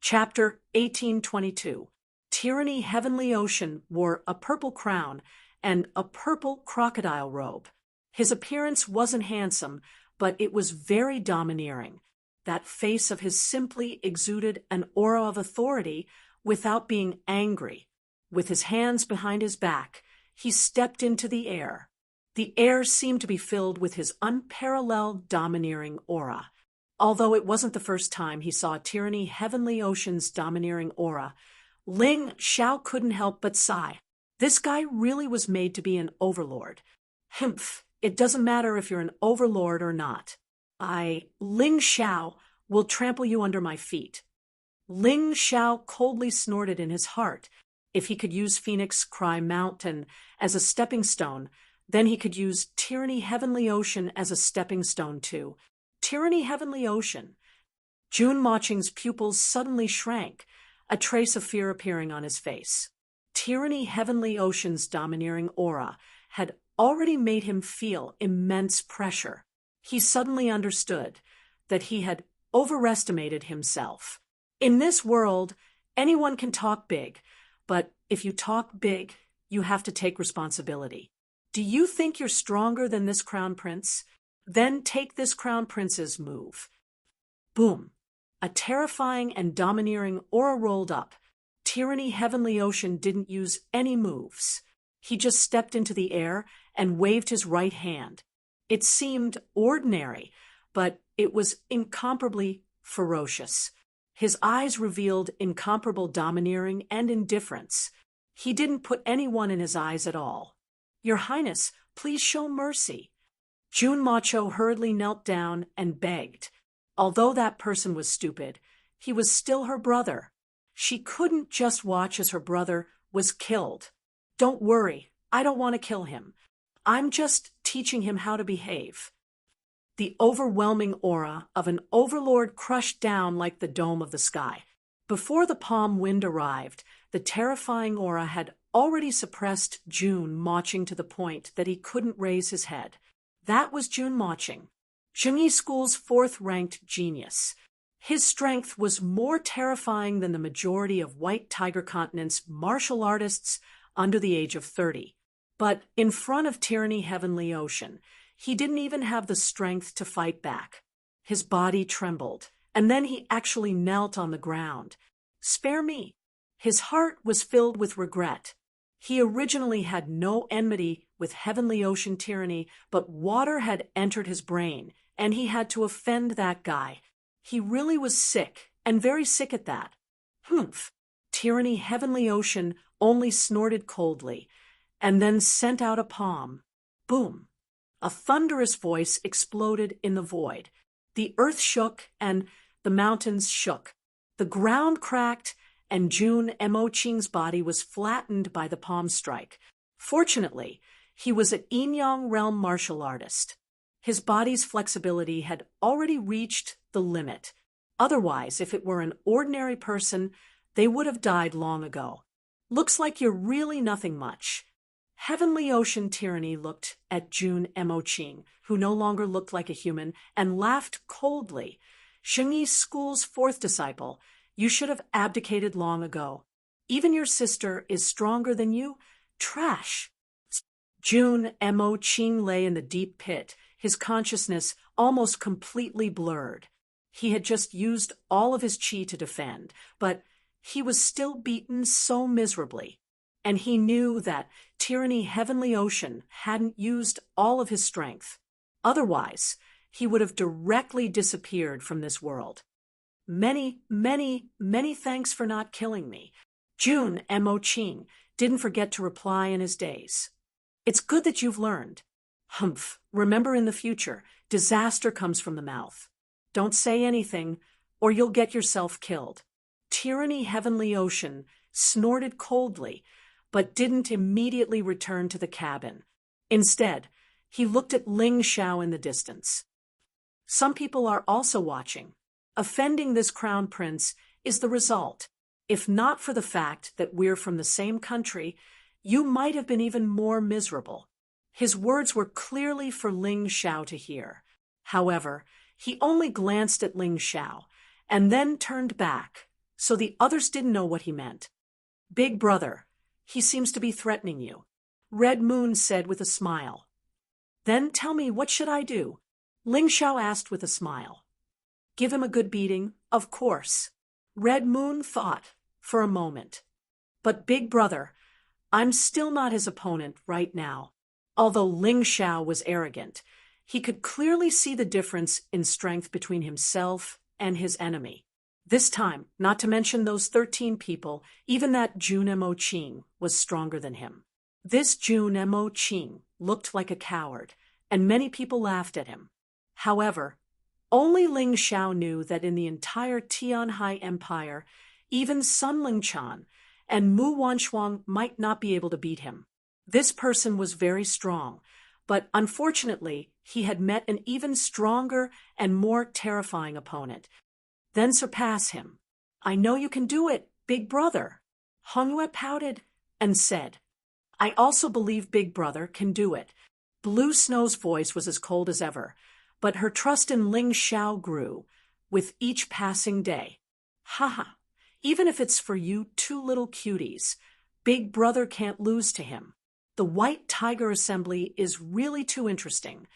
Chapter 1822. Tyranny Heavenly Ocean wore a purple crown and a purple crocodile robe. His appearance wasn't handsome, but it was very domineering. That face of his simply exuded an aura of authority without being angry. With his hands behind his back, he stepped into the air. The air seemed to be filled with his unparalleled domineering aura. Although it wasn't the first time he saw Tyranny Heavenly Ocean's domineering aura, Ling Xiao couldn't help but sigh. This guy really was made to be an overlord. Humph, it doesn't matter if you're an overlord or not. Ling Xiao, will trample you under my feet. Ling Xiao coldly snorted in his heart. If he could use Phoenix Cry Mountain as a stepping stone, then he could use Tyranny Heavenly Ocean as a stepping stone too. Tyranny Heavenly Ocean. Jun Moqing's pupils suddenly shrank, a trace of fear appearing on his face. Tyranny Heavenly Ocean's domineering aura had already made him feel immense pressure. He suddenly understood that he had overestimated himself. In this world, anyone can talk big, but if you talk big, you have to take responsibility. Do you think you're stronger than this crown prince? Then take this crown prince's move. Boom. A terrifying and domineering aura rolled up. Tyranny Heavenly Ocean didn't use any moves. He just stepped into the air and waved his right hand. It seemed ordinary, but it was incomparably ferocious. His eyes revealed incomparable domineering and indifference. He didn't put anyone in his eyes at all. Your Highness, please show mercy. Jun Macho hurriedly knelt down and begged. Although that person was stupid, he was still her brother. She couldn't just watch as her brother was killed. Don't worry, I don't want to kill him. I'm just teaching him how to behave. The overwhelming aura of an overlord crushed down like the dome of the sky. Before the palm wind arrived, the terrifying aura had already suppressed Jun Moqing to the point that he couldn't raise his head. That was Jun Moqing, Zhengyi School's fourth-ranked genius. His strength was more terrifying than the majority of White Tiger Continent's martial artists under the age of 30. But in front of Tyranny Heavenly Ocean, he didn't even have the strength to fight back. His body trembled, and then he actually knelt on the ground. Spare me. His heart was filled with regret. He originally had no enmity with Heavenly Ocean tyranny, but water had entered his brain, and he had to offend that guy. He really was sick, and very sick at that. Humph! Tyranny Heavenly Ocean only snorted coldly, and then sent out a palm. Boom! A thunderous voice exploded in the void. The earth shook, and the mountains shook. The ground cracked, and Jun Moqing's body was flattened by the palm strike. Fortunately, he was an Yin-Yang realm martial artist. His body's flexibility had already reached the limit. Otherwise, if it were an ordinary person, they would have died long ago. Looks like you're really nothing much. Heavenly Ocean Tyranny looked at Jun Moqing, who no longer looked like a human, and laughed coldly. Zhengyi School's fourth disciple, you should have abdicated long ago. Even your sister is stronger than you? Trash! Jun Moqing lay in the deep pit, his consciousness almost completely blurred. He had just used all of his chi to defend, but he was still beaten so miserably. And he knew that Tyranny Heavenly Ocean hadn't used all of his strength. Otherwise, he would have directly disappeared from this world. Many, many, many thanks for not killing me. Jun Moqing didn't forget to reply in his daze. It's good that you've learned. Humph, remember in the future, disaster comes from the mouth. Don't say anything, or you'll get yourself killed. Tyranny Heavenly Ocean snorted coldly, but didn't immediately return to the cabin. Instead, he looked at Ling Xiao in the distance. Some people are also watching. Offending this crown prince is the result. If not for the fact that we're from the same country, you might have been even more miserable. His words were clearly for Ling Xiao to hear. However, he only glanced at Ling Xiao, and then turned back, so the others didn't know what he meant. Big brother, he seems to be threatening you, Red Moon said with a smile. Then tell me, what should I do? Ling Xiao asked with a smile. Give him a good beating, of course. Red Moon thought for a moment. But big brother, I'm still not his opponent right now. Although Ling Xiao was arrogant, he could clearly see the difference in strength between himself and his enemy. This time, not to mention those 13 people, even that Jun Mo Qing was stronger than him. This Jun Mo Qing looked like a coward, and many people laughed at him. However, only Ling Xiao knew that in the entire Tianhai Empire, even Sun Lingchan and Mu Wanchuang might not be able to beat him. This person was very strong, but unfortunately, he had met an even stronger and more terrifying opponent. Then surpass him. I know you can do it, big brother. Hong Yue pouted and said, I also believe big brother can do it. Blue Snow's voice was as cold as ever, but her trust in Ling Xiao grew with each passing day. Ha! Even if it's for you two little cuties, big brother can't lose to him. The White Tiger Assembly is really too interesting.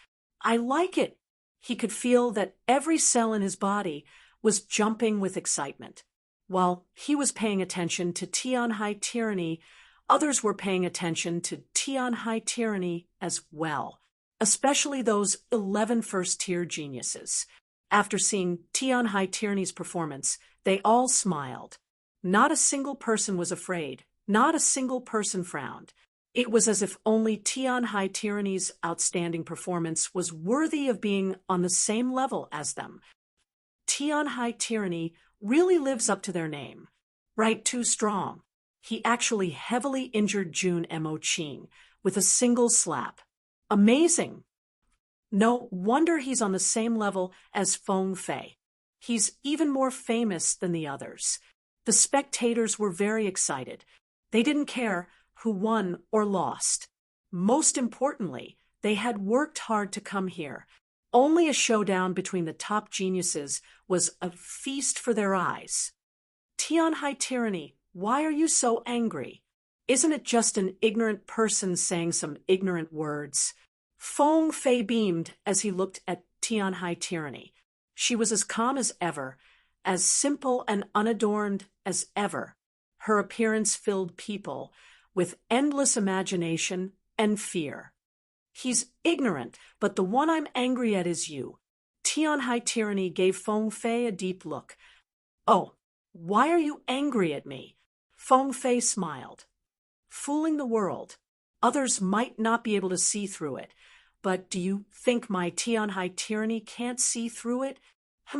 I like it. He could feel that every cell in his body was jumping with excitement. While he was paying attention to Tianhai tyranny, others were paying attention to Tianhai tyranny as well, especially those 11 first-tier geniuses. After seeing Tianhai tyranny's performance, they all smiled. Not a single person was afraid. Not a single person frowned. It was as if only Tianhai tyranny's outstanding performance was worthy of being on the same level as them. Tianhai tyranny really lives up to their name. Right, too strong. He actually heavily injured Jun Mo Qing with a single slap. Amazing. No wonder he's on the same level as Feng Fei. He's even more famous than the others. The spectators were very excited. They didn't care who won or lost. Most importantly, they had worked hard to come here. Only a showdown between the top geniuses was a feast for their eyes. Tianhai tyranny, why are you so angry? Isn't it just an ignorant person saying some ignorant words? Feng Fei beamed as he looked at Tianhai tyranny. She was as calm as ever, as simple and unadorned as ever. Her appearance filled people with endless imagination and fear. He's ignorant, but the one I'm angry at is you. Tianhai tyranny gave Feng Fei a deep look. Oh, why are you angry at me? Feng Fei smiled. Fooling the world. Others might not be able to see through it, but do you think my Tianhai tyranny can't see through it?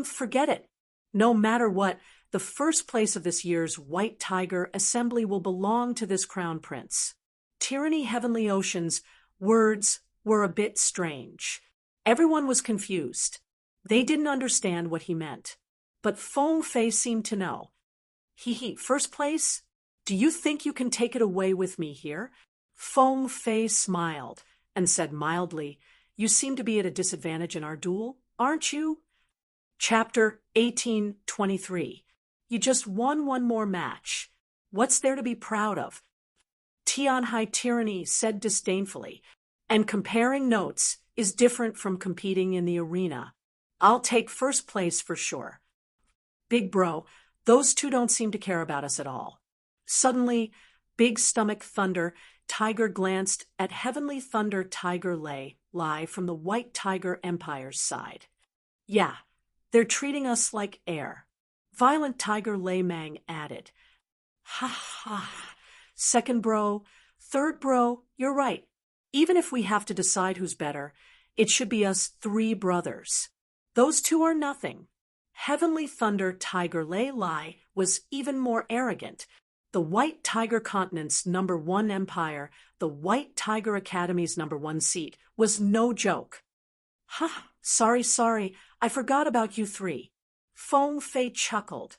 Forget it. No matter what, the first place of this year's White Tiger Assembly will belong to this crown prince. Tyranny Heavenly Ocean's words were a bit strange. Everyone was confused. They didn't understand what he meant. But Feng Fei seemed to know. First place? Do you think you can take it away with me here? Feng Fei smiled and said mildly, You seem to be at a disadvantage in our duel, aren't you? Chapter 1823. You just won one more match. What's there to be proud of? Tianhai tyranny said disdainfully, and comparing notes is different from competing in the arena. I'll take first place for sure. Big bro, those two don't seem to care about us at all. Suddenly, Big Stomach Thunder Tiger glanced at Heavenly Thunder Tiger Lai from the White Tiger Empire's side. Yeah, they're treating us like air. Violent Tiger Lei Mang added. Ha ha. Second bro, third bro, you're right. Even if we have to decide who's better, it should be us three brothers. Those two are nothing. Heavenly Thunder Tiger Lai was even more arrogant. The White Tiger Continent's #1 empire, the White Tiger Academy's #1 seat, was no joke. Ha, sorry, I forgot about you three. Feng Fei chuckled.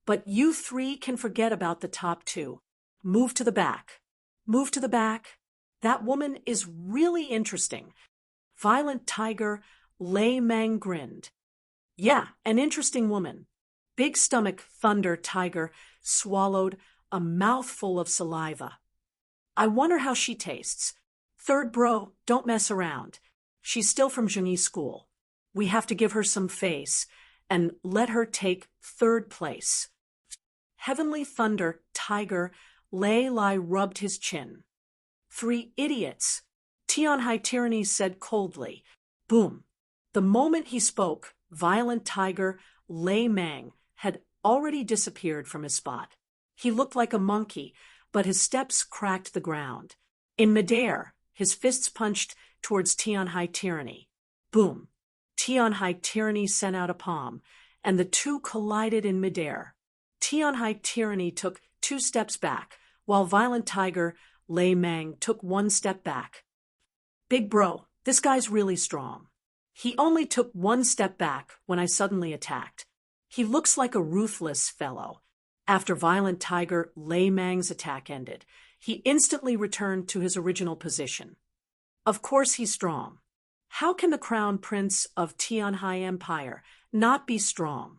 But you three can forget about the top two. Move to the back. Move to the back. That woman is really interesting. Violent Tiger Lei Mang grinned. Yeah, an interesting woman. Big Stomach Thunder Tiger swallowed a mouthful of saliva. I wonder how she tastes. Third bro, don't mess around. She's still from Zhengyi school. We have to give her some face and let her take third place. Heavenly Thunder Tiger Lei Lai rubbed his chin. 3 idiots, Tianhai Tyranny said coldly. Boom. The moment he spoke, Violent Tiger Lei Mang had already disappeared from his spot. He looked like a monkey, but his steps cracked the ground. In midair, his fists punched towards Tianhai Tyranny. Boom. Tianhai Tyranny sent out a palm, and the two collided in midair. Tianhai Tyranny took 2 steps back, while Violent Tiger Lei Mang took 1 step back. Big bro, this guy's really strong. He only took 1 step back when I suddenly attacked. He looks like a ruthless fellow. After Violent Tiger Lei Mang's attack ended, he instantly returned to his original position. Of course he's strong. How can the Crown Prince of Tianhai Empire not be strong?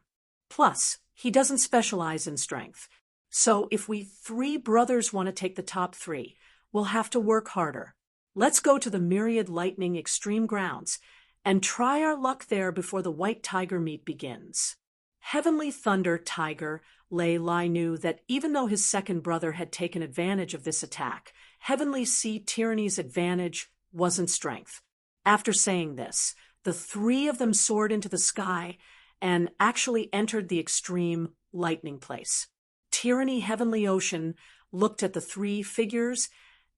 Plus, he doesn't specialize in strength. So if we 3 brothers want to take the top 3, we'll have to work harder. Let's go to the Myriad Lightning Extreme Grounds and try our luck there before the White Tiger meet begins. Heavenly Thunder Tiger Lei Lai knew that even though his second brother had taken advantage of this attack, Heavenly Sea Tyranny's advantage wasn't strength. After saying this, the 3 of them soared into the sky and actually entered the extreme lightning place. Tyranny Heavenly Ocean looked at the 3 figures,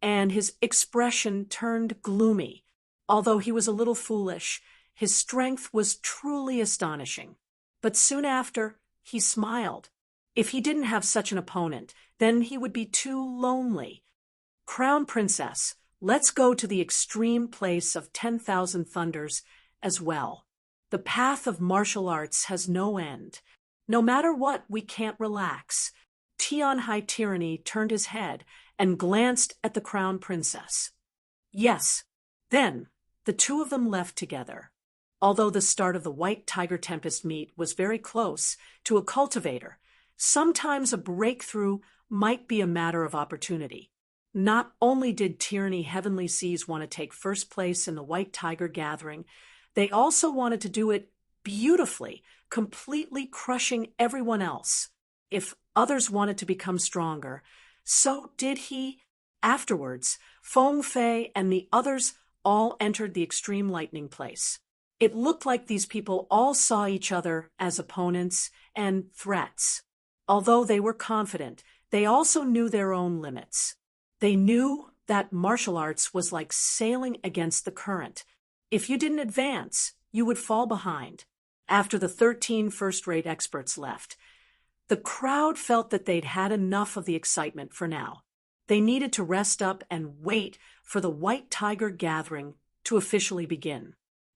and his expression turned gloomy. Although he was a little foolish, his strength was truly astonishing. But soon after, he smiled. If he didn't have such an opponent, then he would be too lonely. Crown Princess, let's go to the extreme place of 10,000 thunders as well. The path of martial arts has no end. No matter what, we can't relax. Tianhai Tyranny turned his head and glanced at the Crown Princess. Yes. Then, the 2 of them left together. Although the start of the White Tiger Tempest meet was very close to a cultivator, sometimes a breakthrough might be a matter of opportunity. Not only did Tyranny Heavenly Seas want to take first place in the White Tiger gathering, they also wanted to do it beautifully, completely crushing everyone else. If others wanted to become stronger, so did he. Afterwards, Feng Fei and the others all entered the extreme lightning place. It looked like these people all saw each other as opponents and threats. Although they were confident, they also knew their own limits. They knew that martial arts was like sailing against the current. If you didn't advance, you would fall behind. After the 13 first-rate experts left, the crowd felt that they'd had enough of the excitement for now. They needed to rest up and wait for the White Tiger gathering to officially begin.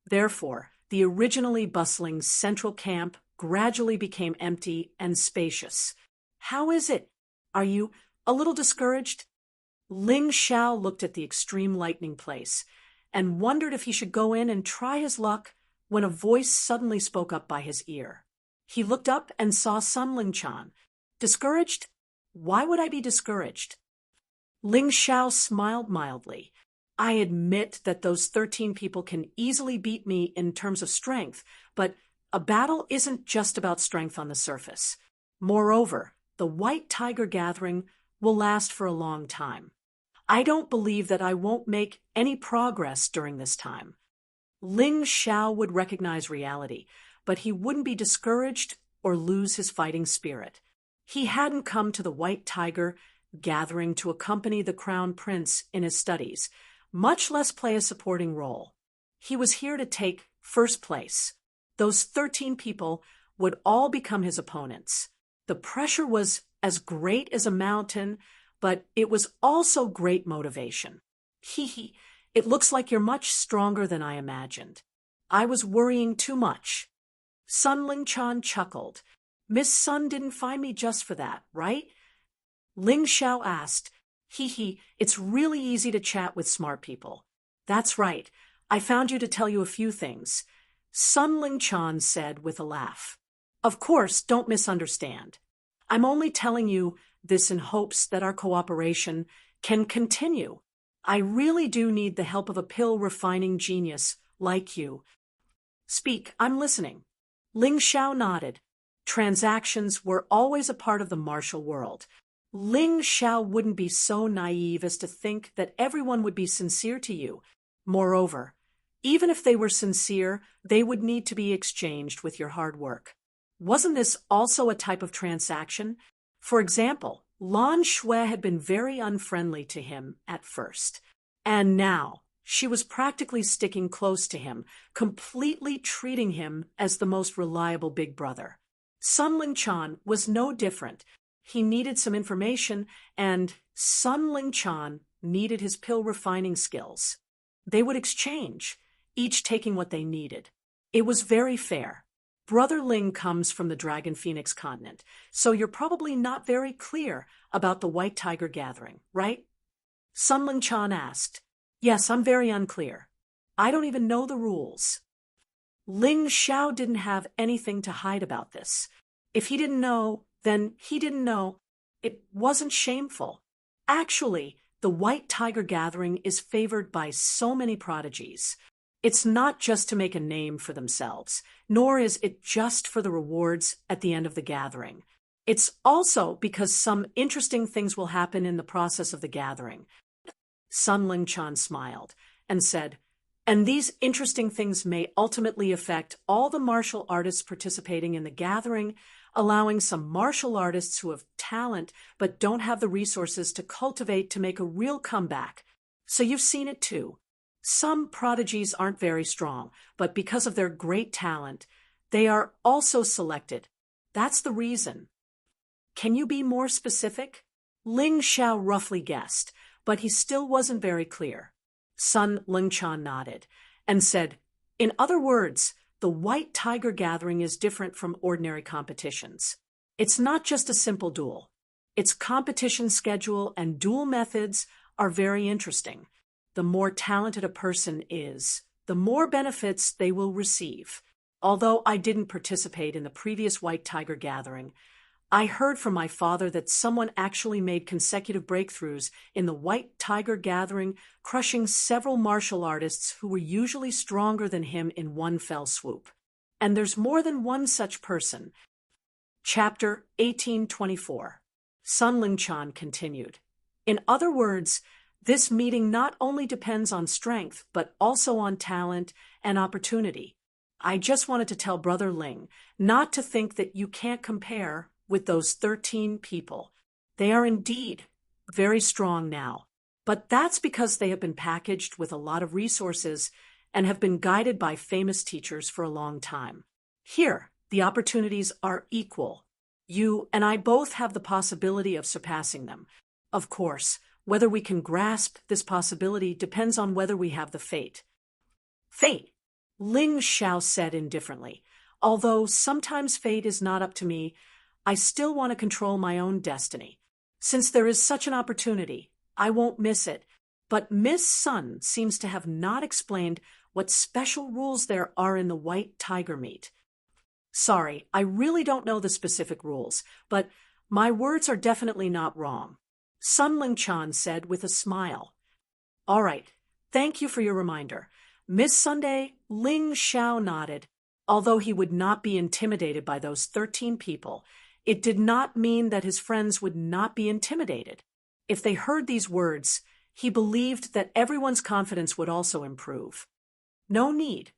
Therefore, the originally bustling central camp gradually became empty and spacious. How is it? Are you a little discouraged? Ling Xiao looked at the extreme lightning place and wondered if he should go in and try his luck when a voice suddenly spoke up by his ear. He looked up and saw Sun Lingchan. Discouraged? Why would I be discouraged? Ling Xiao smiled mildly. I admit that those 13 people can easily beat me in terms of strength, but a battle isn't just about strength on the surface. Moreover, the White Tiger gathering will last for a long time. I don't believe that I won't make any progress during this time. Ling Xiao would recognize reality, but he wouldn't be discouraged or lose his fighting spirit. He hadn't come to the White Tiger gathering to accompany the Crown Prince in his studies, much less play a supporting role. He was here to take first place. Those 13 people would all become his opponents. The pressure was as great as a mountain, but it was also great motivation. Hee, it looks like you're much stronger than I imagined. I was worrying too much. Sun Lingchan chuckled. Miss Sun didn't find me just for that, right? Ling Xiao asked. It's really easy to chat with smart people. That's right. I found you to tell you a few things. Sun Lingchan said with a laugh. Of course, don't misunderstand. I'm only telling you this in hopes that our cooperation can continue. I really do need the help of a pill refining genius like you. Speak, I'm listening. Ling Xiao nodded. Transactions were always a part of the martial world. Ling Xiao wouldn't be so naive as to think that everyone would be sincere to you. Moreover, even if they were sincere, they would need to be exchanged with your hard work. Wasn't this also a type of transaction? For example, Lan Shui had been very unfriendly to him at first, and now she was practically sticking close to him, completely treating him as the most reliable big brother. Sun Lingchan was no different. He needed some information, and Sun Lingchan needed his pill refining skills. They would exchange, each taking what they needed. It was very fair. Brother Ling comes from the Dragon Phoenix continent, so you're probably not very clear about the White Tiger gathering, right? Sun Lingchan asked. Yes, I'm very unclear. I don't even know the rules. Ling Xiao didn't have anything to hide about this. If he didn't know, then he didn't know. It wasn't shameful. Actually, the White Tiger gathering is favored by so many prodigies. It's not just to make a name for themselves, nor is it just for the rewards at the end of the gathering. It's also because some interesting things will happen in the process of the gathering. Sun Lingchan smiled and said, and these interesting things may ultimately affect all the martial artists participating in the gathering, allowing some martial artists who have talent but don't have the resources to cultivate to make a real comeback. So you've seen it too. Some prodigies aren't very strong, but because of their great talent, they are also selected. That's the reason. Can you be more specific? Ling Xiao roughly guessed, but he still wasn't very clear. Sun Lingchan nodded and said, in other words, the White Tiger gathering is different from ordinary competitions. It's not just a simple duel. Its competition schedule and duel methods are very interesting. The more talented a person is, the more benefits they will receive. Although I didn't participate in the previous White Tiger gathering, I heard from my father that someone actually made consecutive breakthroughs in the White Tiger gathering, crushing several martial artists who were usually stronger than him in one fell swoop. And there's more than one such person. Chapter 1824. Sun Lingchan continued. In other words, this meeting not only depends on strength, but also on talent and opportunity. I just wanted to tell Brother Ling not to think that you can't compare with those 13 people. They are indeed very strong now, but that's because they have been packaged with a lot of resources and have been guided by famous teachers for a long time. Here, the opportunities are equal. You and I both have the possibility of surpassing them. Of course, whether we can grasp this possibility depends on whether we have the fate. Fate, Ling Xiao said indifferently. Although sometimes fate is not up to me, I still want to control my own destiny. Since there is such an opportunity, I won't miss it. But Miss Sun seems to have not explained what special rules there are in the White Tiger meet. Sorry, I really don't know the specific rules, but my words are definitely not wrong. Sun Lingchan said with a smile. All right, thank you for your reminder. Miss Sunday, Ling Xiao nodded. Although he would not be intimidated by those 13 people, it did not mean that his friends would not be intimidated. If they heard these words, he believed that everyone's confidence would also improve. No need.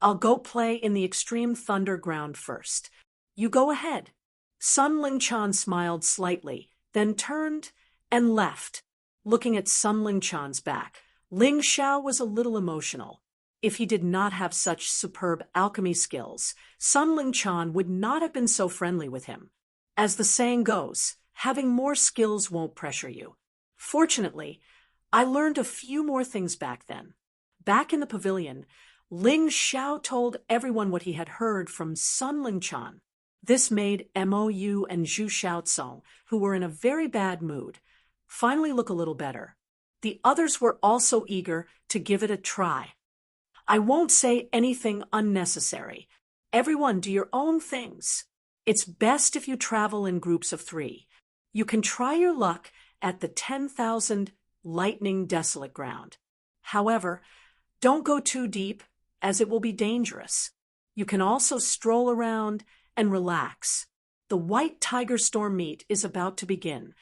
I'll go play in the Extreme Thunder ground first. You go ahead. Sun Lingchan smiled slightly, then turned and left. Looking at Sun Lingchan's back, Ling Xiao was a little emotional. If he did not have such superb alchemy skills, Sun Lingchan would not have been so friendly with him. As the saying goes, having more skills won't pressure you. Fortunately, I learned a few more things back then. Back in the pavilion, Ling Xiao told everyone what he had heard from Sun Lingchan. This made Mou and Zhu Xiaocong, who were in a very bad mood, finally look a little better. The others were also eager to give it a try. I won't say anything unnecessary. Everyone do your own things. It's best if you travel in groups of 3. You can try your luck at the 10,000 lightning desolate ground. However, don't go too deep, as it will be dangerous. You can also stroll around and relax. The White Tiger Storm meet is about to begin.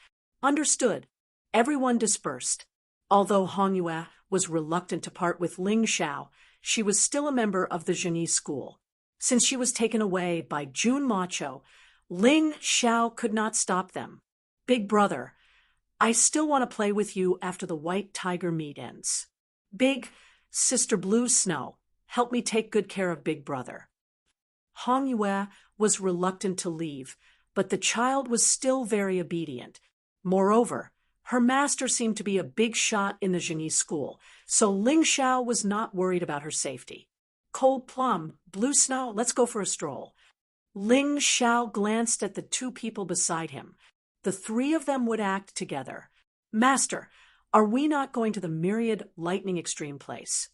Understood. Everyone dispersed. Although Hong Yue was reluctant to part with Ling Xiao, she was still a member of the Zhenyi school. Since she was taken away by Jun Macho, Ling Xiao could not stop them. Big brother, I still want to play with you after the White Tiger meet ends. Big Sister Blue Snow, help me take good care of Big brother. Hong Yue was reluctant to leave, but the child was still very obedient. Moreover, her master seemed to be a big shot in the Zhenyi school, so Ling Xiao was not worried about her safety. Cold Plum, Blue Snow, let's go for a stroll. Ling Xiao glanced at the 2 people beside him. The 3 of them would act together. Master, are we not going to the Myriad Lightning Extreme place?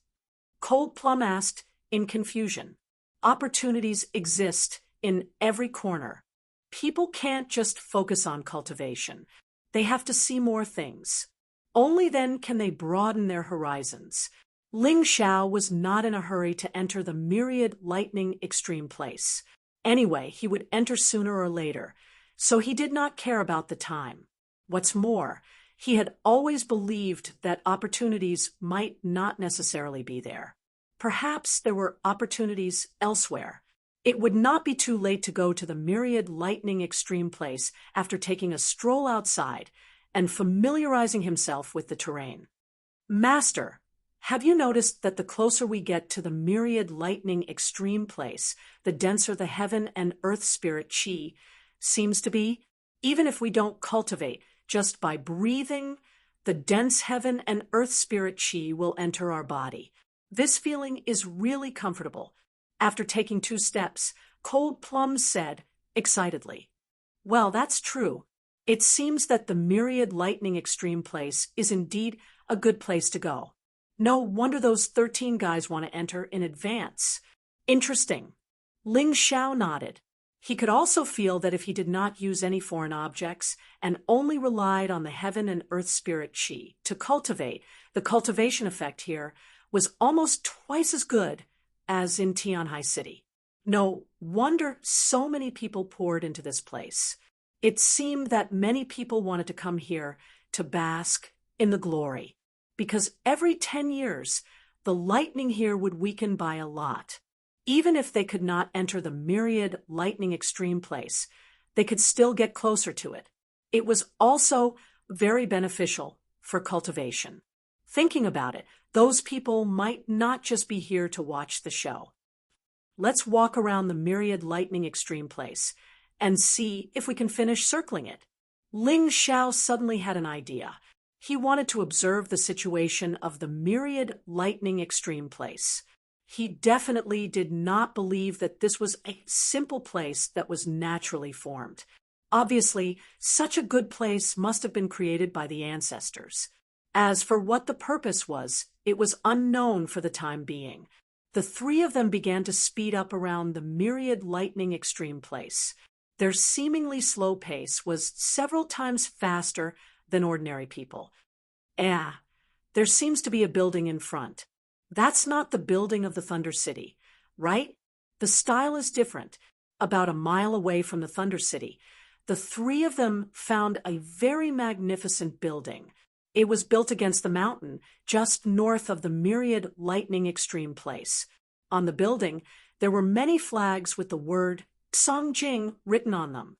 Cold Plum asked in confusion. Opportunities exist in every corner. People can't just focus on cultivation. They have to see more things. Only then can they broaden their horizons. Ling Xiao was not in a hurry to enter the Myriad Lightning Extreme place. Anyway, he would enter sooner or later, so he did not care about the time. What's more, he had always believed that opportunities might not necessarily be there. Perhaps there were opportunities elsewhere. It would not be too late to go to the Myriad Lightning Extreme place after taking a stroll outside and familiarizing himself with the terrain. Master, have you noticed that the closer we get to the Myriad Lightning Extreme place, the denser the heaven and earth spirit chi seems to be? Even if we don't cultivate, just by breathing, the dense heaven and earth spirit chi will enter our body. This feeling is really comfortable. After taking 2 steps, Cold Plum said excitedly, Well, that's true. It seems that the Myriad Lightning Extreme place is indeed a good place to go. No wonder those 13 guys want to enter in advance. Interesting. Ling Xiao nodded. He could also feel that if he did not use any foreign objects and only relied on the heaven and earth spirit chi to cultivate, the cultivation effect here was almost twice as good as in Tianhai City. No wonder so many people poured into this place. It seemed that many people wanted to come here to bask in the glory, because every 10 years, the lightning here would weaken by a lot. Even if they could not enter the Myriad Lightning Extreme place, they could still get closer to it. It was also very beneficial for cultivation. Thinking about it, those people might not just be here to watch the show. Let's walk around the Myriad Lightning Extreme place and see if we can finish circling it. Ling Xiao suddenly had an idea. He wanted to observe the situation of the Myriad Lightning Extreme place. He definitely did not believe that this was a simple place that was naturally formed. Obviously, such a good place must have been created by the ancestors. As for what the purpose was, it was unknown for the time being. The 3 of them began to speed up around the Myriad Lightning Extreme place. Their seemingly slow pace was several times faster than ordinary people. There seems to be a building in front. That's not the building of the Thunder City, right? The style is different. About a mile away from the Thunder City, the 3 of them found a very magnificent building. It was built against the mountain, just north of the Myriad Lightning Extreme place. On the building, there were many flags with the word Songjing written on them.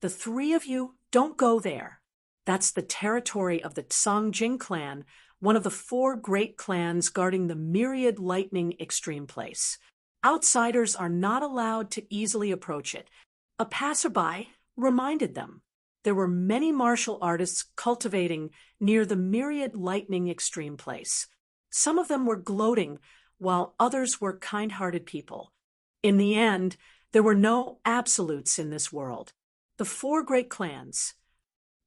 The 3 of you don't go there. That's the territory of the Songjing clan, one of the 4 great clans guarding the Myriad Lightning Extreme place. Outsiders are not allowed to easily approach it. A passerby reminded them. There were many martial artists cultivating near the Myriad Lightning Extreme place. Some of them were gloating, while others were kind-hearted people. In the end, there were no absolutes in this world. The 4 great clans.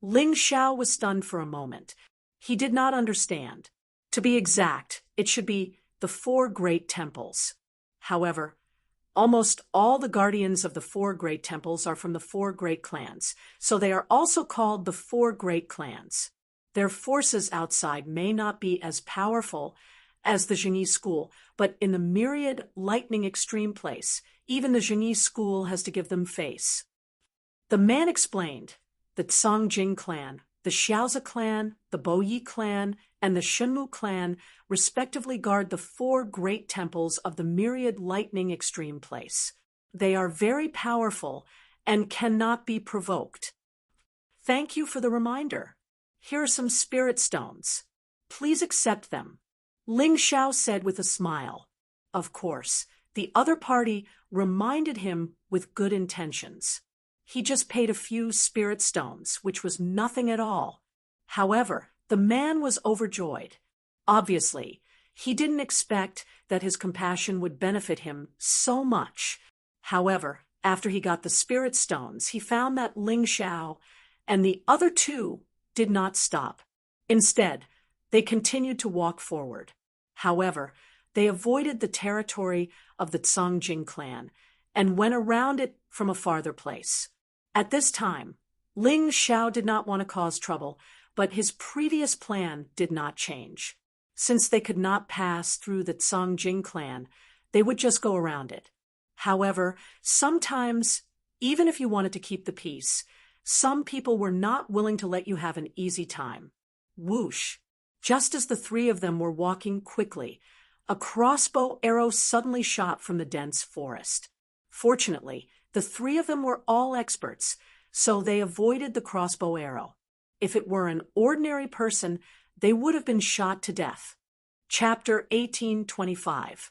Ling Xiao was stunned for a moment. He did not understand. To be exact, it should be the 4 great temples. However, Almost all the guardians of the four great temples are from the four great clans, so they are also called the four great clans. Their forces outside may not be as powerful as the Jingyi school, but in the myriad lightning extreme place, even the Jingyi school has to give them face. The man explained, the Songjing clan, the Xiaozi clan, the Boyi clan, and the Shenmu clan respectively guard the four great temples of the myriad lightning extreme place. They are very powerful and cannot be provoked. Thank you for the reminder. Here are some spirit stones. Please accept them. Ling Xiao said with a smile. Of course, the other party reminded him with good intentions. He just paid a few spirit stones, which was nothing at all. However, the man was overjoyed. Obviously, he didn't expect that his compassion would benefit him so much. However, after he got the spirit stones, he found that Ling Xiao and the other two did not stop. Instead, they continued to walk forward. However, they avoided the territory of the Songjing clan and went around it from a farther place. At this time, Ling Xiao did not want to cause trouble, but his previous plan did not change. Since they could not pass through the Songjing clan, they would just go around it. However, sometimes, even if you wanted to keep the peace, some people were not willing to let you have an easy time. Whoosh! Just as the three of them were walking quickly, a crossbow arrow suddenly shot from the dense forest. Fortunately, the three of them were all experts, so they avoided the crossbow arrow. If it were an ordinary person, they would have been shot to death. Chapter 1825.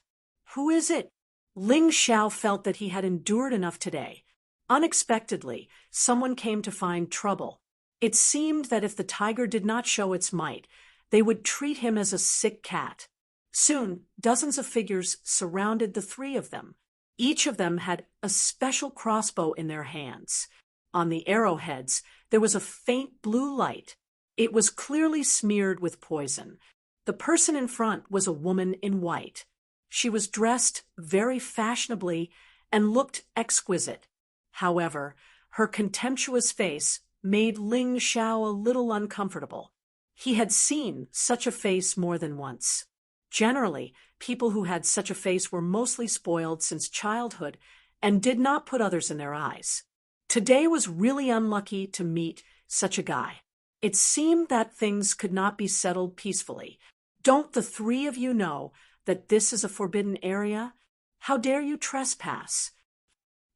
Who is it? Ling Xiao felt that he had endured enough today. Unexpectedly, someone came to find trouble. It seemed that if the tiger did not show its might, they would treat him as a sick cat. Soon, dozens of figures surrounded the three of them. Each of them had a special crossbow in their hands. On the arrowheads, there was a faint blue light. It was clearly smeared with poison. The person in front was a woman in white. She was dressed very fashionably and looked exquisite. However, her contemptuous face made Ling Xiao a little uncomfortable. He had seen such a face more than once. Generally, people who had such a face were mostly spoiled since childhood and did not put others in their eyes. Today was really unlucky to meet such a guy. It seemed that things could not be settled peacefully. Don't the three of you know that this is a forbidden area? How dare you trespass?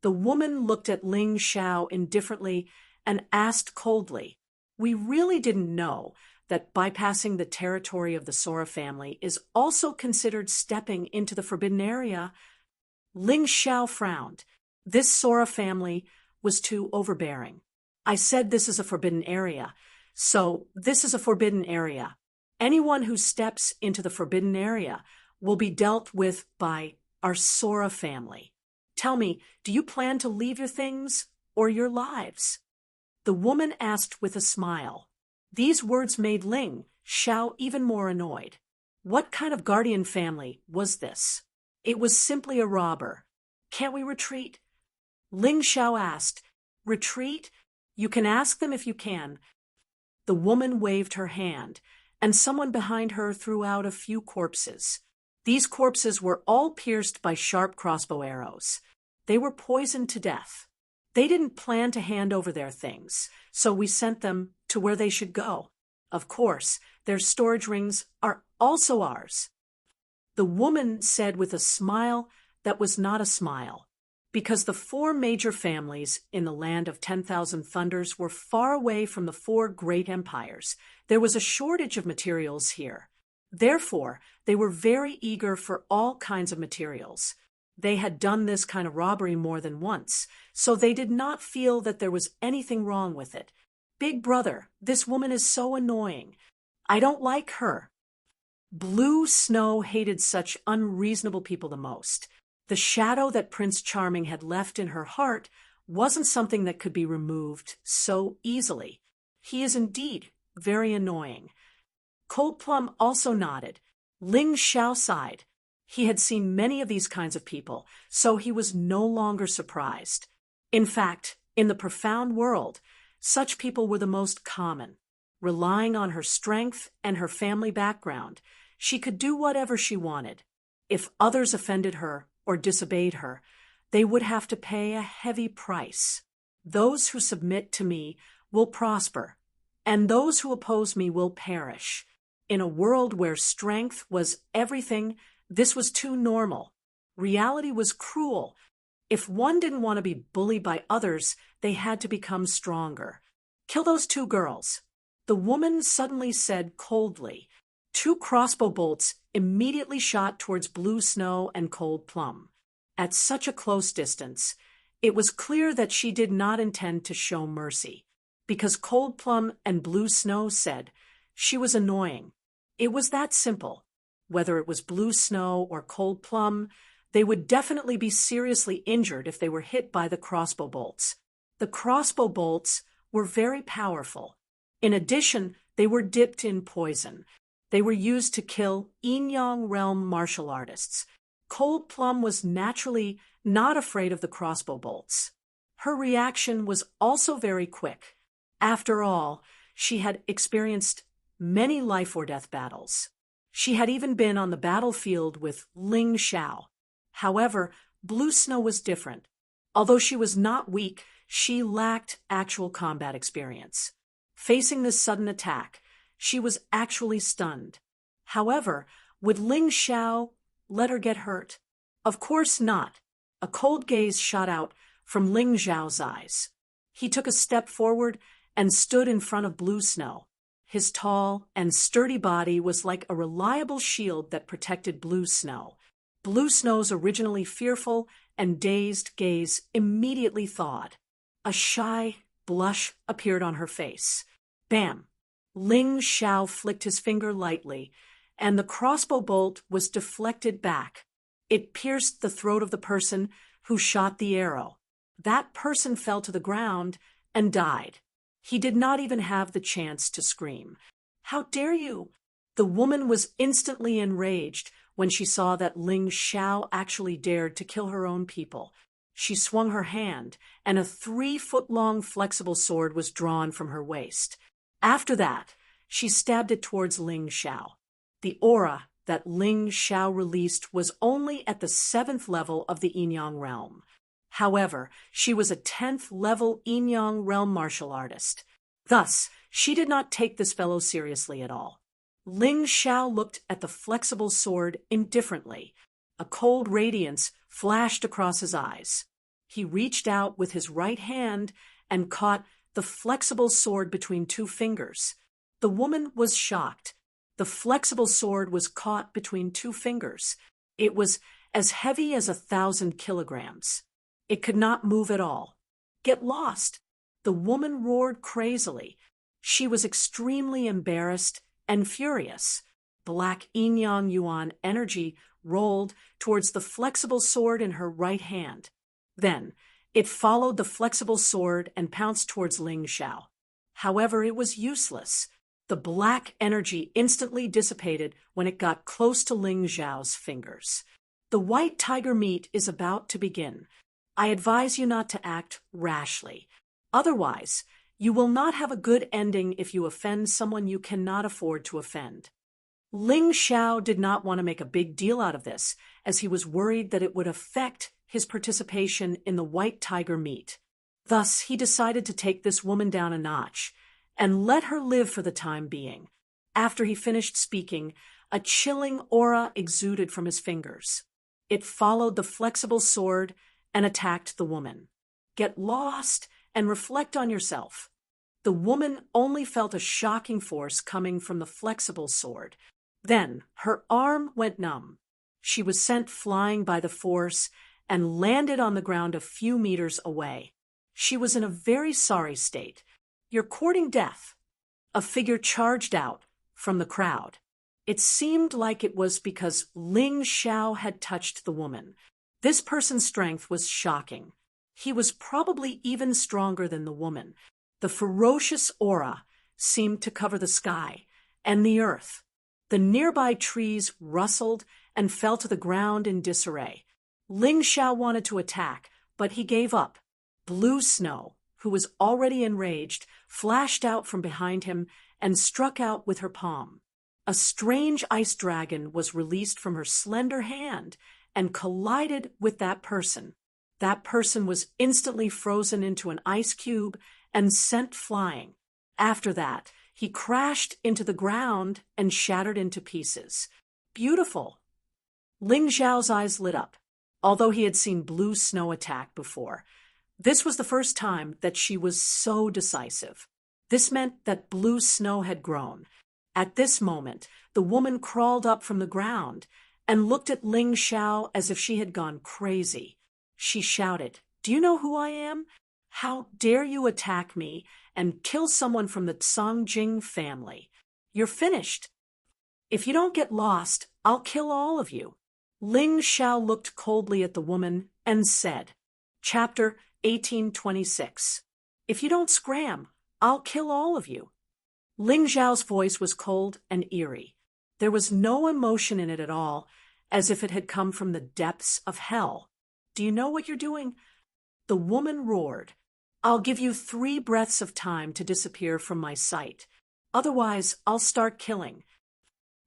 The woman looked at Ling Xiao indifferently and asked coldly, "We really didn't know that bypassing the territory of the Sora family is also considered stepping into the forbidden area." Ling Xiao frowned. This Sora family was too overbearing. "I said this is a forbidden area, so this is a forbidden area. Anyone who steps into the forbidden area will be dealt with by our Sora family. Tell me, do you plan to leave your things or your lives?" The woman asked with a smile. These words made Ling Xiao even more annoyed. What kind of guardian family was this? It was simply a robber. "Can't we retreat?" Ling Xiao asked. "Retreat? You can ask them if you can." The woman waved her hand, and someone behind her threw out a few corpses. These corpses were all pierced by sharp crossbow arrows. They were poisoned to death. They didn't plan to hand over their things, so we sent them to where they should go. Of course, their storage rings are also ours. The woman said with a smile that was not a smile. Because the four major families in the land of 10,000 thunders were far away from the four great empires, there was a shortage of materials here. Therefore, they were very eager for all kinds of materials. They had done this kind of robbery more than once, so they did not feel that there was anything wrong with it. "Big brother, this woman is so annoying. I don't like her." Blue Snow hated such unreasonable people the most. The shadow that Prince Charming had left in her heart wasn't something that could be removed so easily. He is indeed very annoying. Cold Plum also nodded. Ling Xiao sighed. He had seen many of these kinds of people, so he was no longer surprised. In fact, in the profound world, such people were the most common. Relying on her strength and her family background, she could do whatever she wanted. If others offended her or disobeyed her, they would have to pay a heavy price. Those who submit to me will prosper, and those who oppose me will perish. In a world where strength was everything, this was too normal. Reality was cruel. If one didn't want to be bullied by others, they had to become stronger. Kill those two girls. The woman suddenly said coldly. Two crossbow bolts immediately shot towards Blue Snow and Cold Plum. At such a close distance, it was clear that she did not intend to show mercy, because Cold Plum and Blue Snow said she was annoying. It was that simple. Whether it was Blue Snow or Cold Plum, they would definitely be seriously injured if they were hit by the crossbow bolts. The crossbow bolts were very powerful. In addition, they were dipped in poison. They were used to kill Yin-Yang realm martial artists. Cold Plum was naturally not afraid of the crossbow bolts. Her reaction was also very quick. After all, she had experienced many life-or-death battles. She had even been on the battlefield with Ling Xiao. However, Blue Snow was different. Although she was not weak, she lacked actual combat experience. Facing this sudden attack, she was actually stunned. However, would Ling Xiao let her get hurt? Of course not. A cold gaze shot out from Ling Xiao's eyes. He took a step forward and stood in front of Blue Snow. His tall and sturdy body was like a reliable shield that protected Blue Snow. Blue Snow's originally fearful and dazed gaze immediately thawed. A shy blush appeared on her face. Bam! Ling Xiao flicked his finger lightly, and the crossbow bolt was deflected back. It pierced the throat of the person who shot the arrow. That person fell to the ground and died. He did not even have the chance to scream. "How dare you!" The woman was instantly enraged when she saw that Ling Xiao actually dared to kill her own people. She swung her hand, and a 3-foot-long flexible sword was drawn from her waist. After that, she stabbed it towards Ling Xiao. The aura that Ling Xiao released was only at the 7th level of the Yin-Yang realm. However, she was a 10th level Yin-Yang realm martial artist. Thus, she did not take this fellow seriously at all. Ling Xiao looked at the flexible sword indifferently. A cold radiance flashed across his eyes. He reached out with his right hand and caught the flexible sword between 2 fingers. The woman was shocked. The flexible sword was caught between 2 fingers. It was as heavy as 1,000 kilograms. It could not move at all. "Get lost!" The woman roared crazily. She was extremely embarrassed and furious. Black Yin-Yang Yuan energy rolled towards the flexible sword in her right hand. Then, it followed the flexible sword and pounced towards Ling Xiao. However, it was useless. The black energy instantly dissipated when it got close to Ling Xiao's fingers. The white tiger meet is about to begin. I advise you not to act rashly. Otherwise, you will not have a good ending if you offend someone you cannot afford to offend. Ling Xiao did not want to make a big deal out of this, as he was worried that it would affect his participation in the white tiger meet. Thus, he decided to take this woman down a notch and let her live for the time being. After he finished speaking, a chilling aura exuded from his fingers. It followed the flexible sword and attacked the woman. "Get lost and reflect on yourself." The woman only felt a shocking force coming from the flexible sword. Then her arm went numb. She was sent flying by the force and landed on the ground a few meters away. She was in a very sorry state. "You're courting death." A figure charged out from the crowd. It seemed like it was because Ling Xiao had touched the woman. This person's strength was shocking. He was probably even stronger than the woman. The ferocious aura seemed to cover the sky and the earth. The nearby trees rustled and fell to the ground in disarray. Ling Xiao wanted to attack, but he gave up. Blue Snow, who was already enraged, flashed out from behind him and struck out with her palm. A strange ice dragon was released from her slender hand and collided with that person. That person was instantly frozen into an ice cube and sent flying. After that, he crashed into the ground and shattered into pieces. Beautiful. Ling Xiao's eyes lit up. Although he had seen Blue Snow attack before, this was the first time that she was so decisive. This meant that Blue Snow had grown. At this moment, the woman crawled up from the ground and looked at Ling Xiao as if she had gone crazy. She shouted, "Do you know who I am? How dare you attack me and kill someone from the Songjing family? You're finished. If you don't get lost, I'll kill all of you." Ling Xiao looked coldly at the woman and said, Chapter 1826, "If you don't scram, I'll kill all of you." Ling Xiao's voice was cold and eerie. There was no emotion in it at all, as if it had come from the depths of hell. "Do you know what you're doing?" The woman roared, "I'll give you 3 breaths of time to disappear from my sight. Otherwise, I'll start killing."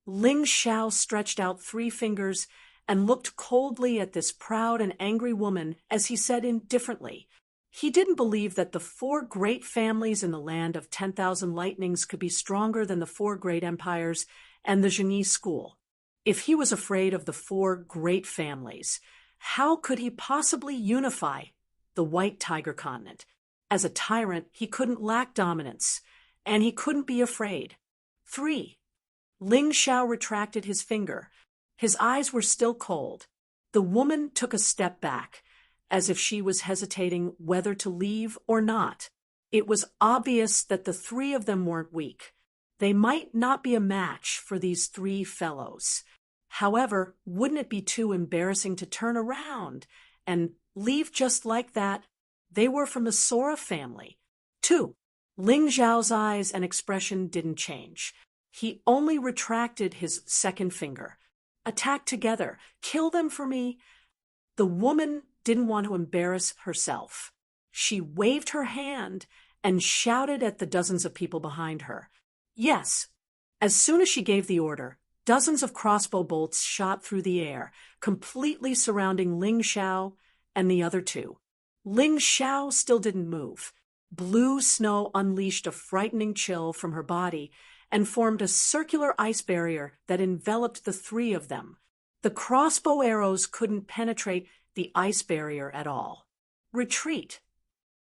Ling Xiao stretched out 3 fingers and looked coldly at this proud and angry woman as he said indifferently. He didn't believe that the 4 great families in the land of 10,000 lightnings could be stronger than the 4 great empires and the Zhenyi school. If he was afraid of the 4 great families, how could he possibly unify the White Tiger continent? As a tyrant, he couldn't lack dominance, and he couldn't be afraid. 3. Ling Xiao retracted his finger. His eyes were still cold. The woman took a step back, as if she was hesitating whether to leave or not. It was obvious that the 3 of them weren't weak. They might not be a match for these 3 fellows. However, wouldn't it be too embarrassing to turn around and leave just like that? They were from the Sora family. 2. Ling Xiao's eyes and expression didn't change. He only retracted his second finger. "Attack together. Kill them for me." The woman didn't want to embarrass herself. She waved her hand and shouted at the dozens of people behind her. Yes. As soon as she gave the order, dozens of crossbow bolts shot through the air, completely surrounding Ling Xiao and the other 2. Ling Xiao still didn't move. Blue Snow unleashed a frightening chill from her body and formed a circular ice barrier that enveloped the 3 of them. The crossbow arrows couldn't penetrate the ice barrier at all. Retreat.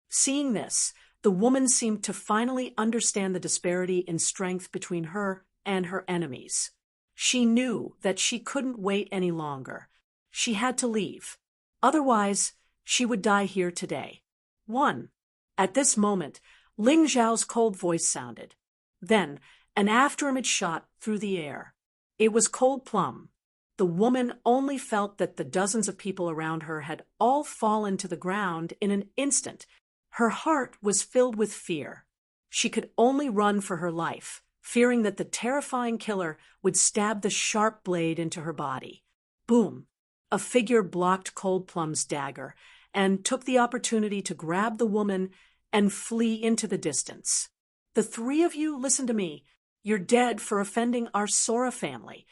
Seeing this, the woman seemed to finally understand the disparity in strength between her and her enemies. She knew that she couldn't wait any longer. She had to leave. Otherwise, she would die here today. 1. At this moment, Ling Xiao's cold voice sounded. Then, an afterimage shot through the air. It was Cold Plum. The woman only felt that the dozens of people around her had all fallen to the ground in an instant. Her heart was filled with fear. She could only run for her life, fearing that the terrifying killer would stab the sharp blade into her body. Boom! A figure blocked Cold Plum's dagger and took the opportunity to grab the woman and flee into the distance. "The 3 of you, listen to me. You're dead for offending our Sora family."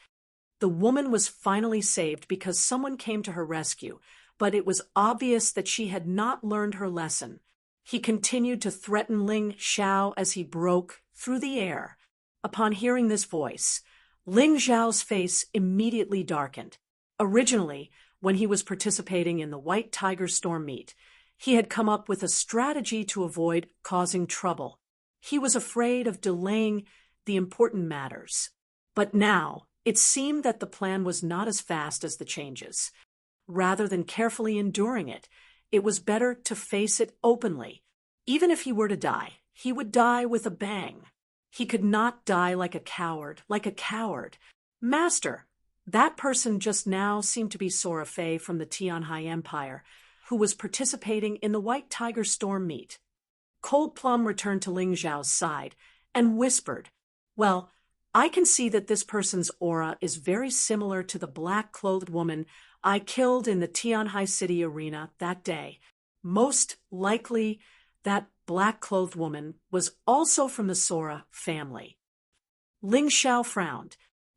The woman was finally saved because someone came to her rescue, but it was obvious that she had not learned her lesson. He continued to threaten Ling Xiao as he broke through the air. Upon hearing this voice, Ling Xiao's face immediately darkened. Originally, when he was participating in the White Tiger Storm meet, he had come up with a strategy to avoid causing trouble. He was afraid of delaying the important matters. But now, it seemed that the plan was not as fast as the changes. Rather than carefully enduring it, it was better to face it openly. Even if he were to die, he would die with a bang. He could not die like a coward, "Master," that person just now seemed to be Sora Fei from the Tianhai Empire, who was participating in the White Tiger Storm meet. Cold Plum returned to Ling Xiao's side and whispered, "Well, I can see that this person's aura is very similar to the black-clothed woman I killed in the Tianhai City arena that day. Most likely, that black-clothed woman was also from the Sora family. Ling Xiao frowned.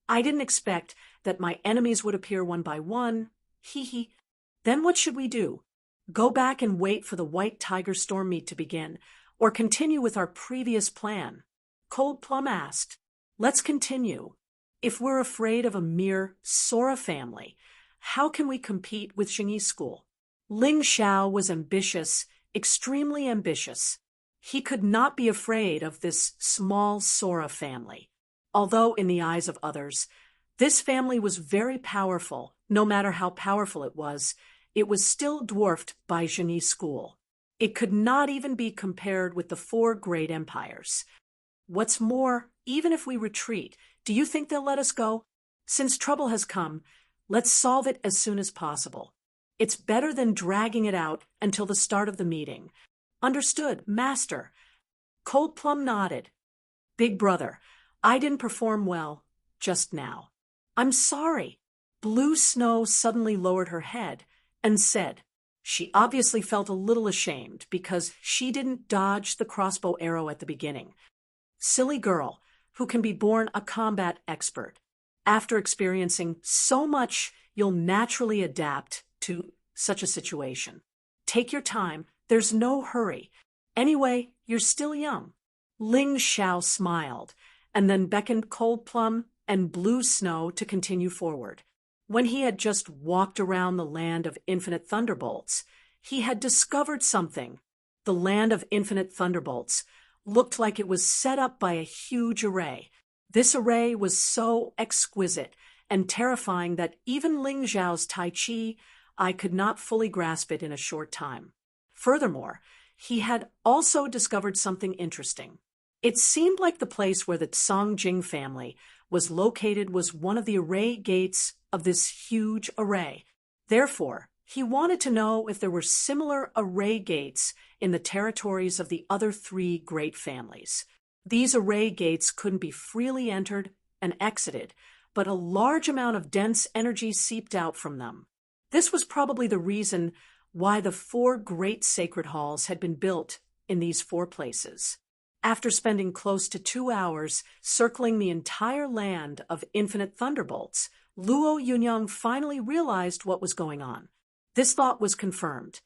I didn't expect that my enemies would appear one by one. Hee hee. Then what should we do? Go back and wait for the White Tiger Storm meet to begin, or continue with our previous plan? Cold Plum asked. Let's continue. If we're afraid of a mere Sora family, how can we compete with Xingyi School? Ling Xiao was ambitious, extremely ambitious. He could not be afraid of this small Sora family. Although, in the eyes of others, this family was very powerful, no matter how powerful it was still dwarfed by Xingyi School. It could not even be compared with the 4 great empires. What's more, even if we retreat, do you think they'll let us go? Since trouble has come, let's solve it as soon as possible. It's better than dragging it out until the start of the meeting. Understood, Master. Cold Plum nodded. Big brother, I didn't perform well just now. I'm sorry. Blue Snow suddenly lowered her head and said, she obviously felt a little ashamed because she didn't dodge the crossbow arrow at the beginning. Silly girl, who can be born a combat expert. After experiencing so much, you'll naturally adapt to such a situation. Take your time, there's no hurry. Anyway, you're still young. Ling Xiao smiled, and then beckoned Cold Plum and Blue Snow to continue forward. When he had just walked around the land of infinite thunderbolts, he had discovered something. The land of infinite thunderbolts looked like it was set up by a huge array. This array was so exquisite and terrifying that even Ling Xiao's Tai Chi, I could not fully grasp it in a short time. Furthermore, he had also discovered something interesting. It seemed like the place where the Songjing family was located was one of the array gates of this huge array. Therefore, he wanted to know if there were similar array gates in the territories of the other 3 great families. These array gates couldn't be freely entered and exited, but a large amount of dense energy seeped out from them. This was probably the reason why the 4 great sacred halls had been built in these 4 places. After spending close to 2 hours circling the entire land of infinite thunderbolts, Luo Yunyang finally realized what was going on. This thought was confirmed.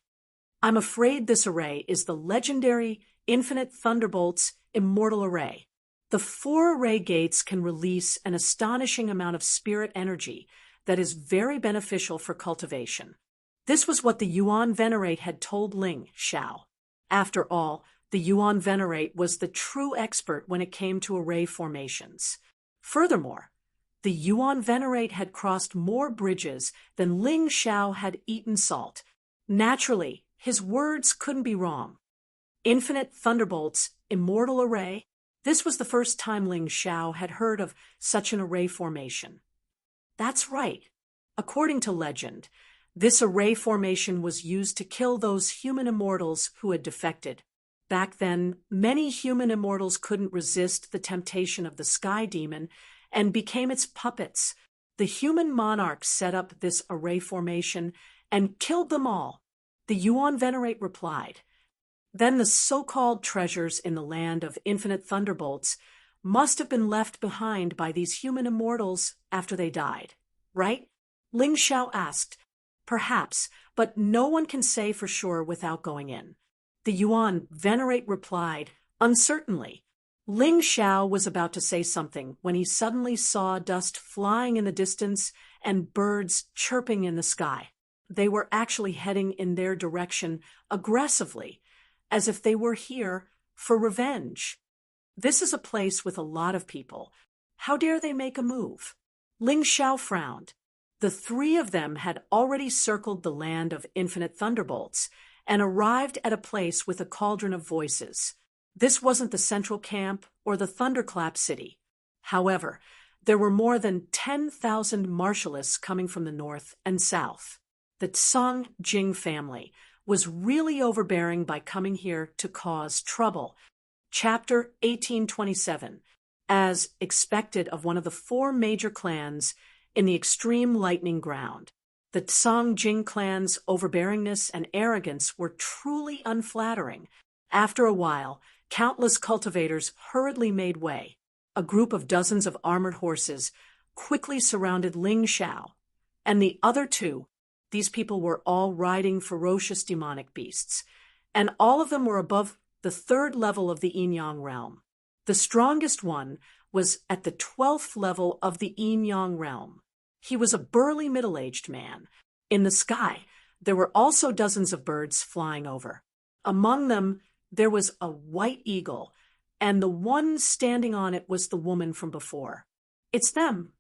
I'm afraid this array is the legendary Infinite Thunderbolts Immortal Array. The 4 array gates can release an astonishing amount of spirit energy that is very beneficial for cultivation. This was what the Yuan Venerate had told Ling Xiao. After all, the Yuan Venerate was the true expert when it came to array formations. Furthermore, the Yuan Venerate had crossed more bridges than Ling Xiao had eaten salt. Naturally, his words couldn't be wrong. Infinite Thunderbolts, Immortal Array. This was the first time Ling Xiao had heard of such an array formation. That's right. According to legend, this array formation was used to kill those human immortals who had defected. Back then, many human immortals couldn't resist the temptation of the Sky Demon and became its puppets. The human monarch set up this array formation and killed them all. The Yuan Venerate replied. Then the so-called treasures in the land of infinite thunderbolts must have been left behind by these human immortals after they died, right? Ling Xiao asked. Perhaps, but no one can say for sure without going in. The Yuan Venerate replied, uncertainly. Ling Xiao was about to say something when he suddenly saw dust flying in the distance and birds chirping in the sky. They were actually heading in their direction aggressively, as if they were here for revenge. This is a place with a lot of people. How dare they make a move? Ling Xiao frowned. The 3 of them had already circled the land of infinite thunderbolts and arrived at a place with a cauldron of voices. This wasn't the central camp or the thunderclap city. However, there were more than 10,000 martialists coming from the north and south. The Tsang Jing family was really overbearing by coming here to cause trouble. Chapter 1827. as expected of one of the four major clans in the extreme lightning ground. The Tsang Jing clan's overbearingness and arrogance were truly unflattering. After a while, countless cultivators hurriedly made way. A group of dozens of armored horses quickly surrounded Ling Xiao, and the other two. These people were all riding ferocious demonic beasts, and all of them were above the third level of the Yin Yang realm. The strongest one was at the 12th level of the Yin Yang realm. He was a burly middle-aged man. In the sky, there were also dozens of birds flying over. Among them, there was a white eagle, and the one standing on it was the woman from before. "It's them!"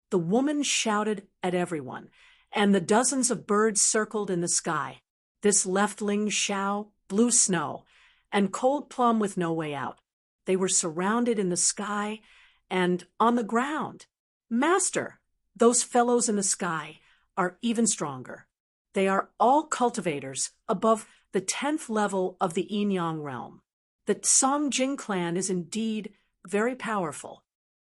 The woman shouted at everyone, and the dozens of birds circled in the sky. This left Ling Xiao blue snow and cold plum with no way out. They were surrounded in the sky and on the ground. "Master, those fellows in the sky are even stronger. They are all cultivators above the 10th level of the Yin Yang realm. The Tsang Jing clan is indeed very powerful."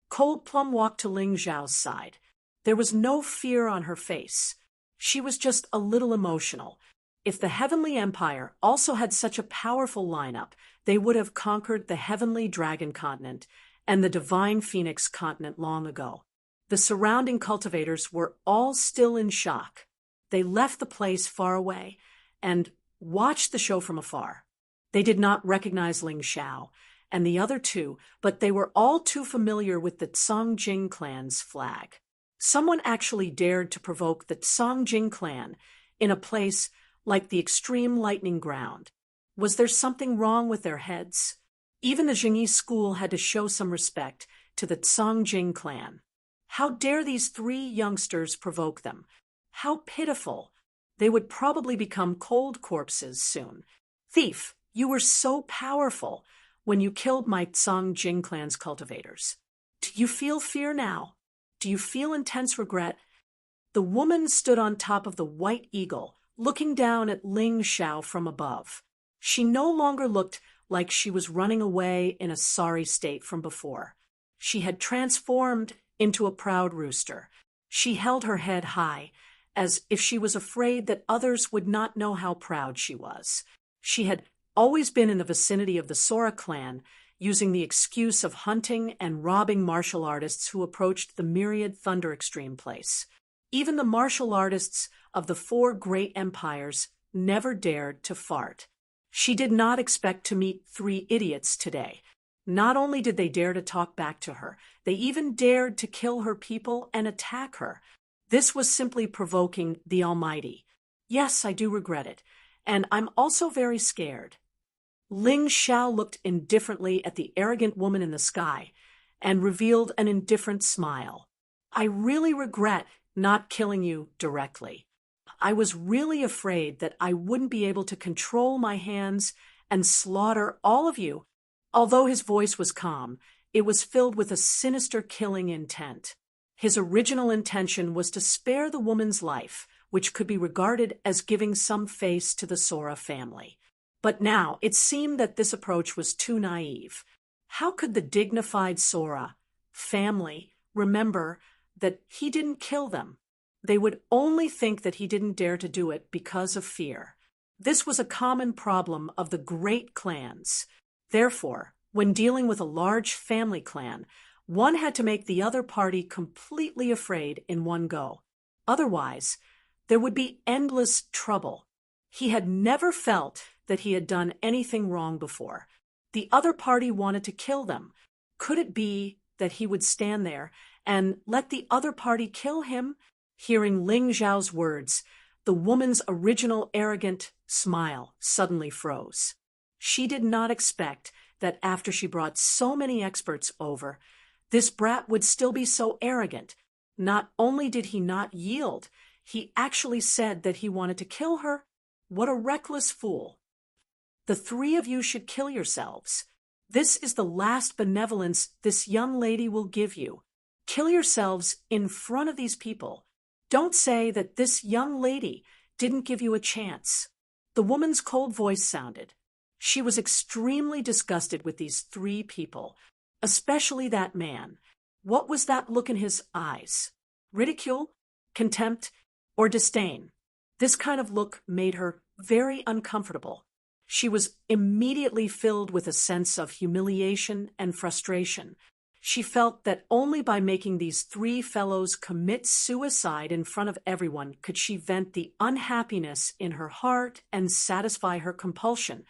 Cold Plum walked to Ling Zhao's side. There was no fear on her face. She was just a little emotional. If the Heavenly Empire also had such a powerful lineup, they would have conquered the Heavenly Dragon Continent and the Divine Phoenix Continent long ago. The surrounding cultivators were all still in shock. They left the place far away and watched the show from afar. They did not recognize Ling Xiao and the other two, but they were all too familiar with the Tsang Jing clan's flag. Someone actually dared to provoke the Tsang Jing clan in a place like the extreme lightning ground. Was there something wrong with their heads? Even the Jingyi school had to show some respect to the Tsang Jing clan. How dare these three youngsters provoke them? How pitiful! They would probably become cold corpses soon. "Thief, you were so powerful when you killed my Tsang Jing clan's cultivators. Do you feel fear now? Do you feel intense regret?" The woman stood on top of the white eagle, looking down at Ling Xiao from above. She no longer looked like she was running away in a sorry state from before. She had transformed into a proud rooster. She held her head high, as if she was afraid that others would not know how proud she was. She had always been in the vicinity of the Sora clan, using the excuse of hunting and robbing martial artists who approached the myriad Thunder Extreme place. Even the martial artists of the four great empires never dared to fart. She did not expect to meet three idiots today. Not only did they dare to talk back to her, they even dared to kill her people and attack her. This was simply provoking the Almighty. Yes, I do regret it, and I'm also very scared. Ling Xiao looked indifferently at the arrogant woman in the sky and revealed an indifferent smile. "I really regret not killing you directly. I was really afraid that I wouldn't be able to control my hands and slaughter all of you." Although his voice was calm, it was filled with a sinister killing intent. His original intention was to spare the woman's life, which could be regarded as giving some face to the Sora family. But now it seemed that this approach was too naive. How could the dignified Sora family remember that he didn't kill them? They would only think that he didn't dare to do it because of fear. This was a common problem of the great clans. Therefore, when dealing with a large family clan, one had to make the other party completely afraid in one go. Otherwise, there would be endless trouble. He had never felt that he had done anything wrong before. The other party wanted to kill them. Could it be that he would stand there and let the other party kill him? Hearing Ling Zhao's words, the woman's original arrogant smile suddenly froze. She did not expect that after she brought so many experts over, this brat would still be so arrogant. Not only did he not yield, he actually said that he wanted to kill her. What a reckless fool. "The three of you should kill yourselves. This is the last benevolence this young lady will give you. Kill yourselves in front of these people. Don't say that this young lady didn't give you a chance." The woman's cold voice sounded. She was extremely disgusted with these three people. especially that man. What was that look in his eyes? Ridicule? Contempt? Or disdain? This kind of look made her very uncomfortable. She was immediately filled with a sense of humiliation and frustration. She felt that only by making these three fellows commit suicide in front of everyone could she vent the unhappiness in her heart and satisfy her compulsion.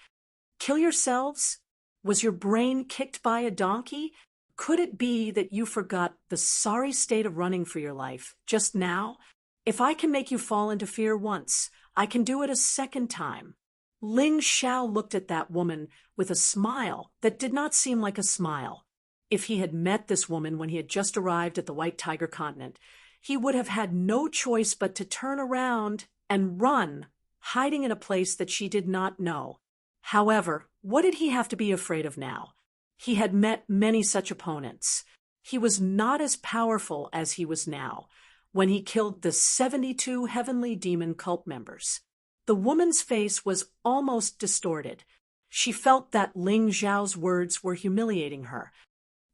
Kill yourselves? Was your brain kicked by a donkey? Could it be that you forgot the sorry state of running for your life just now? If I can make you fall into fear once, I can do it a second time. Ling Xiao looked at that woman with a smile that did not seem like a smile. If he had met this woman when he had just arrived at the White Tiger continent, he would have had no choice but to turn around and run, hiding in a place that she did not know. However, what did he have to be afraid of now? He had met many such opponents. He was not as powerful as he was now, when he killed the 72 heavenly demon cult members. The woman's face was almost distorted. She felt that Ling Xiao's words were humiliating her.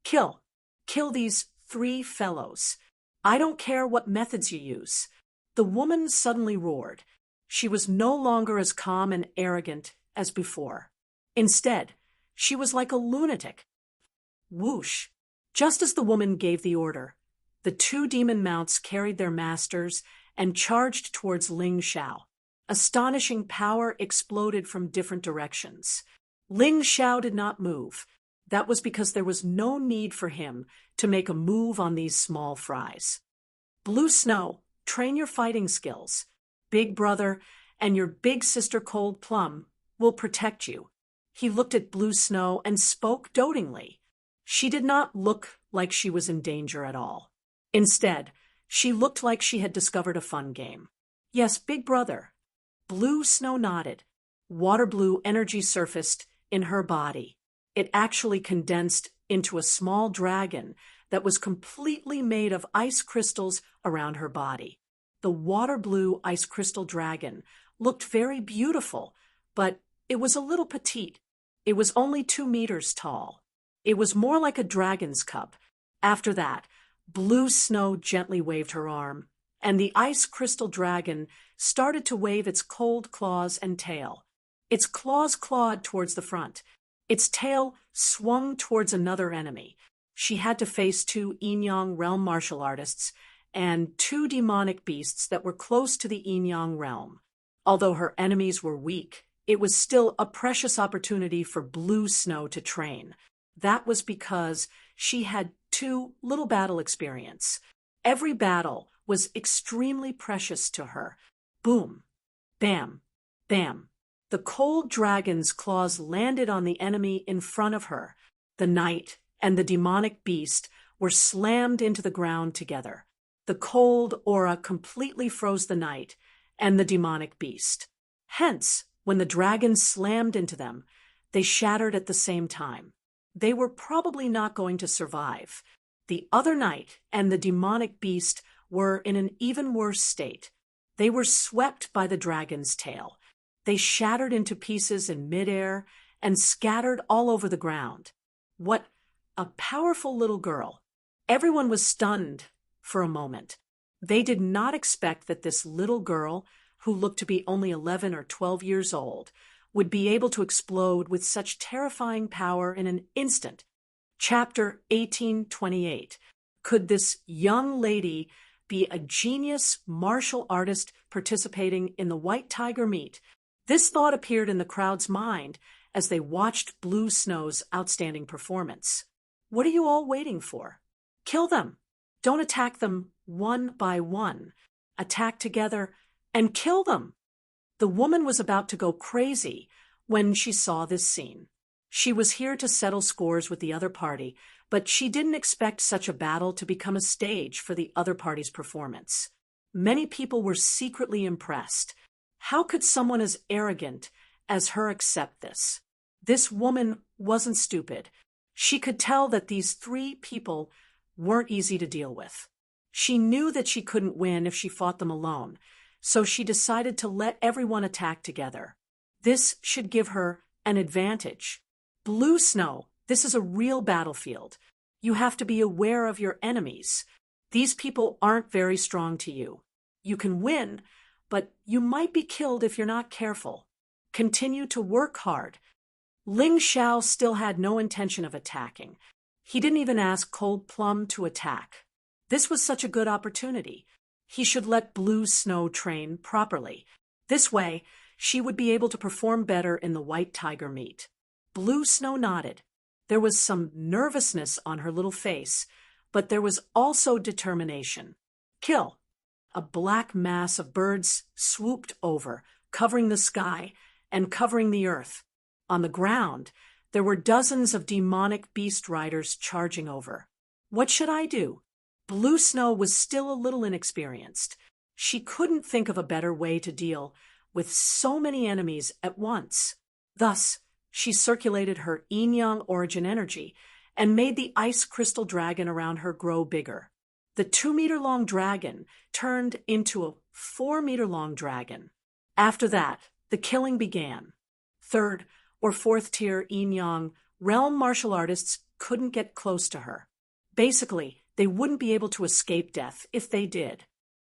Kill these three fellows. I don't care what methods you use. The woman suddenly roared. She was no longer as calm and arrogant as before. Instead, she was like a lunatic. Whoosh! Just as the woman gave the order, the two demon mounts carried their masters and charged towards Ling Xiao. Astonishing power exploded from different directions. Ling Xiao did not move. That was because there was no need for him to make a move on these small fries. Blue Snow, train your fighting skills. Big Brother and your big sister Cold Plum will protect you. He looked at Blue Snow and spoke dotingly. She did not look like she was in danger at all. Instead, she looked like she had discovered a fun game. Yes, Big Brother. Blue Snow nodded. Water blue energy surfaced in her body. It actually condensed into a small dragon that was completely made of ice crystals around her body. The water blue ice crystal dragon looked very beautiful, but it was a little petite. It was only 2 meters tall. It was more like a dragon's cub. After that, Blue Snow gently waved her arm, and the ice crystal dragon started to wave its cold claws and tail. Its claws clawed towards the front. Its tail swung towards another enemy. She had to face 2 Yin-Yang realm martial artists and 2 demonic beasts that were close to the Yin-Yang realm. Although her enemies were weak, it was still a precious opportunity for Blue Snow to train. That was because she had too little battle experience. Every battle was extremely precious to her. Boom, bam, bam. The cold dragon's claws landed on the enemy in front of her. The knight and the demonic beast were slammed into the ground together. The cold aura completely froze the knight and the demonic beast. Hence, when the dragon slammed into them, they shattered at the same time. They were probably not going to survive. The other knight and the demonic beast were in an even worse state. They were swept by the dragon's tail. They shattered into pieces in midair and scattered all over the ground. What a powerful little girl. Everyone was stunned for a moment. They did not expect that this little girl, who looked to be only 11 or 12 years old, would be able to explode with such terrifying power in an instant. Chapter 1828. Could this young lady be a genius martial artist participating in the White Tiger meet? This thought appeared in the crowd's mind as they watched Blue Snow's outstanding performance. What are you all waiting for? Kill them. Don't attack them one by one. Attack together and kill them. The woman was about to go crazy when she saw this scene. She was here to settle scores with the other party, but she didn't expect such a battle to become a stage for the other party's performance. Many people were secretly impressed. How could someone as arrogant as her accept this? This woman wasn't stupid. She could tell that these 3 people weren't easy to deal with. She knew that she couldn't win if she fought them alone, so she decided to let everyone attack together. This should give her an advantage. Blue Snow This is a real battlefield. You have to be aware of your enemies. These people aren't very strong to you. You can win, but you might be killed if you're not careful. Continue to work hard. Ling Xiao still had no intention of attacking. He didn't even ask Cold Plum to attack. This was such a good opportunity. He should let Blue Snow train properly. This way, she would be able to perform better in the White Tiger meet. Blue Snow nodded. There was some nervousness on her little face, but there was also determination. Kill! A black mass of birds swooped over, covering the sky and covering the earth. On the ground, there were dozens of demonic beast riders charging over. What should I do? Blue Snow was still a little inexperienced. She couldn't think of a better way to deal with so many enemies at once. Thus, she circulated her yin-yang origin energy and made the ice crystal dragon around her grow bigger. The 2-meter-long dragon turned into a 4-meter-long dragon. After that, the killing began. Third or fourth tier yin-yang realm martial artists couldn't get close to her. Basically, they wouldn't be able to escape death if they did.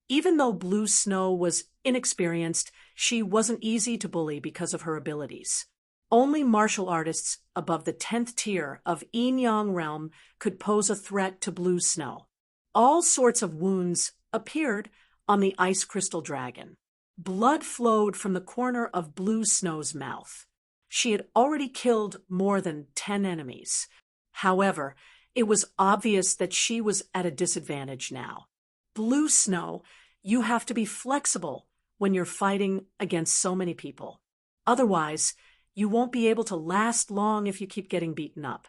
Even though Blue Snow was inexperienced, she wasn't easy to bully because of her abilities. Only martial artists above the 10th tier of yin-yang realm could pose a threat to Blue Snow. All sorts of wounds appeared on the ice crystal dragon. Blood flowed from the corner of Blue Snow's mouth. She had already killed more than 10 enemies. However, it was obvious that she was at a disadvantage now. Blue Snow, you have to be flexible when you're fighting against so many people. Otherwise, you won't be able to last long if you keep getting beaten up.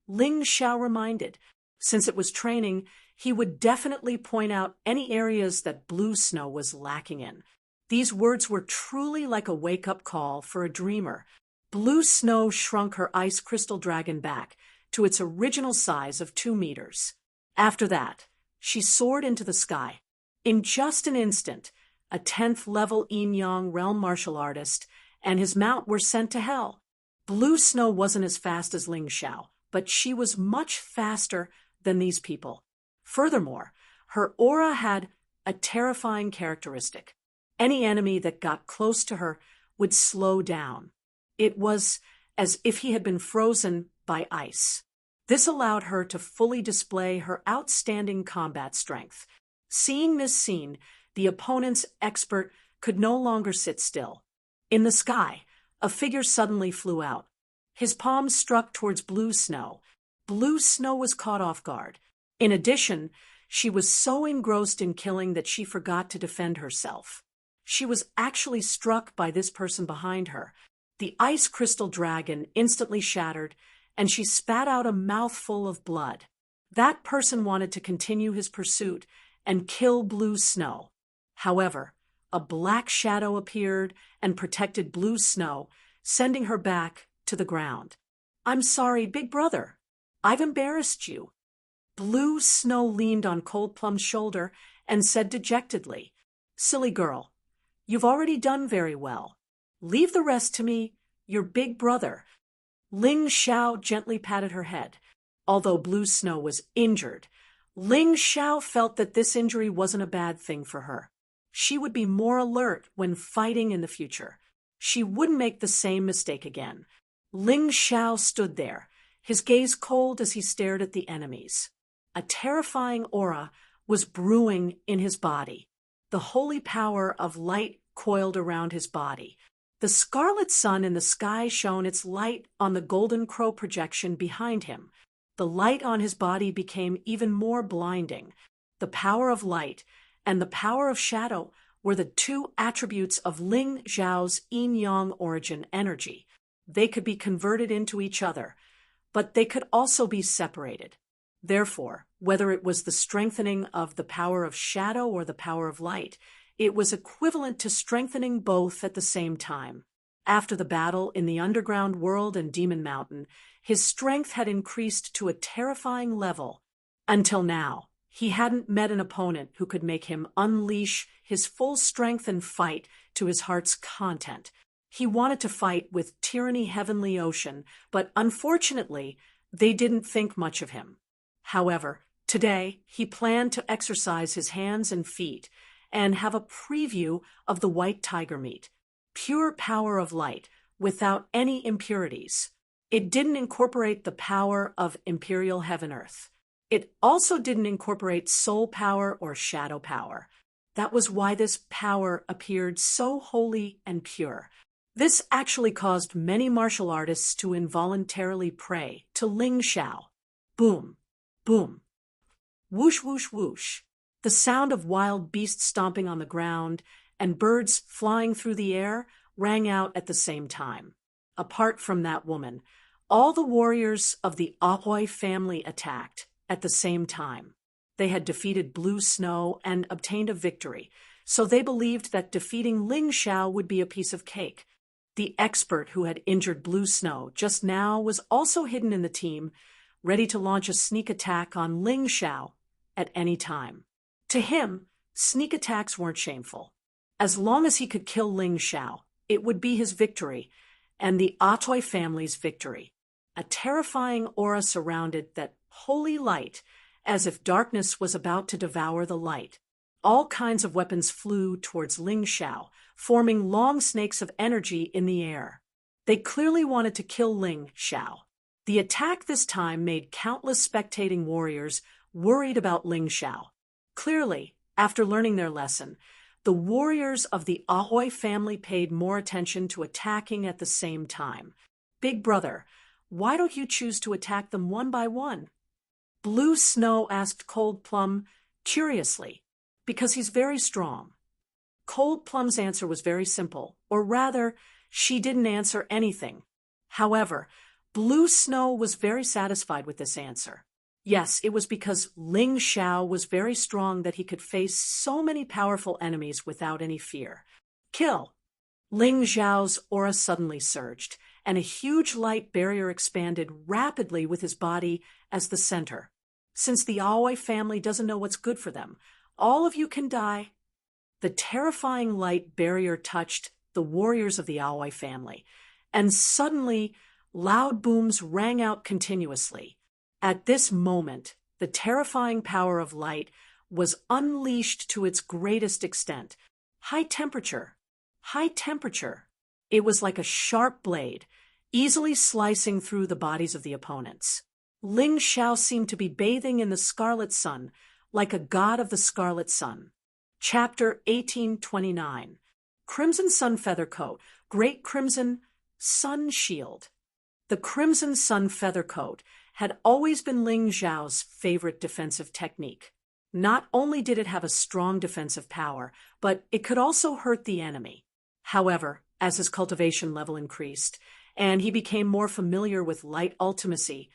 Ling Xiao reminded. Since it was training, he would definitely point out any areas that Blue Snow was lacking in. These words were truly like a wake-up call for a dreamer. Blue Snow shrunk her ice crystal dragon back to its original size of 2 meters. After that, she soared into the sky. In just an instant, a 10th level yin-yang realm martial artist and his mount were sent to hell. Blue Snow wasn't as fast as Ling Xiao, but she was much faster than these people. Furthermore, her aura had a terrifying characteristic. Any enemy that got close to her would slow down. It was as if he had been frozen by ice. This allowed her to fully display her outstanding combat strength. Seeing this scene, the opponent's expert could no longer sit still. In the sky, a figure suddenly flew out. His palms struck towards Blue Snow. Blue Snow was caught off guard. In addition, she was so engrossed in killing that she forgot to defend herself. She was actually struck by this person behind her. The ice crystal dragon instantly shattered, and she spat out a mouthful of blood. That person wanted to continue his pursuit and kill Blue Snow. However, a black shadow appeared and protected Blue Snow, sending her back to the ground. "I'm sorry, big brother. I've embarrassed you." Blue Snow leaned on Cold Plum's shoulder and said dejectedly, "Silly girl, you've already done very well. Leave the rest to me, your big brother." Ling Xiao gently patted her head. Although Blue Snow was injured, Ling Xiao felt that this injury wasn't a bad thing for her. She would be more alert when fighting in the future. She wouldn't make the same mistake again. Ling Xiao stood there, his gaze cold as he stared at the enemies. A terrifying aura was brewing in his body. The holy power of light coiled around his body. The scarlet sun in the sky shone its light on the golden crow projection behind him. The light on his body became even more blinding. The power of light and the power of shadow were the two attributes of Ling Xiao's yin-yang origin energy. They could be converted into each other, but they could also be separated. Therefore, whether it was the strengthening of the power of shadow or the power of light, it was equivalent to strengthening both at the same time. After the battle in the underground world and Demon Mountain, his strength had increased to a terrifying level. Until now, he hadn't met an opponent who could make him unleash his full strength and fight to his heart's content. He wanted to fight with Tyranny Heavenly Ocean, but unfortunately, they didn't think much of him. However, today he planned to exercise his hands and feet and have a preview of the white tiger meat, pure power of light, without any impurities. It didn't incorporate the power of imperial heaven-earth. It also didn't incorporate soul power or shadow power. That was why this power appeared so holy and pure. This actually caused many martial artists to involuntarily pray to Ling Xiao. Boom, boom, whoosh, whoosh, whoosh. The sound of wild beasts stomping on the ground and birds flying through the air rang out at the same time. Apart from that woman, all the warriors of the Ahoy family attacked at the same time. They had defeated Blue Snow and obtained a victory, so they believed that defeating Ling Xiao would be a piece of cake. The expert who had injured Blue Snow just now was also hidden in the team, ready to launch a sneak attack on Ling Xiao at any time. To him, sneak attacks weren't shameful. As long as he could kill Ling Xiao, it would be his victory, and the Atoy family's victory. A terrifying aura surrounded that holy light, as if darkness was about to devour the light. All kinds of weapons flew towards Ling Xiao, forming long snakes of energy in the air. They clearly wanted to kill Ling Xiao. The attack this time made countless spectating warriors worried about Ling Xiao. Clearly, after learning their lesson, the warriors of the Ahoy family paid more attention to attacking at the same time. Big brother, why don't you choose to attack them one by one? Blue Snow asked Cold Plum curiously, because he's very strong. Cold Plum's answer was very simple, or rather, she didn't answer anything. However, Blue Snow was very satisfied with this answer. Yes, it was because Ling Xiao was very strong that he could face so many powerful enemies without any fear. Kill! Ling Xiao's aura suddenly surged, and a huge light barrier expanded rapidly with his body as the center. Since the Aoi family doesn't know what's good for them, all of you can die. The terrifying light barrier touched the warriors of the Aoi family, and suddenly loud booms rang out continuously. At this moment, the terrifying power of light was unleashed to its greatest extent. High temperature. High temperature. It was like a sharp blade, easily slicing through the bodies of the opponents. Ling Xiao seemed to be bathing in the scarlet sun, like a god of the scarlet sun. Chapter 1829. Crimson Sun Feather Coat, Great Crimson Sun Shield. The Crimson Sun Feather Coat had always been Ling Xiao's favorite defensive technique. Not only did it have a strong defensive power, but it could also hurt the enemy. However, as his cultivation level increased, and he became more familiar with light ultimacy,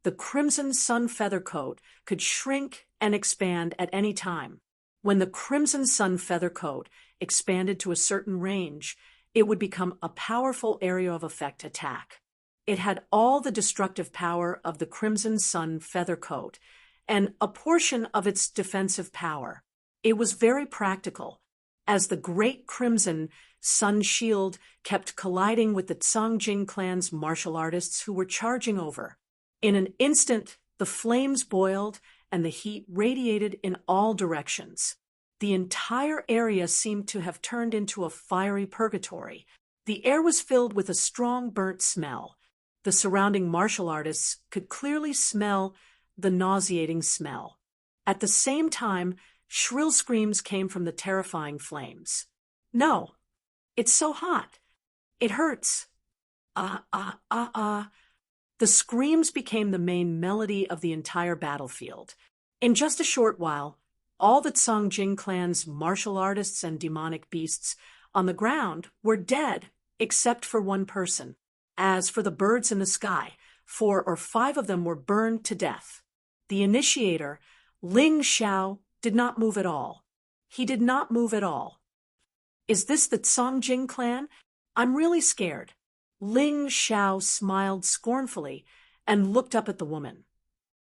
the Crimson Sun Feather Coat could shrink and expand at any time. When the Crimson Sun Feather Coat expanded to a certain range, it would become a powerful area of effect attack. It had all the destructive power of the Crimson Sun Feather Coat, and a portion of its defensive power. It was very practical, as the Great Crimson Sun Shield kept colliding with the Songjing clan's martial artists who were charging over. In an instant, the flames boiled and the heat radiated in all directions. The entire area seemed to have turned into a fiery purgatory. The air was filled with a strong burnt smell. The surrounding martial artists could clearly smell the nauseating smell. At the same time, shrill screams came from the terrifying flames. No, it's so hot. It hurts. Ah, ah, ah, ah. The screams became the main melody of the entire battlefield. In just a short while, all the Songjing clan's martial artists and demonic beasts on the ground were dead, except for one person. As for the birds in the sky, 4 or 5 of them were burned to death. The initiator, Ling Xiao, did not move at all. He did not move at all. Is this the Songjing clan? I'm really scared. Ling Xiao smiled scornfully and looked up at the woman.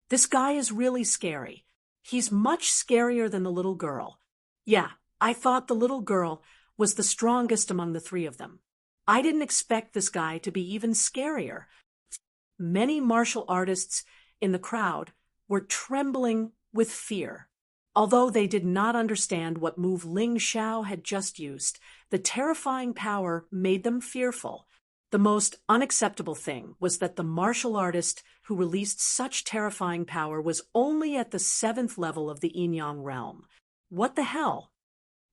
This guy is really scary. He's much scarier than the little girl. Yeah, I thought the little girl was the strongest among the 3 of them. I didn't expect this guy to be even scarier. many martial artists in the crowd were trembling with fear. Although they did not understand what move Ling Xiao had just used, the terrifying power made them fearful. The most unacceptable thing was that the martial artist who released such terrifying power was only at the 7th level of the Yin-Yang realm. What the hell?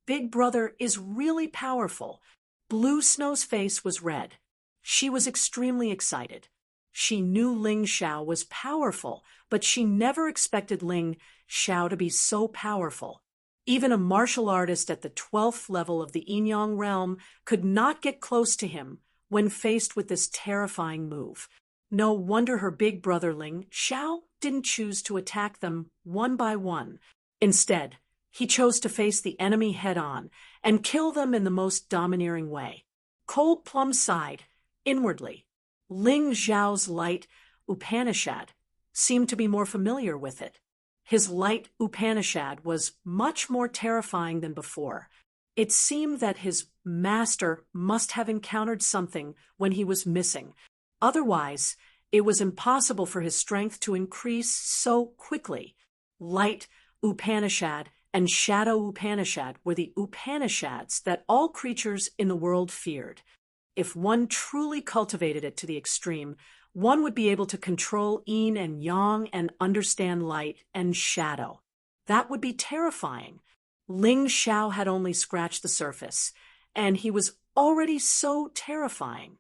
Big Brother is really powerful. Blue Snow's face was red. She was extremely excited. She knew Ling Xiao was powerful, but she never expected Ling Xiao to be so powerful. Even a martial artist at the 12th level of the Yin-Yang realm could not get close to him when faced with this terrifying move. No wonder her big brother Ling Xiao didn't choose to attack them one by one. Instead, he chose to face the enemy head-on and kill them in the most domineering way. Cold Plum sighed inwardly. Ling Xiao's light Upanishad seemed to be more familiar with it. His light Upanishad was much more terrifying than before. It seemed that his master must have encountered something when he was missing. Otherwise, it was impossible for his strength to increase so quickly. Light Upanishad and Shadow Upanishad were the Upanishads that all creatures in the world feared. If one truly cultivated it to the extreme, one would be able to control yin and yang and understand light and shadow. That would be terrifying. Ling Xiao had only scratched the surface, and he was already so terrifying.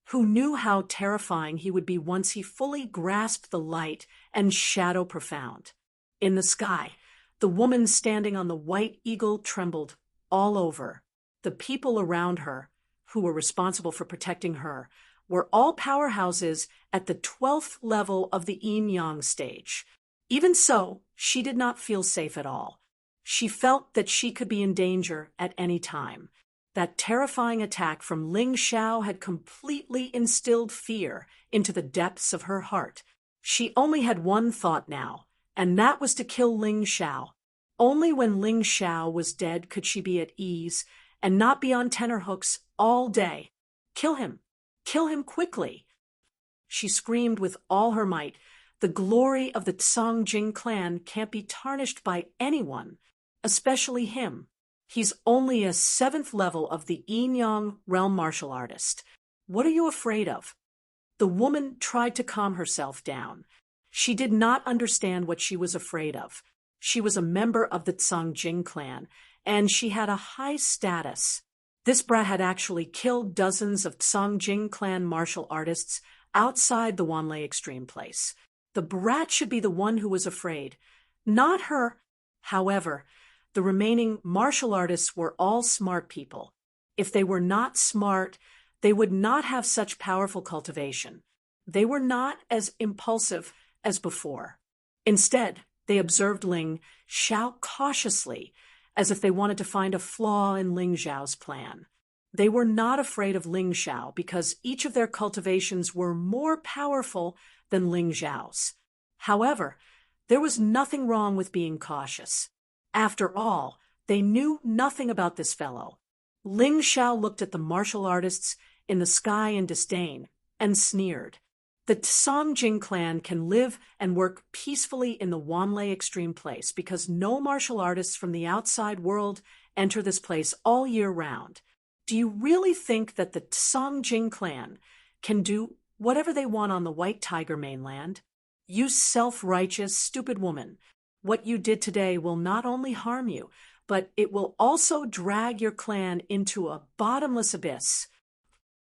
Who knew how terrifying he would be once he fully grasped the light and shadow profound? In the sky, the woman standing on the white eagle trembled all over. The people around her, who were responsible for protecting her, were all powerhouses at the 12th level of the yin-yang stage. Even so, she did not feel safe at all. She felt that she could be in danger at any time. That terrifying attack from Ling Xiao had completely instilled fear into the depths of her heart. She only had one thought now, and that was to kill Ling Xiao. Only when Ling Xiao was dead could she be at ease and not be on tenterhooks all day. Kill him! Kill him quickly! She screamed with all her might. The glory of the Songjing clan can't be tarnished by anyone, especially him. He's only a 7th level of the Yin-Yang realm martial artist. What are you afraid of? The woman tried to calm herself down. She did not understand what she was afraid of. She was a member of the Songjing clan, and she had a high status. This brat had actually killed dozens of Songjing clan martial artists outside the Wanlei Extreme Place. The brat should be the one who was afraid, not her. However, the remaining martial artists were all smart people. If they were not smart, they would not have such powerful cultivation. They were not as impulsive as before. Instead, they observed Ling Xiao cautiously, as if they wanted to find a flaw in Ling Xiao's plan. They were not afraid of Ling Xiao because each of their cultivations were more powerful than Ling Xiao's. However, there was nothing wrong with being cautious. After all, they knew nothing about this fellow. Ling Xiao looked at the martial artists in the sky in disdain and sneered. The Songjing clan can live and work peacefully in the Wanlei Extreme Place because no martial artists from the outside world enter this place all year round. Do you really think that the Songjing clan can do whatever they want on the White Tiger mainland? You self-righteous, stupid woman. What you did today will not only harm you, but it will also drag your clan into a bottomless abyss.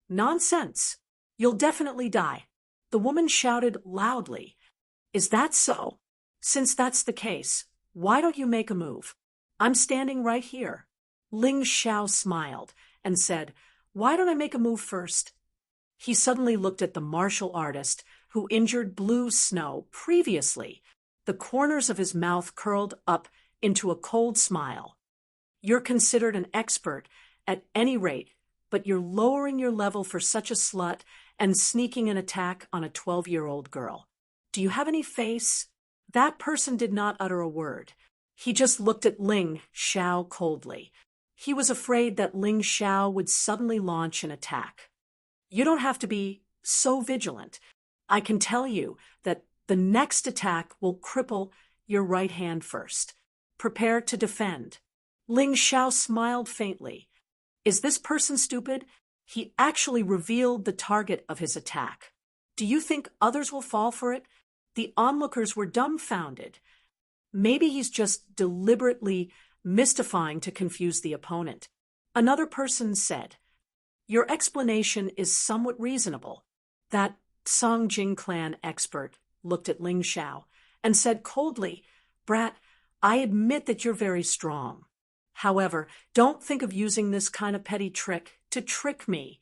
Nonsense! You'll definitely die. The woman shouted loudly. Is that so? Since that's the case, why don't you make a move? I'm standing right here. Ling Xiao smiled and said, Why don't I make a move first? He suddenly looked at the martial artist who injured Blue Snow previously. The corners of his mouth curled up into a cold smile. You're considered an expert at any rate, but you're lowering your level for such a slut and sneaking an attack on a 12-year-old girl. Do you have any face? That person did not utter a word. He just looked at Ling Xiao coldly. He was afraid that Ling Xiao would suddenly launch an attack. You don't have to be so vigilant. I can tell you that the next attack will cripple your right hand first. Prepare to defend." Ling Xiao smiled faintly. Is this person stupid? He actually revealed the target of his attack. Do you think others will fall for it? The onlookers were dumbfounded. Maybe he's just deliberately mystifying to confuse the opponent. Another person said, "Your explanation is somewhat reasonable." That Songjing clan expert looked at Ling Xiao and said coldly, "Brat, I admit that you're very strong. However, don't think of using this kind of petty trick to trick me."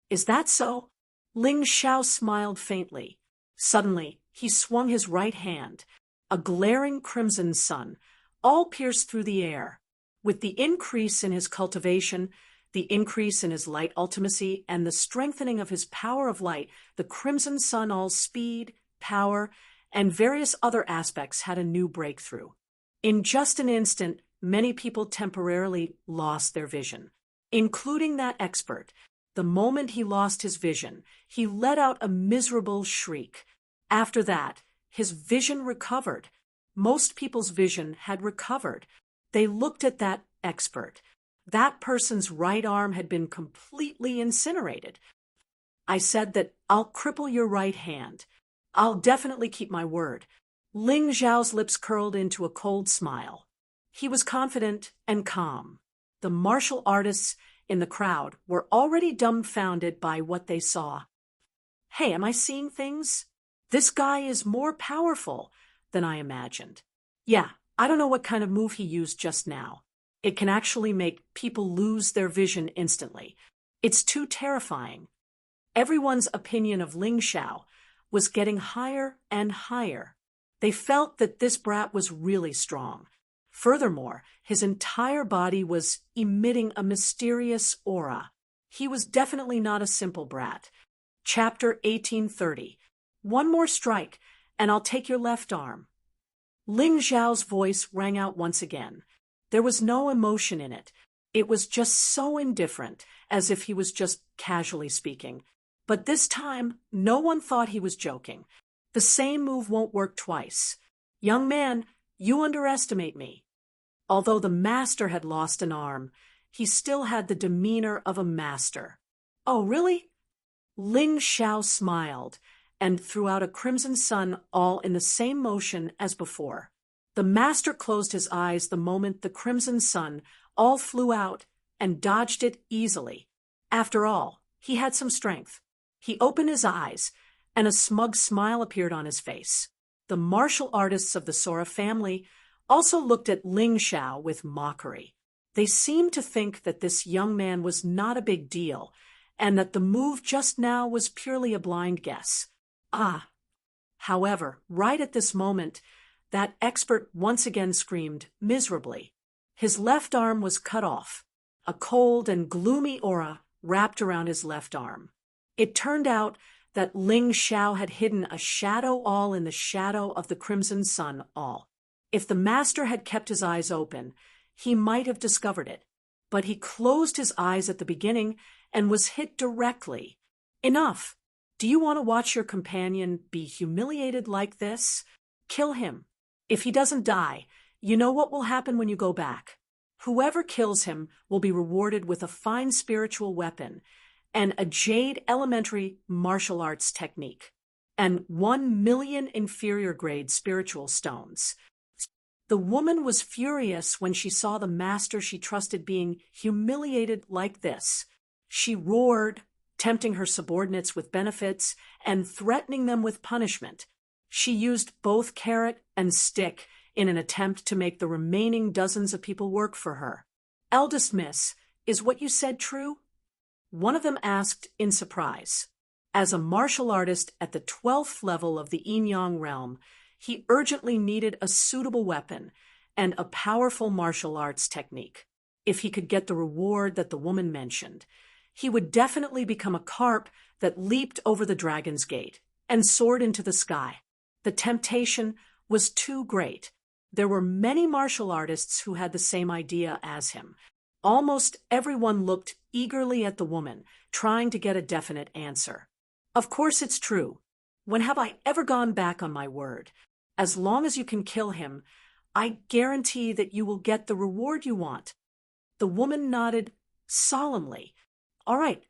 "Is that so?" Ling Xiao smiled faintly. Suddenly, he swung his right hand. A glaring crimson sun all pierced through the air. With the increase in his cultivation, the increase in his light ultimacy, and the strengthening of his power of light, the crimson sun, all speed, power, and various other aspects, had a new breakthrough. In just an instant, many people temporarily lost their vision, including that expert. The moment he lost his vision, he let out a miserable shriek. After that, his vision recovered. Most people's vision had recovered. They looked at that expert. That person's right arm had been completely incinerated. "I said that I'll cripple your right hand. I'll definitely keep my word." Ling Xiao's lips curled into a cold smile. He was confident and calm. The martial artists in the crowd were already dumbfounded by what they saw. "Hey, am I seeing things? This guy is more powerful than I imagined. Yeah, I don't know what kind of move he used just now. It can actually make people lose their vision instantly. It's too terrifying." Everyone's opinion of Ling Xiao was getting higher and higher. They felt that this brat was really strong. Furthermore, his entire body was emitting a mysterious aura. He was definitely not a simple brat. Chapter 1830. "One more strike, and I'll take your left arm." Ling Xiao's voice rang out once again. There was no emotion in it. It was just so indifferent, as if he was just casually speaking. But this time, no one thought he was joking. "The same move won't work twice. Young man, you underestimate me." Although the master had lost an arm, he still had the demeanor of a master. "Oh, really?" Ling Xiao smiled and threw out a crimson sun, all in the same motion as before. The master closed his eyes the moment the crimson sun all flew out and dodged it easily. After all, he had some strength. He opened his eyes, and a smug smile appeared on his face. The martial artists of the Sora family also looked at Ling Xiao with mockery. They seemed to think that this young man was not a big deal, and that the move just now was purely a blind guess. However, right at this moment, that expert once again screamed miserably. His left arm was cut off. A cold and gloomy aura wrapped around his left arm. It turned out that Ling Xiao had hidden a shadow all in the shadow of the crimson sun all. If the master had kept his eyes open, he might have discovered it. But he closed his eyes at the beginning and was hit directly. "Enough! Do you want to watch your companion be humiliated like this? Kill him. If he doesn't die, you know what will happen when you go back. Whoever kills him will be rewarded with a fine spiritual weapon and a jade elementary martial arts technique, and 1,000,000 inferior grade spiritual stones." The woman was furious when she saw the master she trusted being humiliated like this. She roared, tempting her subordinates with benefits and threatening them with punishment. She used both carrot and stick in an attempt to make the remaining dozens of people work for her. "Eldest miss, is what you said true?" One of them asked in surprise. As a martial artist at the 12th level of the Yin-Yang realm, he urgently needed a suitable weapon and a powerful martial arts technique. If he could get the reward that the woman mentioned, he would definitely become a carp that leaped over the dragon's gate and soared into the sky. The temptation was too great. There were many martial artists who had the same idea as him. Almost everyone looked eagerly at the woman, trying to get a definite answer. "Of course it's true. When have I ever gone back on my word? As long as you can kill him, I guarantee that you will get the reward you want." The woman nodded solemnly. All right.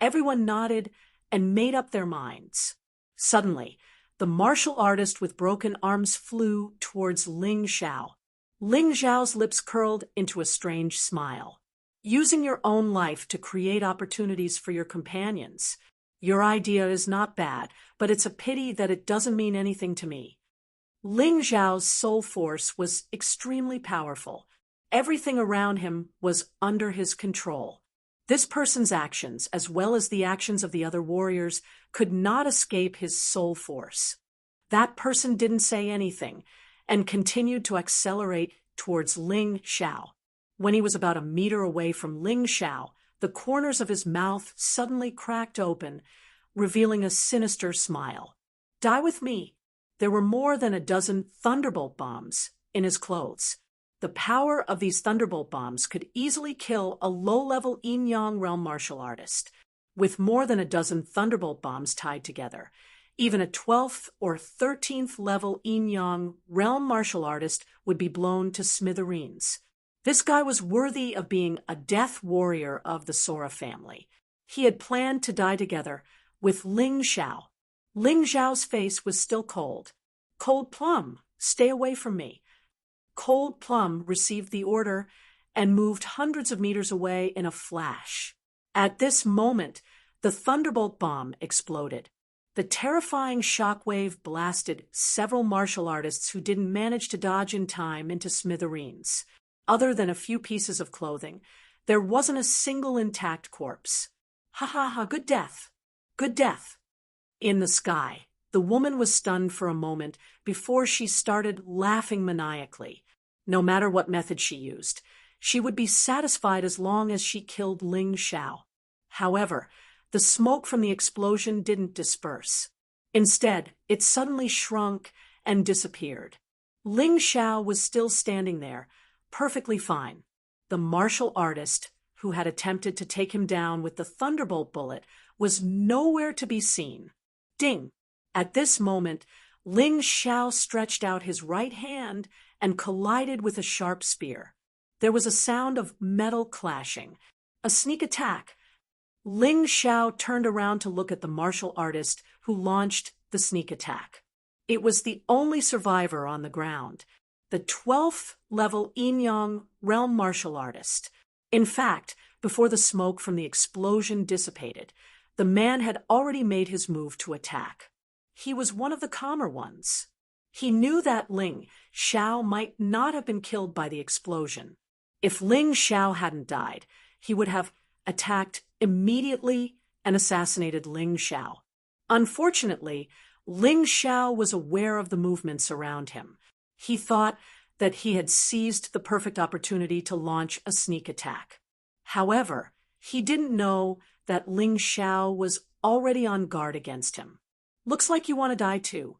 Everyone nodded and made up their minds. Suddenly, the martial artist with broken arms flew towards Ling Xiao. Ling Xiao's lips curled into a strange smile. "Using your own life to create opportunities for your companions. Your idea is not bad, but it's a pity that it doesn't mean anything to me." Ling Xiao's soul force was extremely powerful. Everything around him was under his control. This person's actions, as well as the actions of the other warriors, could not escape his soul force. That person didn't say anything and continued to accelerate towards Ling Xiao. When he was about a meter away from Ling Xiao, the corners of his mouth suddenly cracked open, revealing a sinister smile. "Die with me." There were more than a dozen thunderbolt bombs in his clothes. The power of these thunderbolt bombs could easily kill a low-level yin-yang realm martial artist. With more than a dozen thunderbolt bombs tied together, even a 12th or 13th level yin-yang realm martial artist would be blown to smithereens. This guy was worthy of being a death warrior of the Sora family. He had planned to die together with Ling Xiao. Ling Xiao's face was still cold. "Cold Plum, stay away from me." Cold Plum received the order and moved hundreds of meters away in a flash. At this moment, the thunderbolt bomb exploded. The terrifying shockwave blasted several martial artists who didn't manage to dodge in time into smithereens. Other than a few pieces of clothing, there wasn't a single intact corpse. "Ha ha ha, good death. Good death." In the sky, the woman was stunned for a moment before she started laughing maniacally. No matter what method she used, she would be satisfied as long as she killed Ling Xiao. However, the smoke from the explosion didn't disperse. Instead, it suddenly shrunk and disappeared. Ling Xiao was still standing there, perfectly fine. The martial artist, who had attempted to take him down with the thunderbolt bullet, was nowhere to be seen. Ding! At this moment, Ling Xiao stretched out his right hand and collided with a sharp spear. There was a sound of metal clashing. A sneak attack. Ling Xiao turned around to look at the martial artist who launched the sneak attack. It was the only survivor on the ground, the 12th level yin-yang realm martial artist. In fact, before the smoke from the explosion dissipated, the man had already made his move to attack. He was one of the calmer ones. He knew that Ling Xiao might not have been killed by the explosion. If Ling Xiao hadn't died, he would have attacked immediately and assassinated Ling Xiao. Unfortunately, Ling Xiao was aware of the movements around him. He thought that he had seized the perfect opportunity to launch a sneak attack. However, he didn't know that Ling Xiao was already on guard against him. "Looks like you want to die too."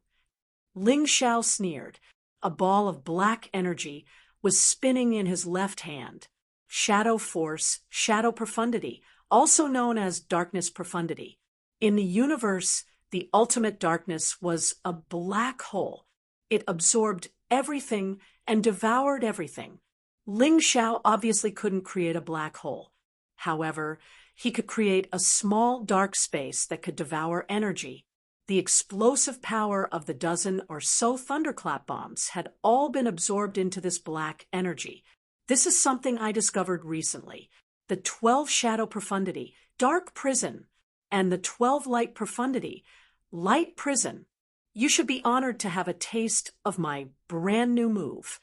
Ling Xiao sneered. A ball of black energy was spinning in his left hand. Shadow force, shadow profundity, also known as darkness profundity. In the universe, the ultimate darkness was a black hole. It absorbed everything and devoured everything. Ling Xiao obviously couldn't create a black hole. However, he could create a small dark space that could devour energy. The explosive power of the dozen or so thunderclap bombs had all been absorbed into this black energy. This is something I discovered recently. The 12 shadow profundity, dark prison, and the 12 light profundity, light prison. You should be honored to have a taste of my brand new move.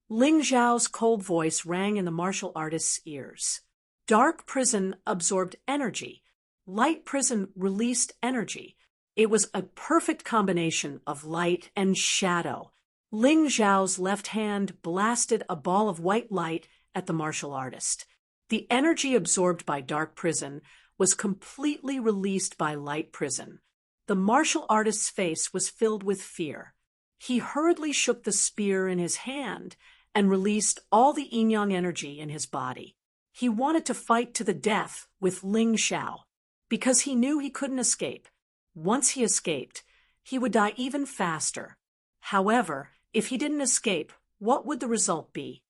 Ling Xiao's cold voice rang in the martial artist's ears. Dark prison absorbed energy. Light prison released energy. It was a perfect combination of light and shadow. Ling Xiao's left hand blasted a ball of white light at the martial artist. The energy absorbed by dark prison was completely released by light prison. The martial artist's face was filled with fear. He hurriedly shook the spear in his hand and released all the yin-yang energy in his body. He wanted to fight to the death with Ling Xiao because he knew he couldn't escape. Once he escaped, he would die even faster. However, if he didn't escape, what would the result be?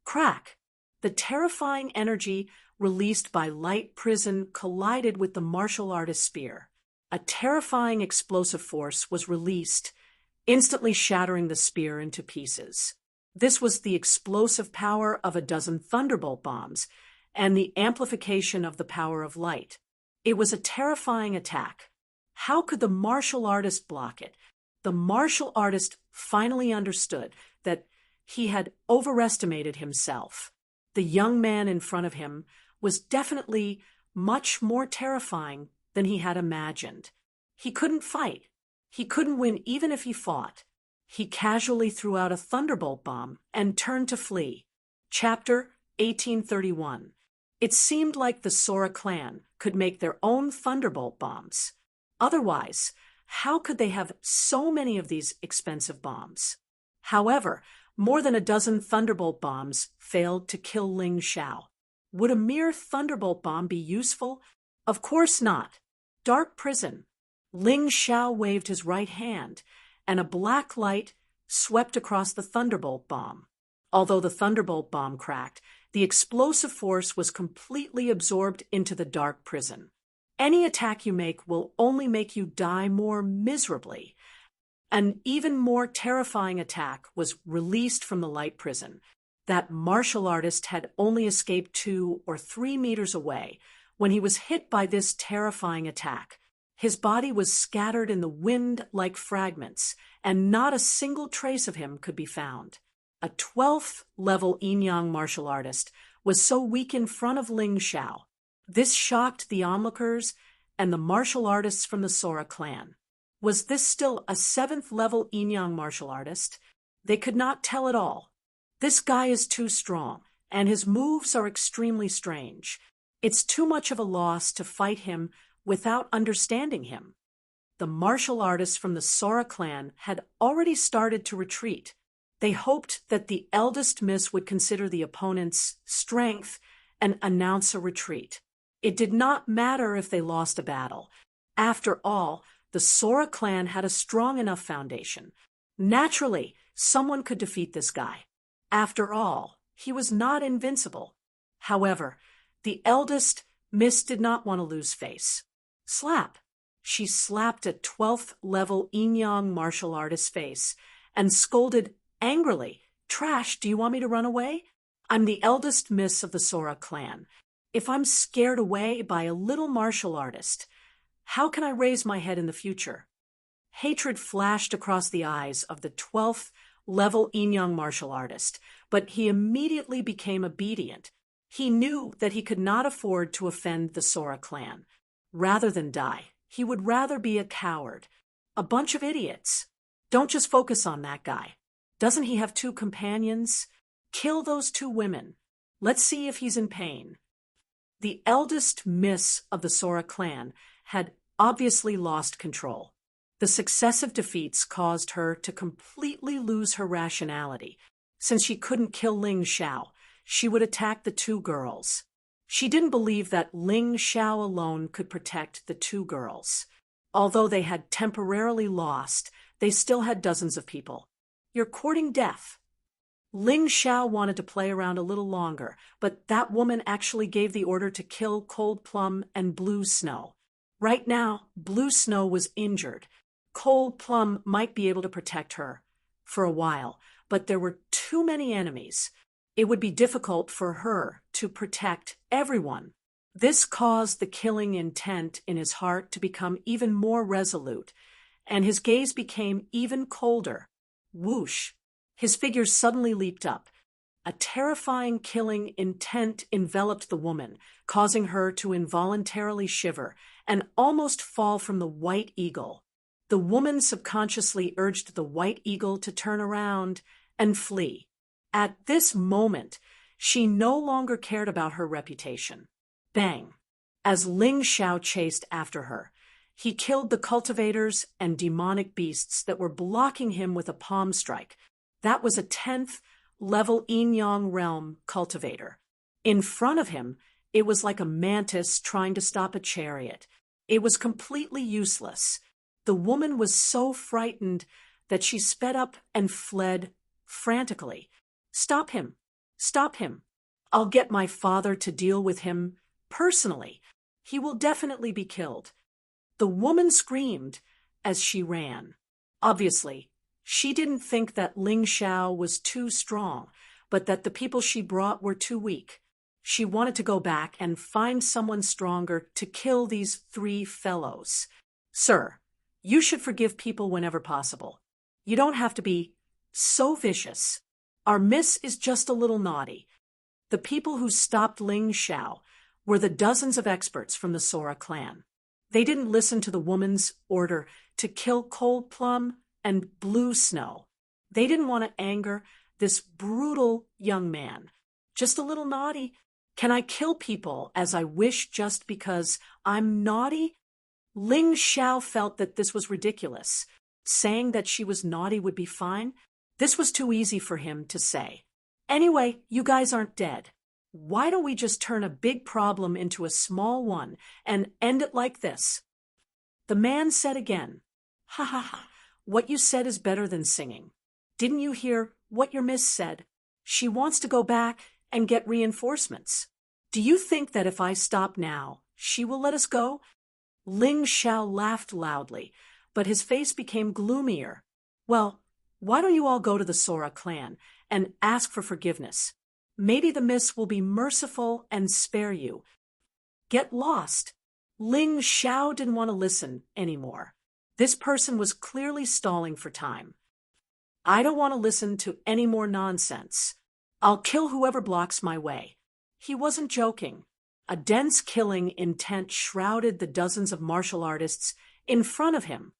Crack! The terrifying energy released by light prison collided with the martial artist's spear. A terrifying explosive force was released, instantly shattering the spear into pieces. This was the explosive power of a dozen thunderbolt bombs and the amplification of the power of light. It was a terrifying attack. How could the martial artist block it? The martial artist finally understood that he had overestimated himself. The young man in front of him was definitely much more terrifying than he had imagined. He couldn't fight. He couldn't win even if he fought. He casually threw out a thunderbolt bomb and turned to flee. Chapter 1831. It seemed like the Sora clan could make their own thunderbolt bombs. Otherwise, how could they have so many of these expensive bombs? However, more than a dozen thunderbolt bombs failed to kill Ling Xiao. Would a mere thunderbolt bomb be useful? Of course not. Dark prison. Ling Xiao waved his right hand, and a black light swept across the thunderbolt bomb. Although the thunderbolt bomb cracked, the explosive force was completely absorbed into the dark prison. Any attack you make will only make you die more miserably. An even more terrifying attack was released from the light prison. That martial artist had only escaped 2 or 3 meters away when he was hit by this terrifying attack. His body was scattered in the wind like fragments, and not a single trace of him could be found. A 12th level Yin-Yang martial artist was so weak in front of Ling Xiao. This shocked the onlookers and the martial artists from the Sora clan. Was this still a 7th level Yin-Yang martial artist? They could not tell at all. This guy is too strong, and his moves are extremely strange. It's too much of a loss to fight him without understanding him. The martial artists from the Sora clan had already started to retreat. They hoped that the eldest miss would consider the opponent's strength and announce a retreat. It did not matter if they lost a battle. After all, the Sora clan had a strong enough foundation. Naturally, someone could defeat this guy. After all, he was not invincible. However, the eldest miss did not want to lose face. Slap! She slapped a 12th level Yin-Yang martial artist's face and scolded angrily, "Trash, do you want me to run away? I'm the eldest miss of the Sora clan. If I'm scared away by a little martial artist, how can I raise my head in the future?" Hatred flashed across the eyes of the 12th level Yin-Yang martial artist, but he immediately became obedient. He knew that he could not afford to offend the Sora clan. Rather than die, he would rather be a coward. A bunch of idiots. Don't just focus on that guy. Doesn't he have 2 companions? Kill those 2 women. Let's see if he's in pain. The eldest miss of the Sora clan had obviously lost control. The successive defeats caused her to completely lose her rationality. Since she couldn't kill Ling Xiao, she would attack the 2 girls. She didn't believe that Ling Xiao alone could protect the 2 girls. Although they had temporarily lost, they still had dozens of people. You're courting death. Ling Xiao wanted to play around a little longer, but that woman actually gave the order to kill Cold Plum and Blue Snow. Right now, Blue Snow was injured. Cold Plum might be able to protect her for a while, but there were too many enemies. It would be difficult for her to protect everyone. This caused the killing intent in his heart to become even more resolute, and his gaze became even colder. Whoosh! His figure suddenly leaped up. A terrifying killing intent enveloped the woman, causing her to involuntarily shiver and almost fall from the white eagle. The woman subconsciously urged the white eagle to turn around and flee. At this moment, she no longer cared about her reputation. Bang! As Ling Xiao chased after her, he killed the cultivators and demonic beasts that were blocking him with a palm strike. That was a 10th level Yin-Yang realm cultivator. In front of him, it was like a mantis trying to stop a chariot. It was completely useless. The woman was so frightened that she sped up and fled frantically. "Stop him! Stop him! I'll get my father to deal with him personally. He will definitely be killed." The woman screamed as she ran. Obviously, she didn't think that Ling Xiao was too strong, but that the people she brought were too weak. She wanted to go back and find someone stronger to kill these three fellows. "Sir, you should forgive people whenever possible. You don't have to be so vicious. Our miss is just a little naughty." The people who stopped Ling Xiao were the dozens of experts from the Sora clan. They didn't listen to the woman's order to kill Cold Plum and Blue Snow. They didn't want to anger this brutal young man. "Just a little naughty. Can I kill people as I wish just because I'm naughty?" Ling Xiao felt that this was ridiculous. Saying that she was naughty would be fine. This was too easy for him to say. "Anyway, you guys aren't dead. Why don't we just turn a big problem into a small one and end it like this?" The man said again, "Ha ha ha, what you said is better than singing. Didn't you hear what your miss said? She wants to go back and get reinforcements. Do you think that if I stop now, she will let us go?" Ling Xiao laughed loudly, but his face became gloomier. "Well, why don't you all go to the Sora clan and ask for forgiveness? Maybe the miss will be merciful and spare you." "Get lost." Ling Xiao didn't want to listen anymore. This person was clearly stalling for time. "I don't want to listen to any more nonsense. I'll kill whoever blocks my way." He wasn't joking. A dense killing intent shrouded the dozens of martial artists in front of him.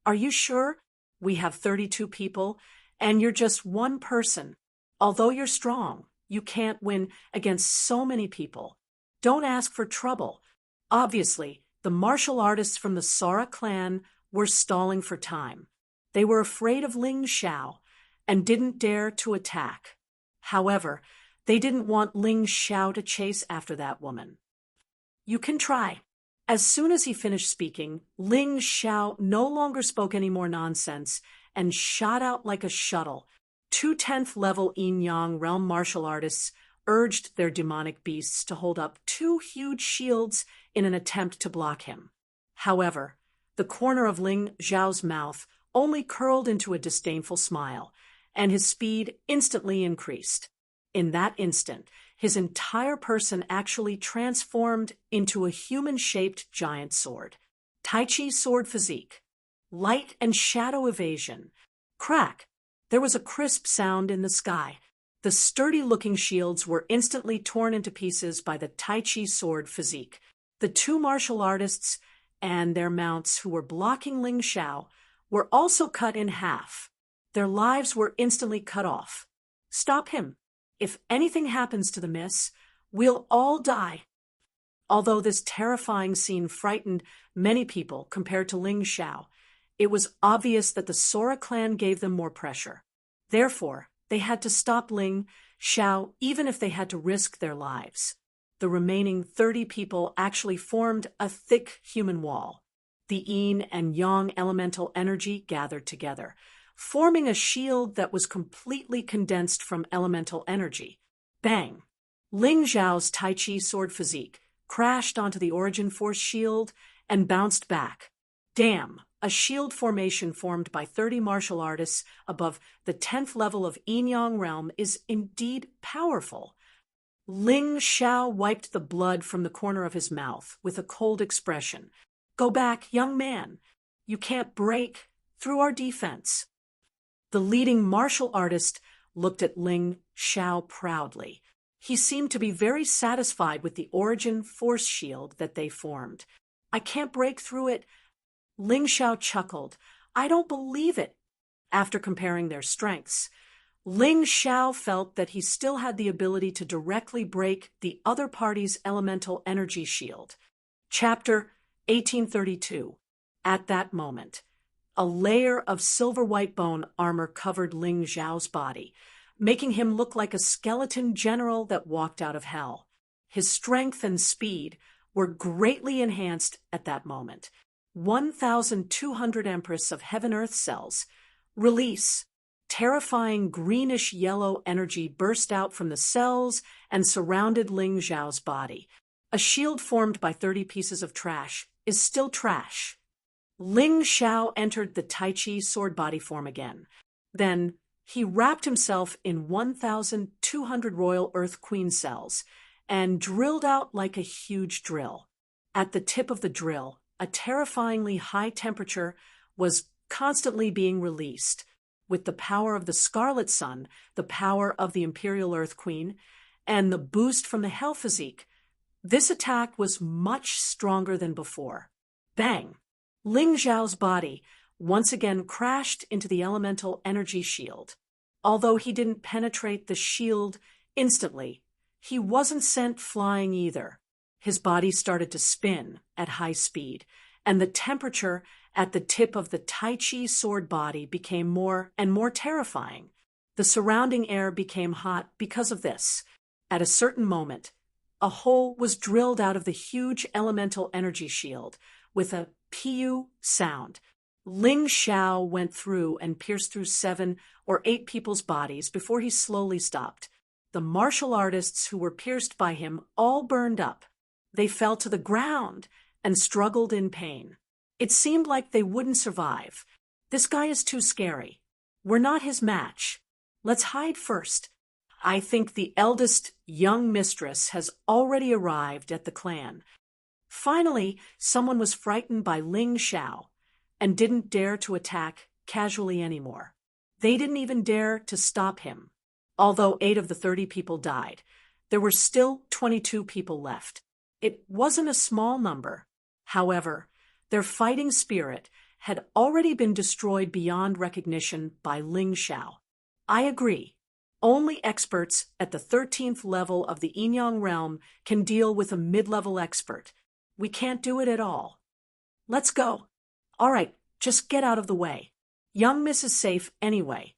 "Are you sure? We have 32 people, and you're just one person. Although you're strong, you can't win against so many people. Don't ask for trouble." Obviously, the martial artists from the Sora clan were stalling for time. They were afraid of Ling Xiao and didn't dare to attack. However, they didn't want Ling Xiao to chase after that woman. "You can try." As soon as he finished speaking, Ling Xiao no longer spoke any more nonsense and shot out like a shuttle. 2 10th level Yin-Yang realm martial artists urged their demonic beasts to hold up 2 huge shields in an attempt to block him. However, the corner of Ling Xiao's mouth only curled into a disdainful smile, and his speed instantly increased. In that instant, his entire person actually transformed into a human-shaped giant sword. Tai Chi sword physique. Light and shadow evasion. Crack! There was a crisp sound in the sky. The sturdy-looking shields were instantly torn into pieces by the Tai Chi sword physique. The 2 martial artists and their mounts who were blocking Ling Xiao were also cut in half. Their lives were instantly cut off. "Stop him. If anything happens to the miss, we'll all die." Although this terrifying scene frightened many people compared to Ling Xiao, it was obvious that the Sora clan gave them more pressure. Therefore, they had to stop Ling Xiao even if they had to risk their lives. The remaining 30 people actually formed a thick human wall. The Yin and Yang elemental energy gathered together, forming a shield that was completely condensed from elemental energy. Bang! Ling Xiao's Tai Chi sword physique crashed onto the Origin Force shield and bounced back. Damn! A shield formation formed by 30 martial artists above the 10th level of Yin-Yang realm is indeed powerful. Ling Xiao wiped the blood from the corner of his mouth with a cold expression. "Go back, young man. You can't break through our defense." The leading martial artist looked at Ling Xiao proudly. He seemed to be very satisfied with the Origin Force shield that they formed. "I can't break through it." Ling Xiao chuckled. "I don't believe it." After comparing their strengths, Ling Xiao felt that he still had the ability to directly break the other party's elemental energy shield. Chapter 1832. At that moment, a layer of silver-white bone armor covered Ling Xiao's body, making him look like a skeleton general that walked out of hell. His strength and speed were greatly enhanced at that moment. 1,200 Empress of Heaven-Earth cells. Release. Terrifying greenish-yellow energy burst out from the cells and surrounded Ling Xiao's body. A shield formed by 30 pieces of trash is still trash. Ling Xiao entered the Tai Chi sword body form again. Then he wrapped himself in 1,200 Royal Earth Queen cells and drilled out like a huge drill. At the tip of the drill, a terrifyingly high temperature was constantly being released. With the power of the Scarlet Sun, the power of the Imperial Earth Queen, and the boost from the Hell Physique, this attack was much stronger than before. Bang! Ling Xiao's body once again crashed into the elemental energy shield. Although he didn't penetrate the shield instantly, he wasn't sent flying either. His body started to spin at high speed, and the temperature at the tip of the Tai Chi sword body became more and more terrifying. The surrounding air became hot because of this. At a certain moment, a hole was drilled out of the huge elemental energy shield with a "piu" sound. Ling Xiao went through and pierced through 7 or 8 people's bodies before he slowly stopped. The martial artists who were pierced by him all burned up. They fell to the ground and struggled in pain. It seemed like they wouldn't survive. This guy is too scary. We're not his match. Let's hide first. I think the eldest young mistress has already arrived at the clan. Finally, someone was frightened by Ling Xiao and didn't dare to attack casually anymore. They didn't even dare to stop him. Although 8 of the 30 people died, there were still 22 people left. It wasn't a small number. However, their fighting spirit had already been destroyed beyond recognition by Ling Xiao. I agree. Only experts at the 13th level of the Yin Yang realm can deal with a mid-level expert. We can't do it at all. Let's go. All right, just get out of the way. Young Miss is safe anyway.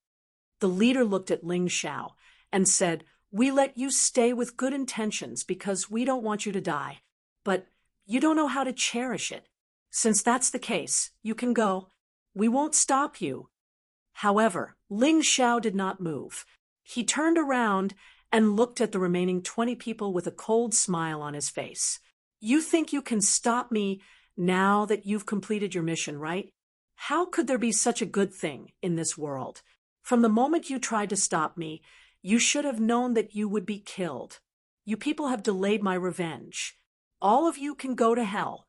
The leader looked at Ling Xiao and said, "We let you stay with good intentions because we don't want you to die. But you don't know how to cherish it. Since that's the case, you can go. We won't stop you." However, Ling Xiao did not move. He turned around and looked at the remaining 20 people with a cold smile on his face. "You think you can stop me now that you've completed your mission, right? How could there be such a good thing in this world? From the moment you tried to stop me, you should have known that you would be killed. You people have delayed my revenge. All of you can go to hell."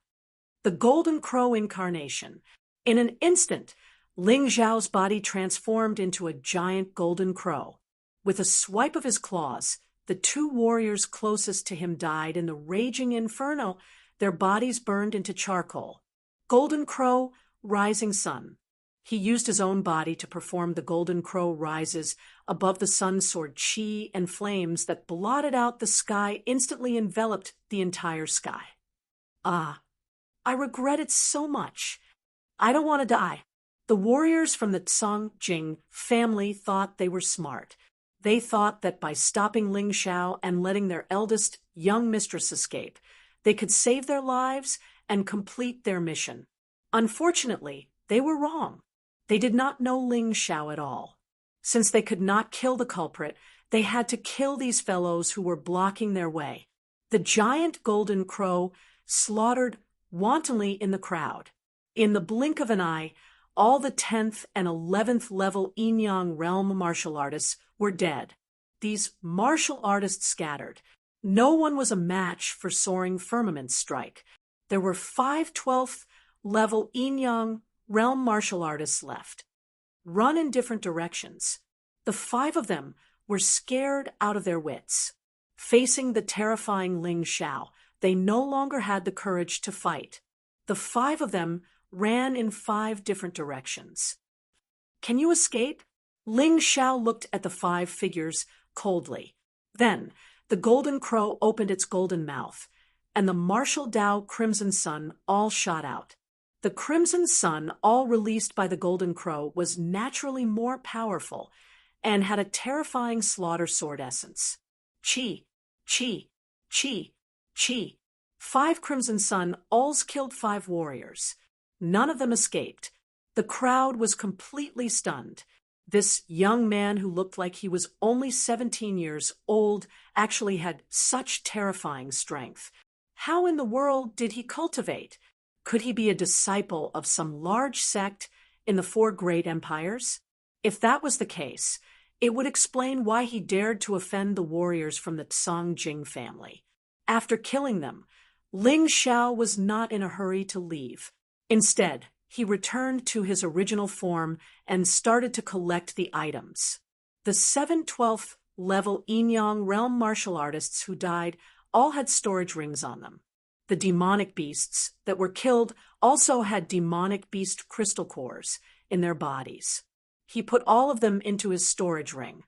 The Golden Crow incarnation. In an instant, Ling Xiao's body transformed into a giant golden crow. With a swipe of his claws, the 2 warriors closest to him died in the raging inferno. Their bodies burned into charcoal. Golden Crow, Rising Sun. He used his own body to perform the Golden Crow rises. Above the sun soared chi and flames that blotted out the sky, instantly enveloped the entire sky. Ah, I regret it so much. I don't want to die. The warriors from the Tsang Jing family thought they were smart. They thought that by stopping Ling Xiao and letting their eldest young mistress escape, they could save their lives and complete their mission. Unfortunately, they were wrong. They did not know Ling Xiao at all. Since they could not kill the culprit, they had to kill these fellows who were blocking their way. The giant golden crow slaughtered wantonly in the crowd. In the blink of an eye, all the 10th and 11th level Yin Yang realm martial artists were dead. These martial artists scattered. No one was a match for Soaring Firmament's strike. There were 5 12th level Yin Yang realm martial artists left. Run in different directions. The 5 of them were scared out of their wits. Facing the terrifying Ling Xiao, they no longer had the courage to fight. The 5 of them ran in 5 different directions. "Can you escape?" Ling Xiao looked at the 5 figures coldly. Then, the golden crow opened its golden mouth, and the martial Dao Crimson Sun all shot out. The Crimson Sun, all released by the golden crow, was naturally more powerful and had a terrifying slaughter sword essence. Chi, chi, chi, chi. 5 Crimson Sun alls killed 5 warriors. None of them escaped. The crowd was completely stunned. This young man who looked like he was only 17 years old actually had such terrifying strength. How in the world did he cultivate? Could he be a disciple of some large sect in the four great empires? If that was the case, it would explain why he dared to offend the warriors from the Song-Jing family. After killing them, Ling Xiao was not in a hurry to leave. Instead, he returned to his original form and started to collect the items. The 7/12th level Yin-Yang realm martial artists who died all had storage rings on them. The demonic beasts that were killed also had demonic beast crystal cores in their bodies. He put all of them into his storage ring.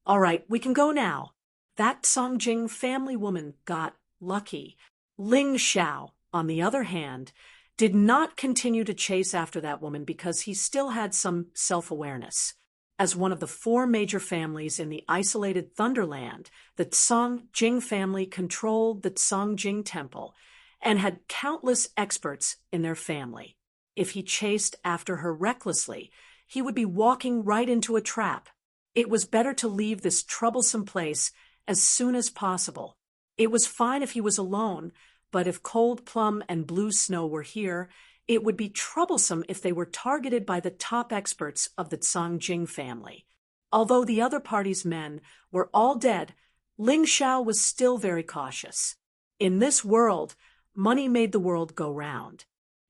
All right, we can go now. That Songjing family woman got lucky. Ling Xiao, on the other hand, did not continue to chase after that woman because he still had some self-awareness. As one of the four major families in the isolated Thunderland, the Songjing family controlled the Songjing Temple and had countless experts in their family. If he chased after her recklessly, he would be walking right into a trap. It was better to leave this troublesome place as soon as possible. It was fine if he was alone, but if Cold Plum and Blue Snow were here, it would be troublesome if they were targeted by the top experts of the Songjing family. Although the other party's men were all dead, Ling Xiao was still very cautious. In this world, money made the world go round.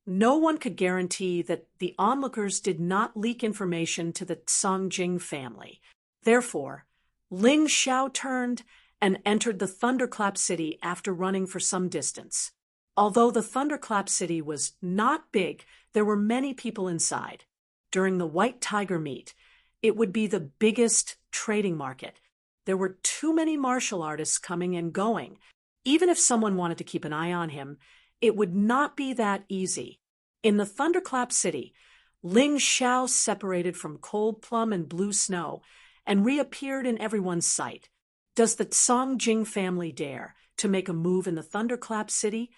No one could guarantee that the onlookers did not leak information to the Songjing family. Therefore, Ling Xiao turned and entered the Thunderclap City after running for some distance. Although the Thunderclap City was not big, there were many people inside. During the White Tiger meet, it would be the biggest trading market. There were too many martial artists coming and going. Even if someone wanted to keep an eye on him, it would not be that easy. In the Thunderclap City, Ling Xiao separated from Cold Plum and Blue Snow and reappeared in everyone's sight. Does the Songjing family dare to make a move in the Thunderclap City?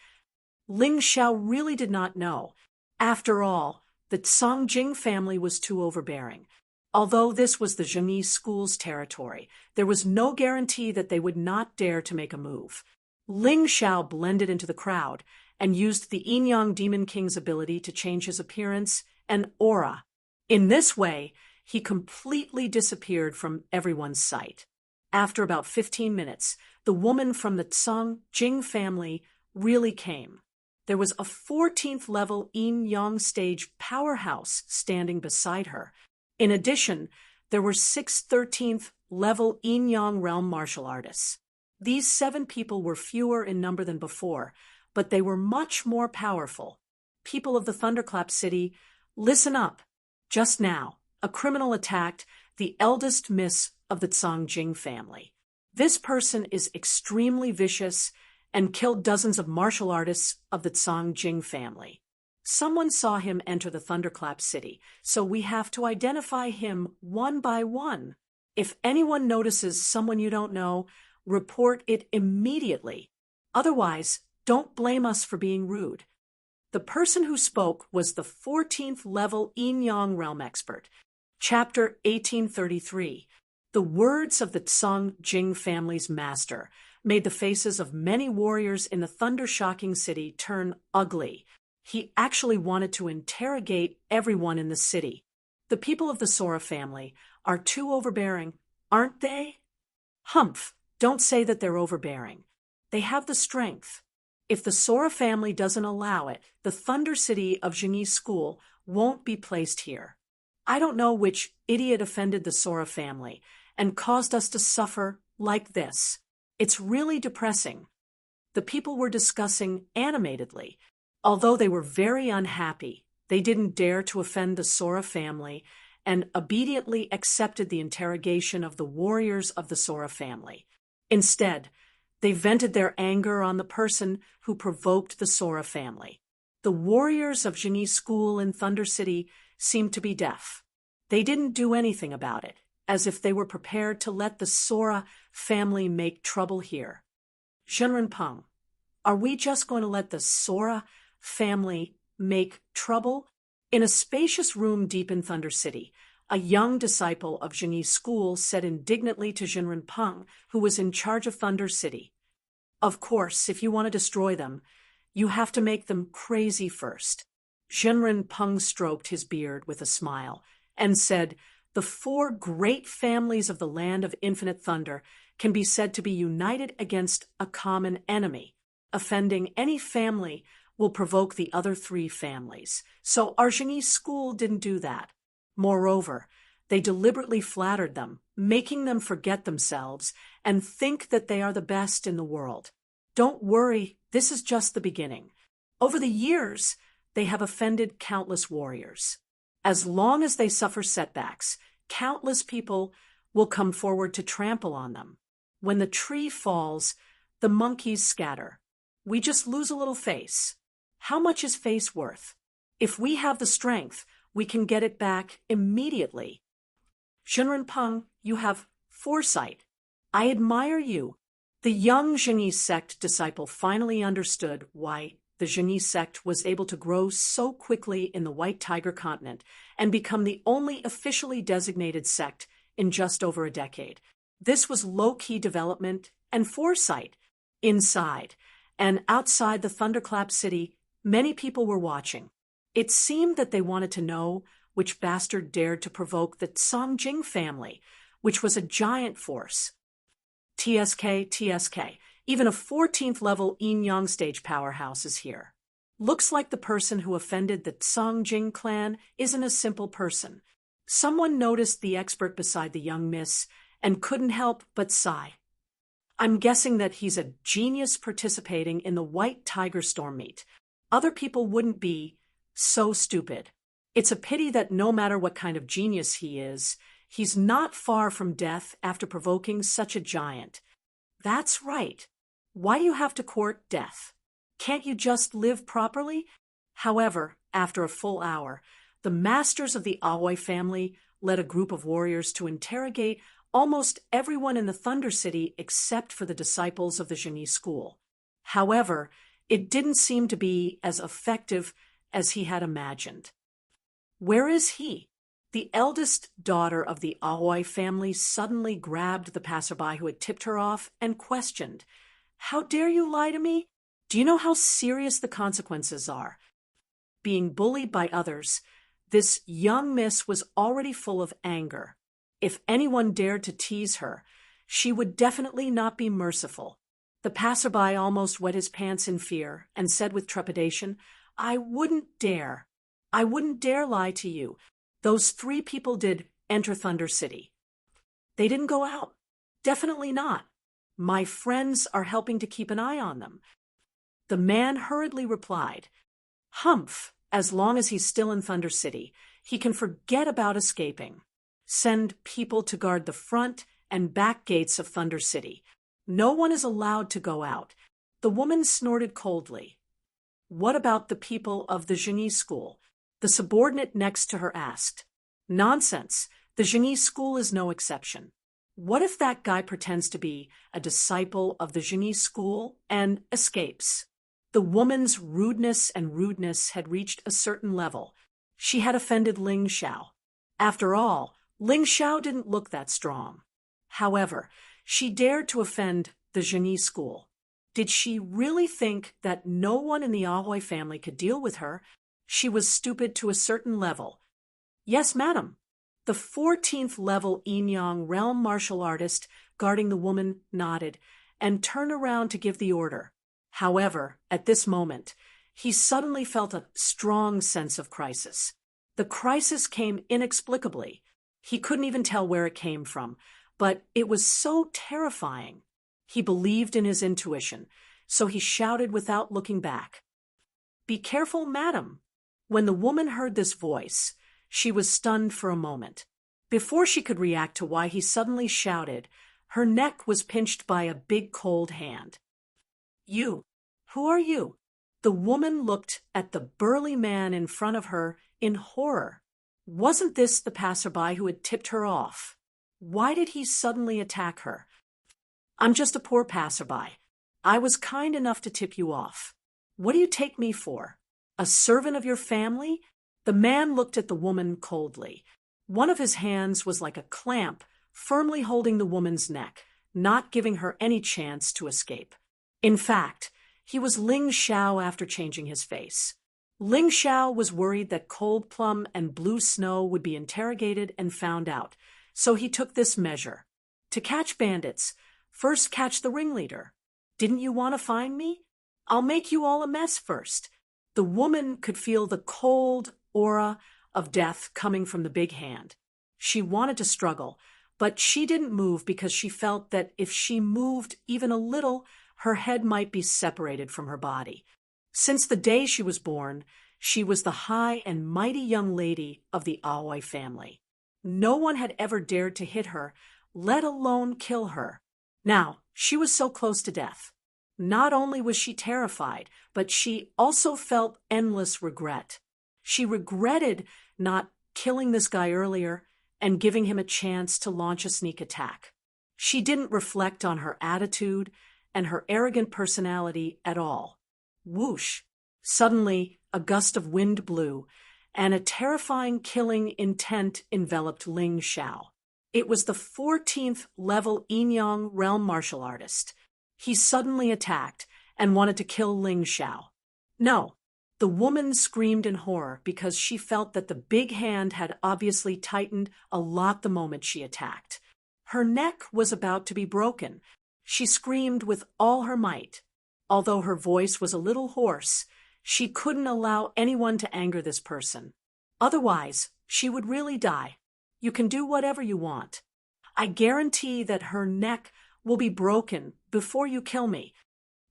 Ling Xiao really did not know. After all, the Songjing family was too overbearing. Although this was the Zhengyi school's territory, there was no guarantee that they would not dare to make a move. Ling Xiao blended into the crowd and used the Yin-Yang Demon King's ability to change his appearance and aura. In this way, he completely disappeared from everyone's sight. After about 15 minutes, the woman from the Songjing family really came. There was a 14th level Yin-Yang stage powerhouse standing beside her. In addition, there were 6 13th level Yin-Yang realm martial artists. These 7 people were fewer in number than before, but they were much more powerful. People of the Thunderclap City, listen up. Just now, a criminal attacked the eldest miss of the Songjing family. This person is extremely vicious and killed dozens of martial artists of the Songjing family. Someone saw him enter the Thunderclap City, so we have to identify him one by one. If anyone notices someone you don't know, report it immediately. Otherwise, don't blame us for being rude. The person who spoke was the 14th level Yin-Yang realm expert. Chapter 1833. The words of the Songjing family's master made the faces of many warriors in the thunder-shocking city turn ugly. He actually wanted to interrogate everyone in the city. The people of the Sora family are too overbearing, aren't they? Humph, don't say that they're overbearing. They have the strength. If the Sora family doesn't allow it, the Thunder City of Zhengyi School won't be placed here. I don't know which idiot offended the Sora family and caused us to suffer like this. It's really depressing. The people were discussing animatedly. Although they were very unhappy, they didn't dare to offend the Sora family and obediently accepted the interrogation of the warriors of the Sora family. Instead, they vented their anger on the person who provoked the Sora family. The warriors of Zhengyi School in Thunder City seemed to be deaf. They didn't do anything about it, as if they were prepared to let the Sora family make trouble here. Zhenrenpeng, are we just going to let the Sora family make trouble? In a spacious room deep in Thunder City, a young disciple of Zhengyi's school said indignantly to Jinren Peng, who was in charge of Thunder City, "Of course, if you want to destroy them, you have to make them crazy first." Jinren Peng stroked his beard with a smile and said, "The four great families of the land of infinite thunder can be said to be united against a common enemy. Offending any family will provoke the other three families. So our Zhengyi school didn't do that. Moreover, they deliberately flattered them, making them forget themselves and think that they are the best in the world. Don't worry, this is just the beginning. Over the years, they have offended countless warriors. As long as they suffer setbacks, countless people will come forward to trample on them. When the tree falls, the monkeys scatter. We just lose a little face. How much is face worth? If we have the strength, we can get it back immediately." Jinren Peng, you have foresight. I admire you. The young Zhengyi sect disciple finally understood why the Zhengyi sect was able to grow so quickly in the White Tiger continent and become the only officially designated sect in just over a decade. This was low-key development and foresight. Inside and outside the Thunderclap City, many people were watching. It seemed that they wanted to know which bastard dared to provoke the Songjing family, which was a giant force. TSK, even a 14th level yin-yang stage powerhouse is here. Looks like the person who offended the Songjing clan isn't a simple person. Someone noticed the expert beside the young miss and couldn't help but sigh. I'm guessing that he's a genius participating in the White Tiger Storm meet. Other people wouldn't be so stupid. It's a pity that no matter what kind of genius he is, he's not far from death after provoking such a giant. That's right. Why do you have to court death? Can't you just live properly? However, after a full hour, the masters of the Aoi family led a group of warriors to interrogate almost everyone in the Thunder City except for the disciples of the Zhengyi school. However, it didn't seem to be as effective as he had imagined. Where is he? The eldest daughter of the Aoi family suddenly grabbed the passerby who had tipped her off and questioned, "How dare you lie to me? Do you know how serious the consequences are?" Being bullied by others, this young miss was already full of anger. If anyone dared to tease her, she would definitely not be merciful. The passerby almost wet his pants in fear and said with trepidation, I wouldn't dare lie to you. Those three people did enter Thunder City. They didn't go out. Definitely not. My friends are helping to keep an eye on them." The man hurriedly replied, "Humph, as long as he's still in Thunder City, he can forget about escaping. Send people to guard the front and back gates of Thunder City. No one is allowed to go out." The woman snorted coldly. "What about the people of the Zhengyi school?" The subordinate next to her asked. "Nonsense. The Zhengyi school is no exception. What if that guy pretends to be a disciple of the Zhengyi school and escapes?" The woman's rudeness had reached a certain level. She had offended Ling Xiao. After all, Ling Xiao didn't look that strong. However, she dared to offend the Zhengyi school. Did she really think that no one in the Aoi family could deal with her? She was stupid to a certain level. "Yes, madam." The 14th level yin-yang realm martial artist guarding the woman nodded and turned around to give the order. However, at this moment, he suddenly felt a strong sense of crisis. The crisis came inexplicably. He couldn't even tell where it came from, but it was so terrifying. He believed in his intuition, so he shouted without looking back, "Be careful, madam." When the woman heard this voice, she was stunned for a moment. Before she could react to why he suddenly shouted, her neck was pinched by a big cold hand. "You, who are you?" The woman looked at the burly man in front of her in horror. Wasn't this the passerby who had tipped her off? Why did he suddenly attack her? "I'm just a poor passerby. I was kind enough to tip you off. What do you take me for?" A servant of your family? The man looked at the woman coldly. One of his hands was like a clamp, firmly holding the woman's neck, not giving her any chance to escape. In fact, he was Ling Xiao after changing his face. Ling Xiao was worried that Cold Plum and Blue Snow would be interrogated and found out, so he took this measure. To catch bandits, first catch the ringleader. Didn't you want to find me? I'll make you all a mess first. The woman could feel the cold aura of death coming from the big hand. She wanted to struggle, but she didn't move because she felt that if she moved even a little, her head might be separated from her body. Since the day she was born, she was the high and mighty young lady of the Aoi family. No one had ever dared to hit her, let alone kill her. Now, she was so close to death. Not only was she terrified, but she also felt endless regret. She regretted not killing this guy earlier and giving him a chance to launch a sneak attack. She didn't reflect on her attitude and her arrogant personality at all. Whoosh! Suddenly, a gust of wind blew, and a terrifying killing intent enveloped Ling Xiao. It was the 14th level Yinyang realm martial artist. He suddenly attacked and wanted to kill Ling Xiao. No, the woman screamed in horror because she felt that the big hand had obviously tightened a lot the moment she attacked. Her neck was about to be broken. She screamed with all her might. Although her voice was a little hoarse, she couldn't allow anyone to anger this person. Otherwise, she would really die. You can do whatever you want. I guarantee that her neck will be broken before you kill me.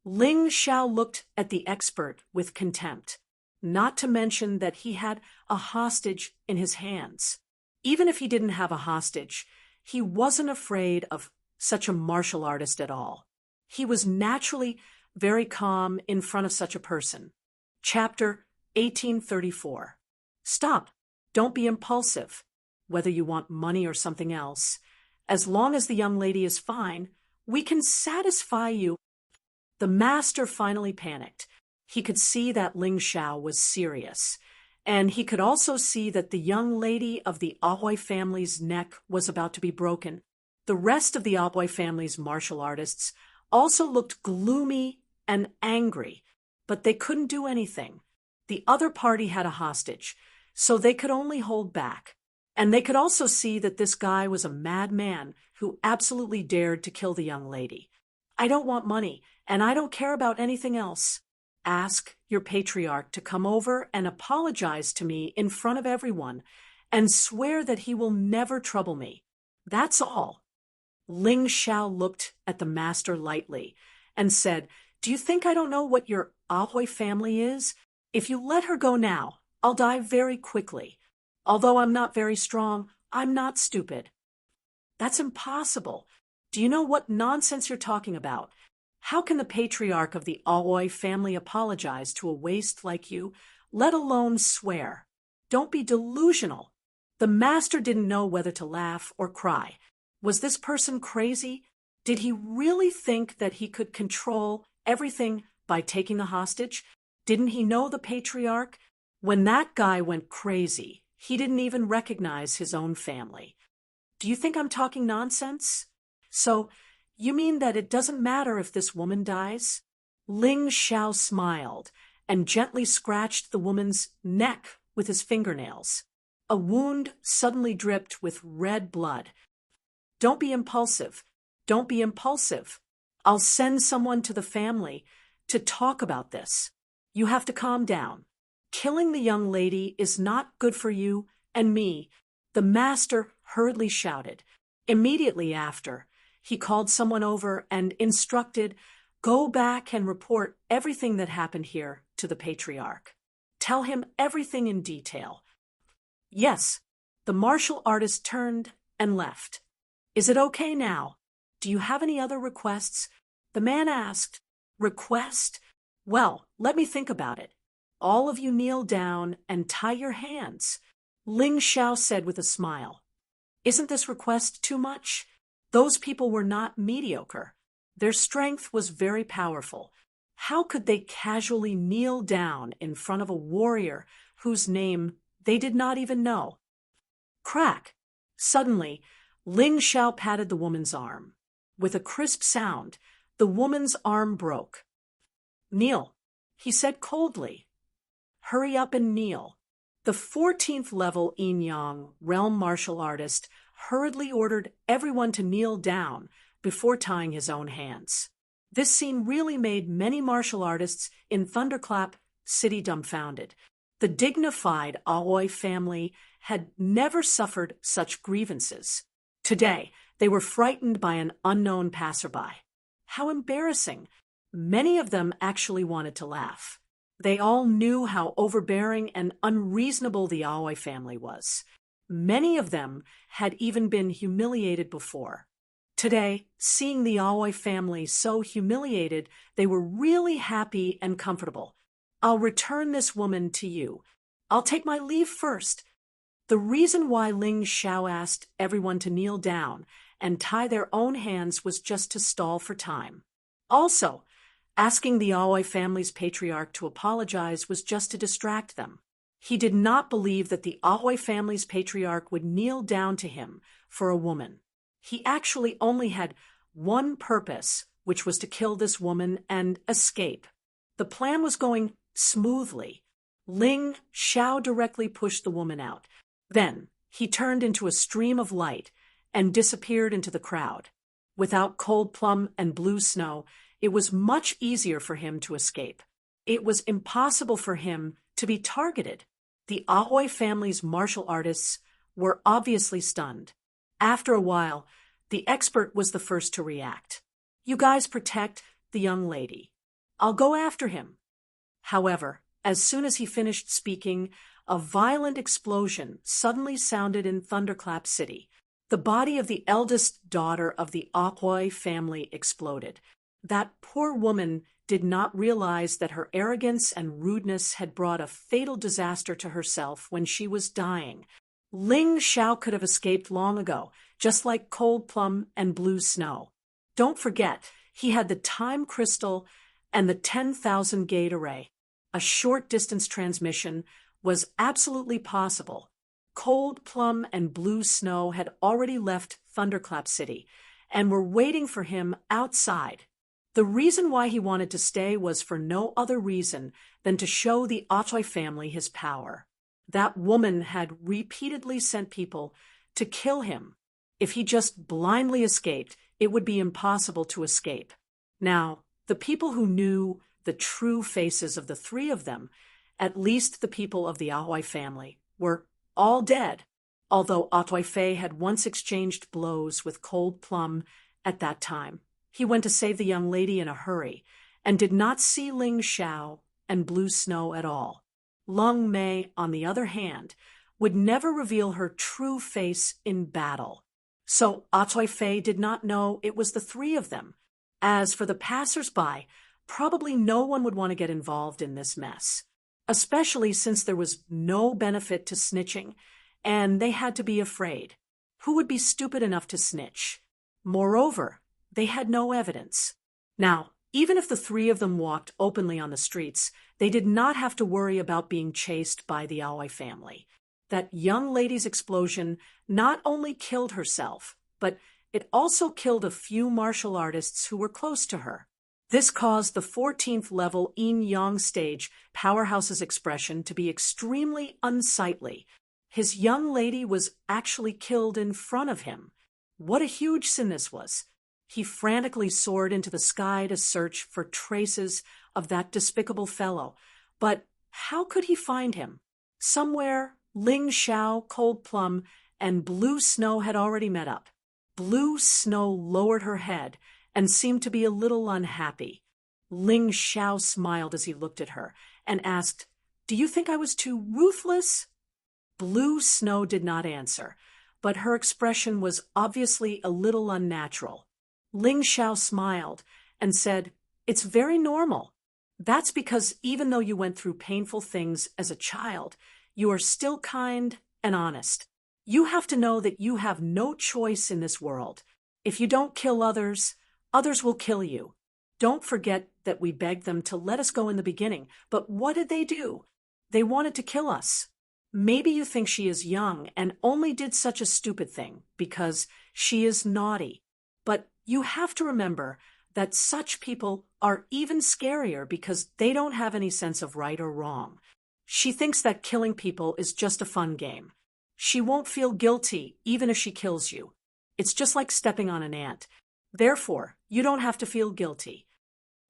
Ling Xiao looked at the expert with contempt, not to mention that he had a hostage in his hands. Even if he didn't have a hostage, he wasn't afraid of such a martial artist at all. He was naturally very calm in front of such a person. Chapter 1834. Stop. Don't be impulsive. Whether you want money or something else, as long as the young lady is fine, we can satisfy you. The master finally panicked. He could see that Ling Xiao was serious, and he could also see that the young lady of the Aoi family's neck was about to be broken. The rest of the Aoi family's martial artists also looked gloomy and angry, but they couldn't do anything. The other party had a hostage, so they could only hold back. And they could also see that this guy was a madman who absolutely dared to kill the young lady. I don't want money, and I don't care about anything else. Ask your patriarch to come over and apologize to me in front of everyone, and swear that he will never trouble me. That's all. Ling Xiao looked at the master lightly and said, Do you think I don't know what your Aoi family is? If you let her go now, I'll die very quickly. Although I'm not very strong, I'm not stupid. That's impossible. Do you know what nonsense you're talking about? How can the patriarch of the Aoi family apologize to a waste like you, let alone swear? Don't be delusional. The master didn't know whether to laugh or cry. Was this person crazy? Did he really think that he could control everything by taking the hostage? Didn't he know the patriarch? When that guy went crazy, he didn't even recognize his own family. Do you think I'm talking nonsense? So, you mean that it doesn't matter if this woman dies? Ling Xiao smiled and gently scratched the woman's neck with his fingernails. A wound suddenly dripped with red blood. Don't be impulsive. Don't be impulsive. I'll send someone to the family to talk about this. You have to calm down. Killing the young lady is not good for you and me, the master hurriedly shouted. Immediately after, he called someone over and instructed, Go back and report everything that happened here to the patriarch. Tell him everything in detail. Yes, the martial artist turned and left. Is it okay now? Do you have any other requests? The man asked. Request? Well, let me think about it. All of you kneel down and tie your hands, Ling Xiao said with a smile. Isn't this request too much? Those people were not mediocre. Their strength was very powerful. How could they casually kneel down in front of a warrior whose name they did not even know? Crack! Suddenly, Ling Xiao patted the woman's arm. With a crisp sound, the woman's arm broke. "Kneel," he said coldly. "Hurry up and kneel." The 14th level Yin Yang realm martial artist hurriedly ordered everyone to kneel down before tying his own hands. This scene really made many martial artists in Thunderclap City dumbfounded. The dignified Aoi family had never suffered such grievances. Today, they were frightened by an unknown passerby. How embarrassing! Many of them actually wanted to laugh. They all knew how overbearing and unreasonable the Aoi family was. Many of them had even been humiliated before. Today, seeing the Aoi family so humiliated, they were really happy and comfortable. "I'll return this woman to you. I'll take my leave first." The reason why Ling Xiao asked everyone to kneel down and tie their own hands was just to stall for time. Also, asking the Aoi family's patriarch to apologize was just to distract them. He did not believe that the Aoi family's patriarch would kneel down to him for a woman. He actually only had one purpose, which was to kill this woman and escape. The plan was going smoothly. Ling Xiao directly pushed the woman out. Then he turned into a stream of light and disappeared into the crowd. Without Cold Plum and Blue Snow, it was much easier for him to escape. It was impossible for him to be targeted. The Aoi family's martial artists were obviously stunned. After a while, the expert was the first to react. "You guys protect the young lady. I'll go after him." However, as soon as he finished speaking, a violent explosion suddenly sounded in Thunderclap City. The body of the eldest daughter of the Aoi family exploded. That poor woman did not realize that her arrogance and rudeness had brought a fatal disaster to herself when she was dying. Ling Xiao could have escaped long ago, just like Cold Plum and Blue Snow. Don't forget, he had the Time Crystal and the 10,000 gate array. A short-distance transmission was absolutely possible. Cold Plum and Blue Snow had already left Thunderclap City and were waiting for him outside. The reason why he wanted to stay was for no other reason than to show the Aoi family his power. That woman had repeatedly sent people to kill him. If he just blindly escaped, it would be impossible to escape. Now, the people who knew the true faces of the three of them, at least the people of the Aoi family, were all dead, although Aoi Fei had once exchanged blows with Cold Plum at that time. He went to save the young lady in a hurry and did not see Ling Xiao and Blue Snow at all. Lung Mei, on the other hand, would never reveal her true face in battle. So Aoi Fei did not know it was the three of them. As for the passers-by, probably no one would want to get involved in this mess, especially since there was no benefit to snitching, and they had to be afraid. Who would be stupid enough to snitch? Moreover, they had no evidence. Now, even if the three of them walked openly on the streets, they did not have to worry about being chased by the Aoi family. That young lady's explosion not only killed herself, but it also killed a few martial artists who were close to her. This caused the 14th level Yin Yang stage Powerhouse's expression to be extremely unsightly. His young lady was actually killed in front of him. What a huge sin this was. He frantically soared into the sky to search for traces of that despicable fellow. But how could he find him? Somewhere, Ling Xiao, Cold Plum, and Blue Snow had already met up. Blue Snow lowered her head and seemed to be a little unhappy. Ling Xiao smiled as he looked at her and asked, "Do you think I was too ruthless?" Blue Snow did not answer, but her expression was obviously a little unnatural. Ling Xiao smiled and said, "It's very normal. That's because even though you went through painful things as a child, you are still kind and honest. You have to know that you have no choice in this world. If you don't kill others, others will kill you. Don't forget that we begged them to let us go in the beginning, but what did they do? They wanted to kill us. Maybe you think she is young and only did such a stupid thing because she is naughty. But you have to remember that such people are even scarier because they don't have any sense of right or wrong. She thinks that killing people is just a fun game. She won't feel guilty even if she kills you. It's just like stepping on an ant. Therefore, you don't have to feel guilty.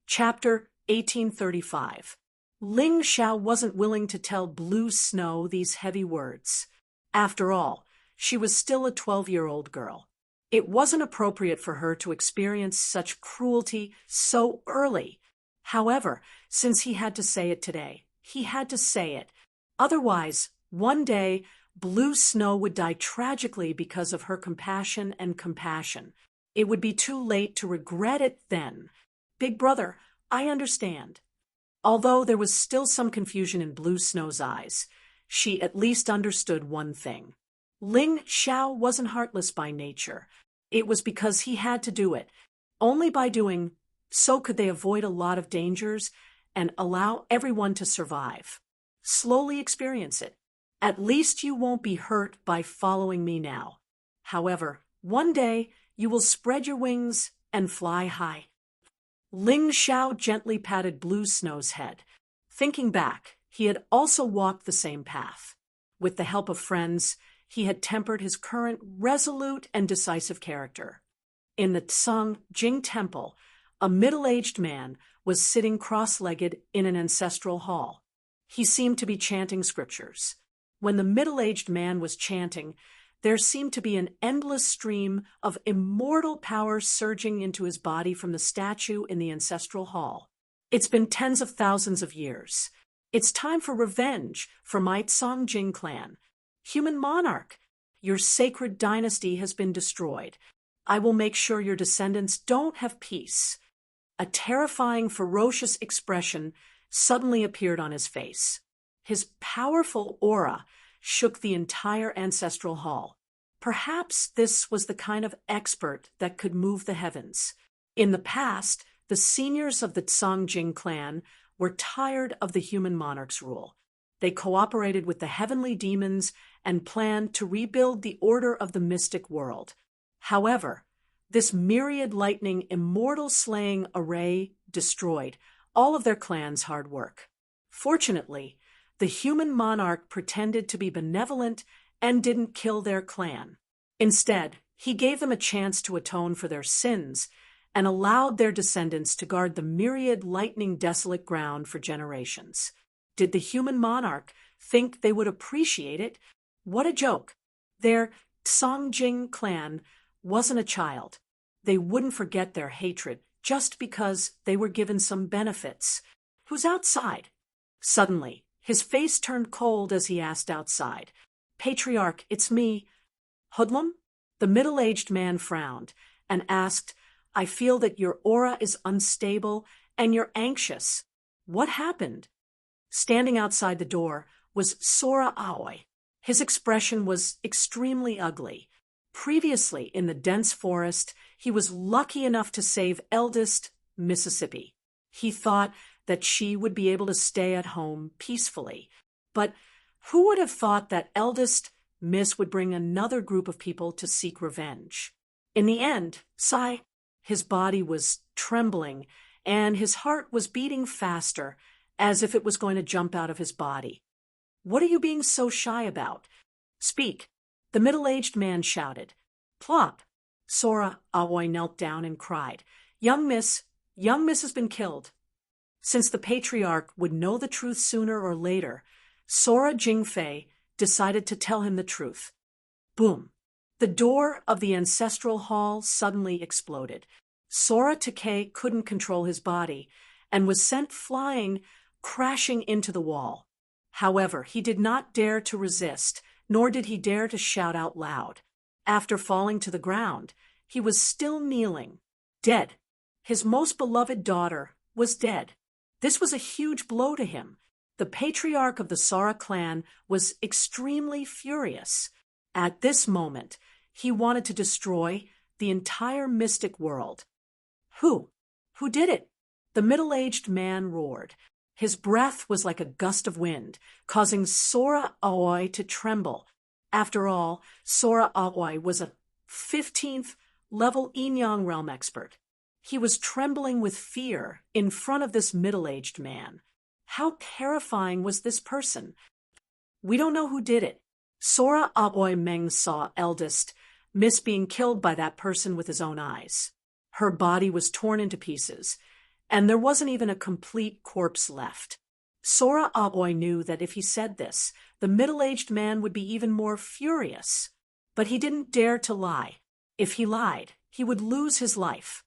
Chapter 1835. Ling Xiao wasn't willing to tell Blue Snow these heavy words. After all, she was still a 12-year-old girl. It wasn't appropriate for her to experience such cruelty so early. However, since he had to say it today, he had to say it. Otherwise, one day, Blue Snow would die tragically because of her compassion and compassion. It would be too late to regret it then. Big brother, I understand. Although there was still some confusion in Blue Snow's eyes, she at least understood one thing. Ling Xiao wasn't heartless by nature. It was because he had to do it. Only by doing so could they avoid a lot of dangers and allow everyone to survive. Slowly experience it. At least you won't be hurt by following me now. However, one day you will spread your wings and fly high. Ling Xiao gently patted Blue Snow's head. Thinking back, he had also walked the same path. With the help of friends, he had tempered his current resolute and decisive character. In the Tsang Jing Temple, a middle-aged man was sitting cross-legged in an ancestral hall. He seemed to be chanting scriptures. When the middle-aged man was chanting, there seemed to be an endless stream of immortal power surging into his body from the statue in the ancestral hall. It's been tens of thousands of years. It's time for revenge for my Tsang clan. Human monarch, your sacred dynasty has been destroyed. I will make sure your descendants don't have peace. A terrifying, ferocious expression suddenly appeared on his face. His powerful aura shook the entire ancestral hall. Perhaps this was the kind of expert that could move the heavens. In the past, the seniors of the Tsang clan were tired of the human monarch's rule. They cooperated with the heavenly demons and planned to rebuild the order of the mystic world. However, this myriad lightning immortal slaying array destroyed all of their clan's hard work. Fortunately, the human monarch pretended to be benevolent and didn't kill their clan. Instead, he gave them a chance to atone for their sins and allowed their descendants to guard the myriad lightning desolate ground for generations. Did the human monarch think they would appreciate it? What a joke! Their Tsang clan wasn't a child. They wouldn't forget their hatred just because they were given some benefits. Who's outside? Suddenly, his face turned cold as he asked outside. Patriarch, it's me. Hoodlum? The middle-aged man frowned and asked, I feel that your aura is unstable and you're anxious. What happened? Standing outside the door was Sora Aoi. His expression was extremely ugly. Previously, in the dense forest, he was lucky enough to save eldest Mississippi. He thought that she would be able to stay at home peacefully. But who would have thought that eldest Miss would bring another group of people to seek revenge? In the end, his body was trembling and his heart was beating faster, as if it was going to jump out of his body. What are you being so shy about? Speak. The middle-aged man shouted. Plop! Sora Aoi knelt down and cried, Young Miss has been killed. Since the patriarch would know the truth sooner or later, Sora Jingfei decided to tell him the truth. Boom! The door of the ancestral hall suddenly exploded. Sora Takei couldn't control his body and was sent flying, crashing into the wall. However, he did not dare to resist, nor did he dare to shout out loud. After falling to the ground, he was still kneeling, dead. His most beloved daughter was dead. This was a huge blow to him. The patriarch of the Sora clan was extremely furious. At this moment, he wanted to destroy the entire mystic world. Who did it? The middle-aged man roared. His breath was like a gust of wind, causing Sora Aoi to tremble. After all, Sora Aoi was a 15th level Yin-Yang realm expert. He was trembling with fear in front of this middle-aged man. How terrifying was this person? We don't know who did it. Sora Aoi Meng saw eldest miss being killed by that person with his own eyes. Her body was torn into pieces, and there wasn't even a complete corpse left. Sora Aoi knew that if he said this, the middle-aged man would be even more furious. But he didn't dare to lie. If he lied, he would lose his life.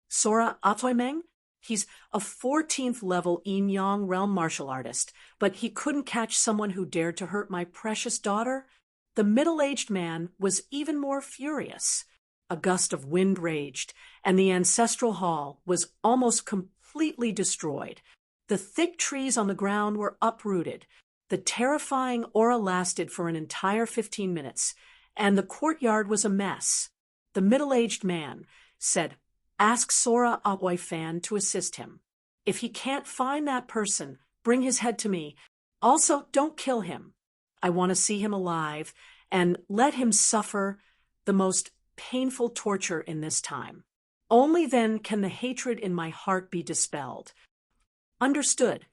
Sora Aoi Meng? He's a 14th level Yin-Yang realm martial artist, but he couldn't catch someone who dared to hurt my precious daughter? The middle-aged man was even more furious. A gust of wind raged, and the ancestral hall was almost completely destroyed. The thick trees on the ground were uprooted. The terrifying aura lasted for an entire 15 minutes, and the courtyard was a mess. The middle-aged man said, "Ask Sora Aoi Fan to assist him. If he can't find that person, bring his head to me. Also, don't kill him. I want to see him alive, and let him suffer the most painful torture in this time. Only then can the hatred in my heart be dispelled." Understood.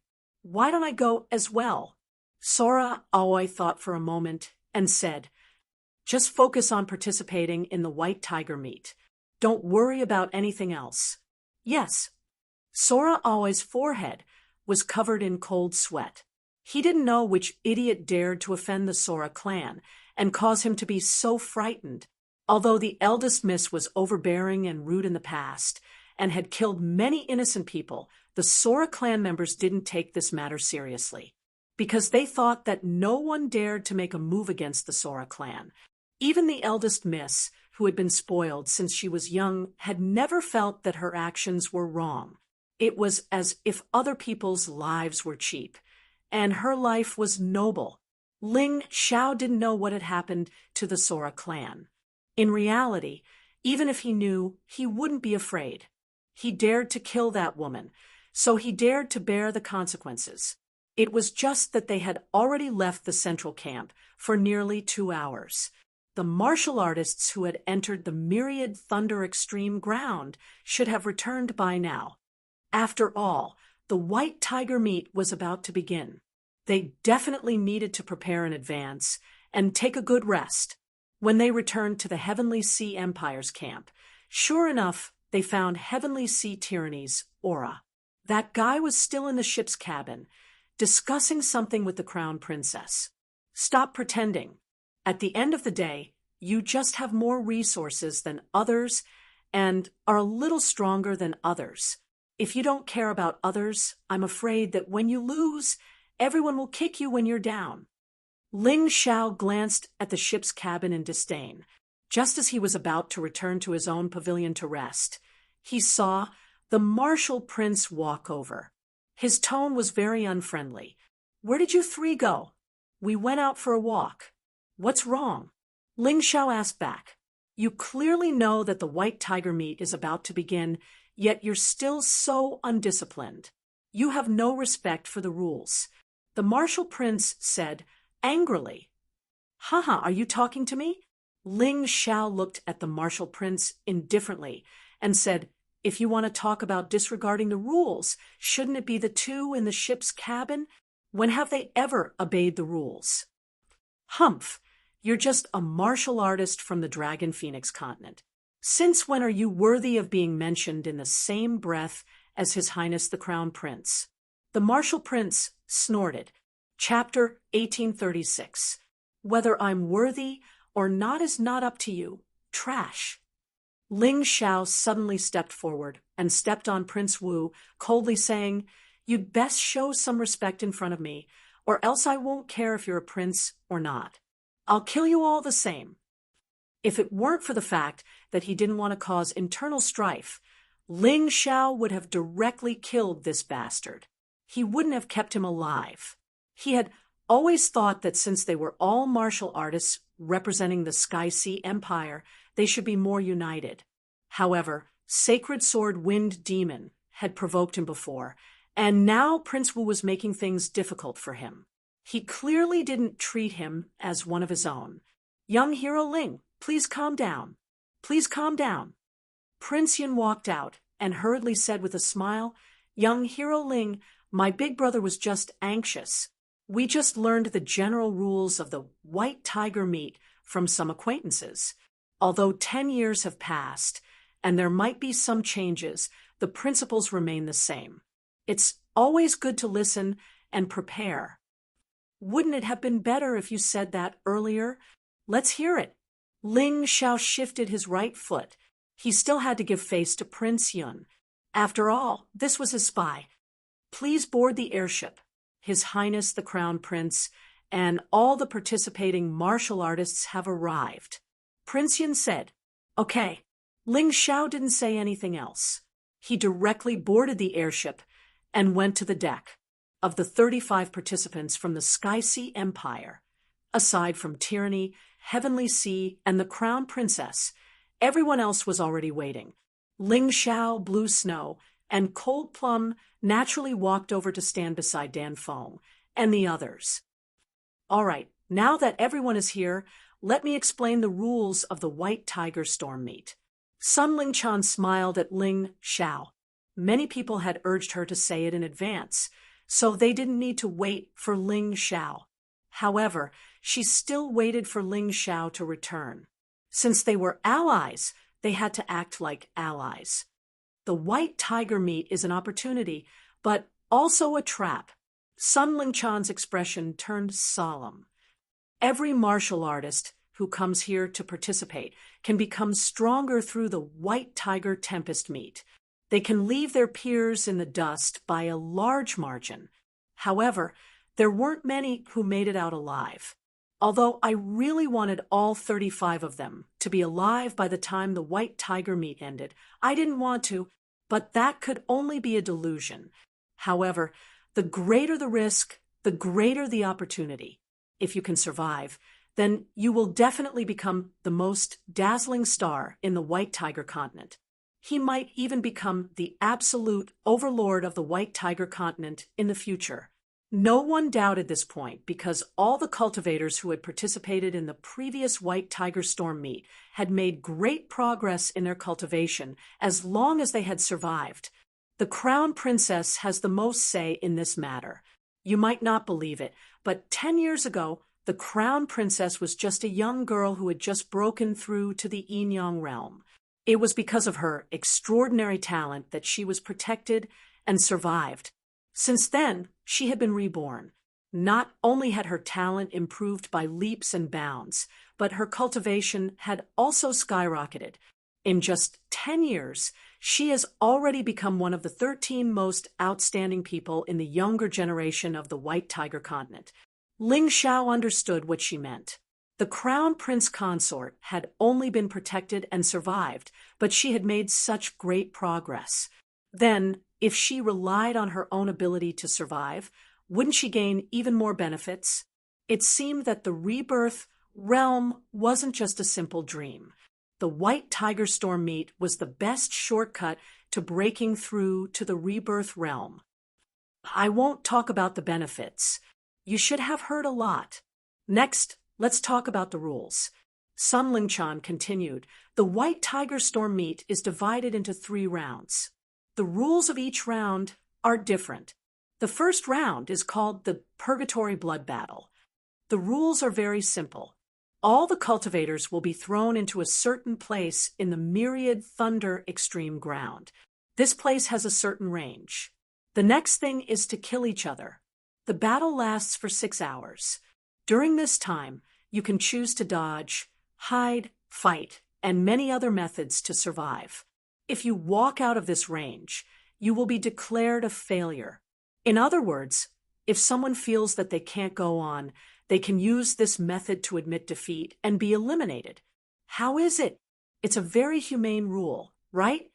Why don't I go as well? Sora Aoi thought for a moment and said, "Just focus on participating in the white tiger meet. Don't worry about anything else." Yes. Sora Aoi's forehead was covered in cold sweat. He didn't know which idiot dared to offend the Sora clan and cause him to be so frightened. Although the eldest miss was overbearing and rude in the past and had killed many innocent people, the Sora clan members didn't take this matter seriously, because they thought that no one dared to make a move against the Sora clan. Even the eldest miss, who had been spoiled since she was young, had never felt that her actions were wrong. It was as if other people's lives were cheap, and her life was noble. Ling Xiao didn't know what had happened to the Sora clan. In reality, even if he knew, he wouldn't be afraid. He dared to kill that woman, so he dared to bear the consequences. It was just that they had already left the central camp for nearly 2 hours. The martial artists who had entered the Myriad Thunder Extreme ground should have returned by now. After all, the White Tiger meet was about to begin. They definitely needed to prepare in advance and take a good rest. When they returned to the Heavenly Sea Empire's camp, sure enough, they found Heavenly Sea Tyranny's aura. That guy was still in the ship's cabin, discussing something with the Crown Princess. Stop pretending. At the end of the day, you just have more resources than others and are a little stronger than others. If you don't care about others, I'm afraid that when you lose, everyone will kick you when you're down. Ling Xiao glanced at the ship's cabin in disdain. Just as he was about to return to his own pavilion to rest, he saw the martial prince walk over. His tone was very unfriendly. "Where did you three go?" "We went out for a walk." "What's wrong?" Ling Xiao asked back. "You clearly know that the White Tiger meet is about to begin, yet you're still so undisciplined. You have no respect for the rules." The martial prince said angrily, "Haha, are you talking to me?" Ling Xiao looked at the martial prince indifferently and said, "If you want to talk about disregarding the rules, shouldn't it be the two in the ship's cabin? When have they ever obeyed the rules?" "Humph, you're just a martial artist from the Dragon Phoenix continent. Since when are you worthy of being mentioned in the same breath as His Highness the Crown Prince?" The martial prince snorted. Chapter 1836. "Whether I'm worthy or not is not up to you. Trash." Ling Xiao suddenly stepped forward and stepped on Prince Wu, coldly saying, "You'd best show some respect in front of me, or else I won't care if you're a prince or not. I'll kill you all the same." If it weren't for the fact that he didn't want to cause internal strife, Ling Xiao would have directly killed this bastard. He wouldn't have kept him alive. He had always thought that since they were all martial artists representing the Sky Sea Empire, they should be more united. However, Sacred Sword Wind Demon had provoked him before, and now Prince Wu was making things difficult for him. He clearly didn't treat him as one of his own. "Young Hero Ling, please calm down. Please calm down." Prince Yun walked out and hurriedly said with a smile, "Young Hero Ling, my big brother was just anxious. We just learned the general rules of the white tiger meet from some acquaintances. Although 10 years have passed, and there might be some changes, the principles remain the same. It's always good to listen and prepare." "Wouldn't it have been better if you said that earlier? Let's hear it." Ling Xiao shifted his right foot. He still had to give face to Prince Yun. After all, this was his spy. "Please board the airship. His Highness the Crown Prince and all the participating martial artists have arrived." Prince Yun said, "Okay." Ling Xiao didn't say anything else. He directly boarded the airship and went to the deck. Of the 35 participants from the Sky Sea Empire, aside from Tyranny, Heavenly Sea, and the Crown Princess, everyone else was already waiting. Ling Xiao, Blue Snow, and Cold Plum naturally walked over to stand beside Dan Feng and the others. "All right, now that everyone is here, let me explain the rules of the White Tiger Storm Meet." Sun Lingchan smiled at Ling Xiao. Many people had urged her to say it in advance, so they didn't need to wait for Ling Xiao. However, she still waited for Ling Xiao to return. Since they were allies, they had to act like allies. The White Tiger Meet is an opportunity, but also a trap. Sun Lingchan's expression turned solemn. Every martial artist who comes here to participate can become stronger through the White Tiger Tempest Meet. They can leave their peers in the dust by a large margin. However, there weren't many who made it out alive. Although I really wanted all 35 of them to be alive by the time the White Tiger Meet ended, I didn't want to, but that could only be a delusion. However, the greater the risk, the greater the opportunity. If you can survive, then you will definitely become the most dazzling star in the White Tiger continent. He might even become the absolute overlord of the White Tiger continent in the future. No one doubted this point because all the cultivators who had participated in the previous White Tiger Storm Meet had made great progress in their cultivation as long as they had survived. The Crown Princess has the most say in this matter. You might not believe it, but 10 years ago, the Crown Princess was just a young girl who had just broken through to the Yinyang realm. It was because of her extraordinary talent that she was protected and survived. Since then, she had been reborn. Not only had her talent improved by leaps and bounds, but her cultivation had also skyrocketed. In just 10 years, she has already become one of the 13 most outstanding people in the younger generation of the White Tiger continent. Ling Xiao understood what she meant. The Crown Prince Consort had only been protected and survived, but she had made such great progress. Then, if she relied on her own ability to survive, wouldn't she gain even more benefits? It seemed that the rebirth realm wasn't just a simple dream. The White Tiger Storm Meet was the best shortcut to breaking through to the rebirth realm. I won't talk about the benefits. You should have heard a lot. Next, let's talk about the rules. Sun Lingchan continued, the White Tiger Storm Meet is divided into 3 rounds. The rules of each round are different. The first round is called the Purgatory Blood Battle. The rules are very simple. All the cultivators will be thrown into a certain place in the Myriad Thunder Extreme Ground. This place has a certain range. The next thing is to kill each other. The battle lasts for 6 hours. During this time, you can choose to dodge, hide, fight, and many other methods to survive. If you walk out of this range, you will be declared a failure. In other words, if someone feels that they can't go on, they can use this method to admit defeat and be eliminated. How is it? It's a very humane rule, right?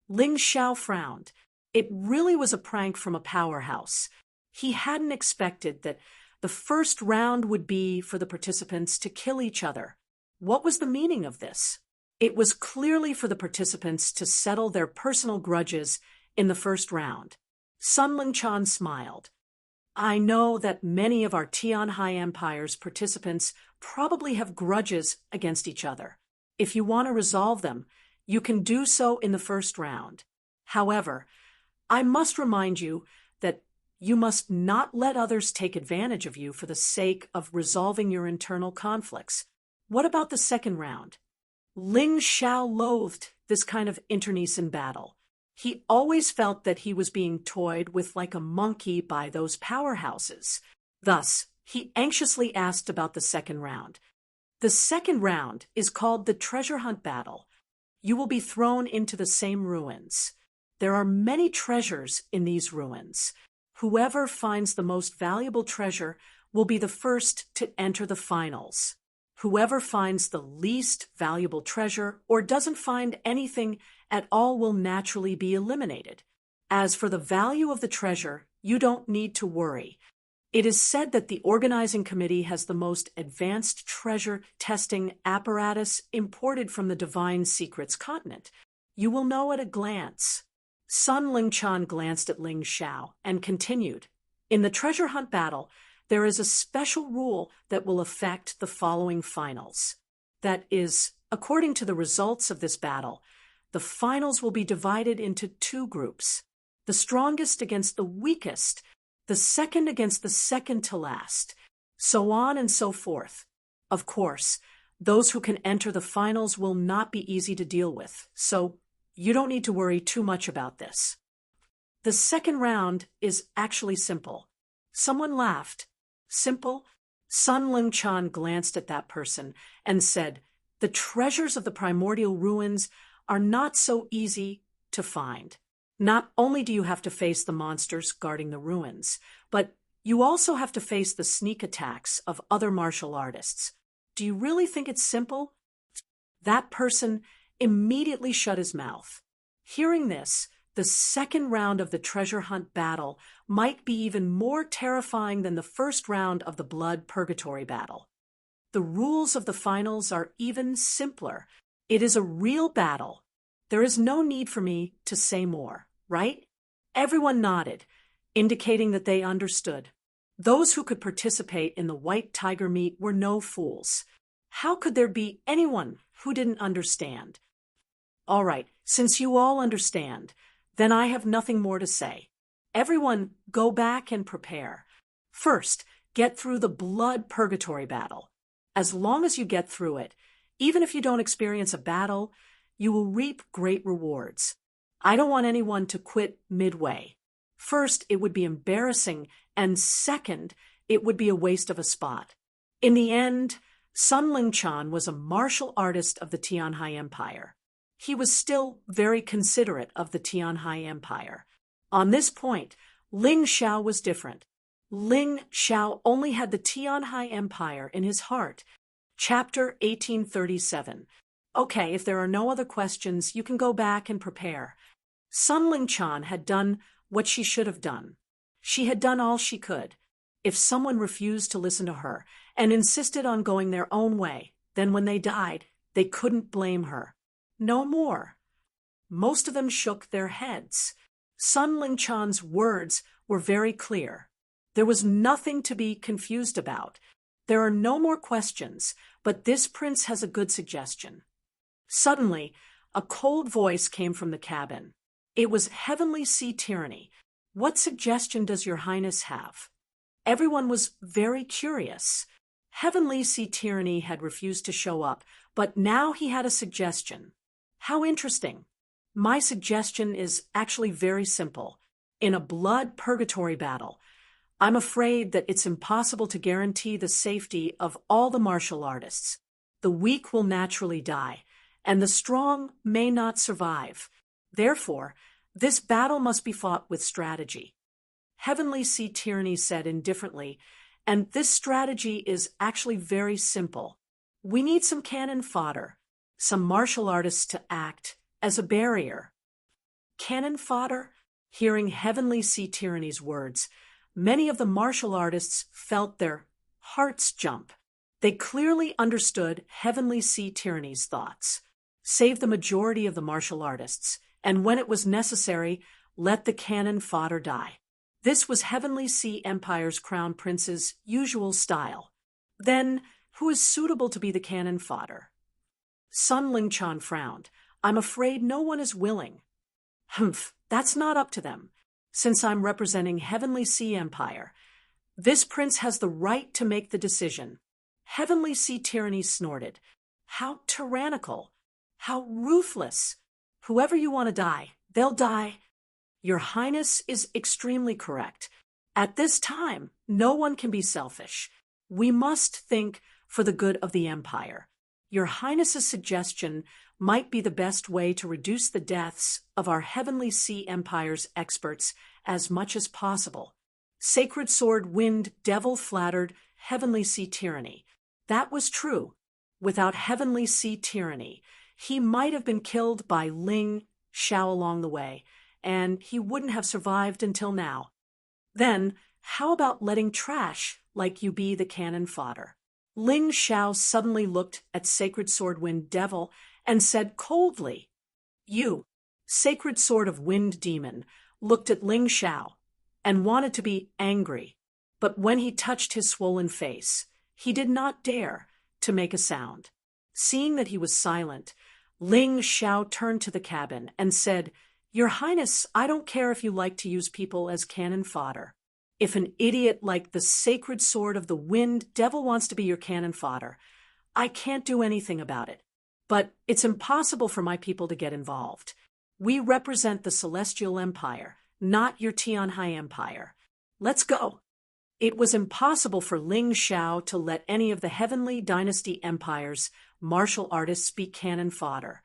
Ling Xiao frowned. It really was a prank from a powerhouse. He hadn't expected that the first round would be for the participants to kill each other. What was the meaning of this? It was clearly for the participants to settle their personal grudges in the first round. Sun Lingchan smiled. I know that many of our Tianhai Empire's participants probably have grudges against each other. If you want to resolve them, you can do so in the first round. However, I must remind you that you must not let others take advantage of you for the sake of resolving your internal conflicts. What about the second round? Ling Xiao loathed this kind of internecine battle. He always felt that he was being toyed with like a monkey by those powerhouses. Thus, he anxiously asked about the second round. The second round is called the treasure hunt battle. You will be thrown into the same ruins. There are many treasures in these ruins. Whoever finds the most valuable treasure will be the first to enter the finals. Whoever finds the least valuable treasure or doesn't find anything at all will naturally be eliminated. As for the value of the treasure, you don't need to worry. It is said that the organizing committee has the most advanced treasure testing apparatus imported from the Divine Secrets continent. You will know at a glance. Sun Lingchan glanced at Ling Xiao and continued. In the treasure hunt battle, there is a special rule that will affect the following finals. That is, according to the results of this battle, the finals will be divided into two groups. The strongest against the weakest, the second against the second to last, so on and so forth. Of course, those who can enter the finals will not be easy to deal with, so you don't need to worry too much about this. The second round is actually simple. Someone laughed. Simple? Sun Lingchan glanced at that person and said, the treasures of the primordial ruins are not so easy to find. Not only do you have to face the monsters guarding the ruins, but you also have to face the sneak attacks of other martial artists. Do you really think it's simple? That person immediately shut his mouth. Hearing this, the second round of the treasure hunt battle might be even more terrifying than the first round of the blood purgatory battle. The rules of the finals are even simpler. It is a real battle. There is no need for me to say more, right? Everyone nodded, indicating that they understood. Those who could participate in the white tiger meet were no fools. How could there be anyone who didn't understand? All right, since you all understand, then I have nothing more to say. Everyone, go back and prepare. First, get through the blood purgatory battle. As long as you get through it, even if you don't experience a battle, you will reap great rewards. I don't want anyone to quit midway. First, it would be embarrassing, and second, it would be a waste of a spot. In the end, Sun Lingchan was a martial artist of the Tianhai Empire. He was still very considerate of the Tianhai Empire. On this point, Ling Xiao was different. Ling Xiao only had the Tianhai Empire in his heart. Chapter 1837. Okay, if there are no other questions, you can go back and prepare. Sun Lingchan had done what she should have done. She had done all she could. If someone refused to listen to her and insisted on going their own way, then when they died, they couldn't blame her. No more. Most of them shook their heads. Sun Lingchan's words were very clear. There was nothing to be confused about. There are no more questions, but this prince has a good suggestion. Suddenly, a cold voice came from the cabin. It was Heavenly Sea Tyranny. What suggestion does your highness have? Everyone was very curious. Heavenly Sea Tyranny had refused to show up, but now he had a suggestion. How interesting. My suggestion is actually very simple. In a blood purgatory battle, I'm afraid that it's impossible to guarantee the safety of all the martial artists. The weak will naturally die, and the strong may not survive. Therefore, this battle must be fought with strategy. Heavenly Sea Tyranny said indifferently, and this strategy is actually very simple. We need some cannon fodder, some martial artists to act as a barrier. Cannon fodder? Hearing Heavenly Sea Tyranny's words, many of the martial artists felt their hearts jump. They clearly understood Heavenly Sea Tyranny's thoughts. Save the majority of the martial artists, and when it was necessary, let the cannon fodder die. This was Heavenly Sea Empire's crown prince's usual style. Then, who is suitable to be the cannon fodder? Sun Lingchan frowned. I'm afraid no one is willing. Humph, that's not up to them. Since I'm representing Heavenly Sea Empire, this prince has the right to make the decision. Heavenly Sea Tyranny snorted. How tyrannical! How ruthless! Whoever you want to die, they'll die. Your Highness is extremely correct. At this time, no one can be selfish. We must think for the good of the Empire. Your Highness's suggestion might be the best way to reduce the deaths of our Heavenly Sea Empire's experts as much as possible. Sacred Sword Wind Devil flattered Heavenly Sea Tyranny. That was true. Without Heavenly Sea Tyranny, he might have been killed by Ling Xiao along the way, and he wouldn't have survived until now. Then, how about letting trash like you be the cannon fodder? Ling Xiao suddenly looked at Sacred Sword Wind Devil and said coldly, You, Sacred Sword of Wind Demon, looked at Ling Xiao and wanted to be angry, but when he touched his swollen face, he did not dare to make a sound. Seeing that he was silent, Ling Xiao turned to the cabin and said, Your Highness, I don't care if you like to use people as cannon fodder. If an idiot like the Sacred Sword of the Wind Devil wants to be your cannon fodder, I can't do anything about it. But it's impossible for my people to get involved. We represent the Celestial Empire, not your Tianhai Empire. Let's go. It was impossible for Ling Xiao to let any of the Heavenly Dynasty Empire's martial artists be cannon fodder.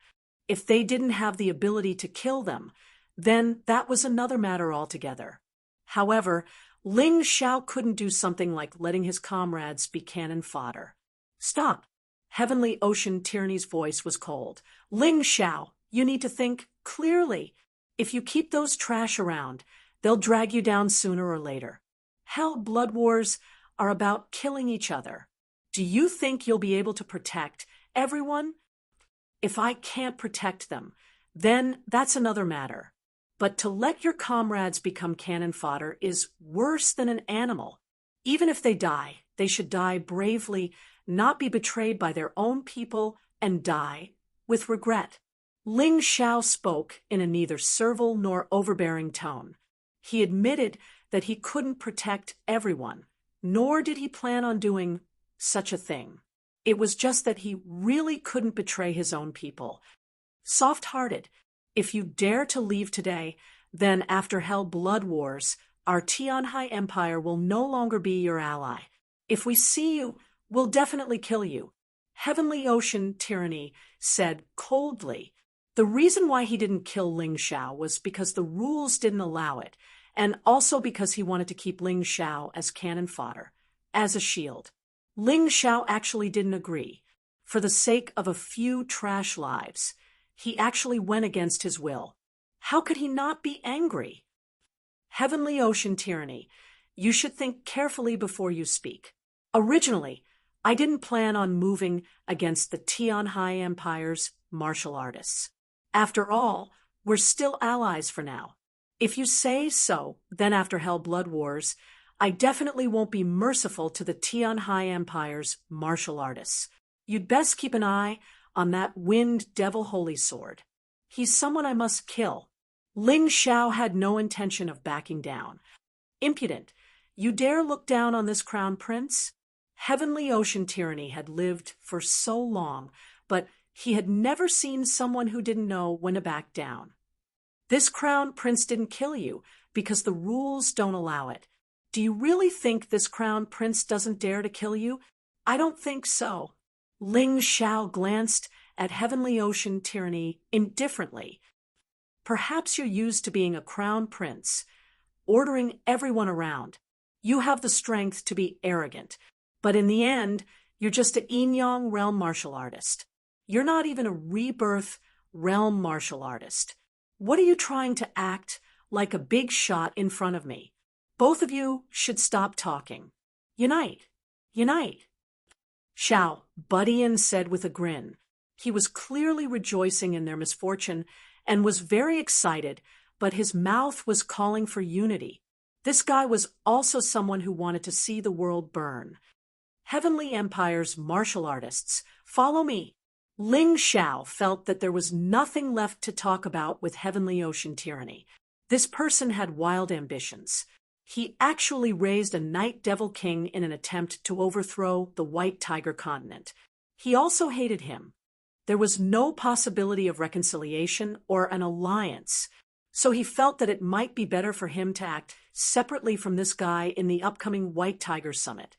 If they didn't have the ability to kill them, then that was another matter altogether. However, Ling Xiao couldn't do something like letting his comrades be cannon fodder. Stop! Heavenly Ocean Tyranny's voice was cold. Ling Xiao, you need to think clearly. If you keep those trash around, they'll drag you down sooner or later. Hell, blood wars are about killing each other. Do you think you'll be able to protect everyone? If I can't protect them, then that's another matter. But to let your comrades become cannon fodder is worse than an animal. Even if they die, they should die bravely, not be betrayed by their own people, and die with regret. Ling Xiao spoke in a neither servile nor overbearing tone. He admitted that he couldn't protect everyone, nor did he plan on doing such a thing. It was just that he really couldn't betray his own people. Soft-hearted, if you dare to leave today, then after Hell Blood Wars, our Tianhai Empire will no longer be your ally. If we see you, we'll definitely kill you. Heavenly Ocean Tyranny said coldly. The reason why he didn't kill Ling Xiao was because the rules didn't allow it, and also because he wanted to keep Ling Xiao as cannon fodder, as a shield. Ling Xiao actually didn't agree. For the sake of a few trash lives, he actually went against his will. How could he not be angry? Heavenly Ocean Tyranny, you should think carefully before you speak. Originally, I didn't plan on moving against the Tianhai Empire's martial artists. After all, we're still allies for now. If you say so, then after Hell Blood Wars, I definitely won't be merciful to the Tianhai Empire's martial artists. You'd best keep an eye on that Wind Devil Holy Sword. He's someone I must kill. Ling Xiao had no intention of backing down. Impudent, you dare look down on this crown prince? Heavenly Ocean Tyranny had lived for so long, but he had never seen someone who didn't know when to back down. This crown prince didn't kill you because the rules don't allow it. Do you really think this crown prince doesn't dare to kill you? I don't think so. Ling Xiao glanced at Heavenly Ocean Tyranny indifferently. Perhaps you're used to being a crown prince, ordering everyone around. You have the strength to be arrogant, but in the end, you're just a Yin-Yang realm martial artist. You're not even a rebirth realm martial artist. What are you trying to act like a big shot in front of me? Both of you should stop talking. Unite. Unite. Xiao, Budian said with a grin. He was clearly rejoicing in their misfortune and was very excited, but his mouth was calling for unity. This guy was also someone who wanted to see the world burn. Heavenly Empire's martial artists, follow me. Ling Xiao felt that there was nothing left to talk about with Heavenly Ocean tyranny. This person had wild ambitions. He actually raised a Night Devil King in an attempt to overthrow the White Tiger continent. He also hated him. There was no possibility of reconciliation or an alliance, so he felt that it might be better for him to act separately from this guy in the upcoming White Tiger Summit.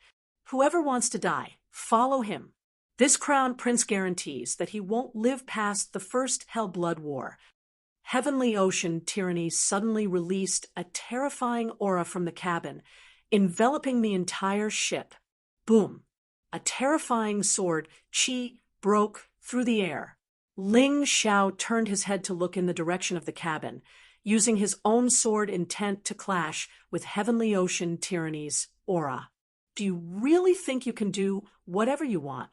Whoever wants to die, follow him. This Crown Prince guarantees that he won't live past the first Hellblood War. Heavenly Ocean tyranny suddenly released a terrifying aura from the cabin, enveloping the entire ship. Boom! A terrifying sword, chi, broke through the air. Ling Xiao turned his head to look in the direction of the cabin, using his own sword intent to clash with Heavenly Ocean tyranny's aura. Do you really think you can do whatever you want?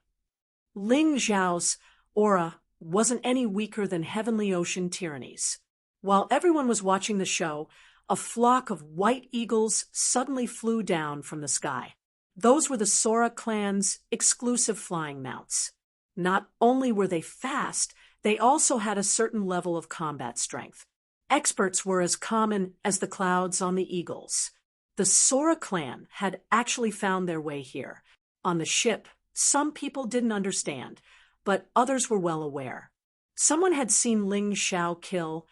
Ling Xiao's aura wasn't any weaker than Heavenly Ocean tyranny's. While everyone was watching the show, a flock of white eagles suddenly flew down from the sky. Those were the Sora clan's exclusive flying mounts. Not only were they fast, they also had a certain level of combat strength. Experts were as common as the clouds on the eagles. The Sora clan had actually found their way here. On the ship, some people didn't understand, but others were well aware. Someone had seen Ling Xiao kill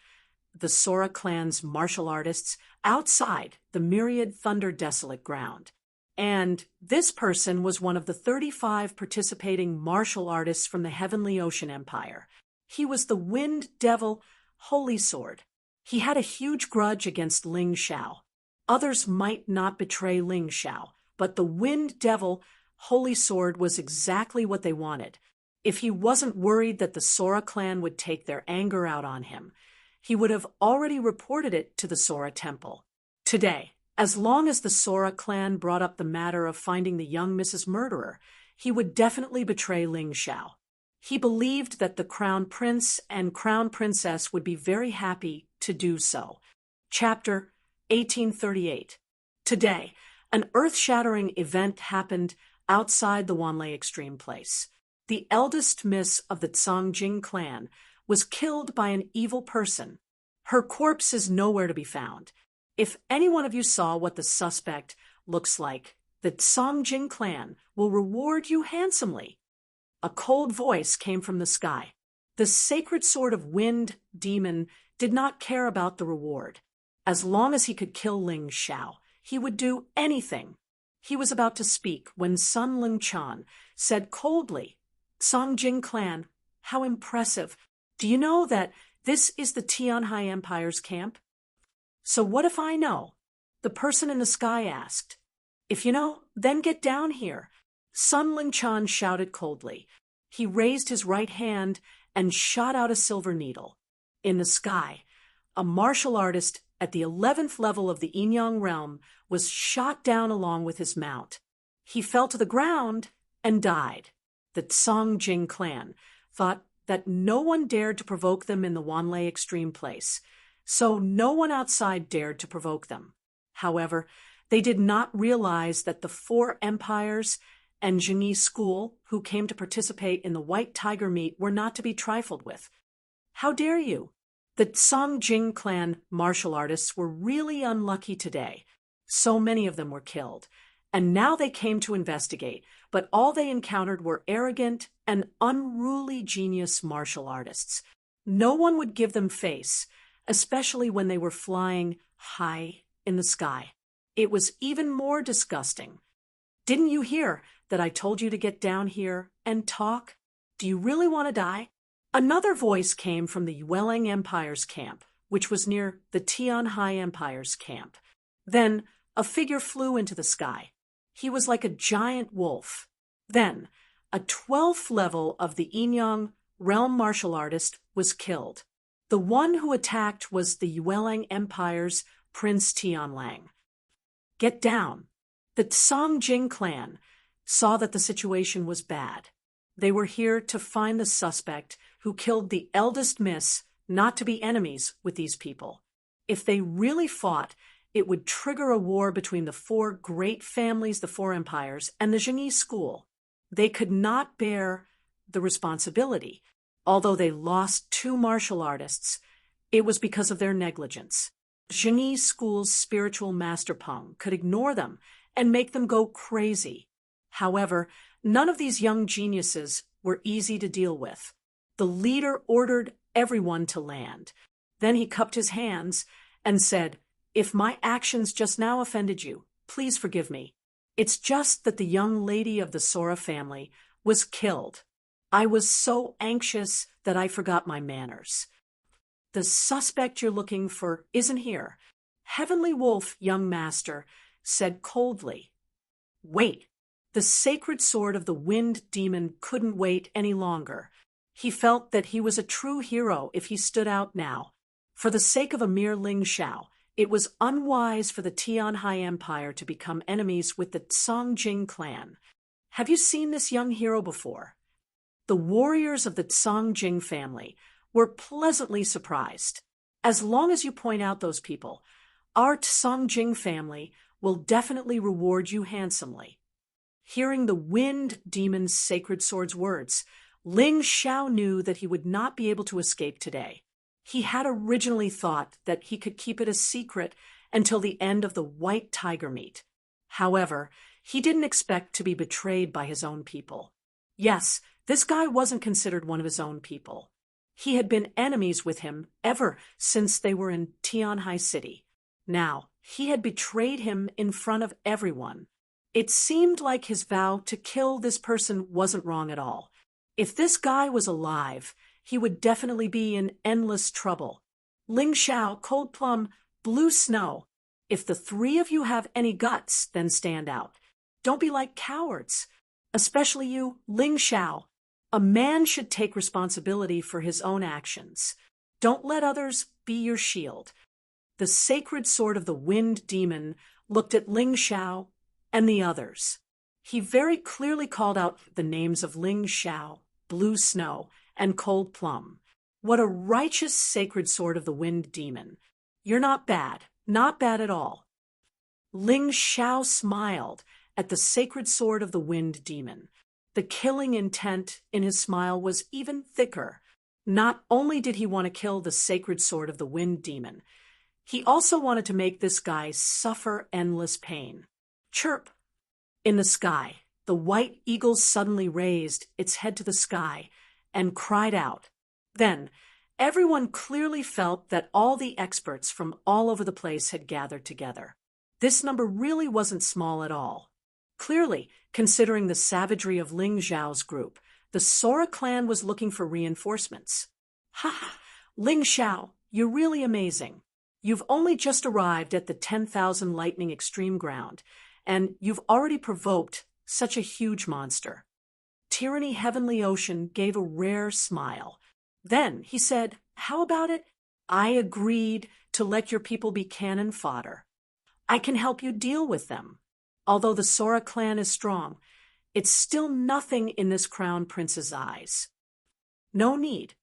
the Sora clan's martial artists outside the myriad thunder desolate ground. And this person was one of the 35 participating martial artists from the Heavenly Ocean Empire. He was the Wind Devil Holy Sword. He had a huge grudge against Ling Xiao. Others might not betray Ling Xiao, but the Wind Devil Holy Sword was exactly what they wanted. If he wasn't worried that the Sora clan would take their anger out on him, he would have already reported it to the Sora Temple. Today, as long as the Sora clan brought up the matter of finding the young Mrs. Murderer, he would definitely betray Ling Xiao. He believed that the Crown Prince and Crown Princess would be very happy to do so. Chapter 1838. Today, an earth-shattering event happened outside the Wanlei Extreme Place. The eldest miss of the Songjing clan was killed by an evil person. Her corpse is nowhere to be found. If any one of you saw what the suspect looks like, the Songjing clan will reward you handsomely. A cold voice came from the sky. The sacred sword of Wind Demon did not care about the reward. As long as he could kill Ling Xiao, he would do anything. He was about to speak when Sun Lingchan said coldly, Songjing clan, how impressive. Do you know that this is the Tianhai Empire's camp? So what if I know? The person in the sky asked. If you know, then get down here. Sun Lingchan shouted coldly. He raised his right hand and shot out a silver needle. In the sky, a martial artist at the 11th level of the Yinyang realm was shot down along with his mount. He fell to the ground and died. The Songjing clan thought that no one dared to provoke them in the Wanlei Extreme Place, so no one outside dared to provoke them. However, they did not realize that the 4 empires and Jingyi school who came to participate in the White Tiger meet were not to be trifled with. How dare you? The Songjing clan martial artists were really unlucky today. So many of them were killed, and now they came to investigate, but all they encountered were arrogant and unruly genius martial artists. No one would give them face, especially when they were flying high in the sky. It was even more disgusting. Didn't you hear that I told you to get down here and talk? Do you really want to die? Another voice came from the Yuelang Empire's camp, which was near the Tianhai Empire's camp. Then a figure flew into the sky. He was like a giant wolf. Then a 12th level of the Yinyang realm martial artist was killed. The one who attacked was the Yuelang Empire's Prince Tianlang. Get down. The Songjing clan saw that the situation was bad. They were here to find the suspect who killed the eldest miss, not to be enemies with these people. If they really fought, it would trigger a war between the four great families, the four empires, and the Zhengyi school. They could not bear the responsibility. Although they lost two martial artists, it was because of their negligence. Zhengyi school's spiritual master Peng could ignore them and make them go crazy. However, none of these young geniuses were easy to deal with. The leader ordered everyone to land. Then he cupped his hands and said, "If my actions just now offended you, please forgive me. It's just that the young lady of the Sora family was killed. I was so anxious that I forgot my manners. The suspect you're looking for isn't here." Heavenly Wolf, young master, said coldly, "Wait." The sacred sword of the wind demon couldn't wait any longer. He felt that he was a true hero if he stood out now. For the sake of a mere Ling Xiao, it was unwise for the Tianhai Empire to become enemies with the Songjing clan. Have you seen this young hero before? The warriors of the Songjing family were pleasantly surprised. As long as you point out those people, our Songjing family will definitely reward you handsomely. Hearing the wind demon's sacred sword's words, Ling Xiao knew that he would not be able to escape today. He had originally thought that he could keep it a secret until the end of the White Tiger meet. However, he didn't expect to be betrayed by his own people. Yes, this guy wasn't considered one of his own people. He had been enemies with him ever since they were in Tianhai City. Now, he had betrayed him in front of everyone. It seemed like his vow to kill this person wasn't wrong at all. If this guy was alive, he would definitely be in endless trouble. Ling Xiao, Cold Plum, Blue Snow. If the three of you have any guts, then stand out. Don't be like cowards. Especially you, Ling Xiao. A man should take responsibility for his own actions. Don't let others be your shield. The sacred sword of the wind demon looked at Ling Xiao and the others. He very clearly called out the names of Ling Xiao, Blue Snow, and Cold Plum. What a righteous sacred sword of the wind demon. You're not bad at all. Ling Xiao smiled at the sacred sword of the wind demon. The killing intent in his smile was even thicker. Not only did he want to kill the sacred sword of the wind demon, he also wanted to make this guy suffer endless pain. Chirp! In the sky, the white eagle suddenly raised its head to the sky and cried out. Then, everyone clearly felt that all the experts from all over the place had gathered together. This number really wasn't small at all. Clearly, considering the savagery of Ling Xiao's group, the Sora clan was looking for reinforcements. Ha! Ling Xiao, you're really amazing. You've only just arrived at the 10,000 lightning extreme ground, and you've already provoked such a huge monster. Tyranny Heavenly Ocean gave a rare smile. Then he said, "How about it? I agreed to let your people be cannon fodder. I can help you deal with them. Although the Sora clan is strong, it's still nothing in this crown prince's eyes. No need.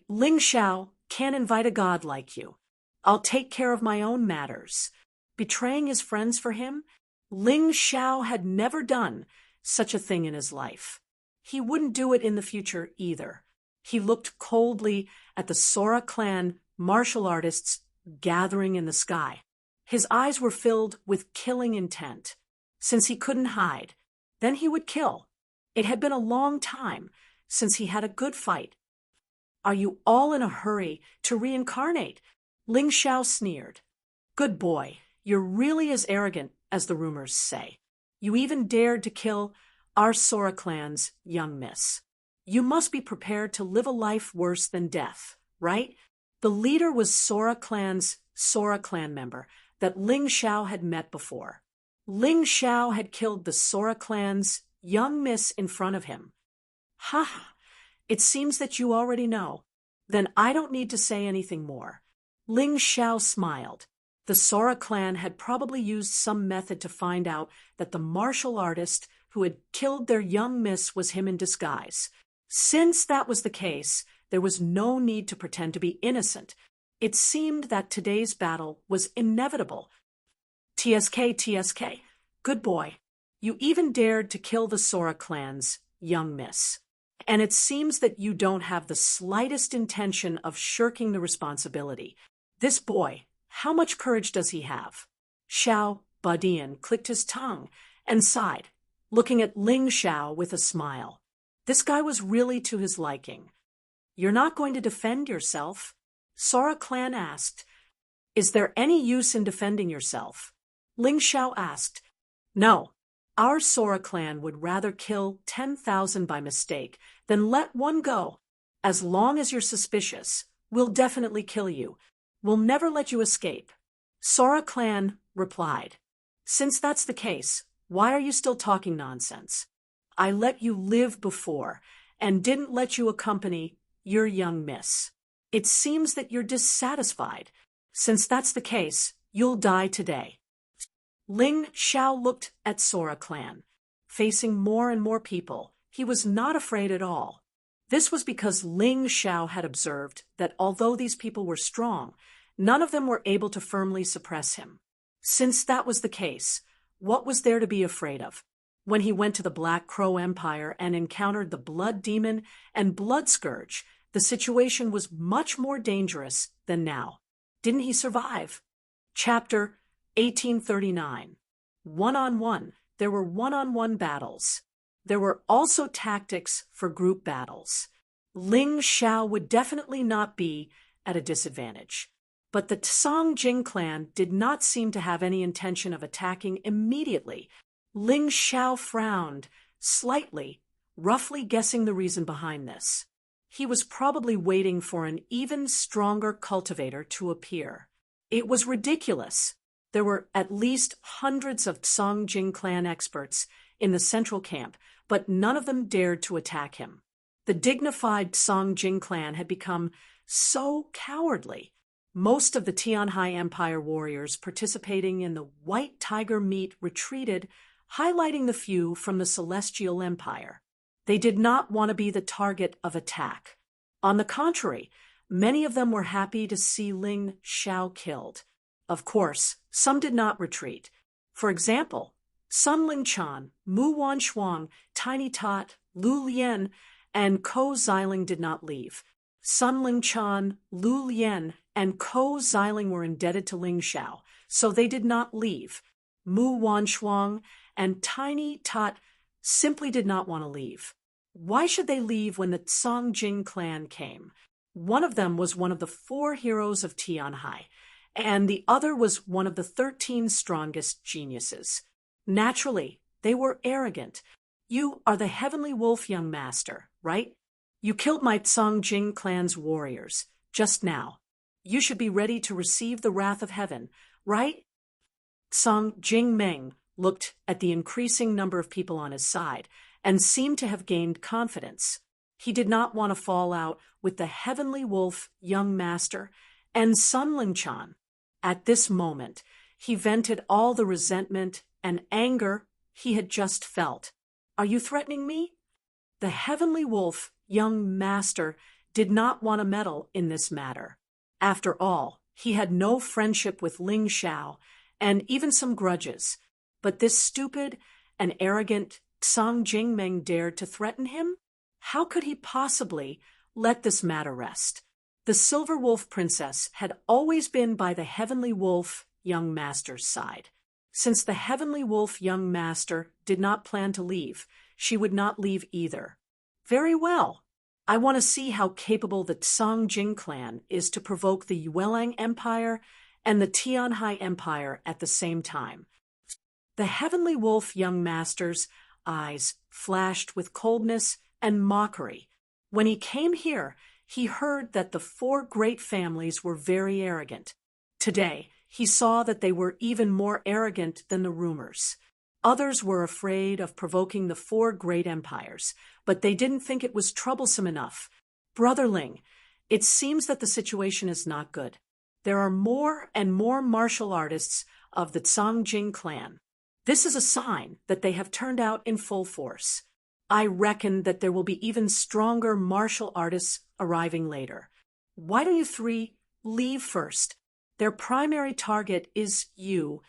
Ling Xiao, can't invite a god like you. I'll take care of my own matters." Betraying his friends for him? Ling Xiao had never done such a thing in his life. He wouldn't do it in the future either. He looked coldly at the Sora clan martial artists gathering in the sky. His eyes were filled with killing intent. Since he couldn't hide, then he would kill. It had been a long time since he had a good fight. "Are you all in a hurry to reincarnate?" Ling Xiao sneered. "Good boy, you're really as arrogant as the rumors say. You even dared to kill our Sora clan's young miss. You must be prepared to live a life worse than death, right?" The leader was Sora clan's Sora clan member that Ling Xiao had met before. Ling Xiao had killed the Sora clan's young miss in front of him. "Ha! It seems that you already know. Then I don't need to say anything more." Ling Xiao smiled. The Sora clan had probably used some method to find out that the martial artist who had killed their young miss was him in disguise. Since that was the case, there was no need to pretend to be innocent. It seemed that today's battle was inevitable. TSK, TSK. Good boy. You even dared to kill the Sora clan's young miss. And it seems that you don't have the slightest intention of shirking the responsibility. This boy, how much courage does he have? Xiao Badian clicked his tongue and sighed, looking at Ling Xiao with a smile. This guy was really to his liking. You're not going to defend yourself? Sora clan asked. Is there any use in defending yourself? Ling Xiao asked. No. Our Sora clan would rather kill 10,000 by mistake than let one go. As long as you're suspicious, we'll definitely kill you. We'll never let you escape. Sora clan replied. Since that's the case, why are you still talking nonsense? I let you live before and didn't let you accompany your young miss. It seems that you're dissatisfied. Since that's the case, you'll die today. Ling Xiao looked at Sora clan. Facing more and more people, he was not afraid at all. This was because Ling Xiao had observed that although these people were strong, none of them were able to firmly suppress him. Since that was the case, what was there to be afraid of? When he went to the Black Crow Empire and encountered the Blood Demon and Blood Scourge, the situation was much more dangerous than now. Didn't he survive? Chapter 1839. One-on-one. There were one-on-one battles. There were also tactics for group battles. Ling Xiao would definitely not be at a disadvantage. But the Tsang Jing clan did not seem to have any intention of attacking immediately. Ling Xiao frowned slightly, roughly guessing the reason behind this. He was probably waiting for an even stronger cultivator to appear. It was ridiculous. There were at least hundreds of Tsang Jing clan experts in the central camp, but none of them dared to attack him. The dignified Tsang Jing clan had become so cowardly. Most of the Tianhai Empire warriors participating in the White Tiger meet retreated, highlighting the few from the Celestial Empire. They did not want to be the target of attack. On the contrary, many of them were happy to see Ling Xiao killed. Of course, some did not retreat. For example, Sun Lingchan, Mu Wanshuang, Tiny Tot, Lu Lian, and Ko Xiling did not leave. Sun Lingchan, Lu Lian, and Ko Xiling were indebted to Ling Xiao, so they did not leave. Mu Wanshuang and Tiny Tot simply did not want to leave. Why should they leave when the Tsang Jing clan came? One of them was one of the 4 heroes of Tianhai, and the other was one of the 13 strongest geniuses. Naturally, they were arrogant. You are the Heavenly Wolf, young master, right? You killed my Tsang Jing clan's warriors just now. You should be ready to receive the wrath of heaven, right? Tsang Jing Meng looked at the increasing number of people on his side and seemed to have gained confidence. He did not want to fall out with the Heavenly Wolf, young master, and Sun Lingchan. At this moment, he vented all the resentment and anger he had just felt. Are you threatening me? The Heavenly Wolf, young master, did not want to meddle in this matter. After all, he had no friendship with Ling Xiao and even some grudges. But this stupid and arrogant Tsang Jingmeng dared to threaten him? How could he possibly let this matter rest? The Silver Wolf Princess had always been by the Heavenly Wolf, young master's side. Since the Heavenly Wolf, young master, did not plan to leave, she would not leave either. Very well. I want to see how capable the Tsang Jing clan is to provoke the Yuelang Empire and the Tianhai Empire at the same time. The Heavenly Wolf, young master's eyes flashed with coldness and mockery. When he came here, he heard that the 4 great families were very arrogant. Today, he saw that they were even more arrogant than the rumors. Others were afraid of provoking the 4 great empires, but they didn't think it was troublesome enough. Brother Ling, it seems that the situation is not good. There are more and more martial artists of the Tsang Jing clan. This is a sign that they have turned out in full force. I reckon that there will be even stronger martial artists arriving later. Why don't you 3 Leave first. Their primary target is you.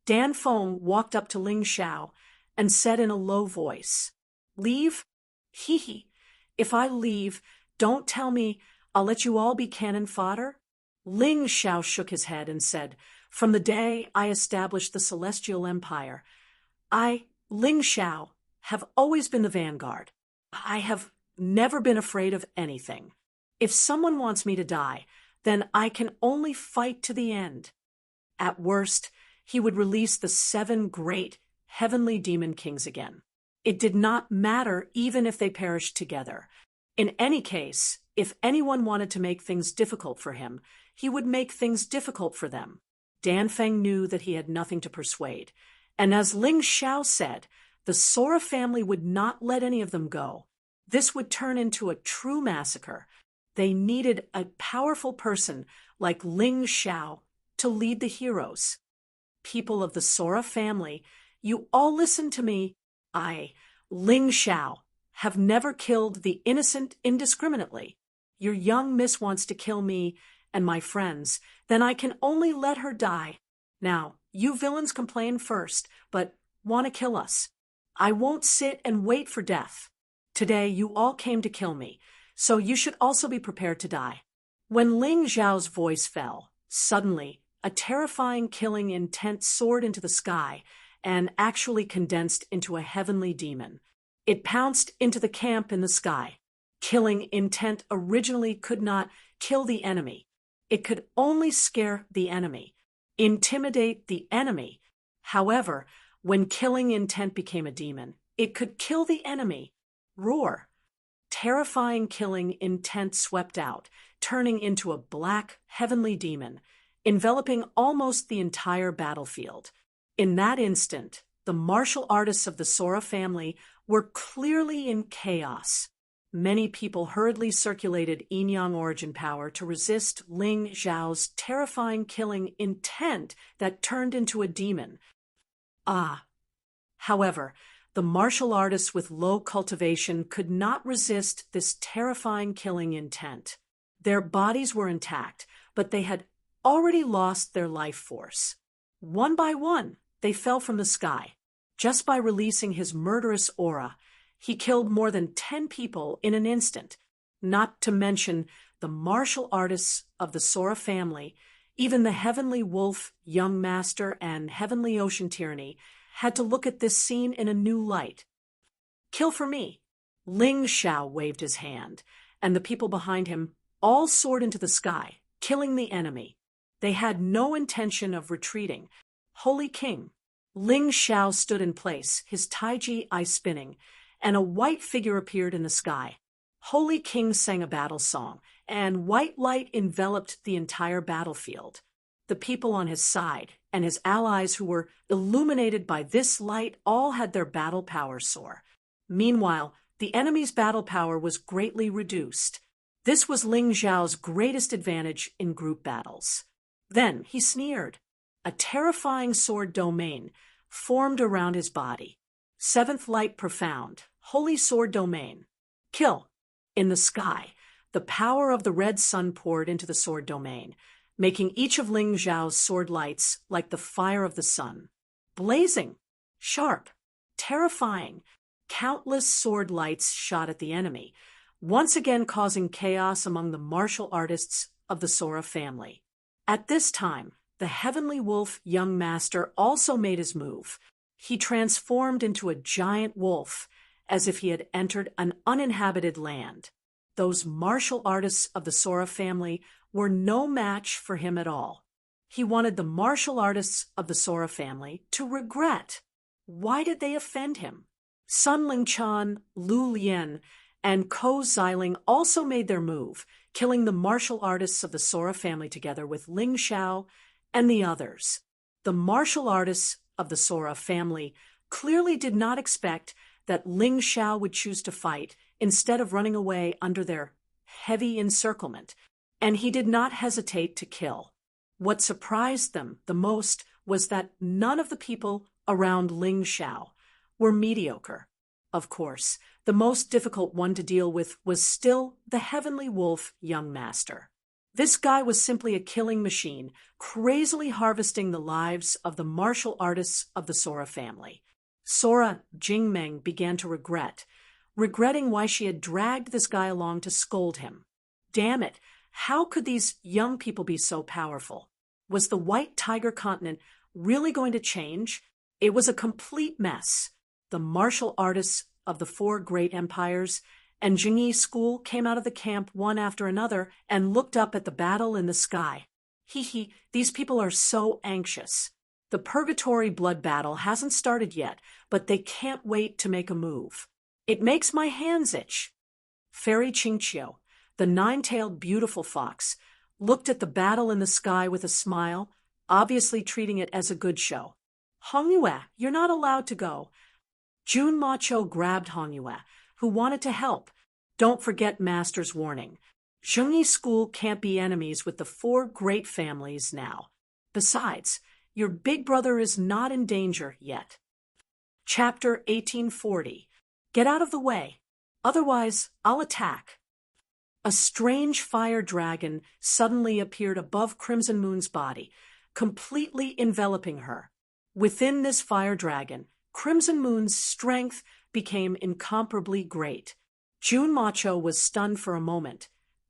Dan Feng walked up to Ling Xiao and said in a low voice, Leave? Hee hee. If I leave, don't tell me I'll let you all be cannon fodder? Ling Xiao shook his head and said, From the day I established the Celestial Empire, I, Ling Xiao, have always been the vanguard. I have never been afraid of anything. If someone wants me to die, then I can only fight to the end. At worst, he would release the 7 great heavenly demon kings again. It did not matter even if they perished together. In any case, if anyone wanted to make things difficult for him, he would make things difficult for them. Dan Feng knew that he had nothing to persuade, and as Ling Xiao said, the Sora family would not let any of them go. This would turn into a true massacre. They needed a powerful person like Ling Xiao to lead the heroes. People of the Sora family, you all listen to me. I, Ling Xiao, have never killed the innocent indiscriminately. Your young miss wants to kill me and my friends, then I can only let her die. Now, you villains complain first, but want to kill us. I won't sit and wait for death. Today you all came to kill me, so you should also be prepared to die. When Ling Xiao's voice fell, suddenly, a terrifying killing intent soared into the sky and actually condensed into a heavenly demon. It pounced into the camp in the sky. Killing intent originally could not kill the enemy. It could only scare the enemy, intimidate the enemy. However, when killing intent became a demon, it could kill the enemy. Roar. Terrifying killing intent swept out, turning into a black, heavenly demon, enveloping almost the entire battlefield. In that instant, the martial artists of the Sora family were clearly in chaos. Many people hurriedly circulated yin-yang origin power to resist Ling Xiao's terrifying killing intent that turned into a demon. However, the martial artists with low cultivation could not resist this terrifying killing intent. Their bodies were intact, but they had already lost their life force. One by one, they fell from the sky. Just by releasing his murderous aura, he killed more than 10 people in an instant, not to mention the martial artists of the Sora family. Even the Heavenly Wolf, Young Master, and Heavenly Ocean Tyranny had to look at this scene in a new light. Kill for me. Ling Xiao waved his hand, and the people behind him all soared into the sky, killing the enemy. They had no intention of retreating. Holy King. Ling Xiao stood in place, his Taiji eye spinning, and a white figure appeared in the sky. Holy King sang a battle song, and white light enveloped the entire battlefield. The people on his side and his allies who were illuminated by this light all had their battle power soar. Meanwhile, the enemy's battle power was greatly reduced. This was Ling Xiao's greatest advantage in group battles. Then he sneered. A terrifying sword domain formed around his body. 7th light profound, holy sword domain. Kill. In the sky, the power of the red sun poured into the sword domain, making each of Ling Xiao's sword lights like the fire of the sun. Blazing, sharp, terrifying, countless sword lights shot at the enemy, once again causing chaos among the martial artists of the Sora family. At this time, the Heavenly Wolf Young Master also made his move. He transformed into a giant wolf, as if he had entered an uninhabited land. Those martial artists of the Sora family were no match for him at all. He wanted the martial artists of the Sora family to regret. Why did they offend him? Sun Lingchan, Lu Lian, and Ko Xiling also made their move, killing the martial artists of the Sora family together with Ling Xiao and the others. The martial artists of the Sora family clearly did not expect that Ling Xiao would choose to fight instead of running away under their heavy encirclement, and he did not hesitate to kill. What surprised them the most was that none of the people around Ling Xiao were mediocre. Of course, the most difficult one to deal with was still the Heavenly Wolf Young Master. This guy was simply a killing machine, crazily harvesting the lives of the martial artists of the Sora family. Sora Jingmeng began to regretting why she had dragged this guy along to scold him. Damn it, how could these young people be so powerful? Was the White Tiger continent really going to change? It was a complete mess. The martial artists of the four great empires and Jingyi school came out of the camp one after another and looked up at the battle in the sky. These people are so anxious. The purgatory blood battle hasn't started yet, but they can't wait to make a move. It makes my hands itch. Fairy Qingqiu, the nine-tailed beautiful fox, looked at the battle in the sky with a smile, obviously treating it as a good show. Hongyue, you're not allowed to go. Jun Macho grabbed Hongyue, who wanted to help. Don't forget Master's warning. Zhengyi school can't be enemies with the four great families now. Besides, your big brother is not in danger yet. Chapter 1840. Get out of the way. Otherwise, I'll attack. A strange fire dragon suddenly appeared above Crimson Moon's body, completely enveloping her. Within this fire dragon, Crimson Moon's strength became incomparably great. Jun Macho was stunned for a moment,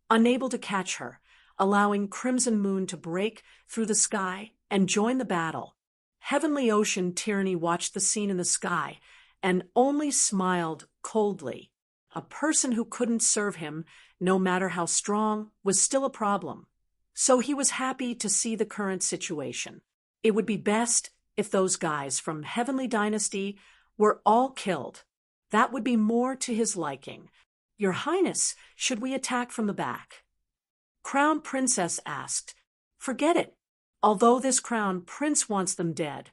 unable to catch her, allowing Crimson Moon to break through the sky and join the battle. Heavenly Ocean Tyranny watched the scene in the sky and only smiled coldly. A person who couldn't serve him, no matter how strong, was still a problem. So he was happy to see the current situation. It would be best if those guys from Heavenly Dynasty were all killed. That would be more to his liking. Your Highness, should we attack from the back? Crown Princess asked. Forget it. Although this Crown Prince wants them dead.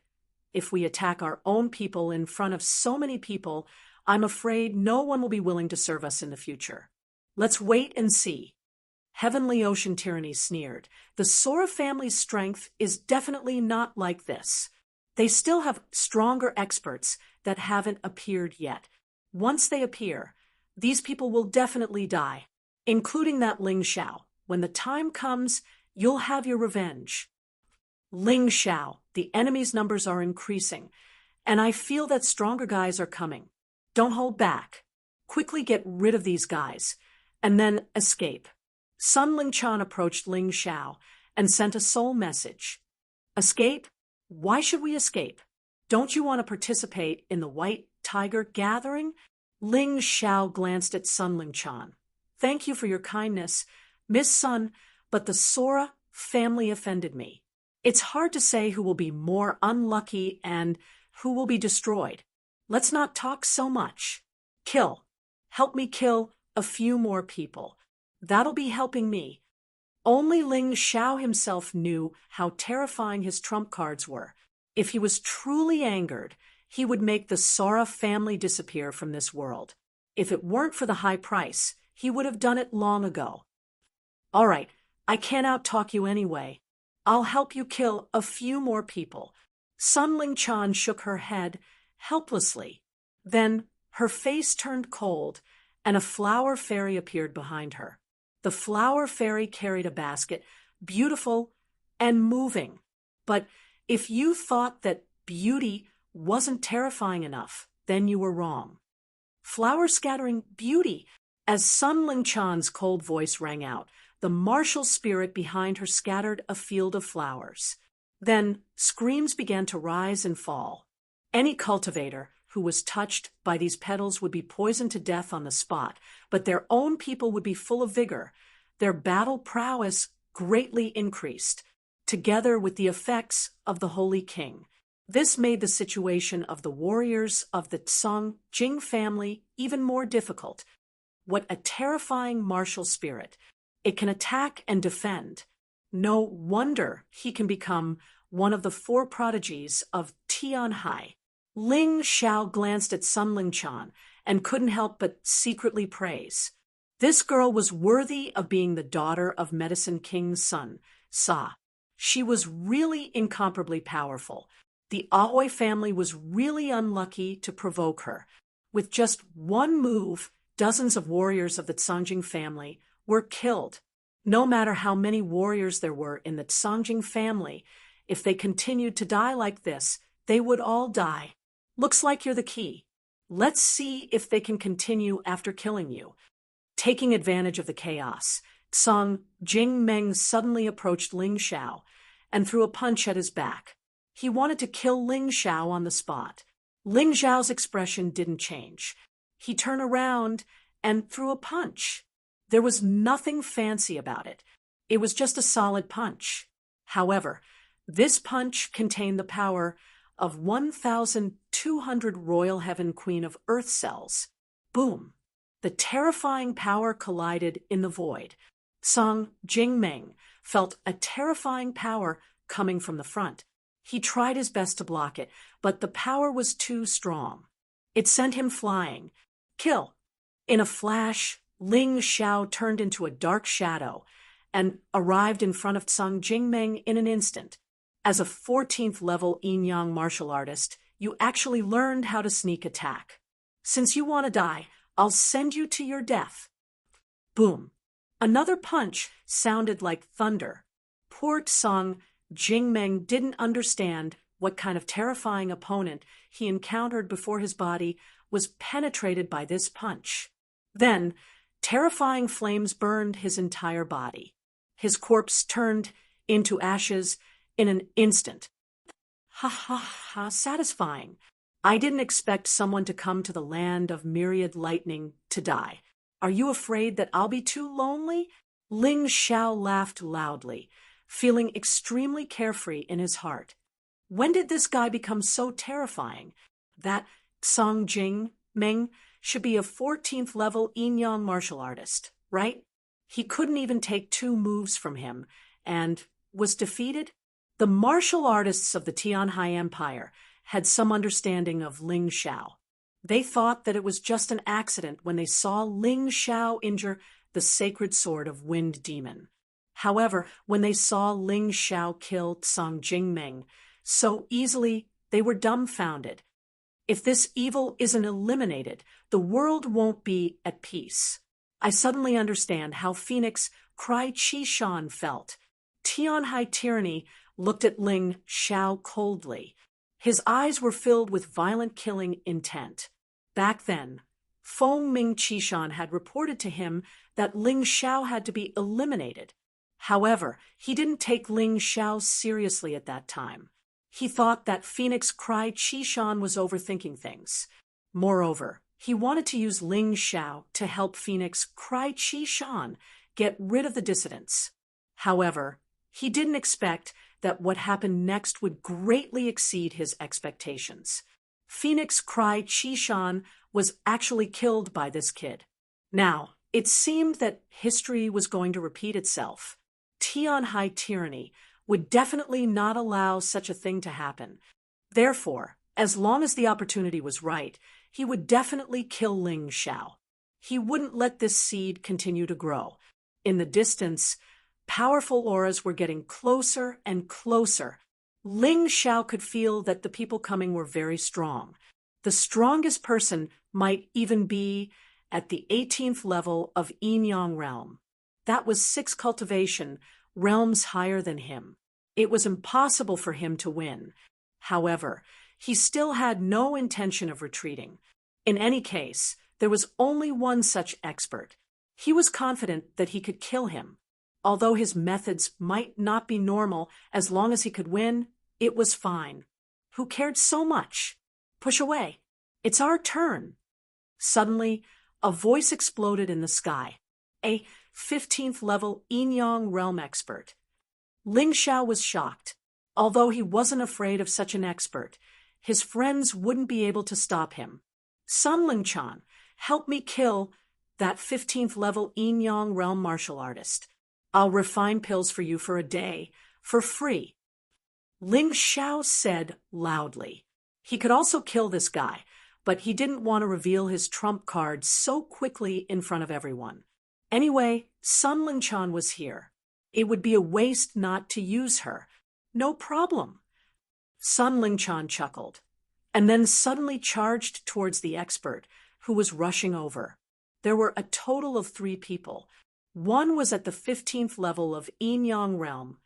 If we attack our own people in front of so many people, I'm afraid no one will be willing to serve us in the future. Let's wait and see. Heavenly Ocean Tyranny sneered. The Sora family's strength is definitely not like this. They still have stronger experts that haven't appeared yet. Once they appear, these people will definitely die, including that Ling Xiao. When the time comes, you'll have your revenge. Ling Xiao, the enemy's numbers are increasing, and I feel that stronger guys are coming. Don't hold back. Quickly get rid of these guys, and then escape. Sun Lingchan approached Ling Xiao and sent a soul message. Escape? Why should we escape? Don't you want to participate in the White Tiger gathering? Ling Xiao glanced at Sun Lingchan. Thank you for your kindness, Miss Sun, but the Sora family offended me. It's hard to say who will be more unlucky and who will be destroyed. Let's not talk so much. Kill. Help me kill a few more people. That'll be helping me. Only Ling Xiao himself knew how terrifying his trump cards were. If he was truly angered, he would make the Sora family disappear from this world. If it weren't for the high price, he would have done it long ago. All right, I can't out-talk you anyway. I'll help you kill a few more people. Sun Lingchan shook her head helplessly. Then her face turned cold, and a flower fairy appeared behind her. The flower fairy carried a basket, beautiful and moving. But if you thought that beauty wasn't terrifying enough, then you were wrong. Flower scattering beauty. As Sun Lingchan's cold voice rang out, the martial spirit behind her scattered a field of flowers. Then screams began to rise and fall. Any cultivator who was touched by these petals would be poisoned to death on the spot, but their own people would be full of vigor. Their battle prowess greatly increased, together with the effects of the Holy King. This made the situation of the warriors of the Tsang Jing family even more difficult. What a terrifying martial spirit! It can attack and defend. No wonder he can become one of the four prodigies of Tianhai. Ling Xiao glanced at Sun Lingchan and couldn't help but secretly praise. This girl was worthy of being the daughter of Medicine King's son, Sa. She was really incomparably powerful. The Ahoy family was really unlucky to provoke her. With just one move, dozens of warriors of the Tsangjing family were killed. No matter how many warriors there were in the Songjing family, if they continued to die like this, they would all die. Looks like you're the key. Let's see if they can continue after killing you. Taking advantage of the chaos, Song Jingmeng suddenly approached Ling Xiao and threw a punch at his back. He wanted to kill Ling Xiao on the spot. Ling Xiao's expression didn't change. He turned around and threw a punch. There was nothing fancy about it. It was just a solid punch. However, this punch contained the power of 1,200 Royal Heaven Queen of Earth cells. Boom! The terrifying power collided in the void. Song Jingmeng felt a terrifying power coming from the front. He tried his best to block it, but the power was too strong. It sent him flying. Kill! In a flash, Ling Xiao turned into a dark shadow and arrived in front of Song Jingmeng in an instant. As a 14th level yin-yang martial artist, you actually learned how to sneak attack. Since you want to die, I'll send you to your death. Boom. Another punch sounded like thunder. Poor Song Jingmeng didn't understand what kind of terrifying opponent he encountered before his body was penetrated by this punch. Then, terrifying flames burned his entire body. His corpse turned into ashes in an instant. Ha ha ha, satisfying. I didn't expect someone to come to the land of myriad lightning to die. Are you afraid that I'll be too lonely? Ling Xiao laughed loudly, feeling extremely carefree in his heart. When did this guy become so terrifying? That Song Jingmeng should be a 14th level yin-yang martial artist, right? He couldn't even take 2 moves from him and was defeated? The martial artists of the Tianhai Empire had some understanding of Ling Xiao. They thought that it was just an accident when they saw Ling Xiao injure the sacred sword of Wind Demon. However, when they saw Ling Xiao kill Song Jingmeng so easily, they were dumbfounded. If this evil isn't eliminated, the world won't be at peace. I suddenly understand how Phoenix Cry Qishan felt. Tianhai Tyranny looked at Ling Xiao coldly. His eyes were filled with violent killing intent. Back then, Feng Ming Qishan had reported to him that Ling Xiao had to be eliminated. However, he didn't take Ling Xiao seriously at that time. He thought that Phoenix Cry Qishan was overthinking things. Moreover, he wanted to use Ling Xiao to help Phoenix Cry Qishan get rid of the dissidents. However, he didn't expect that what happened next would greatly exceed his expectations. Phoenix Cry Qishan was actually killed by this kid. Now, it seemed that history was going to repeat itself. Tianhai Tyranny would definitely not allow such a thing to happen. Therefore, as long as the opportunity was right, he would definitely kill Ling Xiao. He wouldn't let this seed continue to grow. In the distance, powerful auras were getting closer and closer. Ling Xiao could feel that the people coming were very strong. The strongest person might even be at the 18th level of Yin-Yang realm. That was 6 cultivation realms higher than him. It was impossible for him to win. However, he still had no intention of retreating. In any case, there was only one such expert. He was confident that he could kill him. Although his methods might not be normal, as long as he could win, it was fine. Who cared so much? Push away. It's our turn. Suddenly, a voice exploded in the sky. A 15th level Yin-Yang realm expert. Ling Xiao was shocked. Although he wasn't afraid of such an expert, his friends wouldn't be able to stop him. Sun Lingchan, help me kill that 15th level Yin-Yang realm martial artist. I'll refine pills for you for a day, for free. Ling Xiao said loudly. He could also kill this guy, but he didn't want to reveal his trump card so quickly in front of everyone. Anyway, Sun Lingchan was here. It would be a waste not to use her. No problem. Sun Lingchan chuckled, and then suddenly charged towards the expert, who was rushing over. There were a total of 3 people. One was at the 15th level of Yin-Yang realm,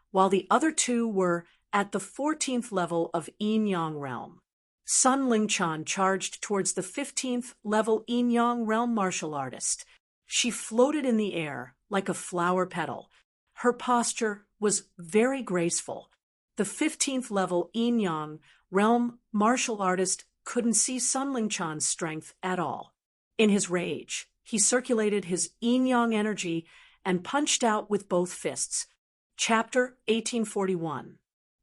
while the other two were at the 14th level of Yin-Yang realm. Sun Lingchan charged towards the 15th level Yin-Yang realm martial artist. She floated in the air like a flower petal. Her posture was very graceful. The 15th level Yin-Yang realm martial artist couldn't see Sun Lingchan's strength at all. In his rage, he circulated his yin-yang energy and punched out with both fists. Chapter 1841.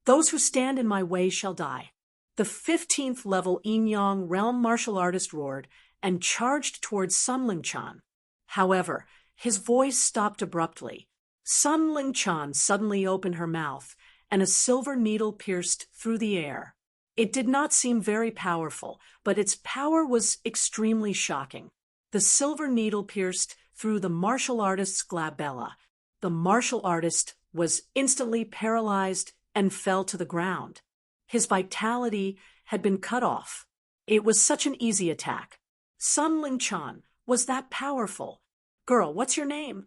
Those who stand in my way shall die. The 15th level yin-yang realm martial artist roared and charged towards Sun Lingchan. However, his voice stopped abruptly. Sun Lingchan suddenly opened her mouth, and a silver needle pierced through the air. It did not seem very powerful, but its power was extremely shocking. The silver needle pierced through the martial artist's glabella. The martial artist was instantly paralyzed and fell to the ground. His vitality had been cut off. It was such an easy attack. Sun Lingchan was that powerful. Girl, what's your name?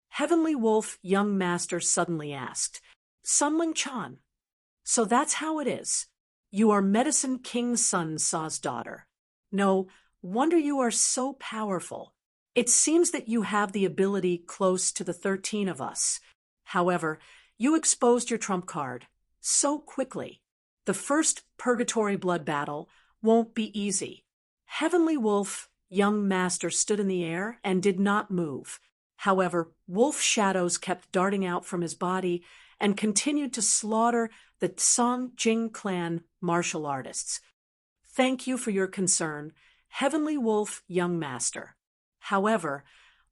Heavenly Wolf young master suddenly asked. Sun Lingchan. So that's how it is. You are Medicine King Sun Sa's daughter. No wonder you are so powerful. It seems that you have the ability close to the 13 of us. However, you exposed your trump card so quickly. The first purgatory blood battle won't be easy. Heavenly Wolf young master stood in the air and did not move. However, wolf shadows kept darting out from his body and continued to slaughter the Song Jing clan martial artists. Thank you for your concern, Heavenly Wolf young master. However,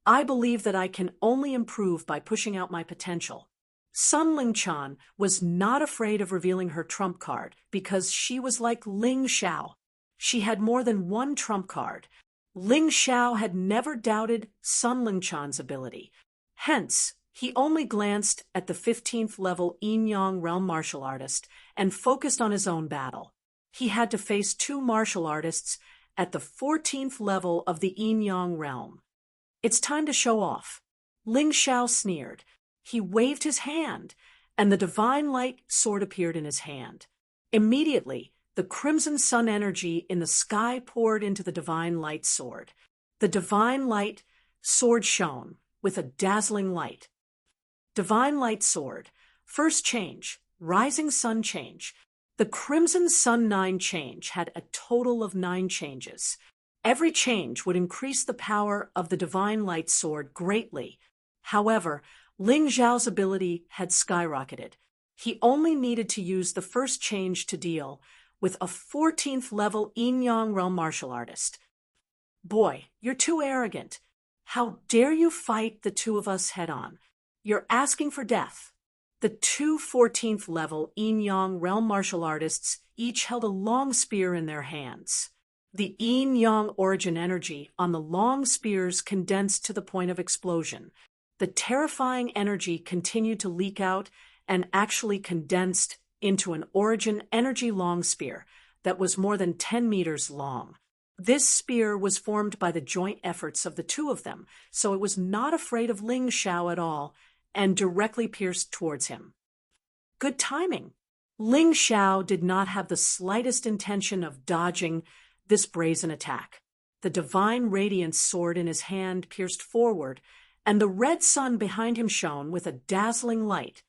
I believe that I can only improve by pushing out my potential. Sun Lingchan was not afraid of revealing her trump card because she was like Ling Xiao. She had more than one trump card. Ling Xiao had never doubted Sun Lingchan's ability. Hence, he only glanced at the 15th level Yin-Yang realm martial artist and focused on his own battle. He had to face two martial artists at the 14th level of the Yin-Yang realm. It's time to show off. Ling Xiao sneered. He waved his hand, and the divine light sword appeared in his hand. Immediately, the crimson sun energy in the sky poured into the divine light sword. The divine light sword shone with a dazzling light. Divine light sword. First change. Rising sun change. The crimson sun 9 change had a total of 9 changes. Every change would increase the power of the divine light sword greatly. However, Ling Xiao's ability had skyrocketed. He only needed to use the first change to deal with a 14th level Yin-Yang realm martial artist. Boy, you're too arrogant. How dare you fight the two of us head on? You're asking for death. The two 14th level Yin-Yang realm martial artists each held a long spear in their hands. The Yin-Yang origin energy on the long spears condensed to the point of explosion. The terrifying energy continued to leak out and actually condensed into an origin energy long spear that was more than 10 meters long. This spear was formed by the joint efforts of the two of them, so it was not afraid of Ling Xiao at all and directly pierced towards him. Good timing. Ling Xiao did not have the slightest intention of dodging this brazen attack. The divine radiance sword in his hand pierced forward, and the red sun behind him shone with a dazzling light.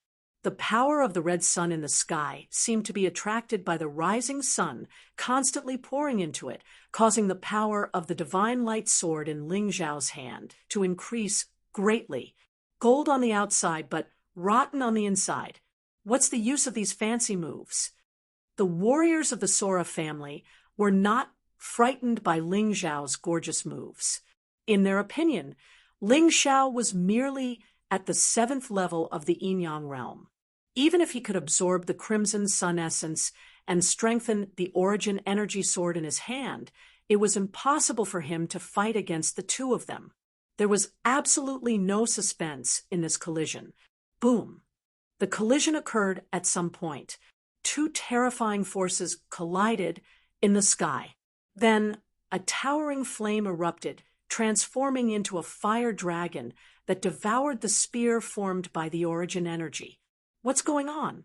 The power of the red sun in the sky seemed to be attracted by the rising sun constantly pouring into it, causing the power of the divine light sword in Ling Xiao's hand to increase greatly. Gold on the outside, but rotten on the inside. What's the use of these fancy moves? The warriors of the Sora family were not frightened by Ling Xiao's gorgeous moves. In their opinion, Ling Xiao was merely at the 7th level of the Yin-Yang realm. Even if he could absorb the crimson sun essence and strengthen the origin energy sword in his hand, it was impossible for him to fight against the two of them. There was absolutely no suspense in this collision. Boom! The collision occurred at some point. Two terrifying forces collided in the sky. Then a towering flame erupted, transforming into a fire dragon that devoured the spear formed by the origin energy. What's going on?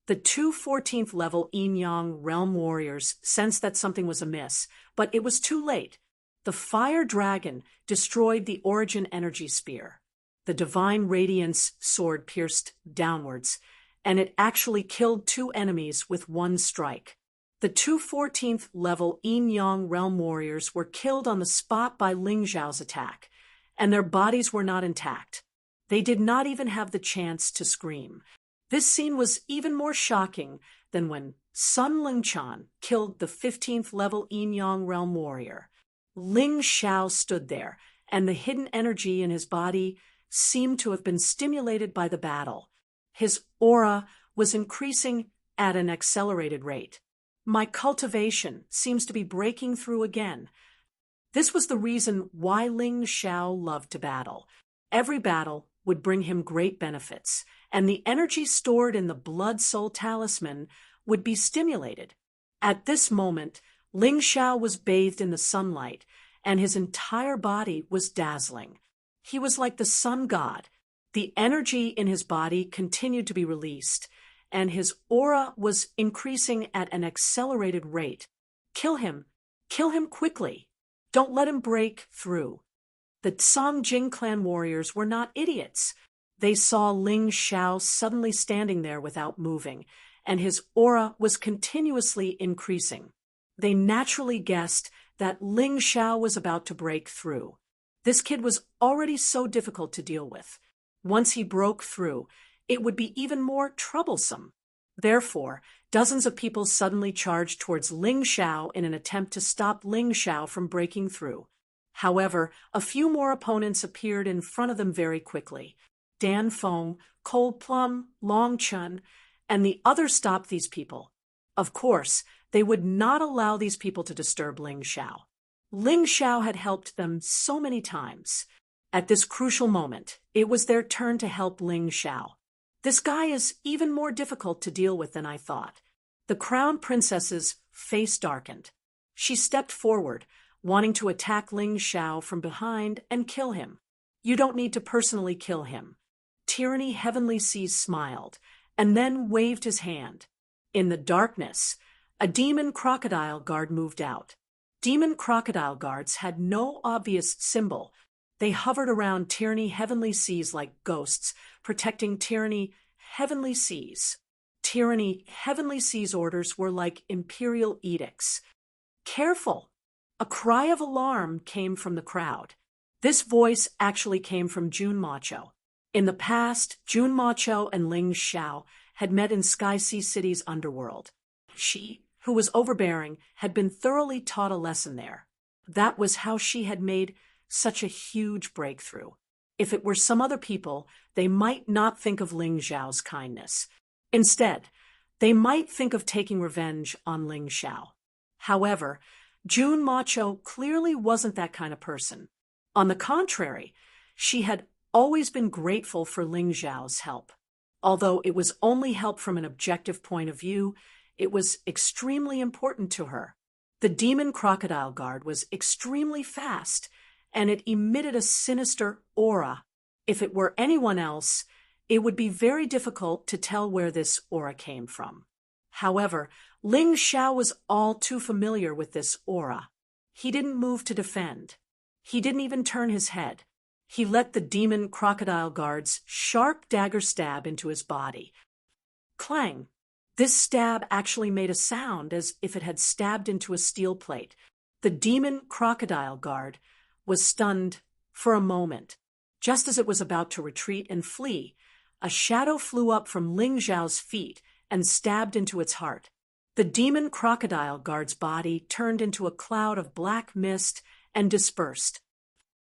The two 14th level Yin-Yang realm warriors sensed that something was amiss, but it was too late. The fire dragon destroyed the origin energy spear. The divine radiance sword pierced downwards, and it actually killed two enemies with one strike. The two 14th level Yin-Yang realm warriors were killed on the spot by Ling Zhao's attack, and their bodies were not intact. They did not even have the chance to scream. This scene was even more shocking than when Sun Lingchan killed the 15th level Yin-Yang realm warrior. Ling Xiao stood there, and the hidden energy in his body seemed to have been stimulated by the battle. His aura was increasing at an accelerated rate. My cultivation seems to be breaking through again. This was the reason why Ling Xiao loved to battle. Every battle would bring him great benefits, and the energy stored in the Blood-Soul Talisman would be stimulated. At this moment, Ling Xiao was bathed in the sunlight, and his entire body was dazzling. He was like the sun god. The energy in his body continued to be released, and his aura was increasing at an accelerated rate. Kill him quickly. Don't let him break through. The Songjing clan warriors were not idiots. They saw Ling Xiao suddenly standing there without moving, and his aura was continuously increasing. They naturally guessed that Ling Xiao was about to break through. This kid was already so difficult to deal with. Once he broke through, it would be even more troublesome. Therefore, dozens of people suddenly charged towards Ling Xiao in an attempt to stop Ling Xiao from breaking through. However, a few more opponents appeared in front of them very quickly. Dan Feng, Cold Plum, Long Chun, and the others stopped these people. Of course, they would not allow these people to disturb Ling Xiao. Ling Xiao had helped them so many times. At this crucial moment, it was their turn to help Ling Xiao. This guy is even more difficult to deal with than I thought. The crown princess's face darkened. She stepped forward, wanting to attack Ling Xiao from behind and kill him. You don't need to personally kill him. Tyranny Heavenly Seas smiled, and then waved his hand. In the darkness, a demon crocodile guard moved out. Demon crocodile guards had no obvious symbol. They hovered around Tyranny Heavenly Seas like ghosts, protecting Tyranny Heavenly Seas. Tyranny Heavenly Seas orders were like imperial edicts. Careful! A cry of alarm came from the crowd. This voice actually came from Jun Macho. In the past, Jun Macho and Ling Xiao had met in Sky Sea City's underworld. She, who was overbearing, had been thoroughly taught a lesson there. That was how she had made such a huge breakthrough. If it were some other people, they might not think of Ling Xiao's kindness. Instead, they might think of taking revenge on Ling Xiao. However, Jun Macho clearly wasn't that kind of person. On the contrary, she had always been grateful for Ling Xiao's help. Although it was only help from an objective point of view, it was extremely important to her. The demon crocodile guard was extremely fast, and it emitted a sinister aura. If it were anyone else, it would be very difficult to tell where this aura came from. However, Ling Xiao was all too familiar with this aura. He didn't move to defend. He didn't even turn his head. He let the demon crocodile guard's sharp dagger stab into his body. Clang! This stab actually made a sound as if it had stabbed into a steel plate. The demon crocodile guard was stunned for a moment. Just as it was about to retreat and flee, a shadow flew up from Ling Xiao's feet and stabbed into its heart. The demon crocodile guard's body turned into a cloud of black mist and dispersed.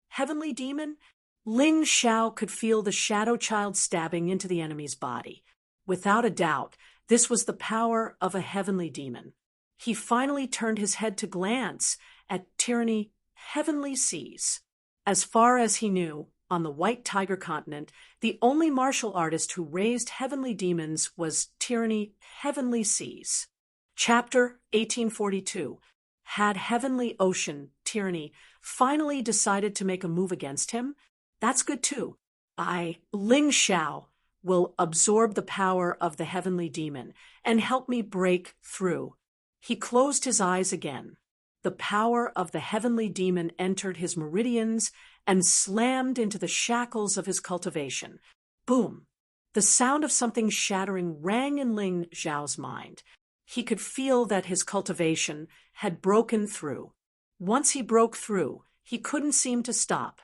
Heavenly demon? Ling Xiao could feel the shadow child stabbing into the enemy's body. Without a doubt, this was the power of a heavenly demon. He finally turned his head to glance at Tyranny Heavenly Seas. As far as he knew, on the White Tiger continent, the only martial artist who raised heavenly demons was Tyranny Heavenly Seas. Chapter 1842. Had Heavenly Ocean, Tyranny, finally decided to make a move against him? That's good too. Ling Xiao, will absorb the power of the heavenly demon and help me break through. He closed his eyes again. The power of the heavenly demon entered his meridians and slammed into the shackles of his cultivation. Boom! The sound of something shattering rang in Ling Xiao's mind. He could feel that his cultivation had broken through. Once he broke through, he couldn't seem to stop.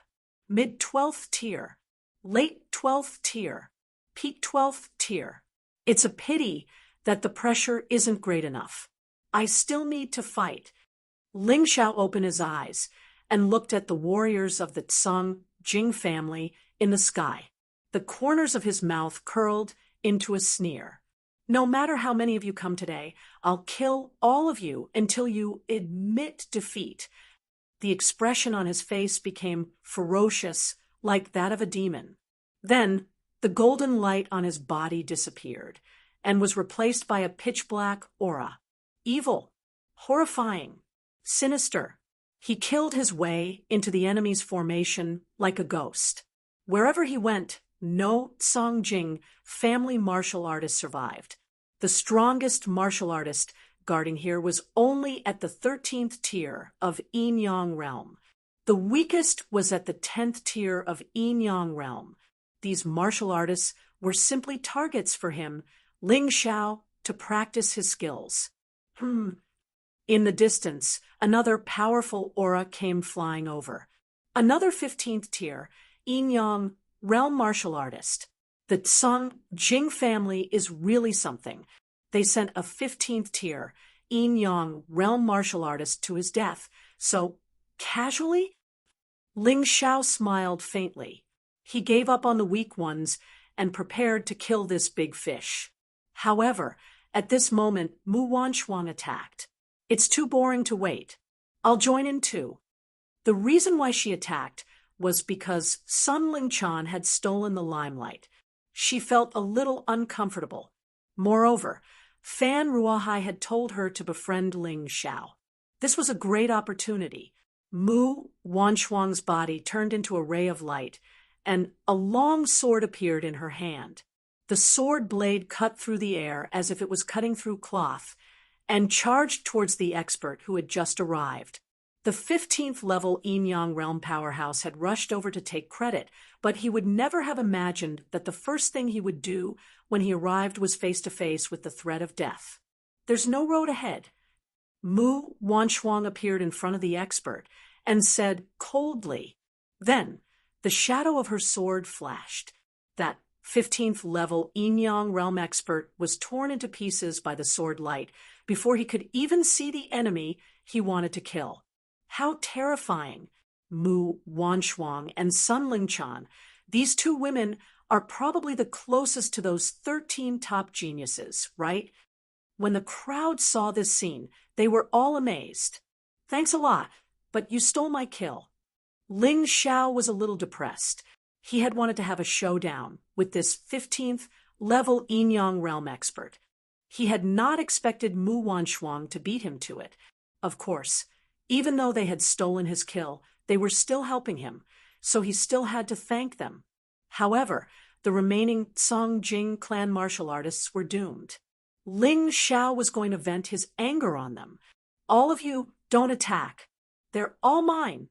Mid-12th tier, late 12th tier, peak 12th tier. It's a pity that the pressure isn't great enough. I still need to fight. Ling Xiao opened his eyes and looked at the warriors of the Tsang Jing family in the sky. The corners of his mouth curled into a sneer. No matter how many of you come today, I'll kill all of you until you admit defeat. The expression on his face became ferocious, like that of a demon. Then, the golden light on his body disappeared and was replaced by a pitch-black aura. Evil, horrifying, sinister. He killed his way into the enemy's formation like a ghost. Wherever he went, no Songjing family martial artist survived. The strongest martial artist guarding here was only at the 13th tier of Yin Yang realm. The weakest was at the 10th tier of Yin Yang realm. These martial artists were simply targets for him, Ling Xiao, to practice his skills. In the distance, another powerful aura came flying over. Another 15th tier, Yin Yang realm martial artist. The Tsang Jing family is really something. They sent a 15th tier, Yin Yang realm martial artist to his death. So, casually? Ling Xiao smiled faintly. He gave up on the weak ones and prepared to kill this big fish. However, at this moment, Mu Wanchuang attacked. It's too boring to wait. I'll join in too. The reason why she attacked was because Sun Lingchan had stolen the limelight. She felt a little uncomfortable. Moreover, Fan Ruohai had told her to befriend Ling Xiao. This was a great opportunity. Mu Wanchuang's body turned into a ray of light, and a long sword appeared in her hand. The sword blade cut through the air as if it was cutting through cloth, and charged towards the expert who had just arrived. The 15th level Yin Yang realm powerhouse had rushed over to take credit, but he would never have imagined that the first thing he would do when he arrived was face to face with the threat of death. There's no road ahead. Mu Wanchuang appeared in front of the expert and said coldly. Then, the shadow of her sword flashed. That 15th level Yin Yang realm expert was torn into pieces by the sword light before he could even see the enemy he wanted to kill. How terrifying! Mu Wanchuang and Sun Lingchan, these two women are probably the closest to those 13 top geniuses, right? When the crowd saw this scene, they were all amazed. Thanks a lot, but you stole my kill. Ling Xiao was a little depressed. He had wanted to have a showdown with this 15th level Yin Yang realm expert. He had not expected Mu Wanchuang to beat him to it. Of course, even though they had stolen his kill, they were still helping him, so he still had to thank them. However, the remaining Tsang Jing clan martial artists were doomed. Ling Xiao was going to vent his anger on them. All of you, don't attack. They're all mine.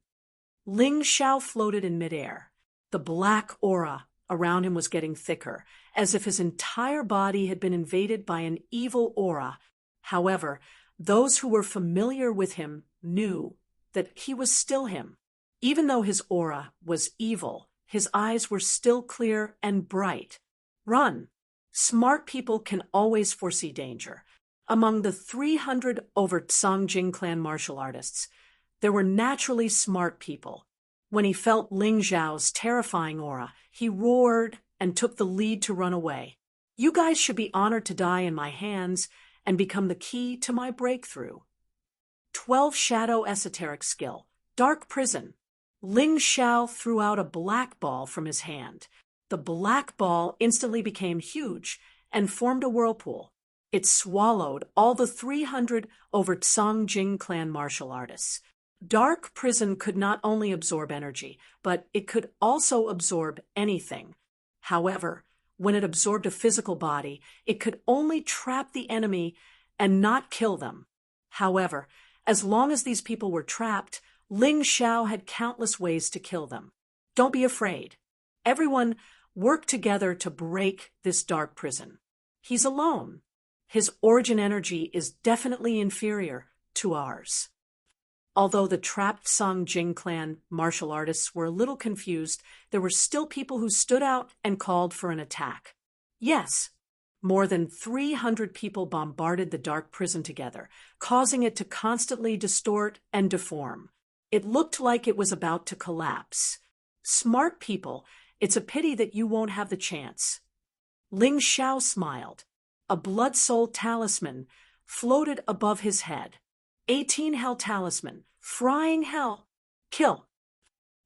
Ling Xiao floated in midair. The black aura around him was getting thicker, as if his entire body had been invaded by an evil aura. However, those who were familiar with him knew that he was still him. Even though his aura was evil, his eyes were still clear and bright. Run! Smart people can always foresee danger. Among the 300 over Tsang Jing clan martial artists, there were naturally smart people. When he felt Ling Xiao's terrifying aura, he roared and took the lead to run away. You guys should be honored to die in my hands and become the key to my breakthrough. 12 Shadow Esoteric Skill, Dark Prison. Ling Xiao threw out a black ball from his hand. The black ball instantly became huge and formed a whirlpool. It swallowed all the 300 over Tsang Jing clan martial artists. Dark prison could not only absorb energy, but it could also absorb anything. However, when it absorbed a physical body, it could only trap the enemy and not kill them. However, as long as these people were trapped, Ling Xiao had countless ways to kill them. Don't be afraid. Everyone work together to break this dark prison. He's alone. His origin energy is definitely inferior to ours. Although the trapped Song Jing clan martial artists were a little confused, there were still people who stood out and called for an attack. Yes, more than 300 people bombarded the dark prison together, causing it to constantly distort and deform. It looked like it was about to collapse. Smart people, it's a pity that you won't have the chance. Ling Xiao smiled. A blood soul talisman floated above his head. 18 Hell Talisman, Frying Hell, Kill.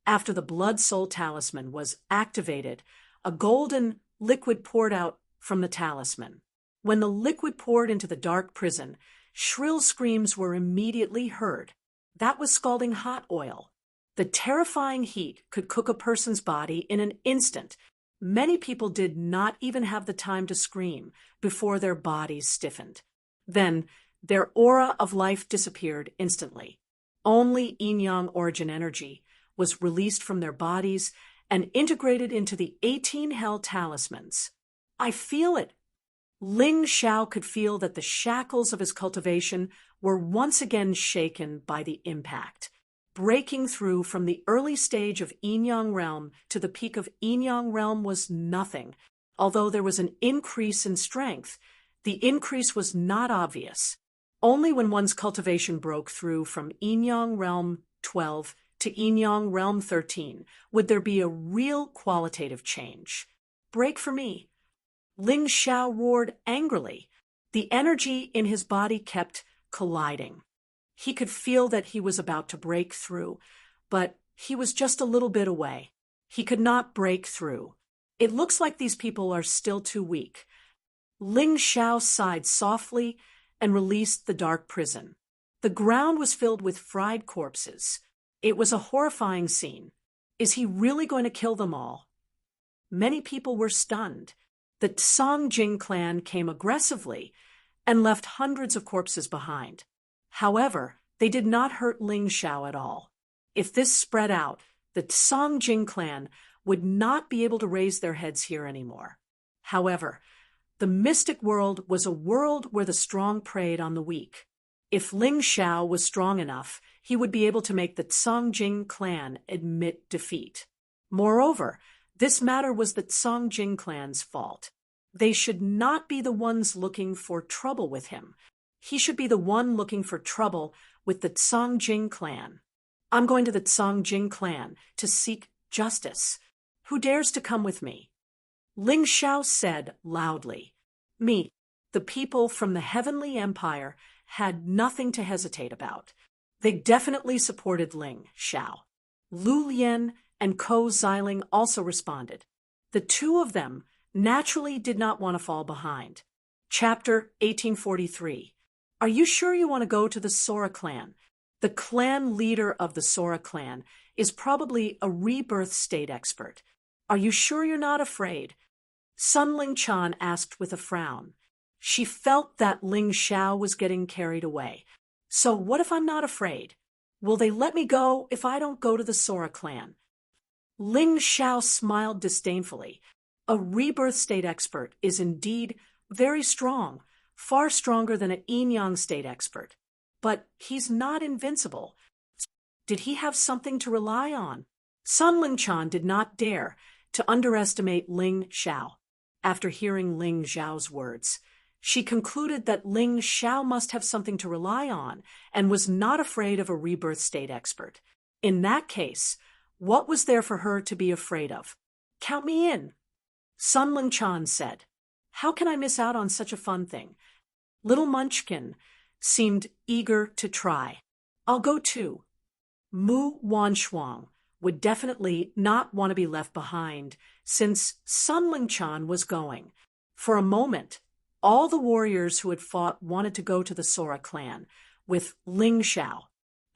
After the blood soul talisman was activated, a golden liquid poured out from the talisman. When the liquid poured into the dark prison, shrill screams were immediately heard. That was scalding hot oil. The terrifying heat could cook a person's body in an instant. Many people did not even have the time to scream before their bodies stiffened. Then, their aura of life disappeared instantly. Only yin-yang origin energy was released from their bodies and integrated into the 18 Hell Talismans. I feel it. Ling Xiao could feel that the shackles of his cultivation were once again shaken by the impact. Breaking through from the early stage of yin-yang realm to the peak of yin-yang realm was nothing. Although there was an increase in strength, the increase was not obvious. Only when one's cultivation broke through from yin-yang realm 12 to yin-yang realm 13 would there be a real qualitative change. Break for me. Ling Xiao roared angrily. The energy in his body kept colliding. He could feel that he was about to break through, but he was just a little bit away. He could not break through. It looks like these people are still too weak. Ling Xiao sighed softly and released the dark prison. The ground was filled with fried corpses. It was a horrifying scene. Is he really going to kill them all? Many people were stunned. The Song Jing clan came aggressively and left hundreds of corpses behind. However, they did not hurt Ling Xiao at all. If this spread out, the Song Jing clan would not be able to raise their heads here anymore. However, the mystic world was a world where the strong preyed on the weak. If Ling Xiao was strong enough, he would be able to make the Song Jing clan admit defeat. Moreover, this matter was the Song Jing clan's fault. They should not be the ones looking for trouble with him. He should be the one looking for trouble with the Song Jing clan. I'm going to the Song Jing clan to seek justice. Who dares to come with me? Ling Xiao said loudly. Me, the people from the Heavenly Empire, had nothing to hesitate about. They definitely supported Ling Xiao. Lu Lian and Ko Xiling also responded. The two of them naturally did not want to fall behind. Chapter 1843. Are you sure you want to go to the Sora clan? The clan leader of the Sora clan is probably a rebirth state expert. Are you sure you're not afraid? Sun Ling Chan asked with a frown. She felt that Ling Xiao was getting carried away. So what if I'm not afraid? Will they let me go if I don't go to the Sora clan? Ling Xiao smiled disdainfully. A rebirth state expert is indeed very strong, far stronger than an yin-yang state expert. But he's not invincible. Did he have something to rely on? Sun Ling Chan did not dare to underestimate Ling Xiao. After hearing Ling Xiao's words, she concluded that Ling Xiao must have something to rely on and was not afraid of a rebirth state expert. In that case, what was there for her to be afraid of? Count me in. Sun Ling Chan said. How can I miss out on such a fun thing? Little Munchkin seemed eager to try. I'll go too. Mu Wanshuang would definitely not want to be left behind since Sun Ling Chan was going. For a moment, all the warriors who had fought wanted to go to the Sora clan with Ling Xiao.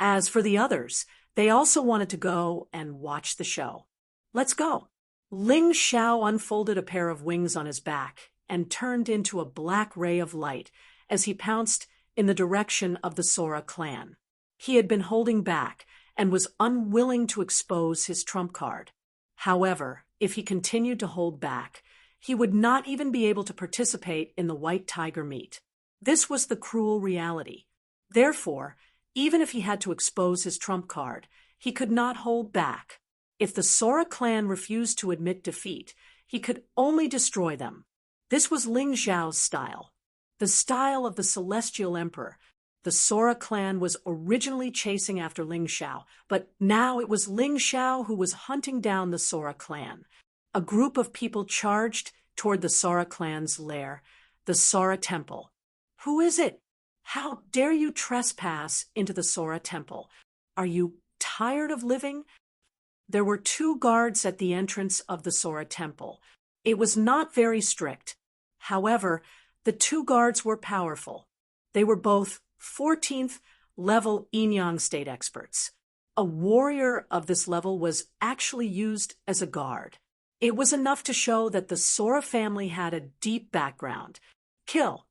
As for the others, they also wanted to go and watch the show. Let's go. Ling Xiao unfolded a pair of wings on his back and turned into a black ray of light as he pounced in the direction of the Sora clan. He had been holding back and was unwilling to expose his trump card. However, if he continued to hold back, he would not even be able to participate in the white tiger meet. This was the cruel reality. Therefore, even if he had to expose his trump card, he could not hold back. If the Sora clan refused to admit defeat, he could only destroy them. This was Ling Xiao's style, the style of the Celestial Emperor. The Sora clan was originally chasing after Ling Xiao, but now it was Ling Xiao who was hunting down the Sora clan. A group of people charged toward the Sora clan's lair, the Sora Temple. Who is it? How dare you trespass into the Sora Temple? Are you tired of living? There were 2 guards at the entrance of the Sora Temple. It was not very strict. However, the 2 guards were powerful. They were both 14th level Yin state experts. A warrior of this level was actually used as a guard. It was enough to show that the Sora family had a deep background. Kill.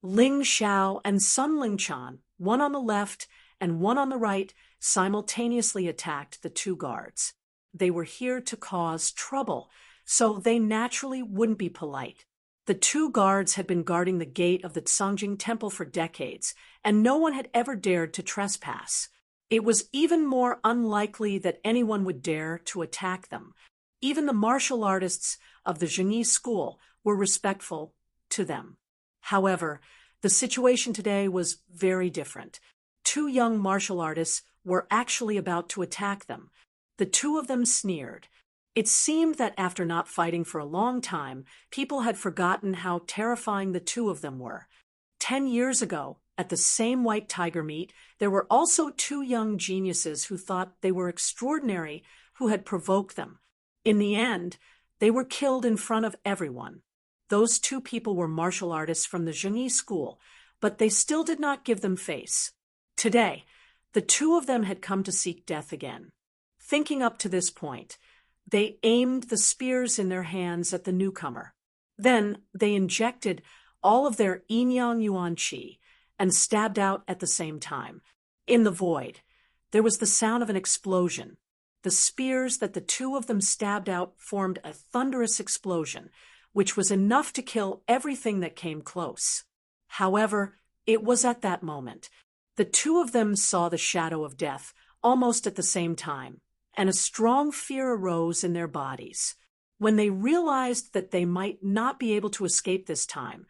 Ling Xiao and Sun Lingchan, one on the left and one on the right, simultaneously attacked the 2 guards. They were here to cause trouble, so they naturally wouldn't be polite. The 2 guards had been guarding the gate of the Cangjing Temple for decades, and no one had ever dared to trespass. It was even more unlikely that anyone would dare to attack them. Even the martial artists of the Zhengyi school were respectful to them. However, the situation today was very different. 2 young martial artists were actually about to attack them. The 2 of them sneered. It seemed that after not fighting for a long time, people had forgotten how terrifying the 2 of them were. 10 years ago, at the same white tiger meet, there were also 2 young geniuses who thought they were extraordinary, who had provoked them. In the end, they were killed in front of everyone. Those 2 people were martial artists from the Zhengyi school, but they still did not give them face. Today, the 2 of them had come to seek death again. Thinking up to this point, they aimed the spears in their hands at the newcomer. Then they injected all of their Yin Yuan Qi and stabbed out at the same time. In the void, there was the sound of an explosion. The spears that the 2 of them stabbed out formed a thunderous explosion, which was enough to kill everything that came close. However, it was at that moment. The 2 of them saw the shadow of death almost at the same time, and a strong fear arose in their bodies. When they realized that they might not be able to escape this time,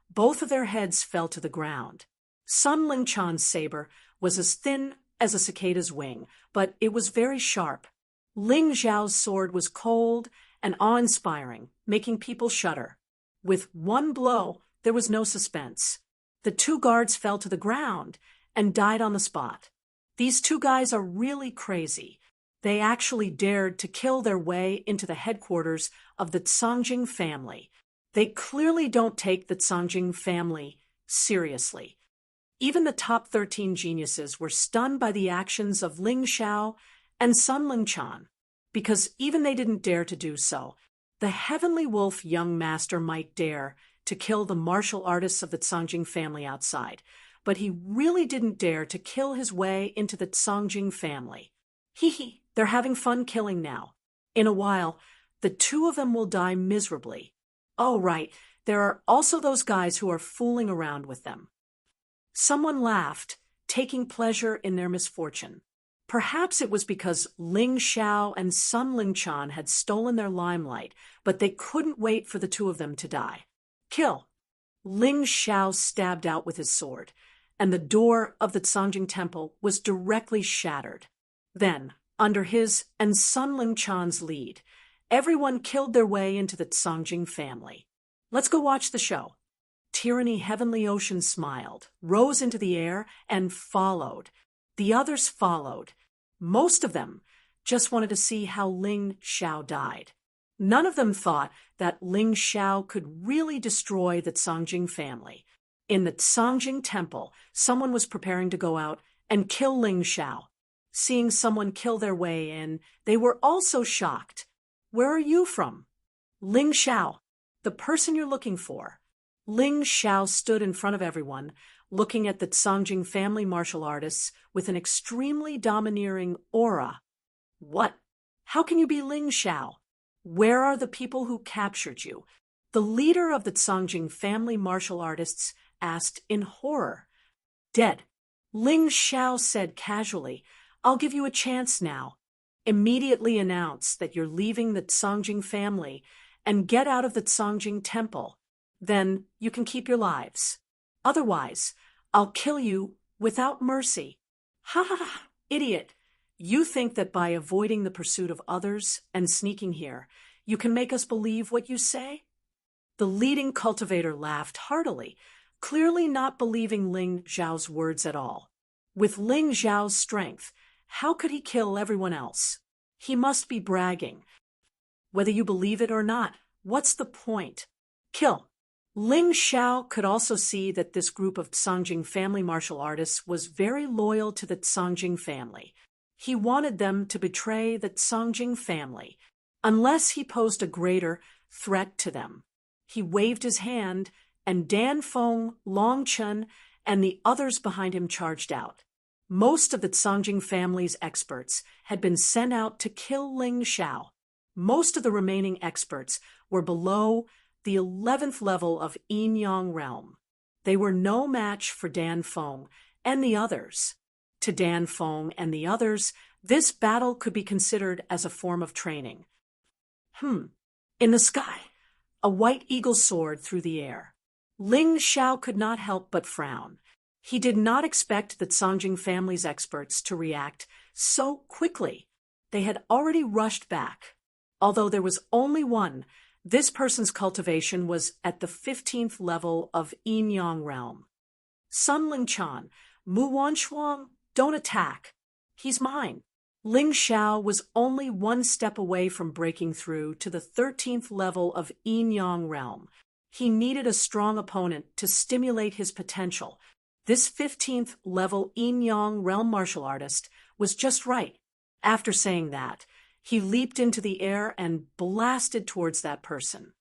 both of their heads fell to the ground. Sun Lingchan's saber was as thin as a cicada's wing, but it was very sharp. Ling Xiao's sword was cold and awe-inspiring, making people shudder. With one blow, there was no suspense. The 2 guards fell to the ground and died on the spot. These 2 guys are really crazy. They actually dared to kill their way into the headquarters of the Cangjing family. They clearly don't take the Cangjing family seriously. Even the top 13 geniuses were stunned by the actions of Ling Xiao and Sun Lingchan, because even they didn't dare to do so. The Heavenly Wolf young master might dare to kill the martial artists of the Cangjing family outside, but he really didn't dare to kill his way into the Cangjing family. Hee, they're having fun killing now. In a while, the 2 of them will die miserably. Oh, right, there are also those guys who are fooling around with them. Someone laughed, taking pleasure in their misfortune. Perhaps it was because Ling Xiao and Sun Lingchan had stolen their limelight, but they couldn't wait for the 2 of them to die. Kill. Ling Xiao stabbed out with his sword, and the door of the Cangjing Temple was directly shattered. Then, under his and Sun Lingchan's lead, everyone killed their way into the Cangjing family. Let's go watch the show. Tyranny Heavenly Ocean smiled, rose into the air, and followed. The others followed. Most of them just wanted to see how Ling Xiao died. None of them thought that Ling Xiao could really destroy the Cangjing family. In the Cangjing Temple, someone was preparing to go out and kill Ling Xiao. Seeing someone kill their way in, they were also shocked. Where are you from? Ling Xiao, the person you're looking for. Ling Xiao stood in front of everyone, looking at the Songjing family martial artists with an extremely domineering aura. What? How can you be Ling Xiao? Where are the people who captured you? The leader of the Songjing family martial artists asked in horror. Dead. Ling Xiao said casually, I'll give you a chance now. Immediately announce that you're leaving the Songjing family and get out of the Songjing temple. Then you can keep your lives. Otherwise, I'll kill you without mercy. Ha ha ha, idiot. You think that by avoiding the pursuit of others and sneaking here, you can make us believe what you say? The leading cultivator laughed heartily, clearly not believing Ling Xiao's words at all. With Ling Xiao's strength, how could he kill everyone else? He must be bragging. Whether you believe it or not, what's the point? Kill. Ling Xiao could also see that this group of Songjing family martial artists was very loyal to the Songjing family. He wanted them to betray the Songjing family, unless he posed a greater threat to them. He waved his hand, and Dan Feng, Long Chen, and the others behind him charged out. Most of the Songjing family's experts had been sent out to kill Ling Xiao. Most of the remaining experts were below the 11th level of Yin Yang realm. They were no match for Dan Feng and the others. To Dan Feng and the others, this battle could be considered as a form of training. In the sky, a white eagle soared through the air. Ling Xiao could not help but frown. He did not expect the Songjing family's experts to react so quickly. They had already rushed back. Although there was only one, this person's cultivation was at the 15th level of Yin Yang realm. Sun Lingchan, Mu Wanshuang, don't attack. He's mine. Ling Xiao was only one step away from breaking through to the 13th level of Yin Yang realm. He needed a strong opponent to stimulate his potential. This 15th level Yin Yang realm martial artist was just right. After saying that, he leaped into the air and blasted towards that person.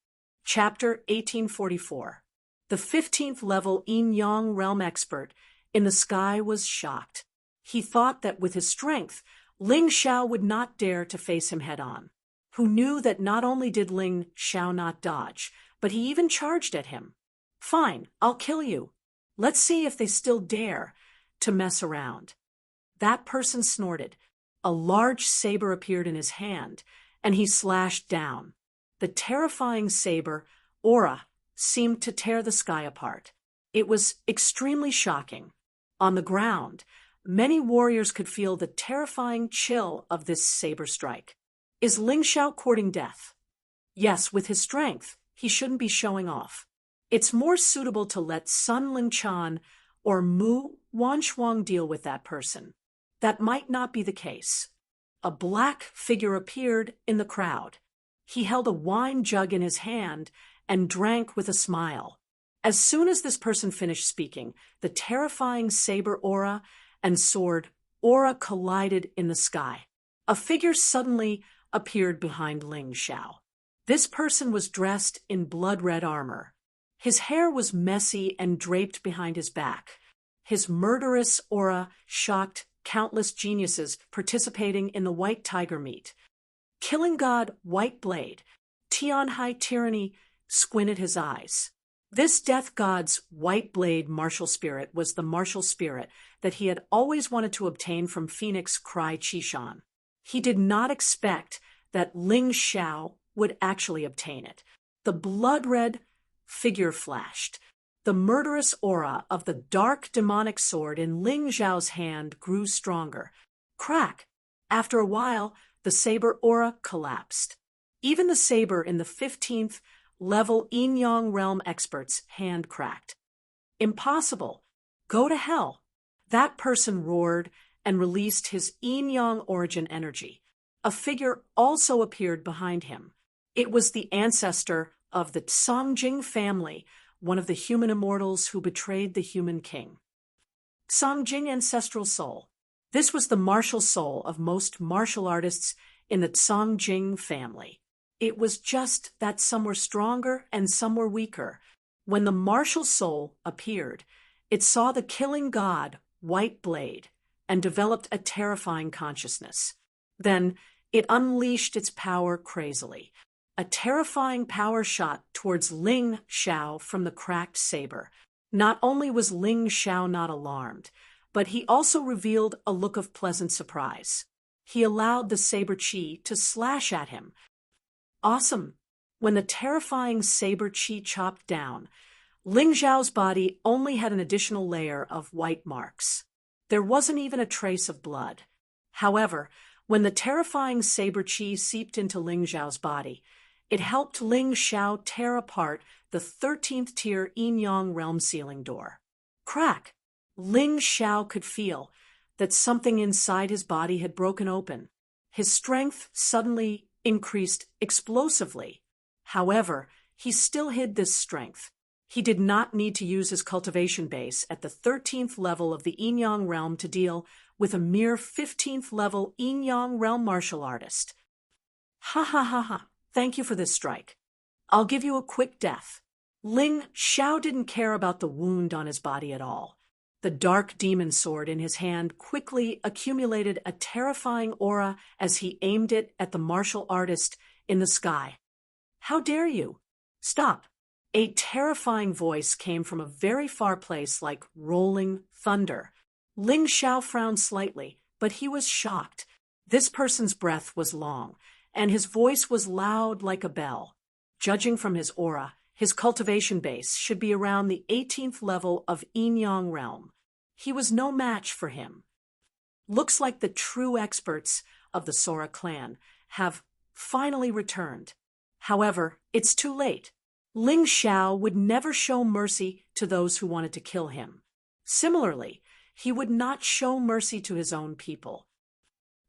Chapter 1844. The 15th level Yin Yang realm expert in the sky was shocked. He thought that with his strength, Ling Xiao would not dare to face him head-on. Who knew that not only did Ling Xiao not dodge, but he even charged at him. Fine, I'll kill you. Let's see if they still dare to mess around. That person snorted. A large saber appeared in his hand, and he slashed down. The terrifying saber, aura, seemed to tear the sky apart. It was extremely shocking. On the ground, many warriors could feel the terrifying chill of this saber strike. Is Ling Xiao courting death? Yes, with his strength, he shouldn't be showing off. It's more suitable to let Sun Lingchan or Mu Wanshuang deal with that person. That might not be the case. A black figure appeared in the crowd. He held a wine jug in his hand and drank with a smile. As soon as this person finished speaking, the terrifying saber aura and sword aura collided in the sky. A figure suddenly appeared behind Ling Xiao. This person was dressed in blood-red armor. His hair was messy and draped behind his back. His murderous aura shocked countless geniuses participating in the White Tiger meet. Killing God White Blade, Tianhai Tyranny, squinted his eyes. This death god's White Blade martial spirit was the martial spirit that he had always wanted to obtain from Phoenix Cry Chishan. He did not expect that Ling Xiao would actually obtain it. The blood-red figure flashed. The murderous aura of the dark demonic sword in Ling Xiao's hand grew stronger. Crack! After a while, the saber aura collapsed. Even the saber in the 15th level Yin Yang realm expert's hand cracked. Impossible! Go to hell! That person roared and released his Yin Yang origin energy. A figure also appeared behind him. It was the ancestor of the Songjing family, one of the human immortals who betrayed the human king. Songjing Ancestral Soul. This was the martial soul of most martial artists in the Songjing family. It was just that some were stronger and some were weaker. When the martial soul appeared, it saw the killing god, White Blade, and developed a terrifying consciousness. Then it unleashed its power crazily. A terrifying power shot towards Ling Xiao from the cracked saber. Not only was Ling Xiao not alarmed, but he also revealed a look of pleasant surprise. He allowed the saber chi to slash at him. Awesome! When the terrifying saber chi chopped down, Ling Xiao's body only had an additional layer of white marks. There wasn't even a trace of blood. However, when the terrifying saber chi seeped into Ling Xiao's body, it helped Ling Xiao tear apart the 13th tier Yin-Yang realm ceiling door. Crack! Ling Xiao could feel that something inside his body had broken open. His strength suddenly increased explosively. However, he still hid this strength. He did not need to use his cultivation base at the 13th level of the Yin-Yang realm to deal with a mere 15th level Yin-Yang realm martial artist. Ha ha ha ha, thank you for this strike. I'll give you a quick death. Ling Xiao didn't care about the wound on his body at all. The dark demon sword in his hand quickly accumulated a terrifying aura as he aimed it at the martial artist in the sky. How dare you? Stop! A terrifying voice came from a very far place like rolling thunder. Ling Xiao frowned slightly, but he was shocked. This person's breath was long, and his voice was loud like a bell. Judging from his aura, his cultivation base should be around the 18th level of Yin-Yang realm. He was no match for him. Looks like the true experts of the Sora clan have finally returned. However, it's too late. Ling Xiao would never show mercy to those who wanted to kill him. Similarly, he would not show mercy to his own people.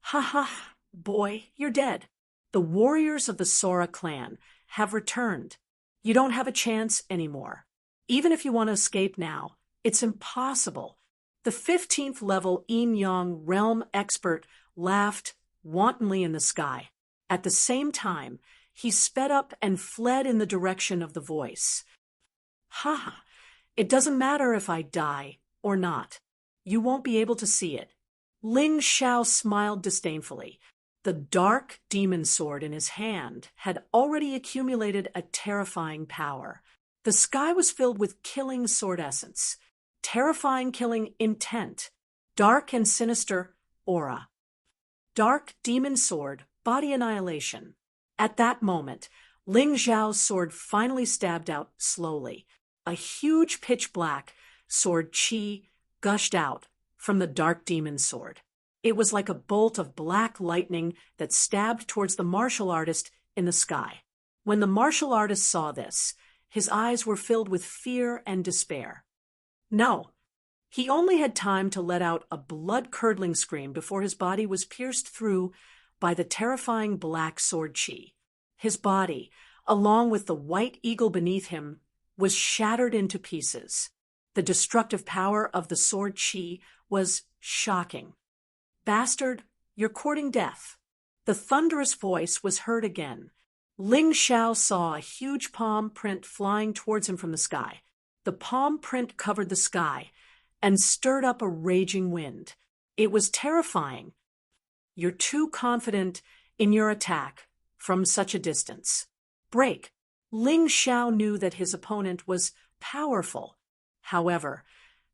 Ha ha, boy, you're dead. The warriors of the Sora clan have returned. You don't have a chance anymore. Even if you want to escape now, it's impossible. The 15th level Yin-Yang realm expert laughed wantonly in the sky. At the same time, he sped up and fled in the direction of the voice. Ha ha, it doesn't matter if I die or not. You won't be able to see it. Ling Xiao smiled disdainfully. The dark demon sword in his hand had already accumulated a terrifying power. The sky was filled with killing sword essence, terrifying killing intent, dark and sinister aura. Dark demon sword, body annihilation. At that moment, Ling Xiao's sword finally stabbed out slowly. A huge pitch-black sword chi gushed out from the dark demon sword. It was like a bolt of black lightning that stabbed towards the martial artist in the sky. When the martial artist saw this, his eyes were filled with fear and despair. No, he only had time to let out a blood-curdling scream before his body was pierced through by the terrifying black sword chi. His body, along with the white eagle beneath him, was shattered into pieces. The destructive power of the sword chi was shocking. Bastard, you're courting death. The thunderous voice was heard again. Ling Xiao saw a huge palm print flying towards him from the sky. The palm print covered the sky and stirred up a raging wind. It was terrifying. You're too confident in your attack from such a distance. Break. Ling Xiao knew that his opponent was powerful. However,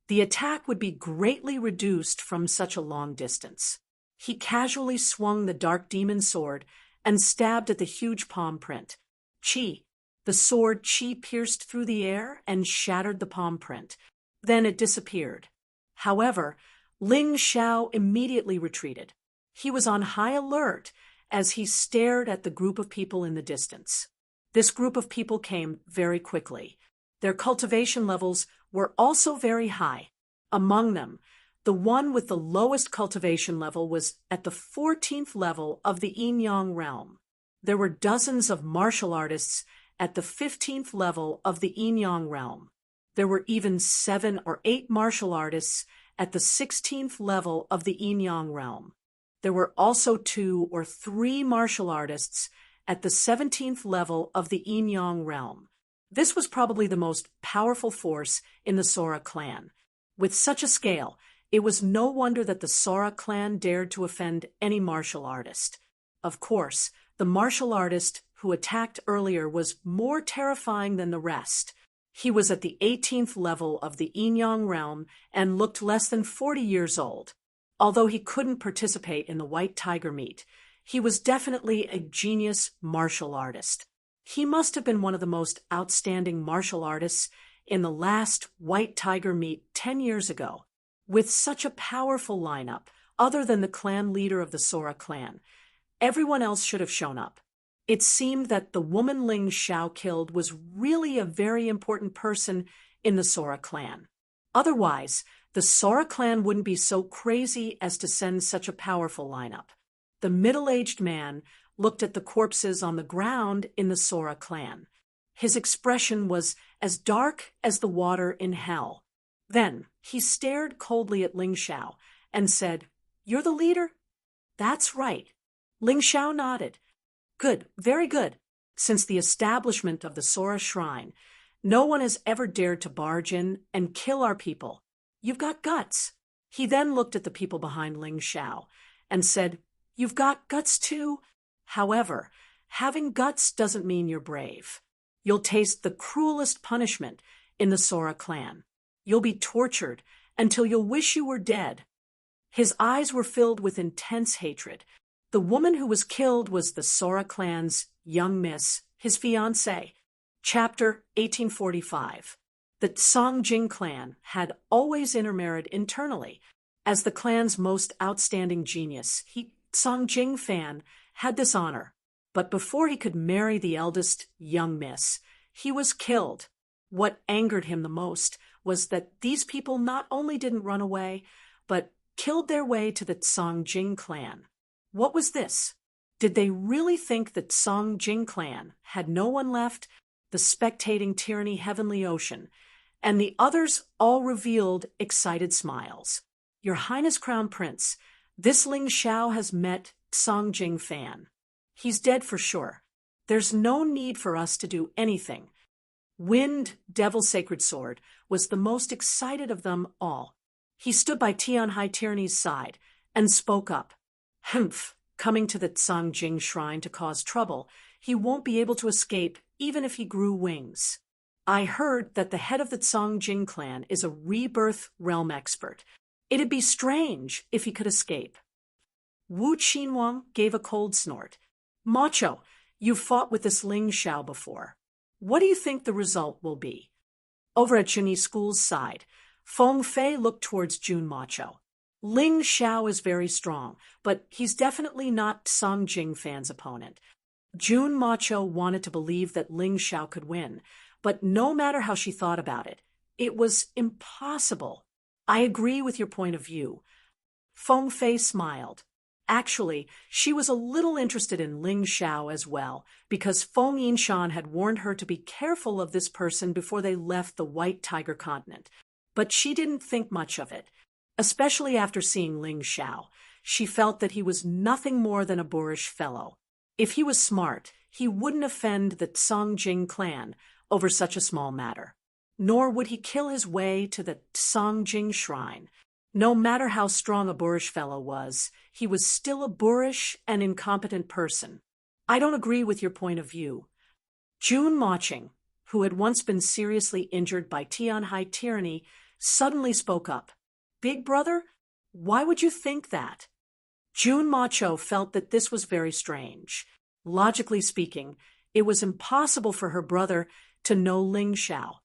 the attack would be greatly reduced from such a long distance. He casually swung the dark demon sword and stabbed at the huge palm print. Chi. The sword chi pierced through the air and shattered the palm print. Then it disappeared. However, Ling Xiao immediately retreated. He was on high alert as he stared at the group of people in the distance. This group of people came very quickly. Their cultivation levels were also very high. Among them, the one with the lowest cultivation level was at the 14th level of the Yin-Yang realm. There were dozens of martial artists at the 15th level of the Yin-Yang realm. There were even 7 or 8 martial artists at the 16th level of the Yin-Yang realm. There were also 2 or 3 martial artists at the 17th level of the Yin-Yang realm. This was probably the most powerful force in the Sora clan. With such a scale, it was no wonder that the Sora clan dared to offend any martial artist. Of course, the martial artist who attacked earlier was more terrifying than the rest. He was at the 18th level of the Yin-Yang realm and looked less than 40 years old. Although he couldn't participate in the White Tiger meet, he was definitely a genius martial artist. He must have been one of the most outstanding martial artists in the last White Tiger meet 10 years ago. With such a powerful lineup, other than the clan leader of the Sora clan, everyone else should have shown up. It seemed that the woman Ling Xiao killed was really a very important person in the Sora clan. Otherwise, the Sora clan wouldn't be so crazy as to send such a powerful lineup. The middle-aged man looked at the corpses on the ground in the Sora clan. His expression was as dark as the water in hell. Then he stared coldly at Ling Xiao and said, "You're the leader?" "That's right." Ling Xiao nodded. "Good, very good. Since the establishment of the Sora Shrine, no one has ever dared to barge in and kill our people. You've got guts." He then looked at the people behind Ling Xiao and said, "You've got guts too? However, having guts doesn't mean you're brave. You'll taste the cruelest punishment in the Sora clan. You'll be tortured until you'll wish you were dead." His eyes were filled with intense hatred. The woman who was killed was the Sora clan's young miss, his fiancée. Chapter 1845. The Songjing clan had always intermarried internally. As the clan's most outstanding genius, Songjing Fan had this honor. But before he could marry the eldest young miss, he was killed. What angered him the most was that these people not only didn't run away, but killed their way to the Songjing clan. What was this? Did they really think that Songjing clan had no one left? The spectating tyranny Heavenly Ocean, and the others all revealed excited smiles. "Your Highness Crown Prince, this Ling Xiao has met Songjing Fan. He's dead for sure. There's no need for us to do anything." Wind Devil Sacred Sword was the most excited of them all. He stood by Tianhai Tyranny's side and spoke up. "Humph, coming to the Songjing Shrine to cause trouble, he won't be able to escape even if he grew wings. I heard that the head of the Songjing clan is a rebirth realm expert. It'd be strange if he could escape." Wu Qinwang gave a cold snort. "Macho, you've fought with this Ling Xiao before. What do you think the result will be?" Over at Junyi School's side, Feng Fei looked towards Jun Macho. "Ling Xiao is very strong, but he's definitely not Songjing Fan's opponent." Jun Macho wanted to believe that Ling Xiao could win, but no matter how she thought about it, it was impossible. "I agree with your point of view." Feng Fei smiled. Actually, she was a little interested in Ling Xiao as well, because Feng Yinshan had warned her to be careful of this person before they left the White Tiger continent. But she didn't think much of it. Especially after seeing Ling Xiao, she felt that he was nothing more than a boorish fellow. If he was smart, he wouldn't offend the Songjing clan over such a small matter. Nor would he kill his way to the Songjing Shrine. No matter how strong a boorish fellow was, he was still a boorish and incompetent person. "I don't agree with your point of view." Jun Moching, who had once been seriously injured by Tianhai tyranny, suddenly spoke up. "Big brother, why would you think that?" Jun Macho felt that this was very strange. Logically speaking, it was impossible for her brother to know Ling Xiao.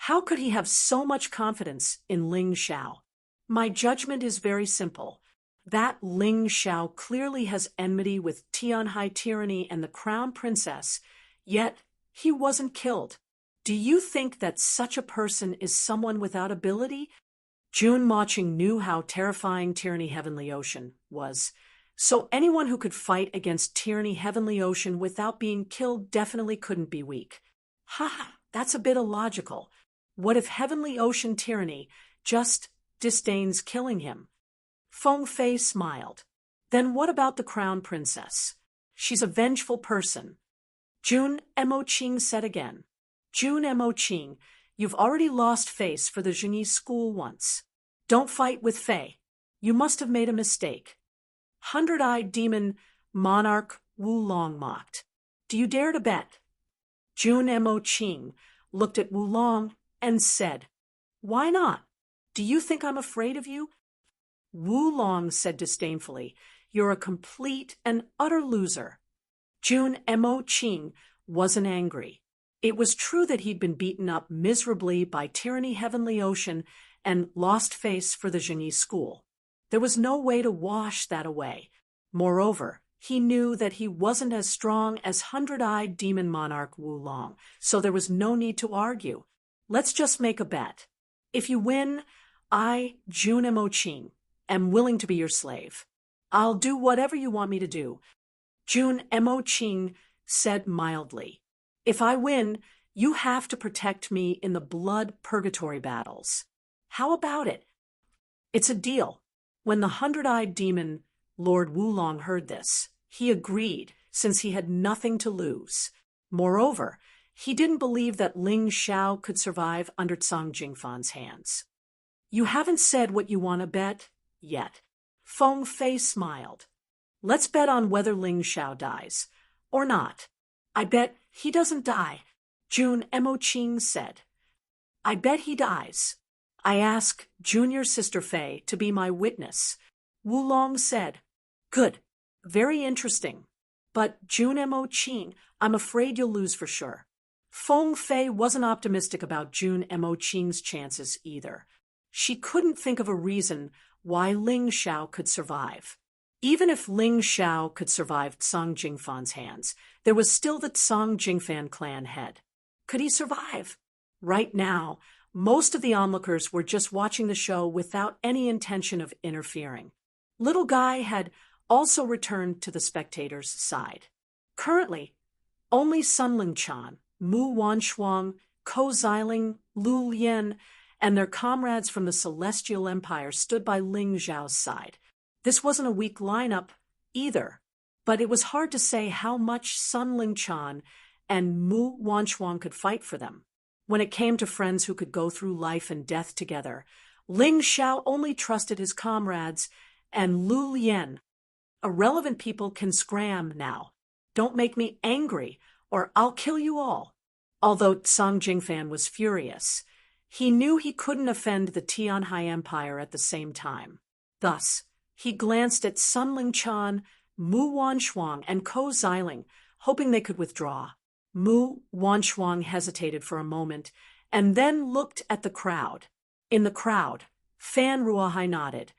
How could he have so much confidence in Ling Xiao? "My judgment is very simple. That Ling Xiao clearly has enmity with Tianhai tyranny and the crown princess, yet he wasn't killed. Do you think that such a person is someone without ability?" Jun Moching knew how terrifying Tyranny Heavenly Ocean was. So anyone who could fight against Tyranny Heavenly Ocean without being killed definitely couldn't be weak. Ha, that's a bit illogical. What if Heavenly Ocean tyranny just disdains killing him. Feng Fei smiled. Then what about the crown princess? She's a vengeful person. Jun Mo Qing said again. Jun Mo Qing, you've already lost face for the genie school once. Don't fight with Fei. You must have made a mistake. Hundred-eyed demon monarch Wu Long mocked. Do you dare to bet? Jun Mo Qing looked at Wu Long and said, Why not? Do you think I'm afraid of you? Wu Long said disdainfully, You're a complete and utter loser. Jun Mo Qing wasn't angry. It was true that he'd been beaten up miserably by Tyranny Heavenly Ocean and lost face for the genie school. There was no way to wash that away. Moreover, he knew that he wasn't as strong as hundred-eyed demon monarch Wu Long, so there was no need to argue. Let's just make a bet. If you win, I, Jun Mo Qing, am willing to be your slave. I'll do whatever you want me to do. Jun Mo Qing said mildly, If I win, you have to protect me in the blood purgatory battles. How about it? It's a deal. When the hundred-eyed demon Lord Wu Long heard this, he agreed, since he had nothing to lose. Moreover, he didn't believe that Ling Xiao could survive under Cang Jingfan's hands. You haven't said what you want to bet yet. Feng Fei smiled. Let's bet on whether Ling Xiao dies. Or not. I bet he doesn't die, Jun Mo Qing said. I bet he dies. I ask junior sister Fei to be my witness. Wu Long said. Good. Very interesting. But Jun Mo Qing, I'm afraid you'll lose for sure. Feng Fei wasn't optimistic about Jun Mo Qing's chances either. She couldn't think of a reason why Ling Xiao could survive. Even if Ling Xiao could survive Cang Jingfan's hands, there was still the Cang Jingfan clan head. Could he survive? Right now, most of the onlookers were just watching the show without any intention of interfering. Little Guy had also returned to the spectators' side. Currently, only Sun Lingchan, Mu Wanshuang, Ko Xiling, Lu Lian, and their comrades from the Celestial Empire stood by Ling Xiao's side. This wasn't a weak lineup either, but it was hard to say how much Sun Lingchan and Mu Wanshuang could fight for them. When it came to friends who could go through life and death together, Ling Xiao only trusted his comrades and Lu Lian. Irrelevant people can scram now. Don't make me angry, or I'll kill you all. Although Cang Jingfan was furious, he knew he couldn't offend the Tianhai Empire at the same time. Thus, he glanced at Sun Lingchan, Mu Wanshuang, and Ko Xiling, hoping they could withdraw. Mu Wanshuang hesitated for a moment, and then looked at the crowd. In the crowd, Fan Ruohai nodded,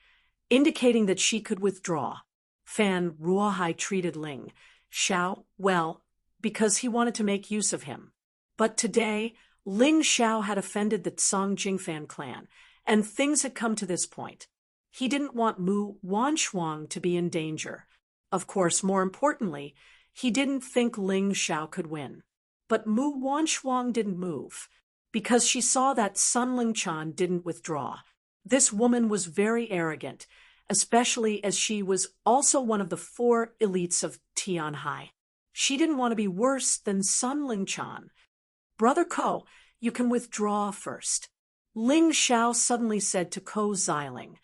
indicating that she could withdraw. Fan Ruohai treated Ling Xiao well because he wanted to make use of him. But today, Ling Xiao had offended the Cang Jingfan clan, and things had come to this point. He didn't want Mu Wanshuang to be in danger. Of course, more importantly, he didn't think Ling Xiao could win. But Mu Wanshuang didn't move, because she saw that Sun Lingchan didn't withdraw. This woman was very arrogant, especially as she was also one of the 4 elites of Tianhai. She didn't want to be worse than Sun Lingchan. Brother Ko, you can withdraw first. Ling Xiao suddenly said to Ko Xiling.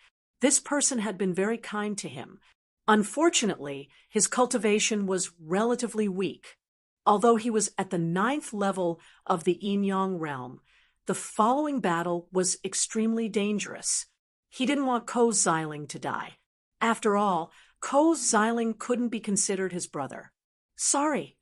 This person had been very kind to him. Unfortunately, his cultivation was relatively weak. Although he was at the 9th level of the Yin-Yang realm, the following battle was extremely dangerous. He didn't want Ko Xiling to die. After all, Ko Xiling couldn't be considered his brother. Sorry.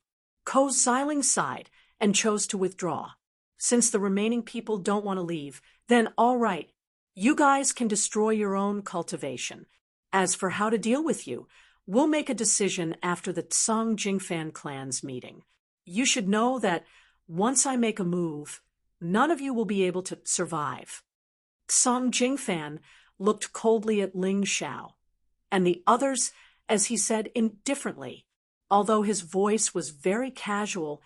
Ko Xiling sighed and chose to withdraw. Since the remaining people don't want to leave, then all right. You guys can destroy your own cultivation. As for how to deal with you, we'll make a decision after the Cang Jingfan clan's meeting. You should know that once I make a move, none of you will be able to survive. Cang Jingfan looked coldly at Ling Xiao, and the others as he said indifferently. Although his voice was very casual,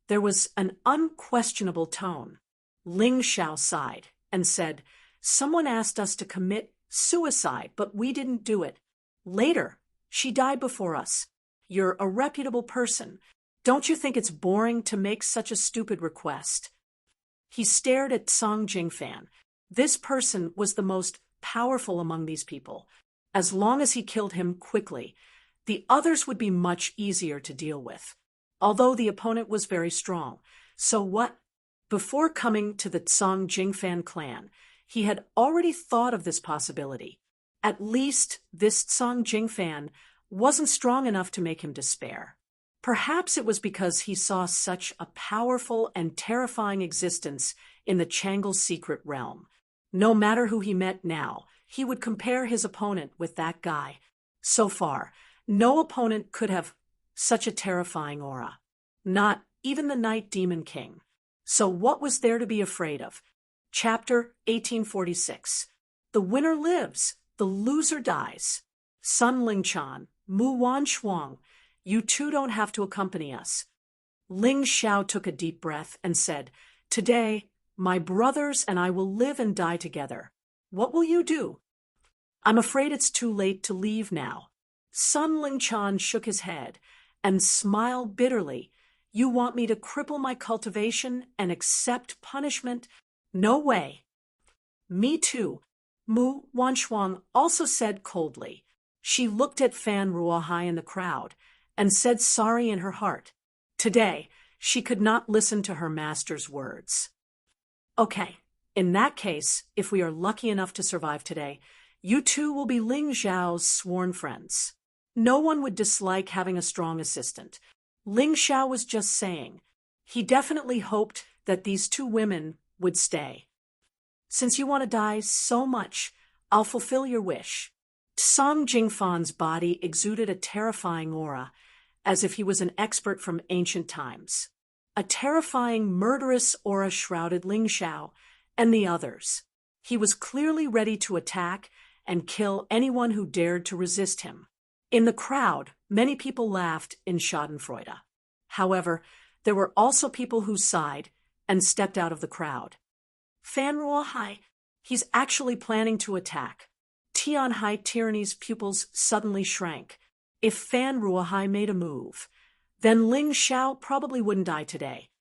there was an unquestionable tone. Ling Xiao sighed and said, Someone asked us to commit suicide, but we didn't do it. Later, she died before us. You're a reputable person. Don't you think it's boring to make such a stupid request?" He stared at Song Jingfan. This person was the most powerful among these people. As long as he killed him quickly, the others would be much easier to deal with. Although the opponent was very strong. So what? Before coming to the Song Jingfan clan, he had already thought of this possibility. At least this Song Jingfan wasn't strong enough to make him despair. Perhaps it was because he saw such a powerful and terrifying existence in the Changle's secret realm. No matter who he met now, he would compare his opponent with that guy. So far, no opponent could have such a terrifying aura. Not even the Night Demon King. So what was there to be afraid of? Chapter 1846. The winner lives, the loser dies. Sun Lingchan, Mu Wan Shuang, you two don't have to accompany us. Ling Xiao took a deep breath and said, "Today, my brothers and I will live and die together. What will you do?" "I'm afraid it's too late to leave now." Sun Lingchan shook his head and smiled bitterly. "You want me to cripple my cultivation and accept punishment? No way." "Me too," Mu Wanshuang also said coldly. She looked at Fan Ruohai in the crowd and said sorry in her heart. Today, she could not listen to her master's words. "Okay, in that case, if we are lucky enough to survive today, you two will be Ling Xiao's sworn friends." No one would dislike having a strong assistant. Ling Xiao was just saying. He definitely hoped that these two women would stay. "Since you want to die so much, I'll fulfill your wish." Song Jingfan's body exuded a terrifying aura, as if he was an expert from ancient times. A terrifying, murderous aura shrouded Ling Xiao and the others. He was clearly ready to attack and kill anyone who dared to resist him. In the crowd, many people laughed in schadenfreude. However, there were also people who sighed and stepped out of the crowd. "Fan Ruohai, he's actually planning to attack." Tianhai Tyranny's pupils suddenly shrank. If Fan Ruohai made a move, then Ling Xiao probably wouldn't die today.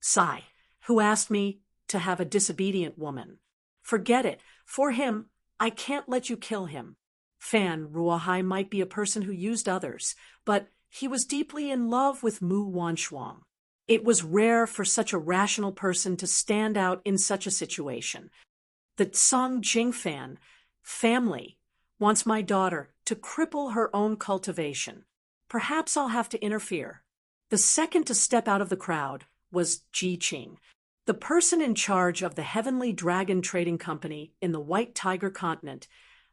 Sai, who asked me to have a disobedient woman. Forget it. For him, I can't let you kill him. Fan Ruohai might be a person who used others, but he was deeply in love with Mu Wanshuang. It was rare for such a rational person to stand out in such a situation. The Song Jingfan family wants my daughter to cripple her own cultivation. Perhaps I'll have to interfere. The second to step out of the crowd was Ji Qing, the person in charge of the Heavenly Dragon Trading Company in the White Tiger continent,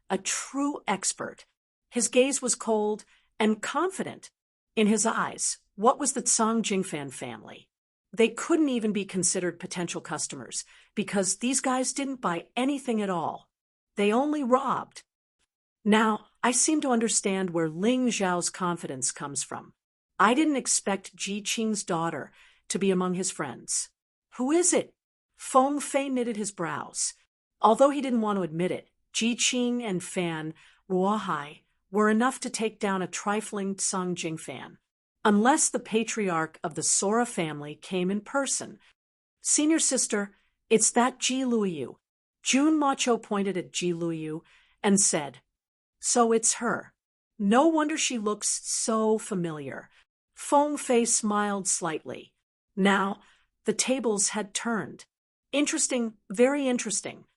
a true expert. His gaze was cold and confident. In his eyes, what was the Song Jingfan family? They couldn't even be considered potential customers because these guys didn't buy anything at all. They only robbed. Now, I seem to understand where Ling Xiao's confidence comes from. I didn't expect Ji Qing's daughter to be among his friends. Who is it? Feng Fei knitted his brows. Although he didn't want to admit it, Ji Qing and Fan Ruohai were enough to take down a trifling Song Jingfan. Unless the patriarch of the Sora family came in person. Senior sister, it's that Ji Luoyu. Jun Macho pointed at Ji Luoyu and said, "So it's her. No wonder she looks so familiar." Feng Fei smiled slightly. Now, the tables had turned. Interesting, very interesting.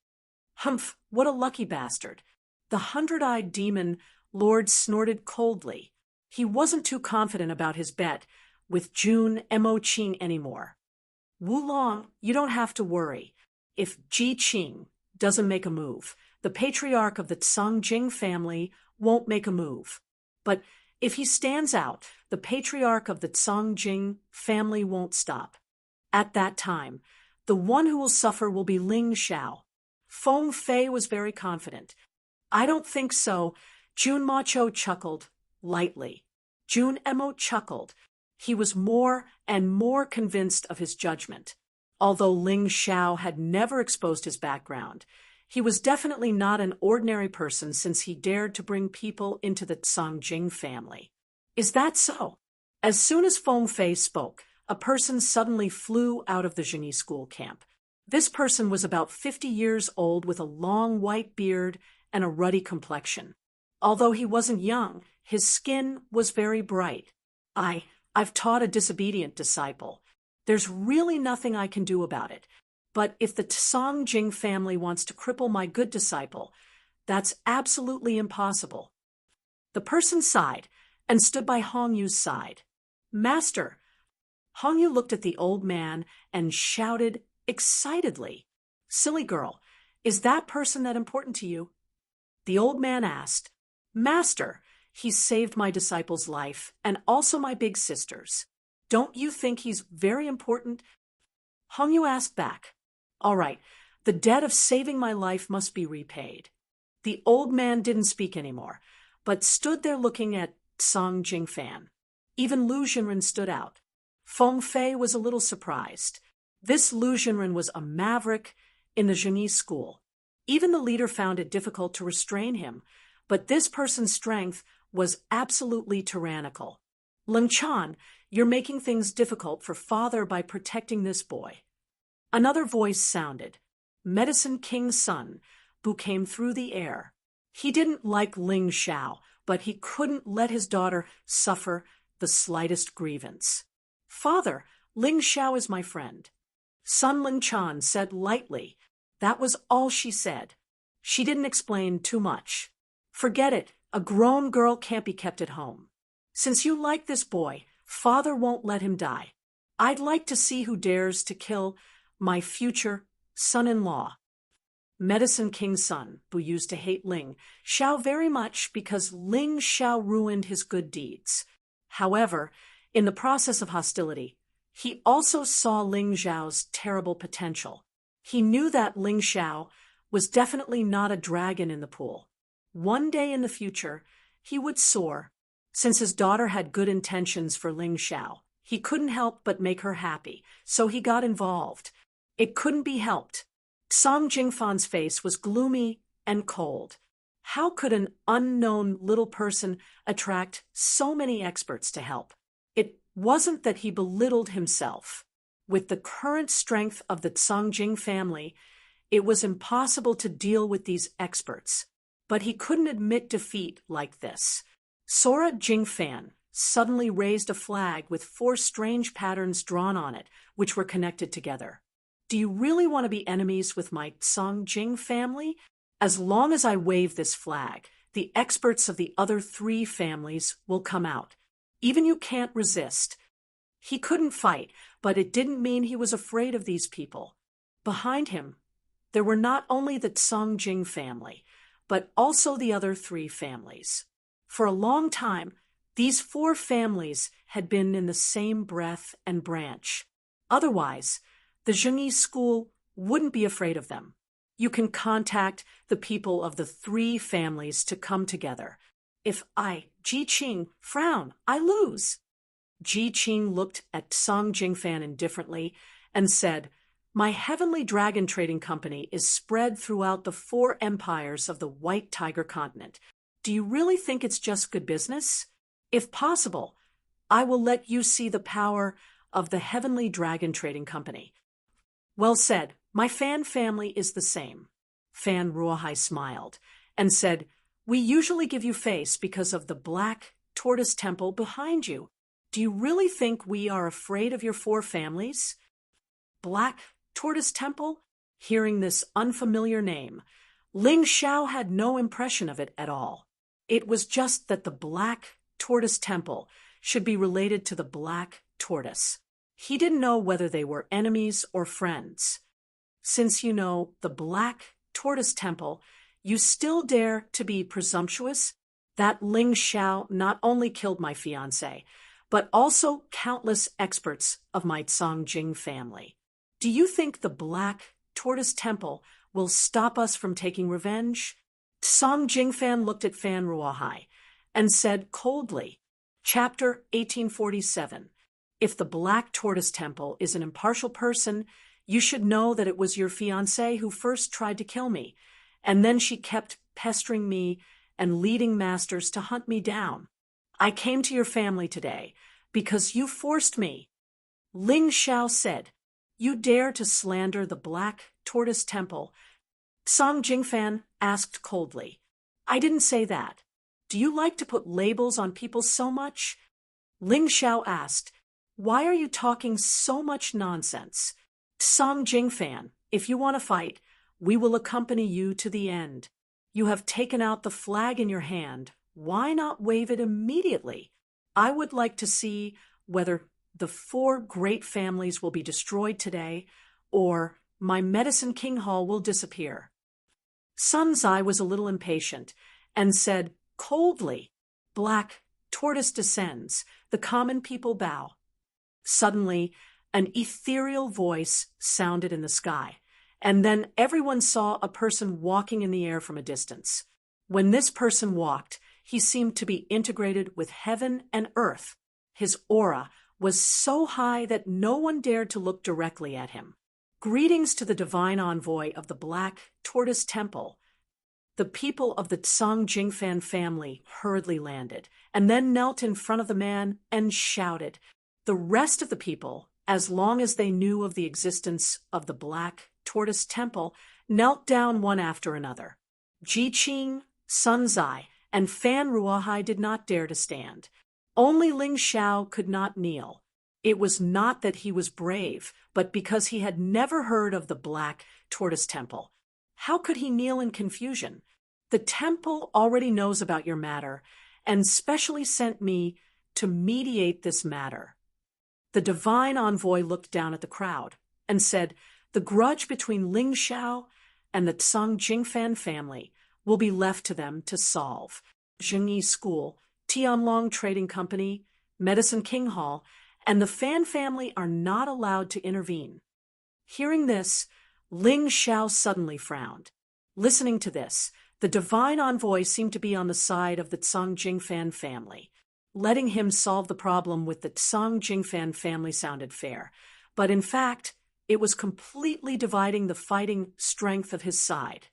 Humph, what a lucky bastard. The 100-eyed demon lord snorted coldly. He wasn't too confident about his bet with Jun Mo Qing anymore. Wulong, you don't have to worry. If Ji Qing doesn't make a move, the patriarch of the Song Jing family won't make a move. But if he stands out, the patriarch of the Song Jing family won't stop. At that time, the one who will suffer will be Ling Xiao. Feng Fei was very confident. I don't think so. Jun Macho chuckled lightly. Jun Mo chuckled. He was more and more convinced of his judgment. Although Ling Xiao had never exposed his background, He was definitely not an ordinary person since he dared to bring people into the Songjing family. Is that so? As soon as Feng Fei spoke, a person suddenly flew out of the genie school camp. This person was about 50 years old with a long white beard and a ruddy complexion. Although he wasn't young, his skin was very bright. I've taught a disobedient disciple. There's really nothing I can do about it. But if the Songjing family wants to cripple my good disciple, that's absolutely impossible. The person sighed and stood by Hongyu's side. Master! Hongyu looked at the old man and shouted excitedly, Silly girl, is that person that important to you? The old man asked, Master, he saved my disciple's life and also my big sister's. Don't you think he's very important? Hongyu asked back, All right, the debt of saving my life must be repaid. The old man didn't speak anymore, but stood there looking at Song Jingfan. Even Lu Jinren stood out. Feng Fei was a little surprised. This Lu Jinren was a maverick in the genie school. Even the leader found it difficult to restrain him, but this person's strength was absolutely tyrannical. Leng Chan, you're making things difficult for father by protecting this boy. Another voice sounded. Medicine King's son, who came through the air. He didn't like Ling Xiao, but he couldn't let his daughter suffer the slightest grievance. Father, Ling Xiao is my friend. Sun Ling Chan said lightly. That was all she said. She didn't explain too much. Forget it, a grown girl can't be kept at home. Since you like this boy, father won't let him die. I'd like to see who dares to kill my future son-in-law. Medicine King's son, who used to hate Ling Xiao very much because Ling Xiao ruined his good deeds. However, in the process of hostility, he also saw Ling Xiao's terrible potential. He knew that Ling Xiao was definitely not a dragon in the pool. One day in the future, he would soar. Since his daughter had good intentions for Ling Xiao, he couldn't help but make her happy, so he got involved. It couldn't be helped. Song Jingfan's face was gloomy and cold. How could an unknown little person attract so many experts to help? It wasn't that he belittled himself. With the current strength of the Songjing family, it was impossible to deal with these experts. But he couldn't admit defeat like this. Sora Jingfan suddenly raised a flag with 4 strange patterns drawn on it, which were connected together. Do you really want to be enemies with my Songjing family? As long as I wave this flag, the experts of the other 3 families will come out. Even you can't resist. He couldn't fight, but it didn't mean he was afraid of these people. Behind him, there were not only the Songjing family, but also the other 3 families. For a long time, these 4 families had been in the same breath and branch. Otherwise, the Zhengyi school wouldn't be afraid of them. You can contact the people of the 3 families to come together. If I, Ji Qing, frown, I lose. Ji Qing looked at Song Jingfan indifferently and said, My heavenly dragon trading company is spread throughout the 4 empires of the White Tiger continent. Do you really think it's just good business? If possible, I will let you see the power of the heavenly dragon trading company. Well said. My Fan family is the same. Fan Ruohai smiled and said, We usually give you face because of the black tortoise temple behind you. Do you really think we are afraid of your 4 families? Black Tortoise Temple? Hearing this unfamiliar name, Ling Xiao had no impression of it at all. It was just that the Black Tortoise Temple should be related to the Black Tortoise. He didn't know whether they were enemies or friends. Since you know the Black Tortoise Temple, you still dare to be presumptuous? That Ling Xiao not only killed my fiancé, but also countless experts of my Songjing family. Do you think the Black Tortoise Temple will stop us from taking revenge? Song Jingfan looked at Fan Ruohai and said coldly, Chapter 1847. If the Black Tortoise Temple is an impartial person, you should know that it was your fiancé who first tried to kill me. and then she kept pestering me and leading masters to hunt me down. I came to your family today because you forced me. Ling Xiao said, "You dare to slander the Black Tortoise Temple?" Song Jingfan asked coldly. "I didn't say that. Do you like to put labels on people so much?" Ling Xiao asked, "Why are you talking so much nonsense?" Song Jingfan, "If you want to fight, we will accompany you to the end. You have taken out the flag in your hand. Why not wave it immediately? I would like to see whether the 4 great families will be destroyed today, or my Medicine King Hall will disappear." Sun Zai was a little impatient and said coldly, "Black Tortoise descends, the common people bow." Suddenly, an ethereal voice sounded in the sky, and then everyone saw a person walking in the air from a distance. When this person walked, he seemed to be integrated with heaven and earth. His aura was so high that no one dared to look directly at him. "Greetings to the divine envoy of the Black Tortoise Temple." The people of the Tsang Jingfan family hurriedly landed, and then knelt in front of the man and shouted. The rest of the people, as long as they knew of the existence of the Black Tortoise Temple, knelt down one after another. Ji Qing, Sun Zai, and Fan Ruohai did not dare to stand. Only Ling Xiao could not kneel. It was not that he was brave, but because he had never heard of the Black Tortoise Temple. How could he kneel in confusion? "The temple already knows about your matter, and specially sent me to mediate this matter." The divine envoy looked down at the crowd and said, "The grudge between Ling Xiao and the Tsang Jingfan family will be left to them to solve. Zhengyi School, Tianlong Trading Company, Medicine King Hall, and the Fan family are not allowed to intervene." Hearing this, Ling Xiao suddenly frowned. Listening to this, the divine envoy seemed to be on the side of the Tsang Jingfan family. Letting him solve the problem with the Tsang Jingfan family sounded fair, but in fact, it was completely dividing the fighting strength of his side.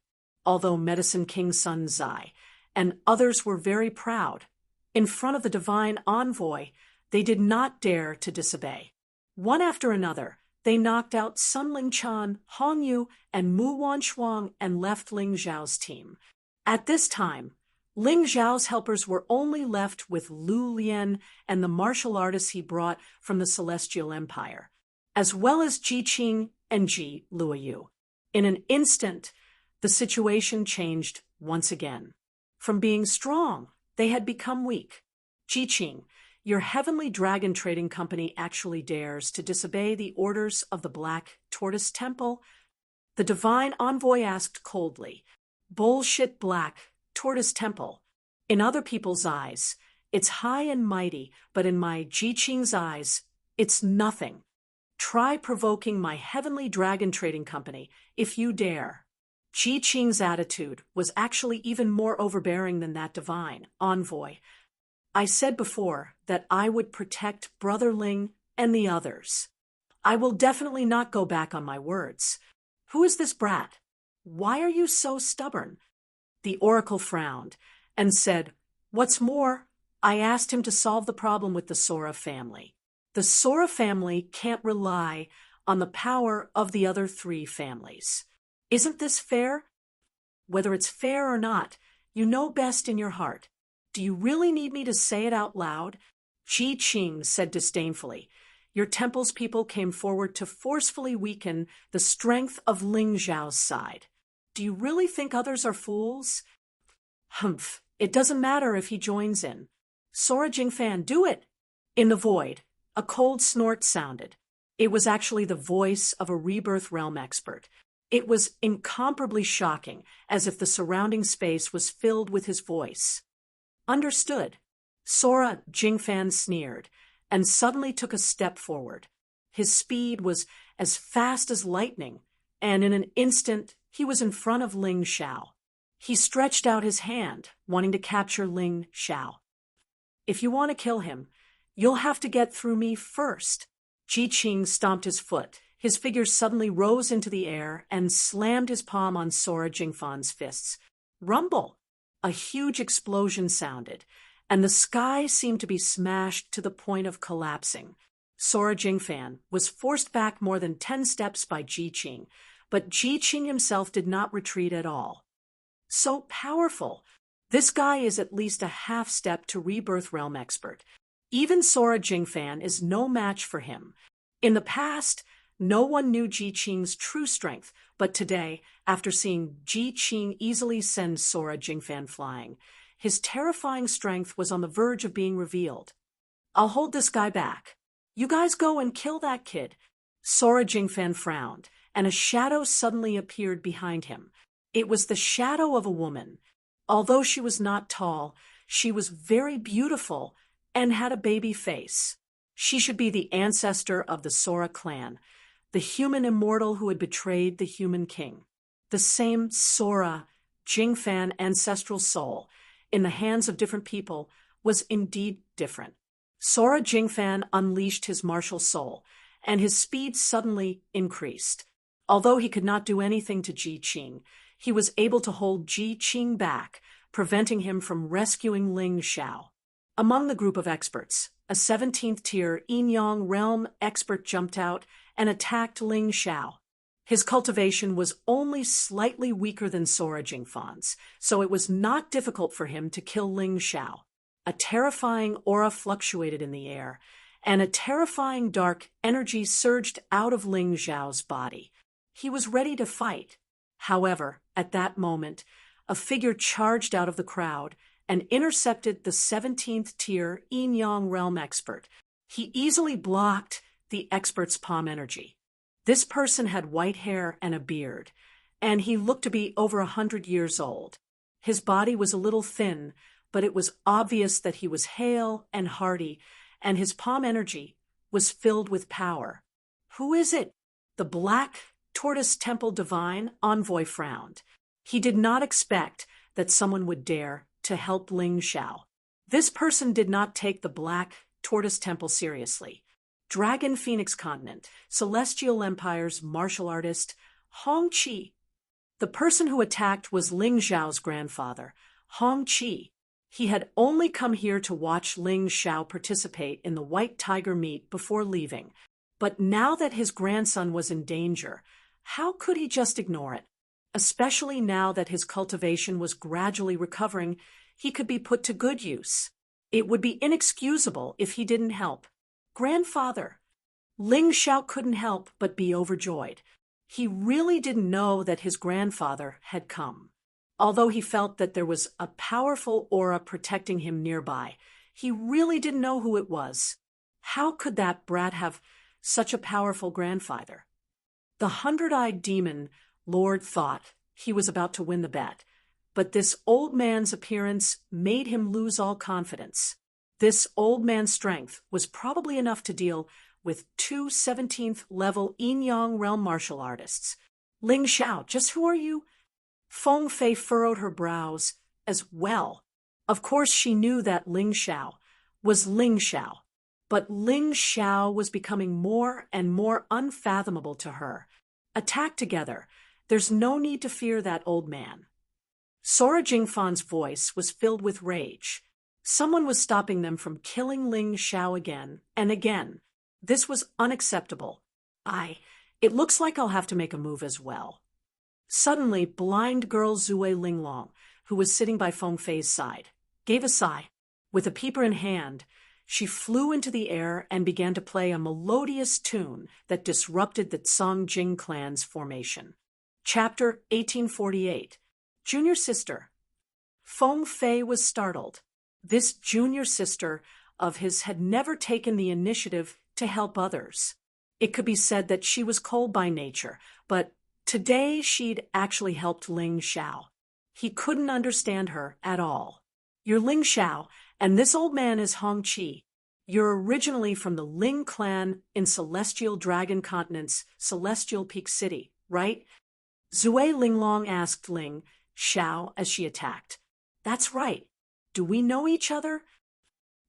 Although Medicine King Sun Zai and others were very proud, in front of the divine envoy, they did not dare to disobey. One after another, they knocked out Sun Lingchan, Hong Yu, and Mu Wanshuang and left Ling Zhao's team. At this time, Ling Zhao's helpers were only left with Lu Lian and the martial artists he brought from the Celestial Empire, as well as Ji Qing and Ji Luoyu. In an instant, the situation changed once again. From being strong, they had become weak. "Ji Qing, your Heavenly Dragon Trading Company actually dares to disobey the orders of the Black Tortoise Temple?" The divine envoy asked coldly. "Bullshit Black Tortoise Temple. In other people's eyes, it's high and mighty, but in my Ji Qing's eyes, it's nothing. Try provoking my Heavenly Dragon Trading Company if you dare." Ji Qing's attitude was actually even more overbearing than that divine envoy. "I said before that I would protect Brother Ling and the others. I will definitely not go back on my words. Who is this brat? Why are you so stubborn?" The oracle frowned and said, "What's more, I asked him to solve the problem with the Sora family. The Sora family can't rely on the power of the other 3 families. Isn't this fair? Whether it's fair or not, you know best in your heart. Do you really need me to say it out loud?" Ji Qing said disdainfully, "Your temple's people came forward to forcefully weaken the strength of Ling Zhao's side. Do you really think others are fools? Humph, it doesn't matter if he joins in. Sora Jingfan, do it!" In the void, a cold snort sounded. It was actually the voice of a Rebirth Realm expert. It was incomparably shocking, as if the surrounding space was filled with his voice. "Understood." Sora Jingfan sneered, and suddenly took a step forward. His speed was as fast as lightning, and in an instant he was in front of Ling Xiao. He stretched out his hand, wanting to capture Ling Xiao. "If you want to kill him, you'll have to get through me first." Ji Qing stomped his foot, His figure suddenly rose into the air and slammed his palm on Sora Jingfan's fists. Rumble! A huge explosion sounded, and the sky seemed to be smashed to the point of collapsing. Sora Jingfan was forced back more than 10 steps by Ji Qing, but Ji Qing himself did not retreat at all. So powerful! This guy is at least a half step to Rebirth Realm expert. Even Sora Jingfan is no match for him. In the past, no one knew Ji Qing's true strength, but today, after seeing Ji Qing easily send Sora Jingfan flying, his terrifying strength was on the verge of being revealed. I'll hold this guy back. You guys go and kill that kid. Sora Jingfan frowned, and a shadow suddenly appeared behind him. It was the shadow of a woman. Although she was not tall, she was very beautiful and had a baby face. She should be the ancestor of the Sora clan, the human immortal who had betrayed the human king. The same Sora Jingfan ancestral soul, in the hands of different people, was indeed different. Sora Jingfan unleashed his martial soul, and his speed suddenly increased. Although he could not do anything to Ji Qing, he was able to hold Ji Qing back, preventing him from rescuing Ling Xiao. Among the group of experts, a 17th tier Yin-Yang realm expert jumped out and attacked Ling Xiao. His cultivation was only slightly weaker than Sora Jingfan's, so it was not difficult for him to kill Ling Xiao. A terrifying aura fluctuated in the air, and a terrifying dark energy surged out of Ling Xiao's body. He was ready to fight. However, at that moment, a figure charged out of the crowd and intercepted the 17th tier Yin-Yang realm expert. He easily blocked the expert's palm energy. This person had white hair and a beard, and he looked to be over 100 years old. His body was a little thin, but it was obvious that he was hale and hearty, and his palm energy was filled with power. Who is it? The Black Tortoise Temple Divine envoy frowned. He did not expect that someone would dare to help Ling Xiao. This person did not take the Black Tortoise Temple seriously. Dragon Phoenix Continent, Celestial Empire's martial artist, Hong Qi. The person who attacked was Ling Xiao's grandfather, Hong Qi. He had only come here to watch Ling Xiao participate in the White Tiger meet before leaving. But now that his grandson was in danger, how could he just ignore it? Especially now that his cultivation was gradually recovering, he could be put to good use. It would be inexcusable if he didn't help. Grandfather! Ling Xiao couldn't help but be overjoyed. He really didn't know that his grandfather had come. Although he felt that there was a powerful aura protecting him nearby, he really didn't know who it was. How could that brat have such a powerful grandfather? The 100-eyed demon lord thought he was about to win the bet, but this old man's appearance made him lose all confidence. This old man's strength was probably enough to deal with two 17th level Yin-Yang realm martial artists. Ling Xiao, just who are you? Feng Fei furrowed her brows as well. Of course she knew that Ling Xiao was Ling Xiao, but Ling Xiao was becoming more and more unfathomable to her. Attack together. There's no need to fear that old man. Sora Jingfan's voice was filled with rage. Someone was stopping them from killing Ling Xiao again and again. This was unacceptable. It looks like I'll have to make a move as well. Suddenly, blind girl Zue Linglong, who was sitting by Feng Fei's side, gave a sigh. With a peeper in hand, she flew into the air and began to play a melodious tune that disrupted the Songjing clan's formation. Chapter 1848. Junior Sister. Feng Fei was startled. This junior sister of his had never taken the initiative to help others. It could be said that she was cold by nature, but today she'd actually helped Ling Xiao. He couldn't understand her at all. You're Ling Xiao, and this old man is Hong Qi. You're originally from the Ling clan in Celestial Dragon Continent's Celestial Peak City, right? Zue Linglong asked Ling Xiao as she attacked. That's right. Do we know each other?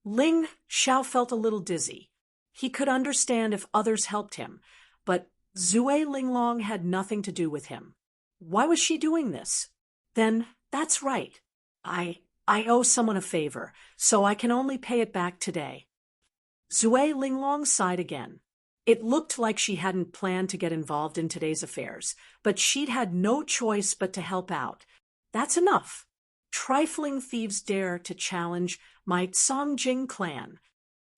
Ling Xiao felt a little dizzy. He could understand if others helped him, but Zue Linglong had nothing to do with him. Why was she doing this? Then, that's right. I owe someone a favor, so I can only pay it back today. Zue Linglong sighed again. It looked like she hadn't planned to get involved in today's affairs, but she'd had no choice but to help out. That's enough. Trifling thieves dare to challenge my Songjing clan.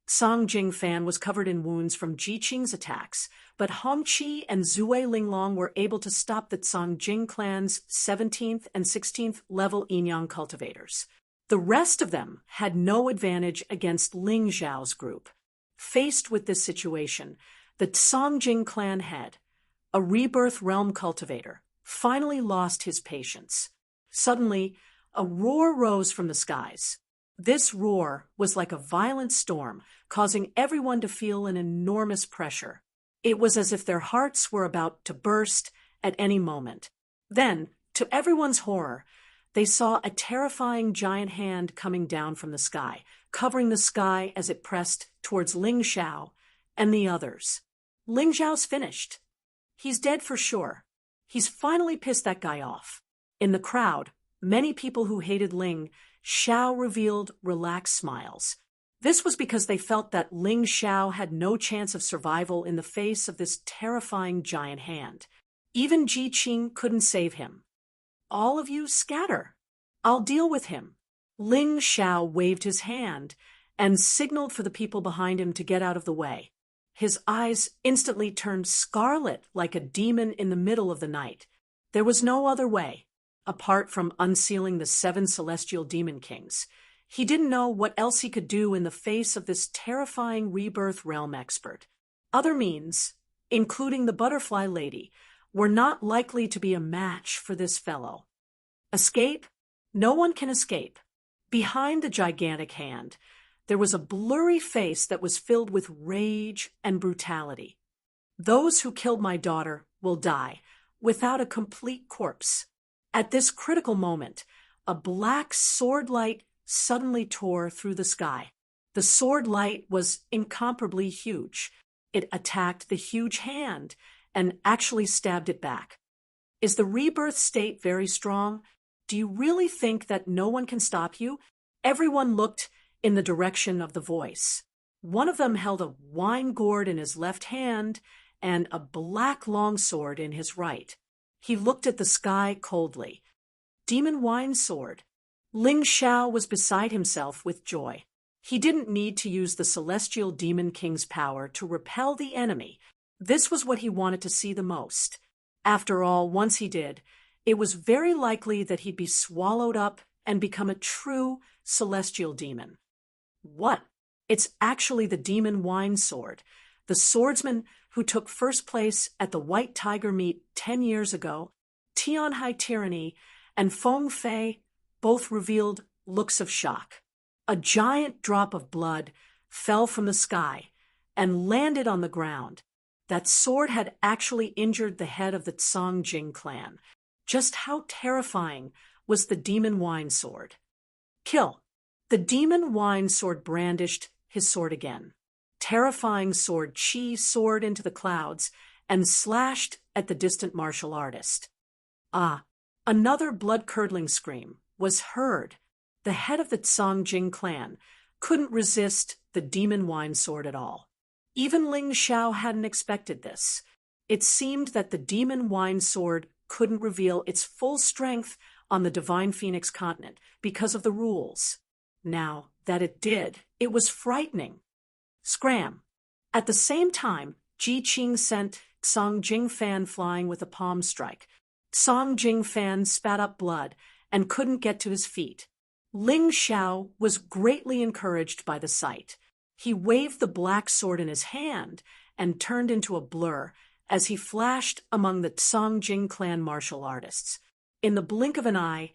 Songjing Fan was covered in wounds from Ji Qing's attacks, but Hongqi and Zue Linglong were able to stop the Songjing clan's 17th and 16th level Yinyang cultivators. The rest of them had no advantage against Ling Zhao's group. Faced with this situation, the Songjing clan head, a rebirth realm cultivator, finally lost his patience. Suddenly, a roar rose from the skies. This roar was like a violent storm, causing everyone to feel an enormous pressure. It was as if their hearts were about to burst at any moment. Then, to everyone's horror, they saw a terrifying giant hand coming down from the sky, covering the sky as it pressed towards Ling Xiao and the others. Ling Xiao's finished. He's dead for sure. He's finally pissed that guy off. In the crowd, many people who hated Ling Xiao revealed relaxed smiles. This was because they felt that Ling Xiao had no chance of survival in the face of this terrifying giant hand. Even Ji Qing couldn't save him. All of you scatter. I'll deal with him. Ling Xiao waved his hand and signaled for the people behind him to get out of the way. His eyes instantly turned scarlet like a demon in the middle of the night. There was no other way. Apart from unsealing the 7 celestial demon kings, he didn't know what else he could do in the face of this terrifying rebirth realm expert. Other means, including the butterfly lady, were not likely to be a match for this fellow. Escape? No one can escape. Behind the gigantic hand, there was a blurry face that was filled with rage and brutality. Those who killed my daughter will die without a complete corpse. At this critical moment, a black sword light suddenly tore through the sky. The sword light was incomparably huge. It attacked the huge hand and actually stabbed it back. Is the rebirth state very strong? Do you really think that no one can stop you? Everyone looked in the direction of the voice. One of them held a wine gourd in his left hand and a black longsword in his right. He looked at the sky coldly. Demon wine sword. Ling Xiao was beside himself with joy. He didn't need to use the celestial demon king's power to repel the enemy. This was what he wanted to see the most. After all, once he did, it was very likely that he'd be swallowed up and become a true celestial demon. What? It's actually the demon wine sword. The swordsman who took first place at the White Tiger meet 10 years ago, Tianhai Tyranny, and Feng Fei both revealed looks of shock. A giant drop of blood fell from the sky and landed on the ground. That sword had actually injured the head of the Songjing clan. Just how terrifying was the demon wine sword? Kill. The demon wine sword brandished his sword again. Terrifying sword Qi soared into the clouds and slashed at the distant martial artist. Another blood-curdling scream was heard. The head of the Songjing clan couldn't resist the demon wine sword at all. Even Ling Xiao hadn't expected this. It seemed that the demon wine sword couldn't reveal its full strength on the Divine Phoenix continent because of the rules. Now that it did, it was frightening. Scram. At the same time, Ji Qing sent Songjing Fan flying with a palm strike. Songjing Fan spat up blood and couldn't get to his feet. Ling Xiao was greatly encouraged by the sight. He waved the black sword in his hand and turned into a blur as he flashed among the Songjing clan martial artists. In the blink of an eye,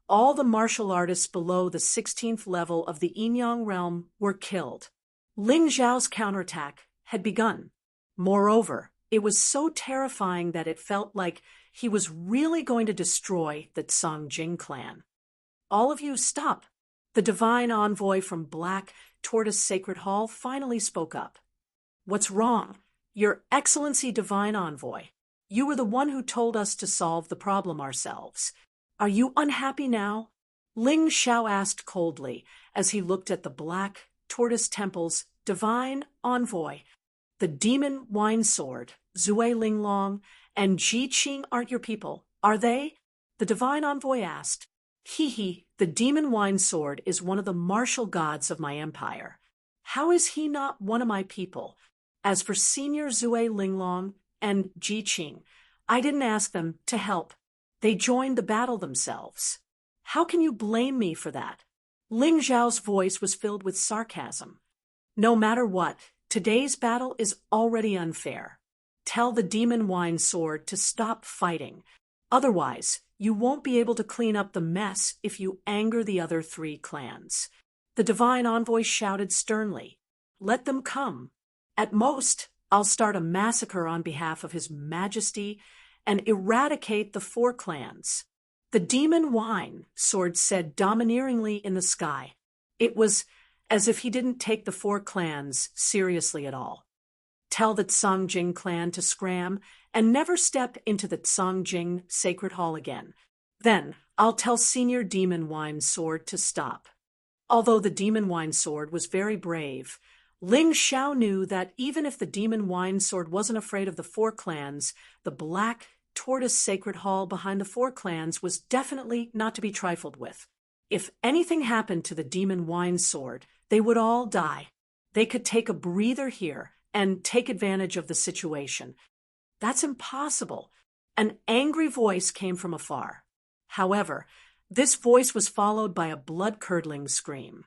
all the martial artists below the 16th level of the Yinyang realm were killed. Ling Zhao's counterattack had begun. Moreover, it was so terrifying that it felt like he was really going to destroy the Songjing clan. All of you stop. The divine envoy from Black Tortoise Sacred Hall finally spoke up. What's wrong? Your Excellency Divine Envoy, you were the one who told us to solve the problem ourselves. Are you unhappy now? Ling Xiao asked coldly as he looked at the black tortoise temple's divine envoy. The demon wine sword, Zui Linglong, and Ji Qing aren't your people, are they? The divine envoy asked. He, the demon wine sword is one of the martial gods of my empire. How is he not one of my people? As for Senior Zui Linglong and Ji Qing, I didn't ask them to help. They joined the battle themselves. How can you blame me for that? Ling Zhao's voice was filled with sarcasm. No matter what, today's battle is already unfair. Tell the demon wine sword to stop fighting. Otherwise, you won't be able to clean up the mess if you anger the other 3 clans. The divine envoy shouted sternly. Let them come. At most, I'll start a massacre on behalf of His Majesty and eradicate the 4 clans. The demon wine sword said domineeringly in the sky. It was as if he didn't take the 4 clans seriously at all. Tell the Tsongjing clan to scram and never step into the Tsongjing Sacred Hall again. Then I'll tell Senior Demon Wine Sword to stop. Although the Demon Wine Sword was very brave, Ling Xiao knew that even if the Demon Wine Sword wasn't afraid of the 4 clans, the Black Tortoise Sacred Hall behind the 4 clans was definitely not to be trifled with. If anything happened to the Demon Wine Sword, they would all die. They could take a breather here and take advantage of the situation. That's impossible. An angry voice came from afar. However, this voice was followed by a blood-curdling scream.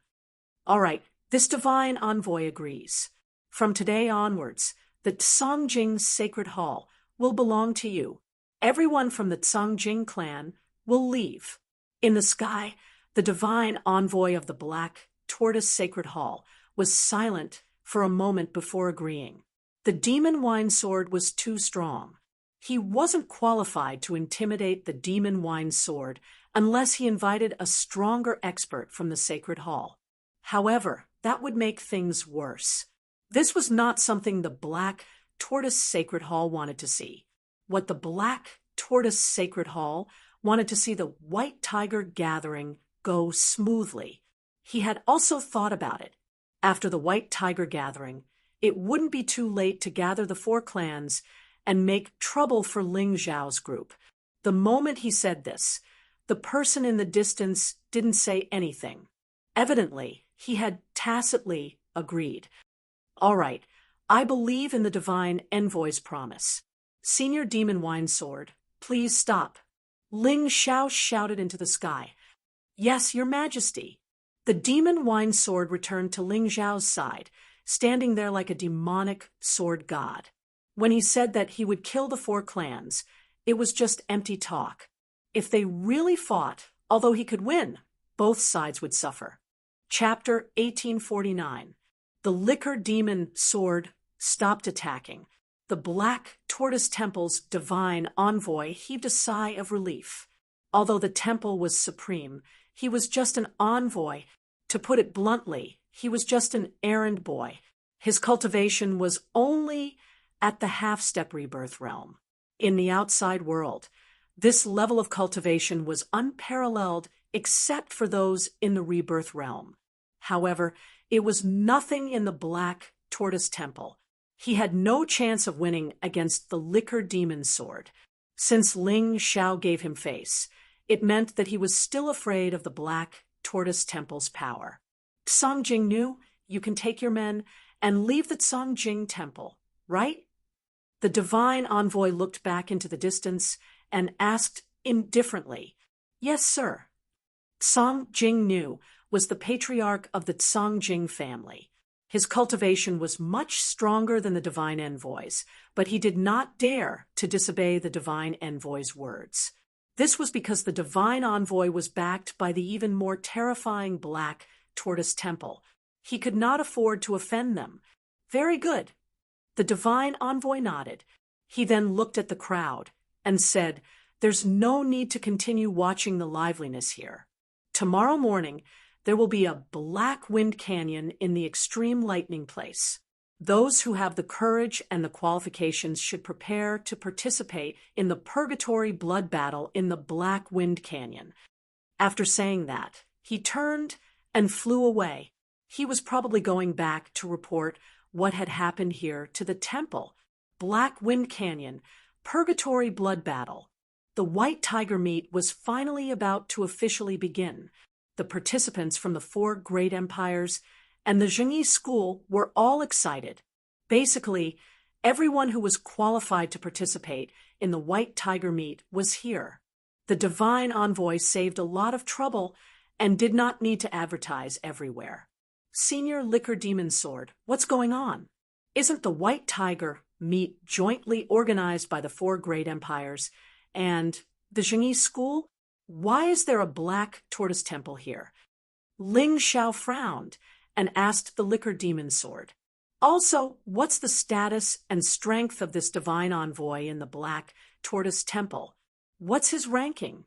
All right, this divine envoy agrees. From today onwards, the Tsongjing Sacred Hall will belong to you. Everyone from the Tsongjing clan will leave. In the sky, the divine envoy of the Black Tortoise Sacred Hall was silent for a moment before agreeing. The demon wine sword was too strong. He wasn't qualified to intimidate the demon wine sword unless he invited a stronger expert from the Sacred Hall. However, that would make things worse. This was not something the Black Tortoise Sacred Hall wanted to see. What the Black Tortoise Sacred Hall wanted to see the White Tiger gathering go smoothly. He had also thought about it. After the White Tiger gathering, it wouldn't be too late to gather the 4 clans and make trouble for Ling Zhao's group. The moment he said this, the person in the distance didn't say anything. Evidently, he had tacitly agreed. All right, I believe in the divine envoy's promise. Senior Demon Wine Sword, please stop. Ling Xiao shouted into the sky. Yes, Your Majesty. The demon wine sword returned to Ling Zhao's side, standing there like a demonic sword god. When he said that he would kill the 4 clans, it was just empty talk. If they really fought, although he could win, both sides would suffer. Chapter 1849. The liquor demon sword stopped attacking. The Black Tortoise Temple's divine envoy heaved a sigh of relief. Although the temple was supreme, he was just an envoy. To put it bluntly, he was just an errand boy. His cultivation was only at the half-step rebirth realm. In the outside world, this level of cultivation was unparalleled except for those in the rebirth realm. However, it was nothing in the Black Tortoise Temple. He had no chance of winning against the Liquor Demon Sword. Since Ling Xiao gave him face, it meant that he was still afraid of the Black Tortoise Temple's power. Tsongjing knew, you can take your men and leave the Tsongjing Temple, right? The divine envoy looked back into the distance and asked indifferently, Yes, sir. Tsongjing Nu was the patriarch of the Tsongjing family. His cultivation was much stronger than the divine envoy's, but he did not dare to disobey the divine envoy's words. This was because the divine envoy was backed by the even more terrifying Black Tortoise Temple. He could not afford to offend them. Very good. The divine envoy nodded. He then looked at the crowd and said, There's no need to continue watching the liveliness here. Tomorrow morning, there will be a black wind canyon in the extreme lightning place. Those who have the courage and the qualifications should prepare to participate in the purgatory blood battle in the Black Wind Canyon. After saying that, he turned and flew away. He was probably going back to report what had happened here to the temple. Black Wind Canyon, purgatory blood battle. The White Tiger meet was finally about to officially begin. The participants from the 4 great empires and the Zhengyi school were all excited. Basically, everyone who was qualified to participate in the White Tiger meet was here. The divine envoy saved a lot of trouble and did not need to advertise everywhere. Senior Liquor Demon Sword, what's going on? Isn't the White Tiger meet jointly organized by the 4 great empires and the Zhengyi school? Why is there a black tortoise temple here? Ling Xiao frowned and asked the Liquor Demon Sword. Also, what's the status and strength of this divine envoy in the Black Tortoise Temple? What's his ranking?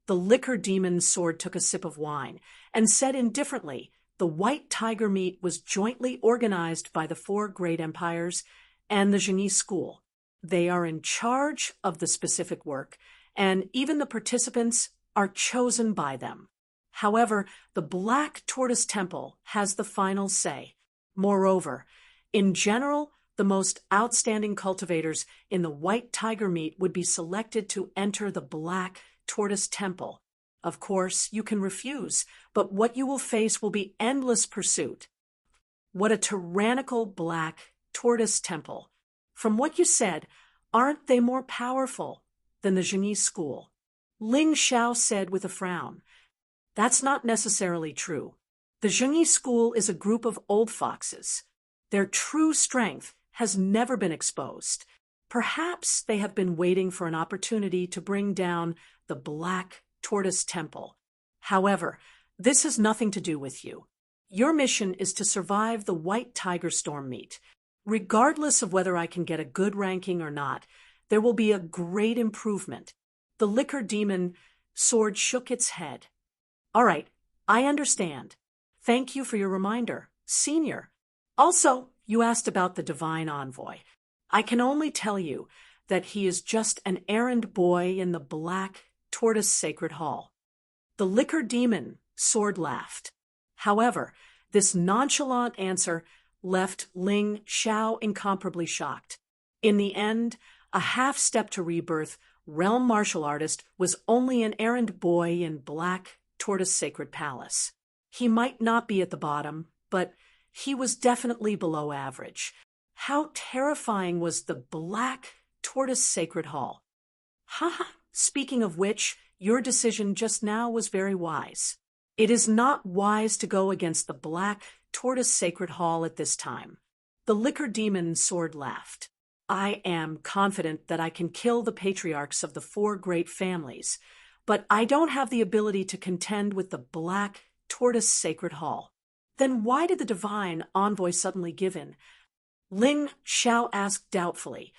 The Liquor Demon Sword took a sip of wine and said indifferently, the White Tiger meet was jointly organized by the 4 great empires and the Zhengyi school. They are in charge of the specific work, and even the participants are chosen by them. However, the Black Tortoise Temple has the final say. Moreover, in general, the most outstanding cultivators in the White Tiger meet would be selected to enter the Black Tortoise Temple. Of course, you can refuse, but what you will face will be endless pursuit. What a tyrannical Black Tortoise Temple. From what you said, aren't they more powerful than the Zhengyi school? Ling Xiao said with a frown. That's not necessarily true. The Zhengyi school is a group of old foxes. Their true strength has never been exposed. Perhaps they have been waiting for an opportunity to bring down the Black Tortoise Temple. However, this has nothing to do with you. Your mission is to survive the White Tiger Storm meet. Regardless of whether I can get a good ranking or not, there will be a great improvement. The Liquor Demon Sword shook its head. All right, I understand. Thank you for your reminder, Senior. Also, you asked about the divine envoy. I can only tell you that he is just an errand boy in the Black Tortoise Sacred Hall. The Liquor Demon Sword laughed. However, this nonchalant answer left Ling Xiao incomparably shocked. In the end, a half-step to rebirth, realm martial artist was only an errand boy in Black Tortoise Sacred Palace. He might not be at the bottom, but he was definitely below average. How terrifying was the Black Tortoise Sacred Hall? Haha, speaking of which, your decision just now was very wise. It is not wise to go against the Black Tortoise Sacred Hall at this time. The Liquor Demon Sword laughed. I am confident that I can kill the patriarchs of the 4 great families, but I don't have the ability to contend with the Black Tortoise Sacred Hall. Then why did the divine envoy suddenly give in? Ling Xiao asked doubtfully.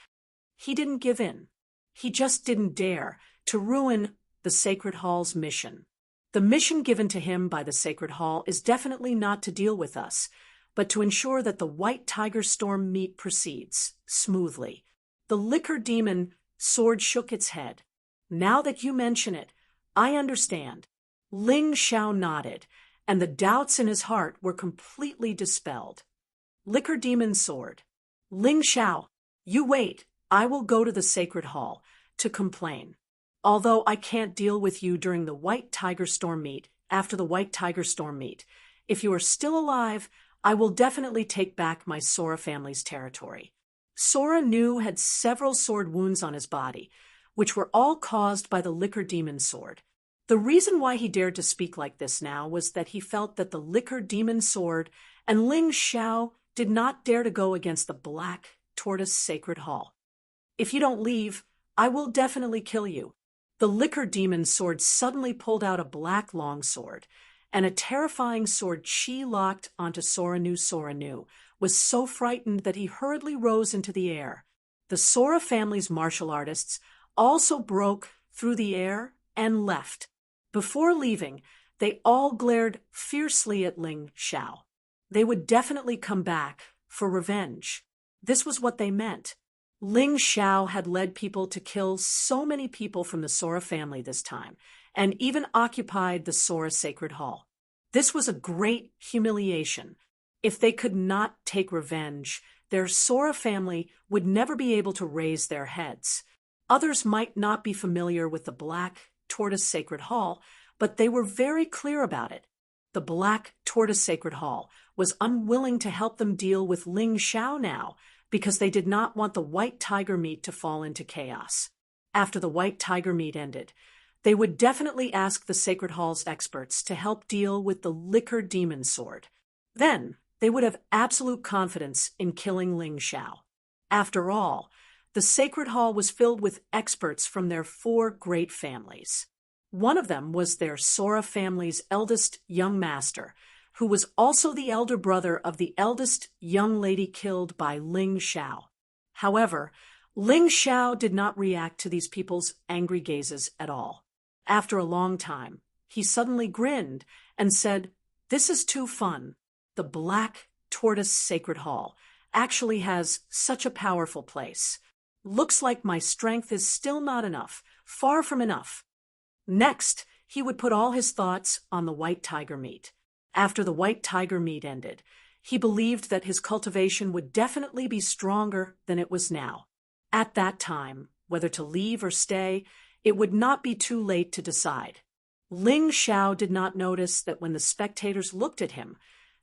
He didn't give in. He just didn't dare to ruin the Sacred Hall's mission. The mission given to him by the Sacred Hall is definitely not to deal with us, but to ensure that the White Tiger Storm meet proceeds smoothly. The Liquor Demon Sword shook its head. Now that you mention it, I understand. Ling Xiao nodded, and the doubts in his heart were completely dispelled. Liquor Demon Sword. Ling Xiao, you wait. I will go to the Sacred Hall to complain. Although I can't deal with you during the White Tiger Storm meet, after the White Tiger Storm meet, if you are still alive, I will definitely take back my Sora family's territory. Sora Nu had several sword wounds on his body, which were all caused by the Liquor Demon Sword. The reason why he dared to speak like this now was that he felt that the Liquor Demon Sword and Ling Xiao did not dare to go against the Black Tortoise Sacred Hall. If you don't leave, I will definitely kill you. The Liquor Demon Sword suddenly pulled out a black longsword, and a terrifying sword chi-locked onto Sora Nu was so frightened that he hurriedly rose into the air. The Sora family's martial artists also broke through the air and left. Before leaving, they all glared fiercely at Ling Xiao. They would definitely come back for revenge. This was what they meant. Ling Xiao had led people to kill so many people from the Sora family this time, and even occupied the Sora Sacred Hall. This was a great humiliation. If they could not take revenge, their Sora family would never be able to raise their heads. Others might not be familiar with the Black Tortoise Sacred Hall, but they were very clear about it. The Black Tortoise Sacred Hall was unwilling to help them deal with Ling Xiao now, because they did not want the White Tiger meat to fall into chaos. After the White Tiger meat ended, they would definitely ask the Sacred Hall's experts to help deal with the Liquor Demon Sword. Then, they would have absolute confidence in killing Ling Xiao. After all, the Sacred Hall was filled with experts from their 4 great families. One of them was their Sora family's eldest young master, who was also the elder brother of the eldest young lady killed by Ling Xiao. However, Ling Xiao did not react to these people's angry gazes at all. After a long time, he suddenly grinned and said, "This is too fun. The Black Tortoise Sacred Hall actually has such a powerful place. Looks like my strength is still not enough, far from enough." Next, he would put all his thoughts on the White Tiger meat. After the White Tiger meat ended, he believed that his cultivation would definitely be stronger than it was now. At that time, whether to leave or stay, it would not be too late to decide. Ling Xiao did not notice that when the spectators looked at him,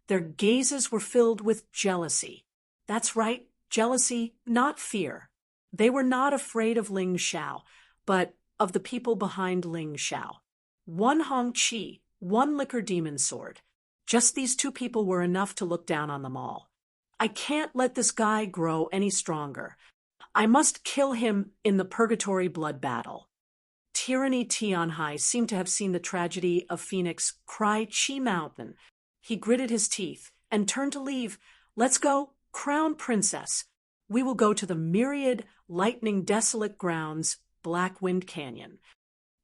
their gazes were filled with jealousy. That's right, jealousy, not fear. They were not afraid of Ling Xiao, but of the people behind Ling Xiao. 1 Hong Qi, 1 Liquor Demon Sword. Just these 2 people were enough to look down on them all. I can't let this guy grow any stronger. I must kill him in the Purgatory Blood Battle. Tyranny Tianhai seemed to have seen the tragedy of Phoenix cry Qi Mountain. He gritted his teeth and turned to leave. "Let's go, Crown Princess. We will go to the myriad, lightning desolate grounds, Black Wind Canyon."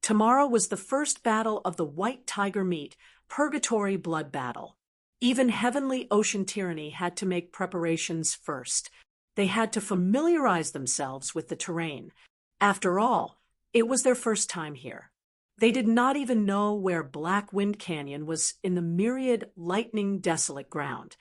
Tomorrow was the first battle of the White Tiger meat, Purgatory Blood Battle. Even Heavenly Ocean Tyranny had to make preparations first. They had to familiarize themselves with the terrain. After all, it was their first time here. They did not even know where Black Wind Canyon was in the myriad, lightning desolate ground.